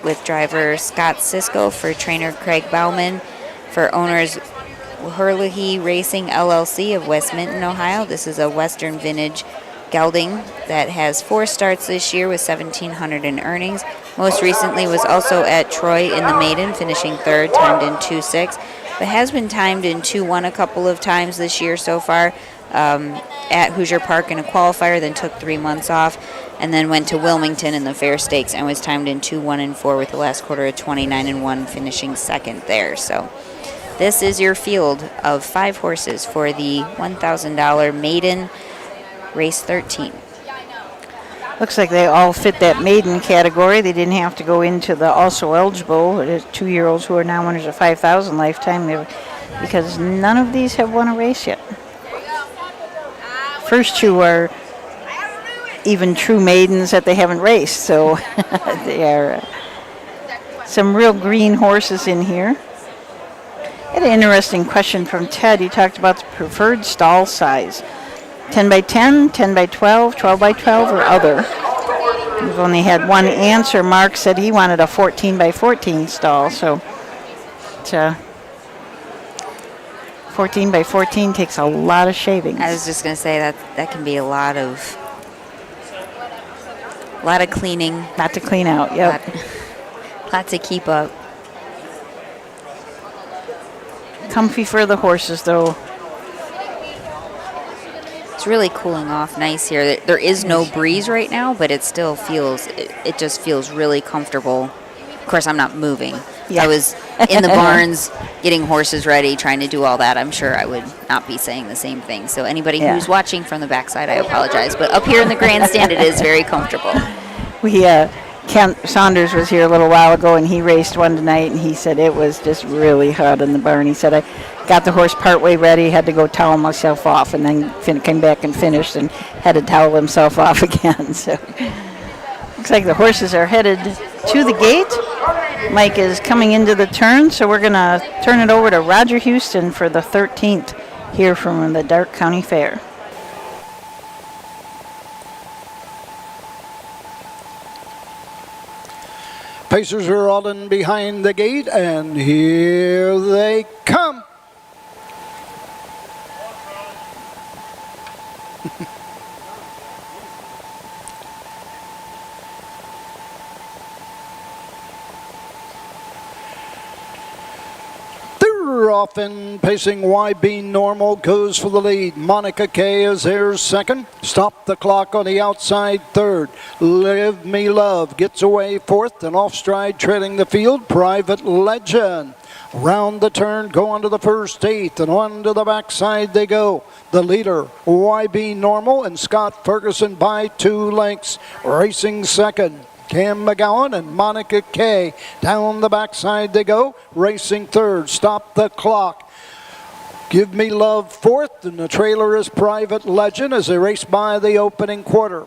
with driver Scott Sisko for trainer Craig Bauman, for owners Hurley Racing LLC of West Minton, Ohio. This is a Western vintage gelding that has 4 starts this year with 1,700 in earnings. Most recently was also at Troy in the maiden, finishing 3rd, timed in 2.6, but has been timed in 2.1 a couple of times this year so far, at Hoosier Park in a qualifier, then took 3 months off, and then went to Wilmington in the Fair Stakes and was timed in 2.1 and 4 with the last quarter of 29.1, finishing 2nd there. So this is your field of 5 horses for the $1,000 maiden race 13. Looks like they all fit that maiden category. They didn't have to go into the also eligible 2-year-olds who are now winners of 5,000 lifetime, because none of these have won a race yet. First 2 are even true maidens that they haven't raced, so they are some real green horses in here. I had an interesting question from Ted. He talked about the preferred stall size. 10 by 10, 10 by 12, 12 by 12, or other. We've only had one answer. Mark said he wanted a 14 by 14 stall, so 14 by 14 takes a lot of shavings. I was just going to say that can be a lot of cleaning. Lot to clean out, yep. Lot to keep up. Comfy for the horses, though. It's really cooling off nice here. There is no breeze right now, but it still feels, it just feels really comfortable. Of course, I'm not moving. Yeah. I was in the barns getting horses ready, trying to do all that. I'm sure I would not be saying the same thing. So anybody who's watching from the backside, I apologize. But up here in the grandstand, it is very comfortable. Kent Saunders was here a little while ago, and he raced one tonight, and he said it was just really hot in the barn. He said, I got the horse partway ready, had to go towel myself off, and then came back and finished and had to towel himself off again. So looks like the horses are headed to the gate. Mike is coming into the turn, so we're going to turn it over to Roger Houston for the 13th here from the Darke County Fair. Pacers are all in behind the gate, and here they come. They're off in pacing. YB Normal goes for the lead. Monica K is there second. Stop the Clock on the outside third. Live Me Love gets away fourth, and off stride trailing the field, Private Legend. Round the turn, go onto the first 8th, and on to the backside they go. The leader, YB Normal, and Scott Ferguson by 2 lengths. Racing second, Cam McGowan and Monica K. Down the backside they go. Racing third, Stop the Clock. Give Me Love fourth, and the trailer is Private Legend as they race by the opening quarter.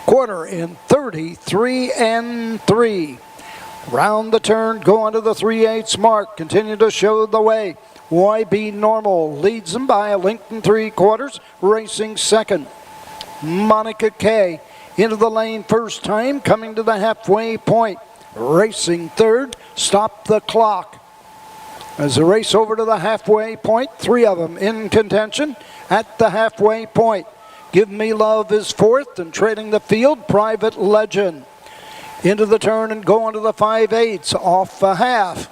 Quarter in 33 and 3. Round the turn, go onto the 3/8 mark. Continue to show the way. YB Normal leads them by a length and 3/4. Racing second, Monica K. Into the lane first time, coming to the halfway point. Racing third, Stop the Clock. As they race over to the halfway point, 3 of them in contention at the halfway point. Give Me Love is fourth, and trading the field, Private Legend. Into the turn and going to the 5/8, off the half.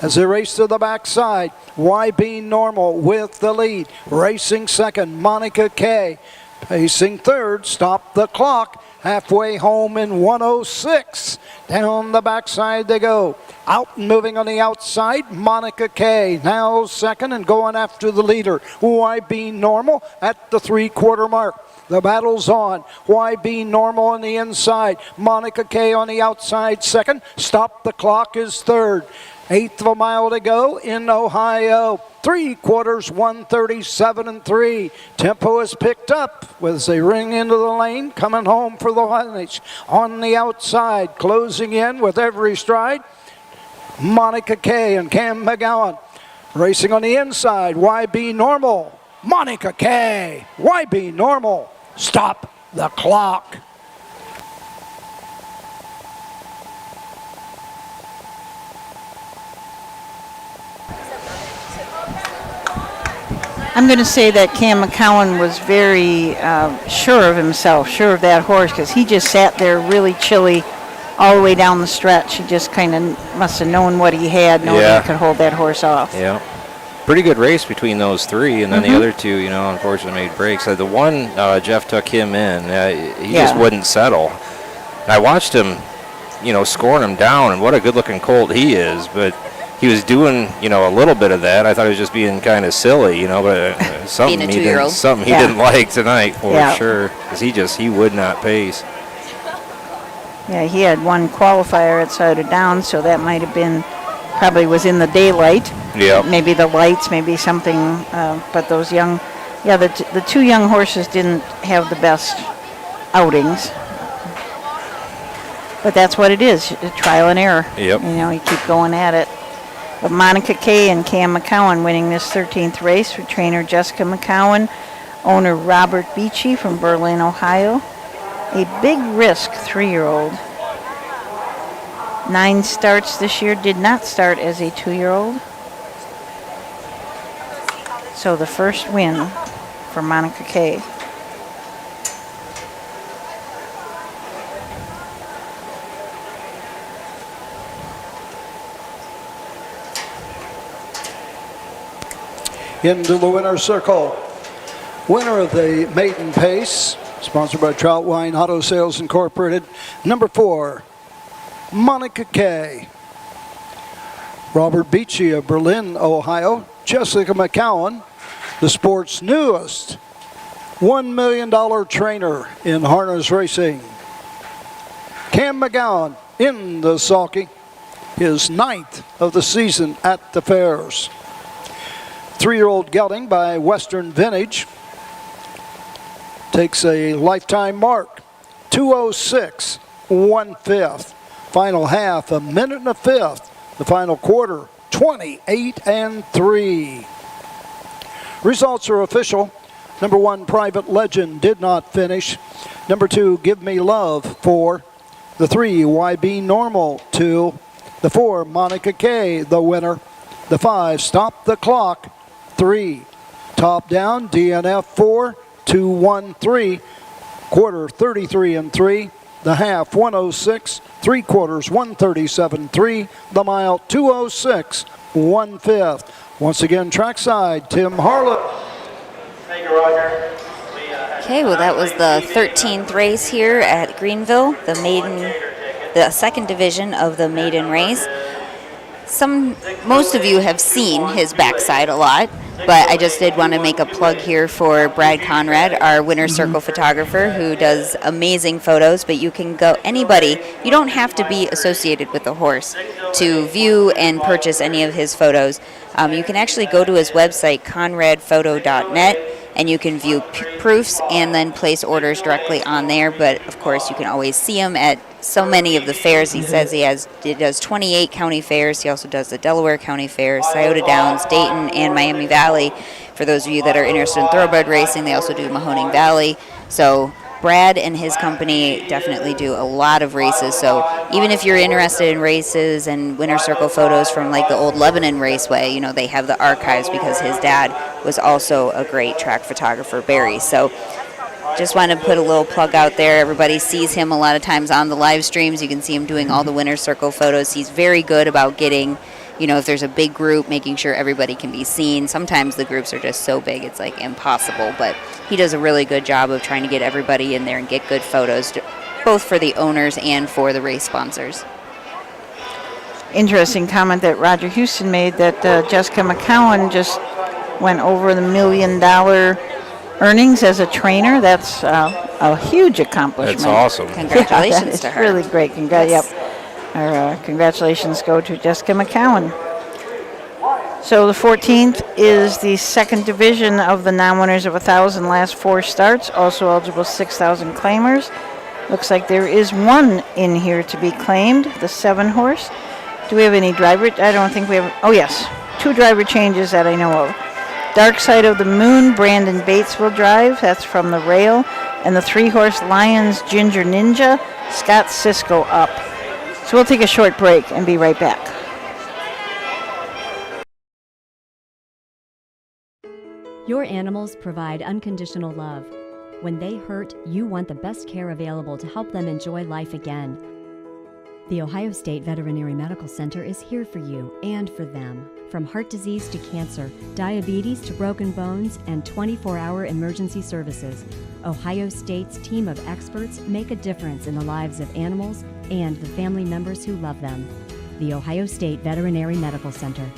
As they race to the backside, YB Normal with the lead. Racing second, Monica K. Pacing third, Stop the Clock. Halfway home in 106. Down the backside they go. Out and moving on the outside, Monica K. Now second and going after the leader. YB Normal at the 3/4 mark. The battle's on. YB Normal on the inside. Monica K on the outside second. Stop the Clock is third. 1/8 of a mile to go in Ohio. 3/4, 1:37.3. Tempo is picked up as they ring into the lane, coming home for the finish. On the outside, closing in with every stride, Monica K and Cam McGowan. Racing on the inside, YB Normal. Monica K, YB Normal. Stop the Clock. I'm going to say that Cam McCowan was very sure of himself, sure of that horse, because he just sat there really chilly all the way down the stretch. He just kind of must have known what he had, knowing he could hold that horse off. Yeah. Pretty good race between those three, and then the other two, unfortunately made breaks. The one, Jeff took him in. He just wouldn't settle. I watched him, scoring him down, and what a good-looking colt he is, but he was doing, a little bit of that. I thought he was just being kind of silly, but something he didn't like tonight for sure, because he would not pace. Yeah, he had one qualifier outside of down, so that might have been, probably was in the daylight. Yeah. Maybe the lights, maybe something, but those young, the two young horses didn't have the best outings. But that's what it is, trial and error. Yep. You keep going at it. But Monica K and Cam McCowan winning this 13th race with trainer Jessica McCowan, owner Robert Beachy from Berlin, Ohio. A big risk 3-year-old. 9 starts this year, did not start as a 2-year-old. So the first win for Monica K. Into the winner's circle. Winner of the maiden pace, sponsored by Troutwine Auto Sales Incorporated, number 4, Monica K. Robert Beachy of Berlin, Ohio. Jessica McCowan, the sport's newest $1 million trainer in harness racing. Cam McGowan in the sulky, his 9th of the season at the fairs. 3-year-old gelding by Western Vintage takes a lifetime mark, 2:06, 1/5. Final half, 1 minute and 1/5. The final quarter, 28-3. Results are official. Number 1, Private Legend, did not finish. Number 2, Give Me Love, 4. The 3, YB Normal, 2. The 4, Monica K, the winner. The 5, Stop the Clock, 3. Top down, DNF 4, 2-1-3. Quarter 33-3. The half 1:06. 3/4 1:37.3. The mile 2:06, 1/5. Once again, trackside, Tim Harlett. Thank you, Roger. Okay, well that was the 13th race here at Greenville, the second division of the maiden race. Most of you have seen his backside a lot, but I just did want to make a plug here for Brad Conrad, our winner's circle photographer, who does amazing photos. But you can go, anybody, you don't have to be associated with the horse to view and purchase any of his photos. You can actually go to his website, conradphoto.net, and you can view proofs and then place orders directly on there. But of course, you can always see him at so many of the fairs. He says he does 28 county fairs. He also does the Delaware County Fair, Scioto Downs, Dayton, and Miami Valley. For those of you that are interested in thoroughbred racing, they also do Mahoning Valley. So Brad and his company definitely do a lot of races. So even if you're interested in races and winter circle photos from like the old Lebanon Raceway, they have the archives because his dad was also a great track photographer, Barry. So just want to put a little plug out there. Everybody sees him a lot of times on the live streams. You can see him doing all the winter circle photos. He's very good about getting, if there's a big group, making sure everybody can be seen. Sometimes the groups are just so big it's like impossible, but he does a really good job of trying to get everybody in there and get good photos, both for the owners and for the race sponsors. Interesting comment that Roger Houston made that Jessica McCowan just went over the $1 million earnings as a trainer. That's a huge accomplishment. That's awesome. Congratulations to her. Really great. Yes. Our congratulations go to Jessica McCowan. So the 14th is the second division of the non-winners of 1,000 last 4 starts, also eligible 6,000 claimers. Looks like there is one in here to be claimed, the 7 horse. Do we have any driver? I don't think we have. Oh yes, 2 driver changes that I know of. Dark Side of the Moon, Brandon Bates will drive. That's from the rail. And the 3-horse Lions Ginger Ninja, Scott Sisko up. So we'll take a short break and be right back. Your animals provide unconditional love. When they hurt, you want the best care available to help them enjoy life again. The Ohio State Veterinary Medical Center is here for you and for them. From heart disease to cancer, diabetes to broken bones, and 24-hour emergency services, Ohio State's team of experts make a difference in the lives of animals and the family members who love them. The Ohio State Veterinary Medical Center.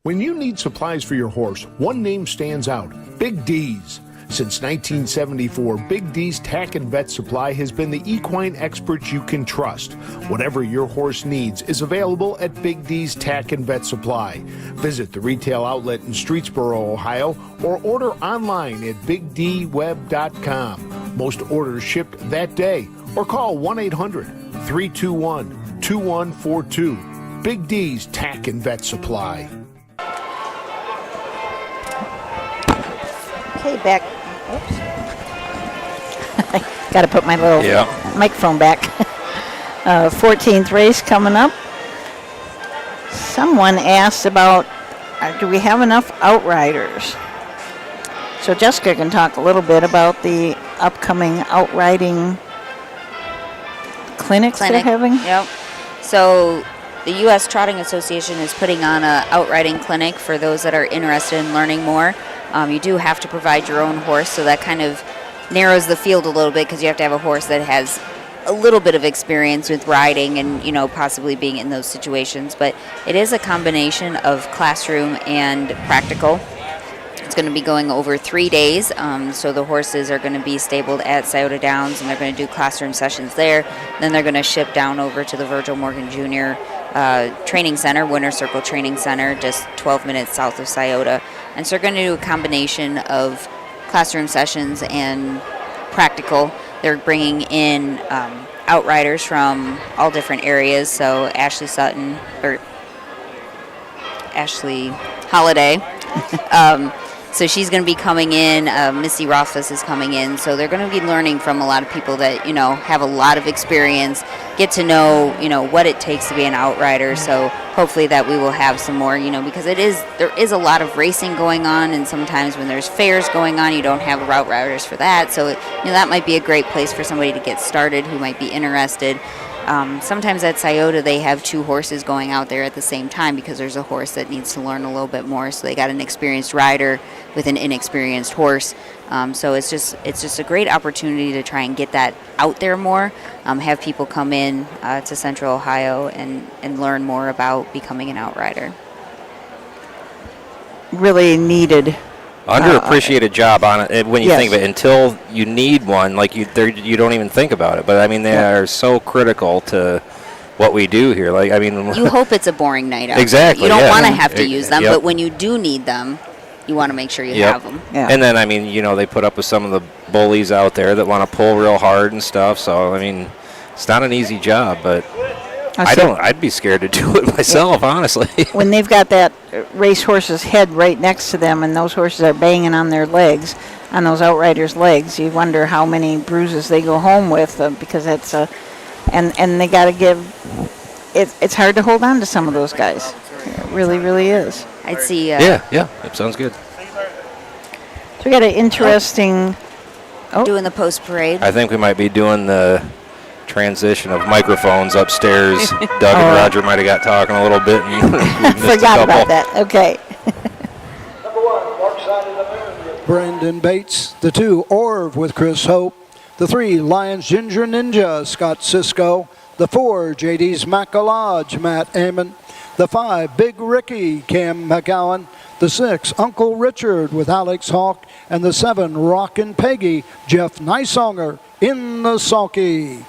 When you need supplies for your horse, one name stands out: Big D's. Since 1974, Big D's Tack and Vet Supply has been the equine experts you can trust. Whatever your horse needs is available at Big D's Tack and Vet Supply. Visit the retail outlet in Streetsboro, Ohio, or order online at bigdweb.com. Most orders shipped that day, or call 1-800-321-2142. Big D's Tack and Vet Supply. Okay, back. Oops. Got to put my little microphone back. 14th race coming up. Someone asked about, do we have enough outriders? So Jessica can talk a little bit about the upcoming outriding clinics they're having. Yep. So the U.S. Trotting Association is putting on an outriding clinic for those that are interested in learning more. You do have to provide your own horse, so that kind of narrows the field a little bit because you have to have a horse that has a little bit of experience with riding and, possibly being in those situations. But it is a combination of classroom and practical. It's going to be going over 3 days, so the horses are going to be stabled at Scioto Downs, and they're going to do classroom sessions there. Then they're going to ship down over to the Virgil Morgan Jr. Training Center, Winter Circle Training Center, just 12 minutes south of Scioto. And so they're going to do a combination of classroom sessions and practical. They're bringing in outriders from all different areas, so Ashley Holiday. So she's going to be coming in. Missy Rothfuss is coming in. So they're going to be learning from a lot of people that, have a lot of experience, get to know, what it takes to be an outrider. So hopefully that we will have some more, because there is a lot of racing going on, and sometimes when there's fairs going on, you don't have outriders for that. So, that might be a great place for somebody to get started who might be interested. Sometimes at Scioto they have 2 horses going out there at the same time because there's a horse that needs to learn a little bit more, so they got an experienced rider with an inexperienced horse. So it's just a great opportunity to try and get that out there more, have people come in to Central Ohio and learn more about becoming an outrider. Really needed. Underappreciated job on it when you think of it. Until you need one, like you don't even think about it. But I mean, they are so critical to what we do here. Like, I mean, you hope it's a boring night out. Exactly. You don't want to have to use them, but when you do need them, you want to make sure you have them. Yeah. And then, I mean, they put up with some of the bullies out there that want to pull real hard and stuff. So, I mean, it's not an easy job, but I'd be scared to do it myself, honestly. When they've got that racehorse's head right next to them and those horses are banging on their legs, on those outriders' legs, you wonder how many bruises they go home with because it's and they got to give. It's hard to hold on to some of those guys. It really, really is. I'd see. Yeah, that sounds good. So we got an interesting. Doing the post parade. I think we might be doing the transition of microphones upstairs. Doug and Roger might have got talking a little bit and forgot about that. Okay. Brandon Bates. The 2, Orv with Chris Hope. The 3, Lions Ginger Ninja, Scott Cisco. The 4, JD's Macalodge, Matt Amon. The 5, Big Ricky, Cam McGowan. The 6, Uncle Richard with Alex Hawk. And the 7, Rockin' Peggy, Jeff Nysonger in the sulky.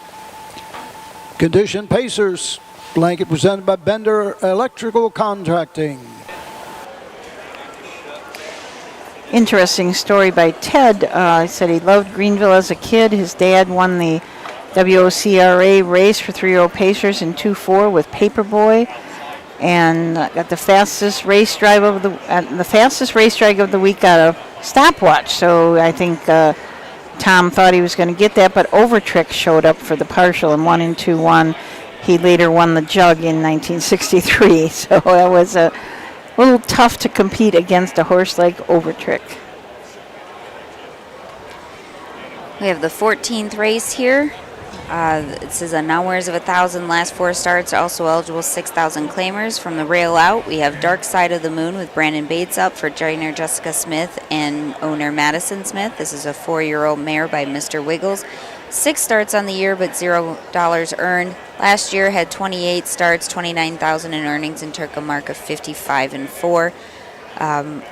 Condition Pacers, blanket presented by Bender Electrical Contracting. Interesting story by Ted. He said he loved Greenville as a kid. His dad won the WOCRA race for 3-year-old Pacers in 2-4 with Paperboy, and got the fastest race drive of the week got a stopwatch. So I think Tom thought he was going to get that, but Overtrick showed up for the partial and won in 2-1. He later won the jug in 1963. So it was a little tough to compete against a horse like Overtrick. We have the 14th race here. This is a non-winners of 1,000 last 4 starts, also eligible 6,000 claimers. From the rail out, we have Dark Side of the Moon with Brandon Bates up for trainer Jessica Smith and owner Madison Smith. This is a 4-year-old mare by Mr. Wiggles. 6 starts on the year, but $0 earned. Last year had 28 starts, 29,000 in earnings, and took a mark of 55-4.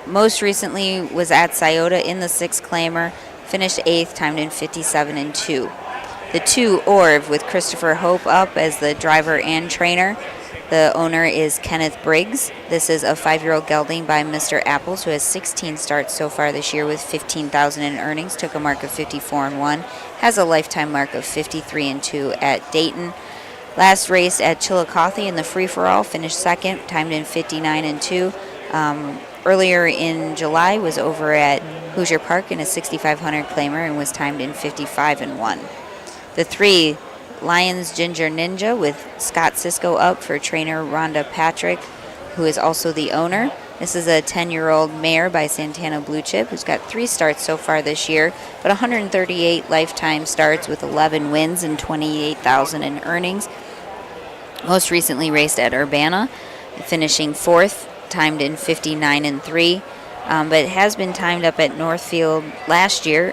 Most recently was at Scioto in the 6 claimer, finished 8th, timed in 57-2. The 2, Orv, with Christopher Hope up as the driver and trainer. The owner is Kenneth Briggs. This is a 5-year-old gelding by Mr. Apples, who has 16 starts so far this year with 15,000 in earnings, took a mark of 54-1, has a lifetime mark of 53-2 at Dayton. Last race at Chillicothe in the free-for-all, finished 2nd, timed in 59-2. Earlier in July was over at Hoosier Park in a 6,500 claimer and was timed in 55-1. The 3, Lions Ginger Ninja with Scott Cisco up for trainer Rhonda Patrick, who is also the owner. This is a 10-year-old mare by Santana Blue Chip, who's got 3 starts so far this year, but 138 lifetime starts with 11 wins and 28,000 in earnings. Most recently raced at Urbana, finishing 4th, timed in 59-3. But it has been timed up at Northfield last year,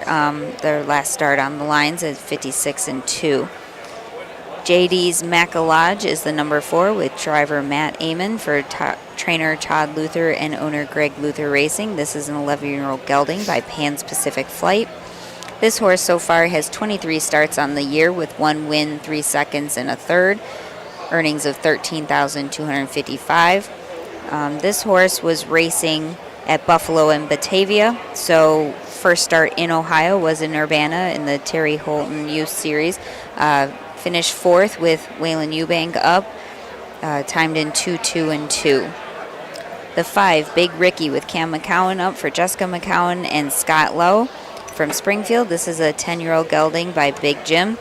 their last start on the lines at 56-2. JD's Macalodge is the number 4 with driver Matt Amon for trainer Todd Luther and owner Greg Luther Racing. This is an 11-year-old gelding by Pan's Pacific Flight. This horse so far has 23 starts on the year with 1 win, 3 seconds, and a third. Earnings of $13,255. This horse was racing at Buffalo and Batavia. So first start in Ohio was in Urbana in the Terry Holton Youth Series. Finished 4th with Waylon Eubank up, timed in 2-2-2. The 5, Big Ricky with Cam McCowan up for Jessica McCowan and Scott Lowe from Springfield. This is a 10-year-old gelding by Big Jim.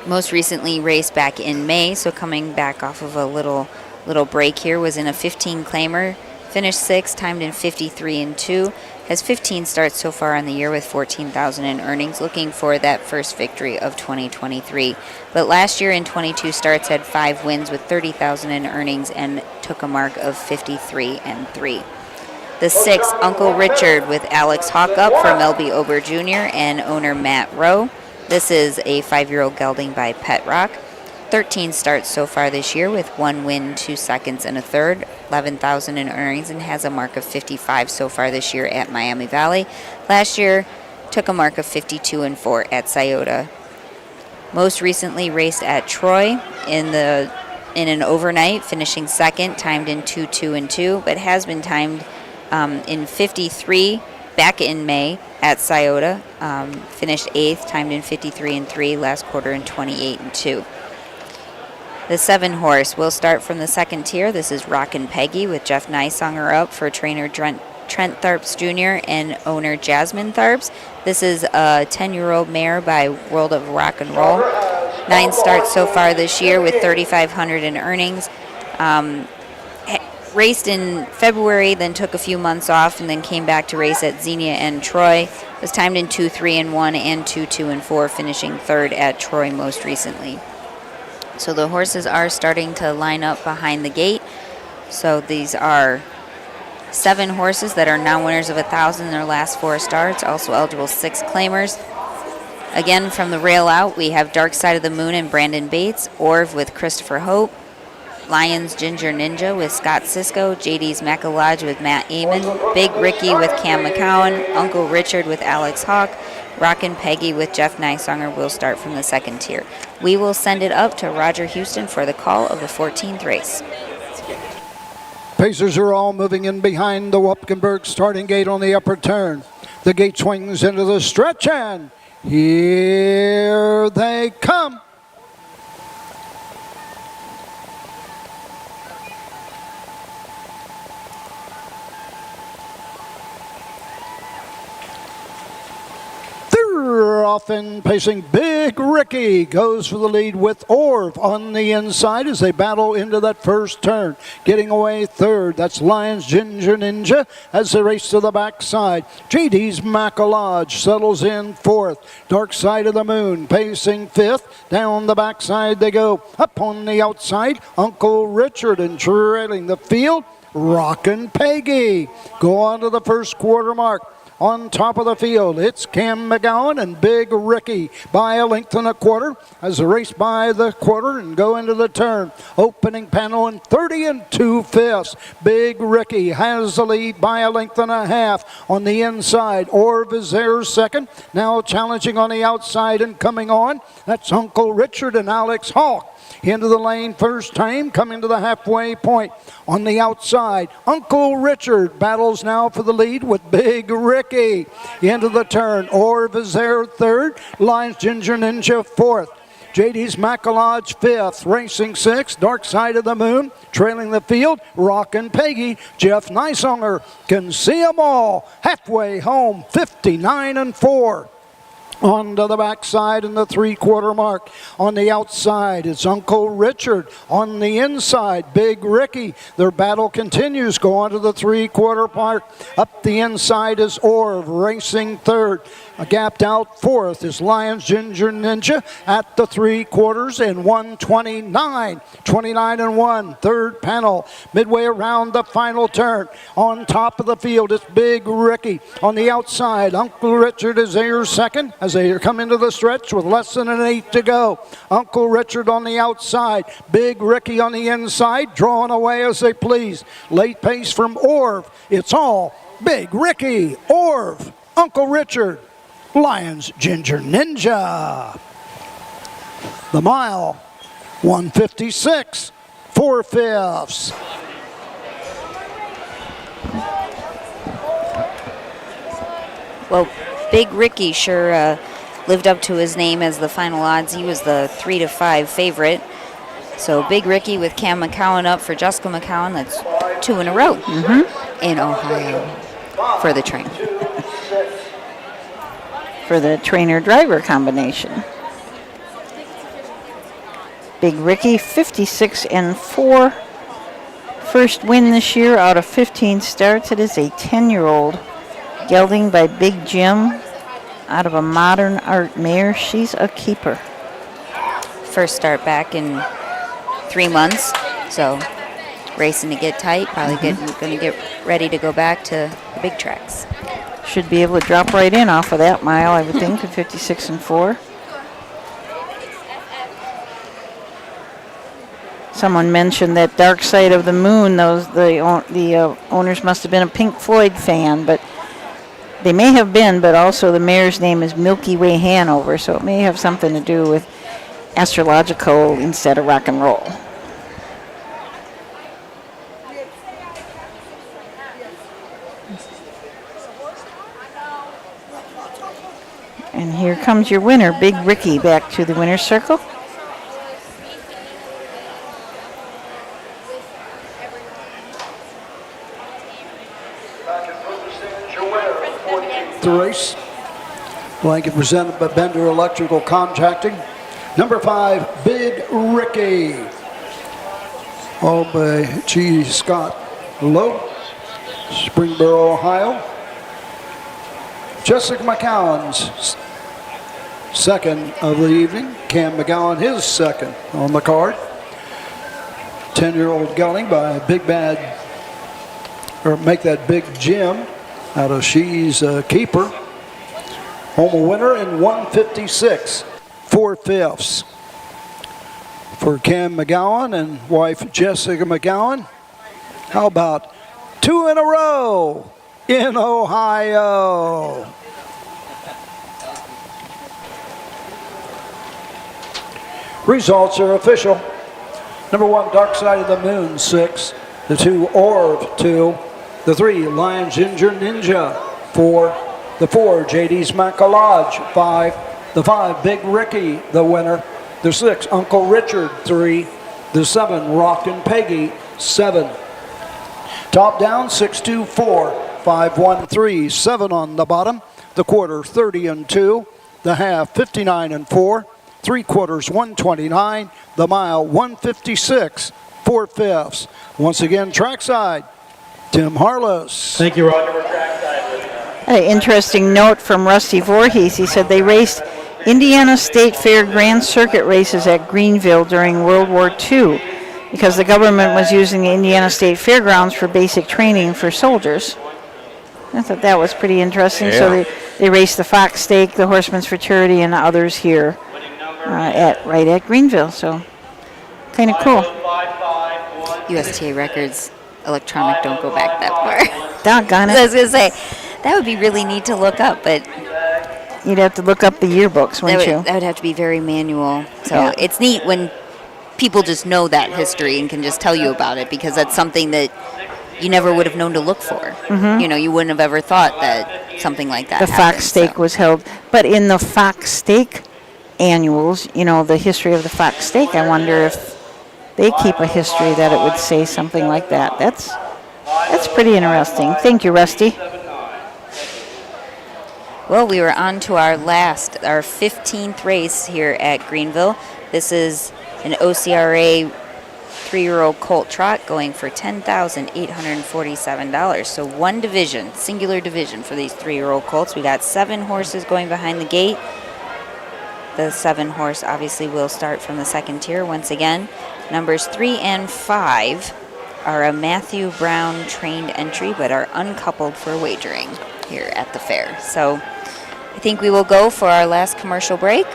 Most recently raced back in May, so coming back off of a little break here, was in a 15 claimer. Finished 6th, timed in 53-2. Has 15 starts so far on the year with 14,000 in earnings, looking for that first victory of 2023. But last year in 22 starts had 5 wins with 30,000 in earnings and took a mark of 53-3. The 6, Uncle Richard with Alex Hawk up from LB Ober Jr. and owner Matt Rowe. This is a 5-year-old gelding by Pet Rock. 13 starts so far this year with 1 win, 2 seconds, and a third. 11,000 in earnings and has a mark of 55 so far this year at Miami Valley. Last year took a mark of 52-4 at Scioto. Most recently raced at Troy in an overnight, finishing 2nd, timed in 2-2-2, but has been timed in 53 back in May at Scioto. Finished 8th, timed in 53-3, last quarter in 28-2. The 7 horse will start from the second tier. This is Rockin' Peggy with Jeff Nysonger up for trainer Trent Tharps Jr. and owner Jasmine Tharps. This is a 10-year-old mare by World of Rock and Roll. 9 starts so far this year with $3,500 in earnings. Raced in February, then took a few months off, and then came back to race at Xenia and Troy. Was timed in 2-3-1 and 2-2-4, finishing third at Troy most recently. So the horses are starting to line up behind the gate. So these are 7 horses that are now winners of 1,000 in their last 4 starts, also eligible 6 claimers. Again, from the rail out, we have Dark Side of the Moon and Brandon Bates, Orv with Christopher Hope, Lions Ginger Ninja with Scott Cisco, JD's Macalodge with Matt Amon, Big Ricky with Cam McCowan, Uncle Richard with Alex Hawk, Rockin' Peggy with Jeff Nysonger will start from the second tier. We will send it up to Roger Houston for the call of the 14th race. Pacers are all moving in behind the Wupkenberg starting gate on the upper turn. The gate swings into the stretch, and here they come. Often pacing Big Ricky goes for the lead with Orv on the inside as they battle into that first turn. Getting away third, that's Lions Ginger Ninja as they race to the backside. JD's Macalodge settles in fourth. Dark Side of the Moon pacing fifth. Down the backside they go. Up on the outside, Uncle Richard, and trailing the field, Rockin' Peggy. Go on to the first quarter mark. On top of the field, it's Cam McGowan and Big Ricky by a length and a quarter as they race by the quarter and go into the turn. Opening panel in 30 2/5. Big Ricky has the lead by a length and a half. On the inside, Orv is there second. Now challenging on the outside and coming on. That's Uncle Richard and Alex Hawk. Into the lane first time, coming to the halfway point. On the outside, Uncle Richard battles now for the lead with Big Ricky. Into the turn, Orv is there third, Lions Ginger Ninja fourth. JD's Macalodge fifth, racing sixth, Dark Side of the Moon, trailing the field, Rockin' Peggy. Jeff Nysonger can see them all. Halfway home, 59-4. On to the backside in the three-quarter mark. On the outside, it's Uncle Richard. On the inside, Big Ricky. Their battle continues. Go on to the three-quarter mark. Up the inside is Orv, racing third. Gapped out fourth is Lions Ginger Ninja at the three quarters in 129. 29-1, third panel. Midway around the final turn. On top of the field, it's Big Ricky. On the outside, Uncle Richard is there second as they come into the stretch with less than an 8 to go. Uncle Richard on the outside, Big Ricky on the inside, drawing away as they please. Late pace from Orv. It's all Big Ricky, Orv, Uncle Richard, Lions Ginger Ninja. The mile, 156, 4/5. Well, Big Ricky sure lived up to his name as the final odds. He was the 3-5 favorite. So Big Ricky with Cam McCowan up for Jessica McCowan. That's 2 in a row in Ohio for the train. For the trainer-driver combination. Big Ricky, 56-4. First win this year out of 15 starts. It is a 10-year-old gelding by Big Jim out of a modern art mare. She's a keeper. First start back in 3 months, so racing to get tight. Probably going to get ready to go back to the big tracks. Should be able to drop right in off of that mile, I would think, at 56-4. Someone mentioned that Dark Side of the Moon. The owners must have been a Pink Floyd fan, but they may have been. But also, the mare's name is Milky Way Hanover, so it may have something to do with astrological instead of rock and roll. And here comes your winner, Big Ricky, back to the winner's circle. the race. Blanket presented by Bender Electrical Contracting. Number 5, Big Ricky. All by G. Scott Lowe, Springboro, Ohio. Jessica McCowan's second of the evening. Cam McGowan, his second on the card. 10-year-old gelding by Big Bad, or Make That Big Jim out of She's Keeper. Home a winner in 156, 4/5 for Cam McGowan and wife Jessica McGowan. How about 2 in a row in Ohio? Results are official. Number 1, Dark Side of the Moon, 6. The 2, Orv, 2. The 3, Lion Ginger Ninja, 4. The 4, JD's Macolage, 5. The 5, Big Ricky, the winner. The 6, Uncle Richard, 3. The 7, Rockin' Peggy, 7. Top down, 6-2-4, 5-1-3, 7 on the bottom. The quarter, 30-2. The half, 59-4. 3 quarters, 129. The mile, 156, 4/5. Once again, trackside, Tim Harless. Thank you, Roger. An interesting note from Rusty Voorhees. He said they raced Indiana State Fair Grand Circuit races at Greenville during World War II because the government was using the Indiana State Fairgrounds for basic training for soldiers. I thought that was pretty interesting. Yeah. So they raced the Fox Stake, the Horsemen's Fraternity, and others here right at Greenville. So kind of cool. USTA records electronic don't go back that far. Doggone it. I was going to say, that would be really neat to look up, but you'd have to look up the yearbooks, wouldn't you? That would have to be very manual. So Yeah. it's neat when people just know that history and can just tell you about it, because that's something that you never would have known to look for. Mhm. You know, you wouldn't have ever thought that something like that The happened. Fox Stake was held. But in the Fox Stake annuals, you know, the history of the Fox Stake, I wonder if they keep a history that it would say something like that. That's pretty interesting. Thank you, Rusty. Well, we were on to our 15th race here at Greenville. This is an OCRA 3-year-old colt trot going for $10,847. So one division, singular division for these 3-year-old colts. We got 7 horses going behind the gate. The 7 horse obviously will start from the second tier once again. Numbers 3 and 5 are a Matthew Brown trained entry, but are uncoupled for wagering here at the fair. So I think we will go for our last commercial break,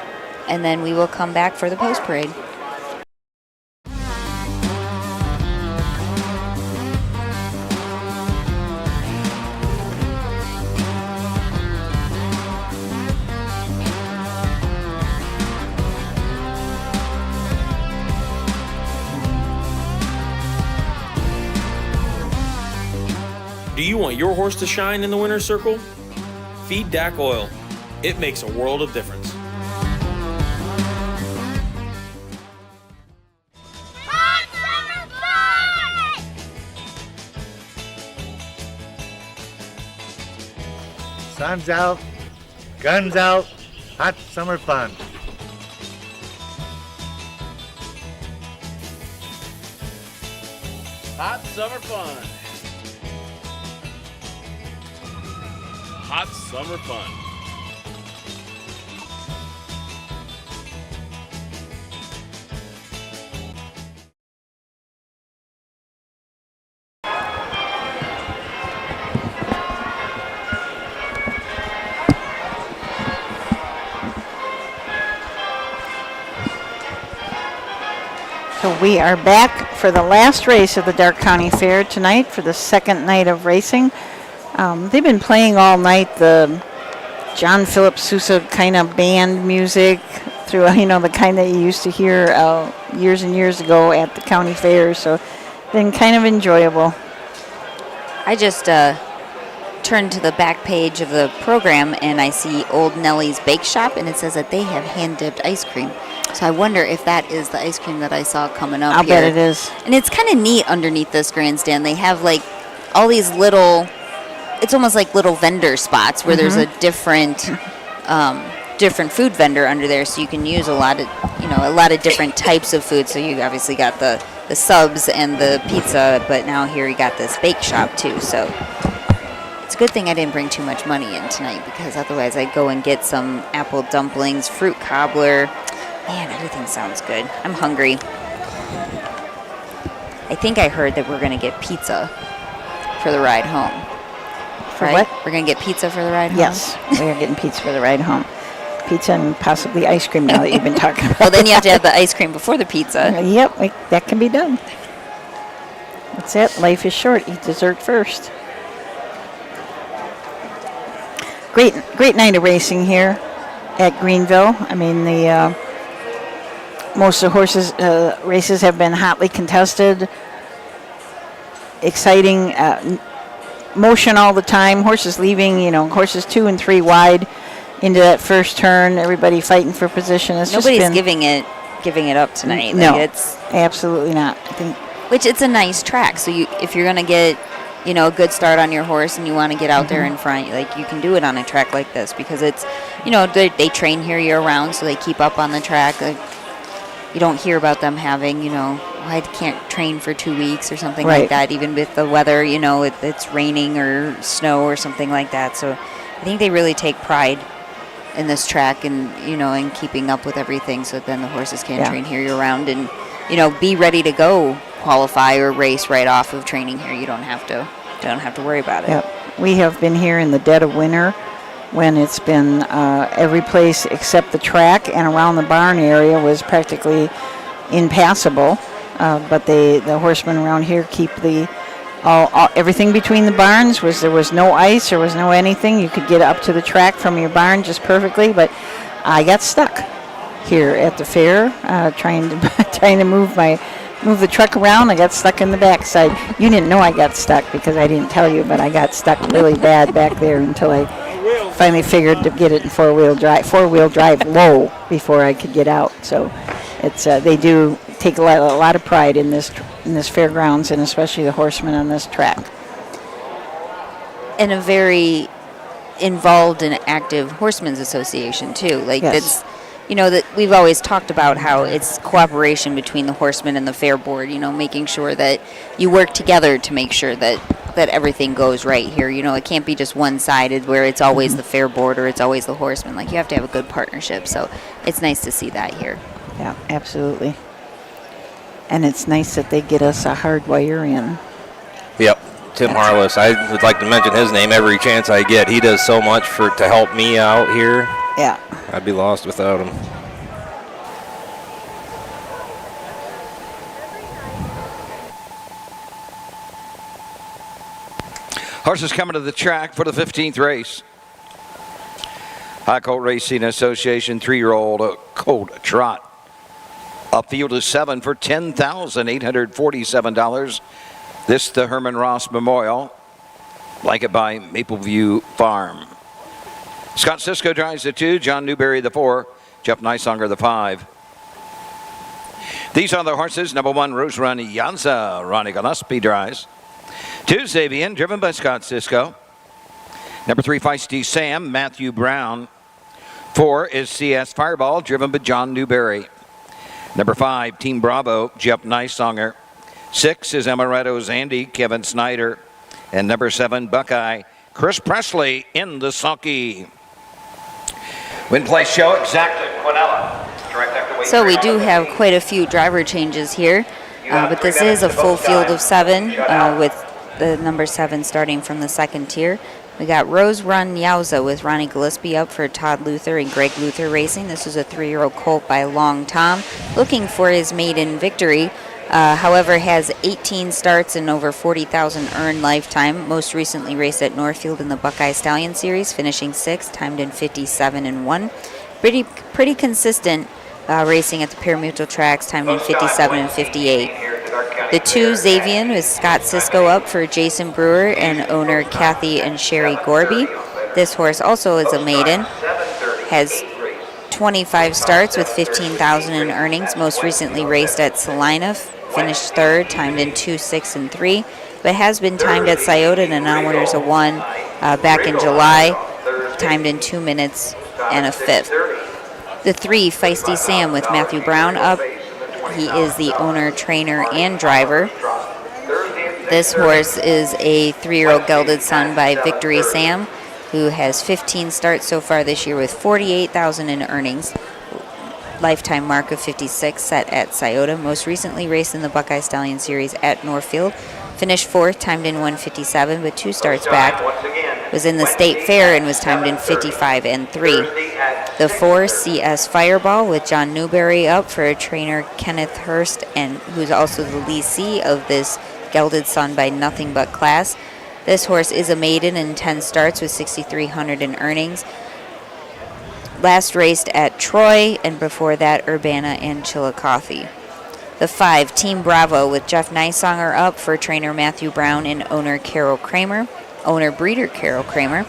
and then we will come back for the post parade. Do you want your horse to shine in the winner's circle? Feed DAC Oil. It makes a world of difference. Sun's out, guns out, hot summer fun. Hot summer fun. Hot summer fun. So we are back for the last race of the Darke County Fair tonight for the second night of racing. They've been playing all night the John Philip Sousa kind of band music through, you know, the kind that you used to hear years and years ago at the county fair. So been kind of enjoyable. I just turned to the back page of the program and I see Old Nellie's Bake Shop, and it says that they have hand-dipped ice cream. So I wonder if that is the ice cream that I saw coming up I'll here. bet it is. And it's kind of neat underneath this grandstand. They have like all these little it's almost like little vendor spots where there's a different food vendor under there, so you can use a lot of different types of food. So you obviously got the subs and the pizza, but now here you got this bake shop too. So it's a good thing I didn't bring too much money in tonight, because otherwise I'd go and get some apple dumplings, fruit cobbler. Man, everything sounds good. I'm hungry. I think I heard that we're going to get pizza for the ride home. For right? what? We're going to get pizza for the ride home? Yes, we are getting pizza for the ride home. Pizza and possibly ice cream now that you've been talking about. Well, then you have to have the ice cream before the pizza. Yep, that can be done. That's it. Life is short. Eat dessert first. Great night of racing here at Greenville. I mean, most of the horses races have been hotly contested. Exciting motion all the time. Horses leaving, horses 2 and 3 wide into that first turn. Everybody fighting for position. Nobody's giving it up tonight. No, it's absolutely not. I think. Which it's a nice track. So if you're going to get, a good start on your horse and you want to get out there in front, you can do it on a track like this, because it's, they train here year round, so they keep up on the track. You don't hear about them having, I can't train for 2 weeks or something like that, even with the weather, it's raining or snow or something like that. So I think they really take pride in this track and, in keeping up with everything, so that then the horses can train here year round and, be ready to go qualify or race right off of training here. You don't have to worry about it. Yep. We have been here in the dead of winter when it's been every place except the track and around the barn area was practically impassable. But the horsemen around here keep everything between the barns. There was no ice, there was no anything. You could get up to the track from your barn just perfectly. But I got stuck here at the fair trying to move the truck around. I got stuck in the backside. You didn't know I got stuck because I didn't tell you, but I got stuck really bad back there until I finally figured to get it in four-wheel drive low before I could get out. So it's they do take a lot of pride in this fairgrounds, and especially the horsemen on this track. And a very involved and active horsemen's association too. Yes. It's that we've always talked about how it's cooperation between the horsemen and the fair board, making sure that you work together to make sure that everything goes right here. It can't be just one-sided where it's always the fair board or it's always the horsemen. You have to have a good partnership. So it's nice to see that here. Yeah, absolutely. And it's nice that they get us a hard wire in. Yep. Tim Harless. I would like to mention his name every chance I get. He does so much to help me out here. Yeah. I'd be lost without him. Horses coming to the track for the 15th race. High Colt Racing Association 3-year-old Colt Trot. Upfield is 7 for $10,847. This the Herman Ross Memorial. Blanket by Mapleview Farm. Scott Cisco drives the 2, John Newberry the 4, Jeff Neisonger the 5. These are the horses. Number 1, Rose Run Yanza, Ronnie Gillespie drives. 2, Xavier, driven by Scott Cisco. Number 3, Feisty Sam, Matthew Brown. 4 is CS Fireball, driven by John Newberry. Number 5, Team Bravo, Jeff Neisonger. 6 is Amaretto's Andy, Kevin Snyder. And number 7, Buckeye, Chris Presley in the sulky. Win place show, Exacta Quinella. So we do have quite a few driver changes here, but this is a full field of 7 with the number 7 starting from the second tier. We got Rose Run Yowza with Ronnie Gillespie up for Todd Luther and Greg Luther Racing. This is a 3-year-old colt by Long Tom, looking for his maiden victory. However, has 18 starts and over 40,000 earned lifetime. Most recently raced at Northfield in the Buckeye Stallion Series, finishing 6th, timed in 57-1. Pretty consistent racing at the pari-mutuel tracks, timed in 57 and 58. The 2, Xavier, with Scott Cisco up for Jason Brewer and owner Kathy and Sherry Gorby. This horse also is a maiden, has 25 starts with 15,000 in earnings. Most recently raced at Salina, finished 3rd, timed in 2, 6, and 3, but has been timed at Scioto and now winners a 1 back in July, timed in 2 minutes and a fifth. The 3, Feisty Sam with Matthew Brown up. He is the owner, trainer, and driver. This horse is a 3-year-old gelded son by Victory Sam, who has 15 starts so far this year with $48,000 in earnings. Lifetime mark of 56 set at Scioto. Most recently raced in the Buckeye Stallion Series at Northfield. Finished 4th, timed in 1:57, but 2 starts back. Was in the State Fair and was timed in 55 and 3. The 4, CS Fireball with John Newberry up for trainer Kenneth Hurst, and who's also the leasee of this gelded son by Nothing But Class. This horse is a maiden in 10 starts with $6,300 in earnings. Last raced at Troy, and before that Urbana and Chillicothe. The 5, Team Bravo with Jeff Nysonger up for trainer Matthew Brown and owner breeder Carol Kramer.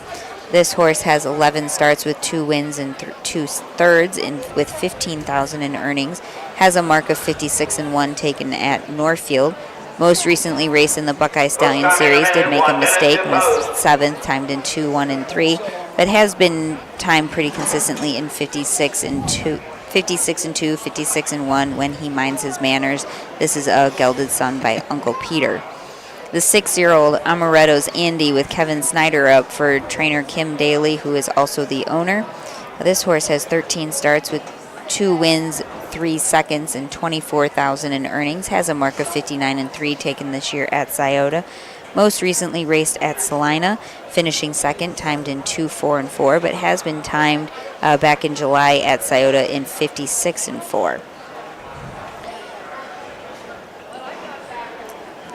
This horse has 11 starts with 2 wins and 2 thirds with $15,000 in earnings. Has a mark of 56 and 1 taken at Northfield. Most recently raced in the Buckeye Stallion Series, did make a mistake, missed 7th, timed in 2, 1, and 3, but has been timed pretty consistently in 56 and 2, 56 and 1 when he minds his manners. This is a gelded son by Uncle Peter. The 6-year-old Amaretto's Andy with Kevin Snyder up for trainer Kim Daly, who is also the owner. This horse has 13 starts with 2 wins, 3 seconds, and $24,000 in earnings. Has a mark of 59 and 3 taken this year at Scioto. Most recently raced at Salina, finishing 2nd, timed in 2, 4, and 4, but has been timed back in July at Scioto in 56 and 4.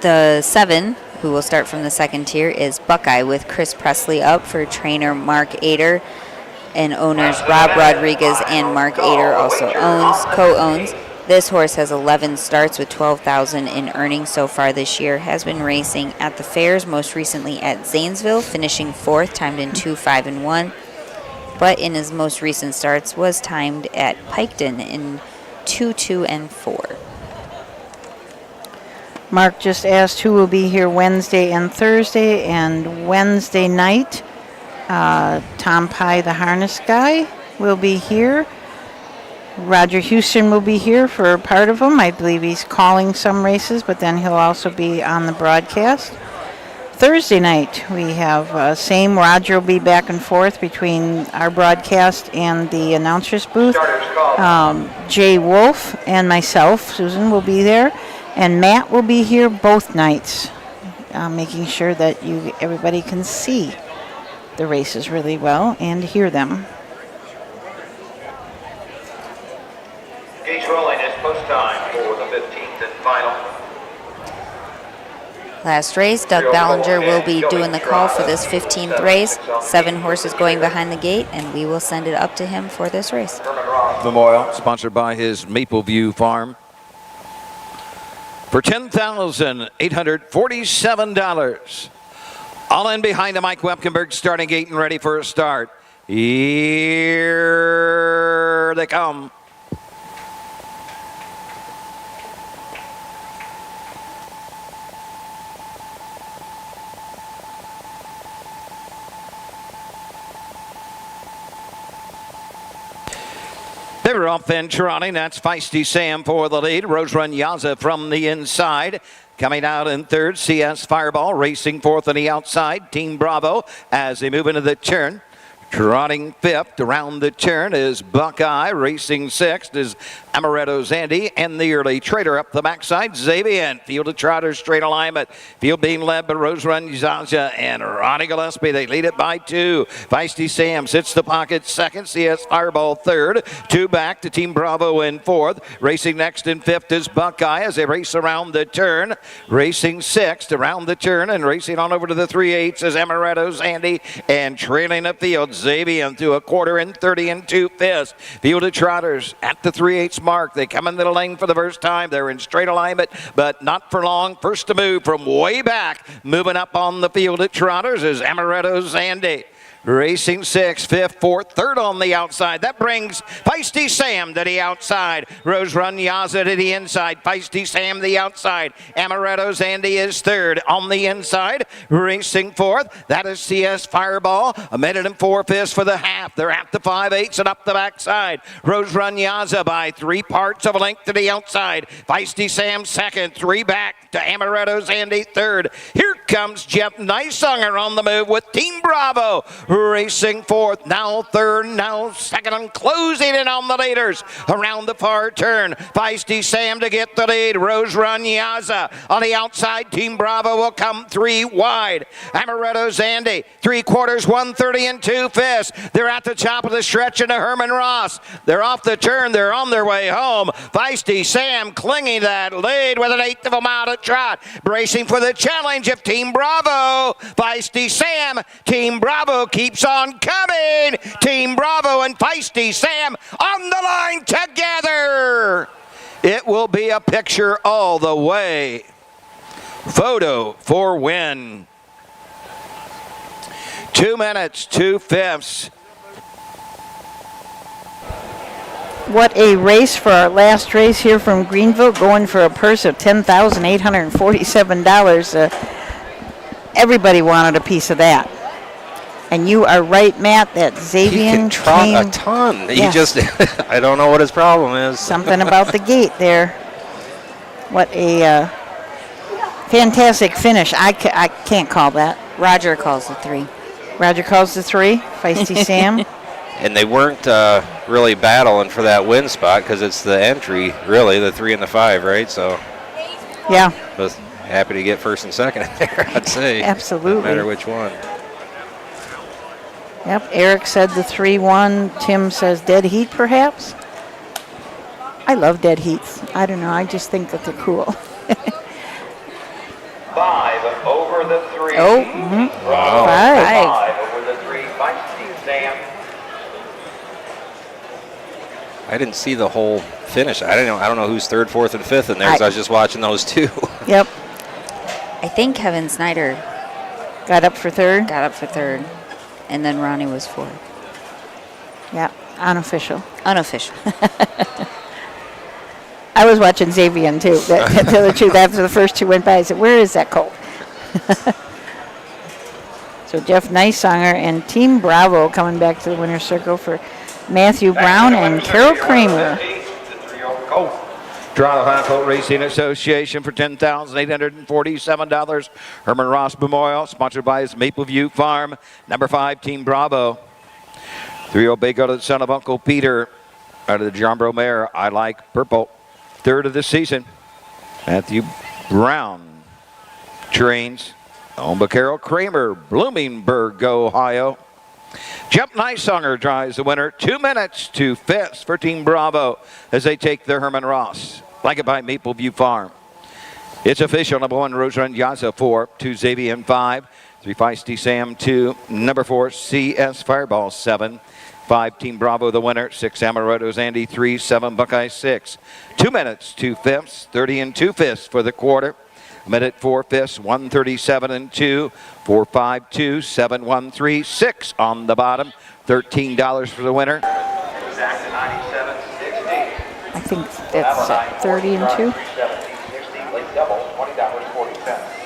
The 7, who will start from the 2nd tier, is Buckeye with Chris Presley up for trainer Mark Ader, and owners Rob Rodriguez and Mark Ader also co-owns. This horse has 11 starts with $12,000 in earnings so far this year. Has been racing at the fairs, most recently at Zanesville, finishing 4th, timed in 2, 5, and 1. But in his most recent starts was timed at Piketon in 2, 2, and 4. Mark just asked who will be here Wednesday and Thursday, and Wednesday night, Tom Pye, the harness guy, will be here. Roger Houston will be here for part of them. I believe he's calling some races, but then he'll also be on the broadcast. Thursday night, we have same Roger will be back and forth between our broadcast and the announcer's booth. Jay Wolf and myself, Susan, will be there. And Matt will be here both nights, making sure that everybody can see the races really well and hear them. Gauge rolling is post time for the 15th and final. Last race, Doug Ballinger will be doing the call for this 15th race. 7 horses going behind the gate, and we will send it up to him for this race. Memorial, sponsored by his Mapleview Farm, for $10,847. All in behind the Mike Wepkenberg starting gate and ready for a start. Here they come. They were off then trotting. That's Feisty Sam for the lead. Rose Run Yaza from the inside. Coming out in 3rd, CS Fireball racing 4th on the outside. Team Bravo as they move into the turn. Trotting 5th around the turn is Buckeye. Racing 6th is Amaretto's Andy, and the early trader up the backside, Xavier. Field of Trotters, straight alignment. Field being led by Rose Run Zaza and Ronnie Gillespie. They lead it by 2. Feisty Sam sits the pocket 2nd. CS Fireball 3rd. 2 back to Team Bravo in 4th. Racing next in 5th is Buckeye as they race around the turn. Racing 6th around the turn, and racing on over to the 3/8 is Amaretto's Andy, and trailing the field, Xavier through a quarter and 30 and 2/5. Field of Trotters at the 3/8 mark. They come into the lane for the first time. They're in straight alignment, but not for long. First to move from way back. Moving up on the Field of Trotters is Amaretto's Andy. Racing 6, 5th, 4th, 3rd on the outside. That brings Feisty Sam to the outside. Rose Run Yaza to the inside. Feisty Sam the outside. Amaretto's Andy is 3rd on the inside. Racing 4th. That is CS Fireball. 1:04 for the half. They're at the 5/8 and up the backside. Rose Run Yaza by 3 parts of a length to the outside. Feisty Sam 2nd. 3 back to Amaretto's Andy 3rd. Here comes Jeff Nicesunger on the move with Team Bravo. Racing 4th, now 3rd, now 2nd, and closing in on the leaders around the far turn. Feisty Sam to get the lead. Rose Run Yaza on the outside. Team Bravo will come 3 wide. Amaretto's Andy, 3/4, 1:30 and 2/5. They're at the top of the stretch into Herman Ross. They're off the turn. They're on their way home. Feisty Sam clinging to that lead with an 1/8 of a mile to trot. Bracing for the challenge of Team Bravo. Feisty Sam, Team Bravo keeps on coming. Team Bravo and Feisty Sam on the line together. It will be a picture all the way. Photo for win. 2 minutes, 2/5. What a race for our last race here from Greenville, going for a purse of $10,847. Everybody wanted a piece of that. And you are right, Matt, that Xavier He can trot a ton. He just, I don't know what his problem is. Something about the gate there. What a fantastic finish. I can't call that. Roger calls the 3. Roger calls the 3. Feisty Sam. And they weren't really battling for that win spot because it's the entry, really, the 3 and the 5, right? So, yeah. But happy to get 1st and 2nd in there, I'd say. Absolutely. No matter which one. Yep, Eric said the 3-1. Tim says dead heat, perhaps. I love dead heats. I don't know. I just think that they're cool. 5 over the 3. Oh, Wow. 5 over the 3. Feisty Sam. I didn't see the whole finish. I don't know who's 3rd, 4th, and 5th in there. I was just watching those 2. Yep. I think Kevin Snyder got up for 3rd. Got up for 3rd. And then Ronnie was 4th. Yeah, unofficial. Unofficial. I was watching Xavier too. The other 2, after the first 2 went by, I said, where is that colt? So Jeff Nicesunger and Team Bravo coming back to the winner's circle for Matthew Brown and Carol Kramer. Toronto High Colt Racing Association for $10,847. Herman Ross Memorial, sponsored by his Mapleview Farm. Number 5, Team Bravo. 3-year-old Bay go to the son of Uncle Peter. Out of the John Bro mare, I Like Purple. 3rd of the season. Matthew Brown trains. Owned by Carol Kramer, Bloomingburg, Ohio. Jeff Nicesunger drives the winner. 2 minutes, 2/5 for Team Bravo as they take the Herman Ross. Like it by Mapleview Farm. It's official. Number 1, Rose Run Yaza 4, 2 Xavier 5, 3 Feisty Sam 2, number 4 CS Fireball 7, 5 Team Bravo the winner, 6 Amaretto's Andy 3, 7 Buckeye 6. 2 minutes, 2/5, 30 and 2/5 for the quarter. 1:04, 1:37 and 2, 4:52, 7:13, 6 on the bottom. $13 for the winner. I think that's 30 and 2.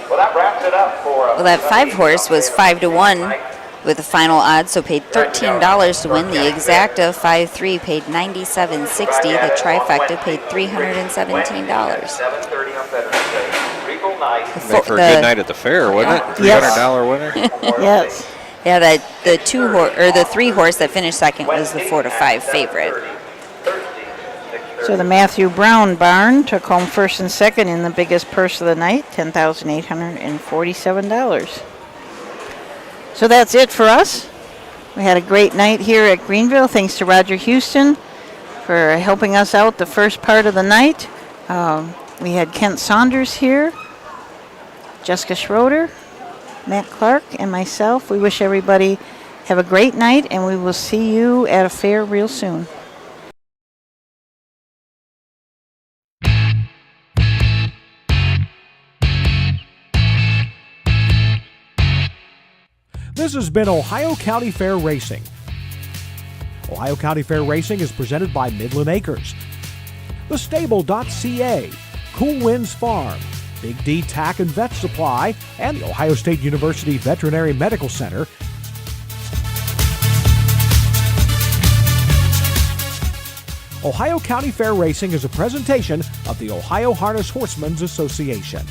Well, that 5 horse was 5-1 with the final odds, so paid $13 to win. The exacta 5-3 paid $97.60. The trifecta paid $317. For a good night at the fair, wasn't it? $300 winner. Yes. Yeah, the 3 horse that finished second was the 4 to 5 favorite. So the Matthew Brown barn took home 1st and 2nd in the biggest purse of the night, $10,847. So that's it for us. We had a great night here at Greenville. Thanks to Roger Houston for helping us out the first part of the night. We had Kent Saunders here, Jessica Schroeder, Matt Clark, and myself. We wish everybody have a great night, and we will see you at a fair real soon. This This has been Ohio County Fair Racing. Ohio County Fair Racing is presented by Midland Acres, thestable.ca, Cool Winds Farm, Big D Tack and Vet Supply, and the Ohio State University Veterinary Medical Center. Ohio County Fair Racing is a presentation of the Ohio Harness Horsemen's Association.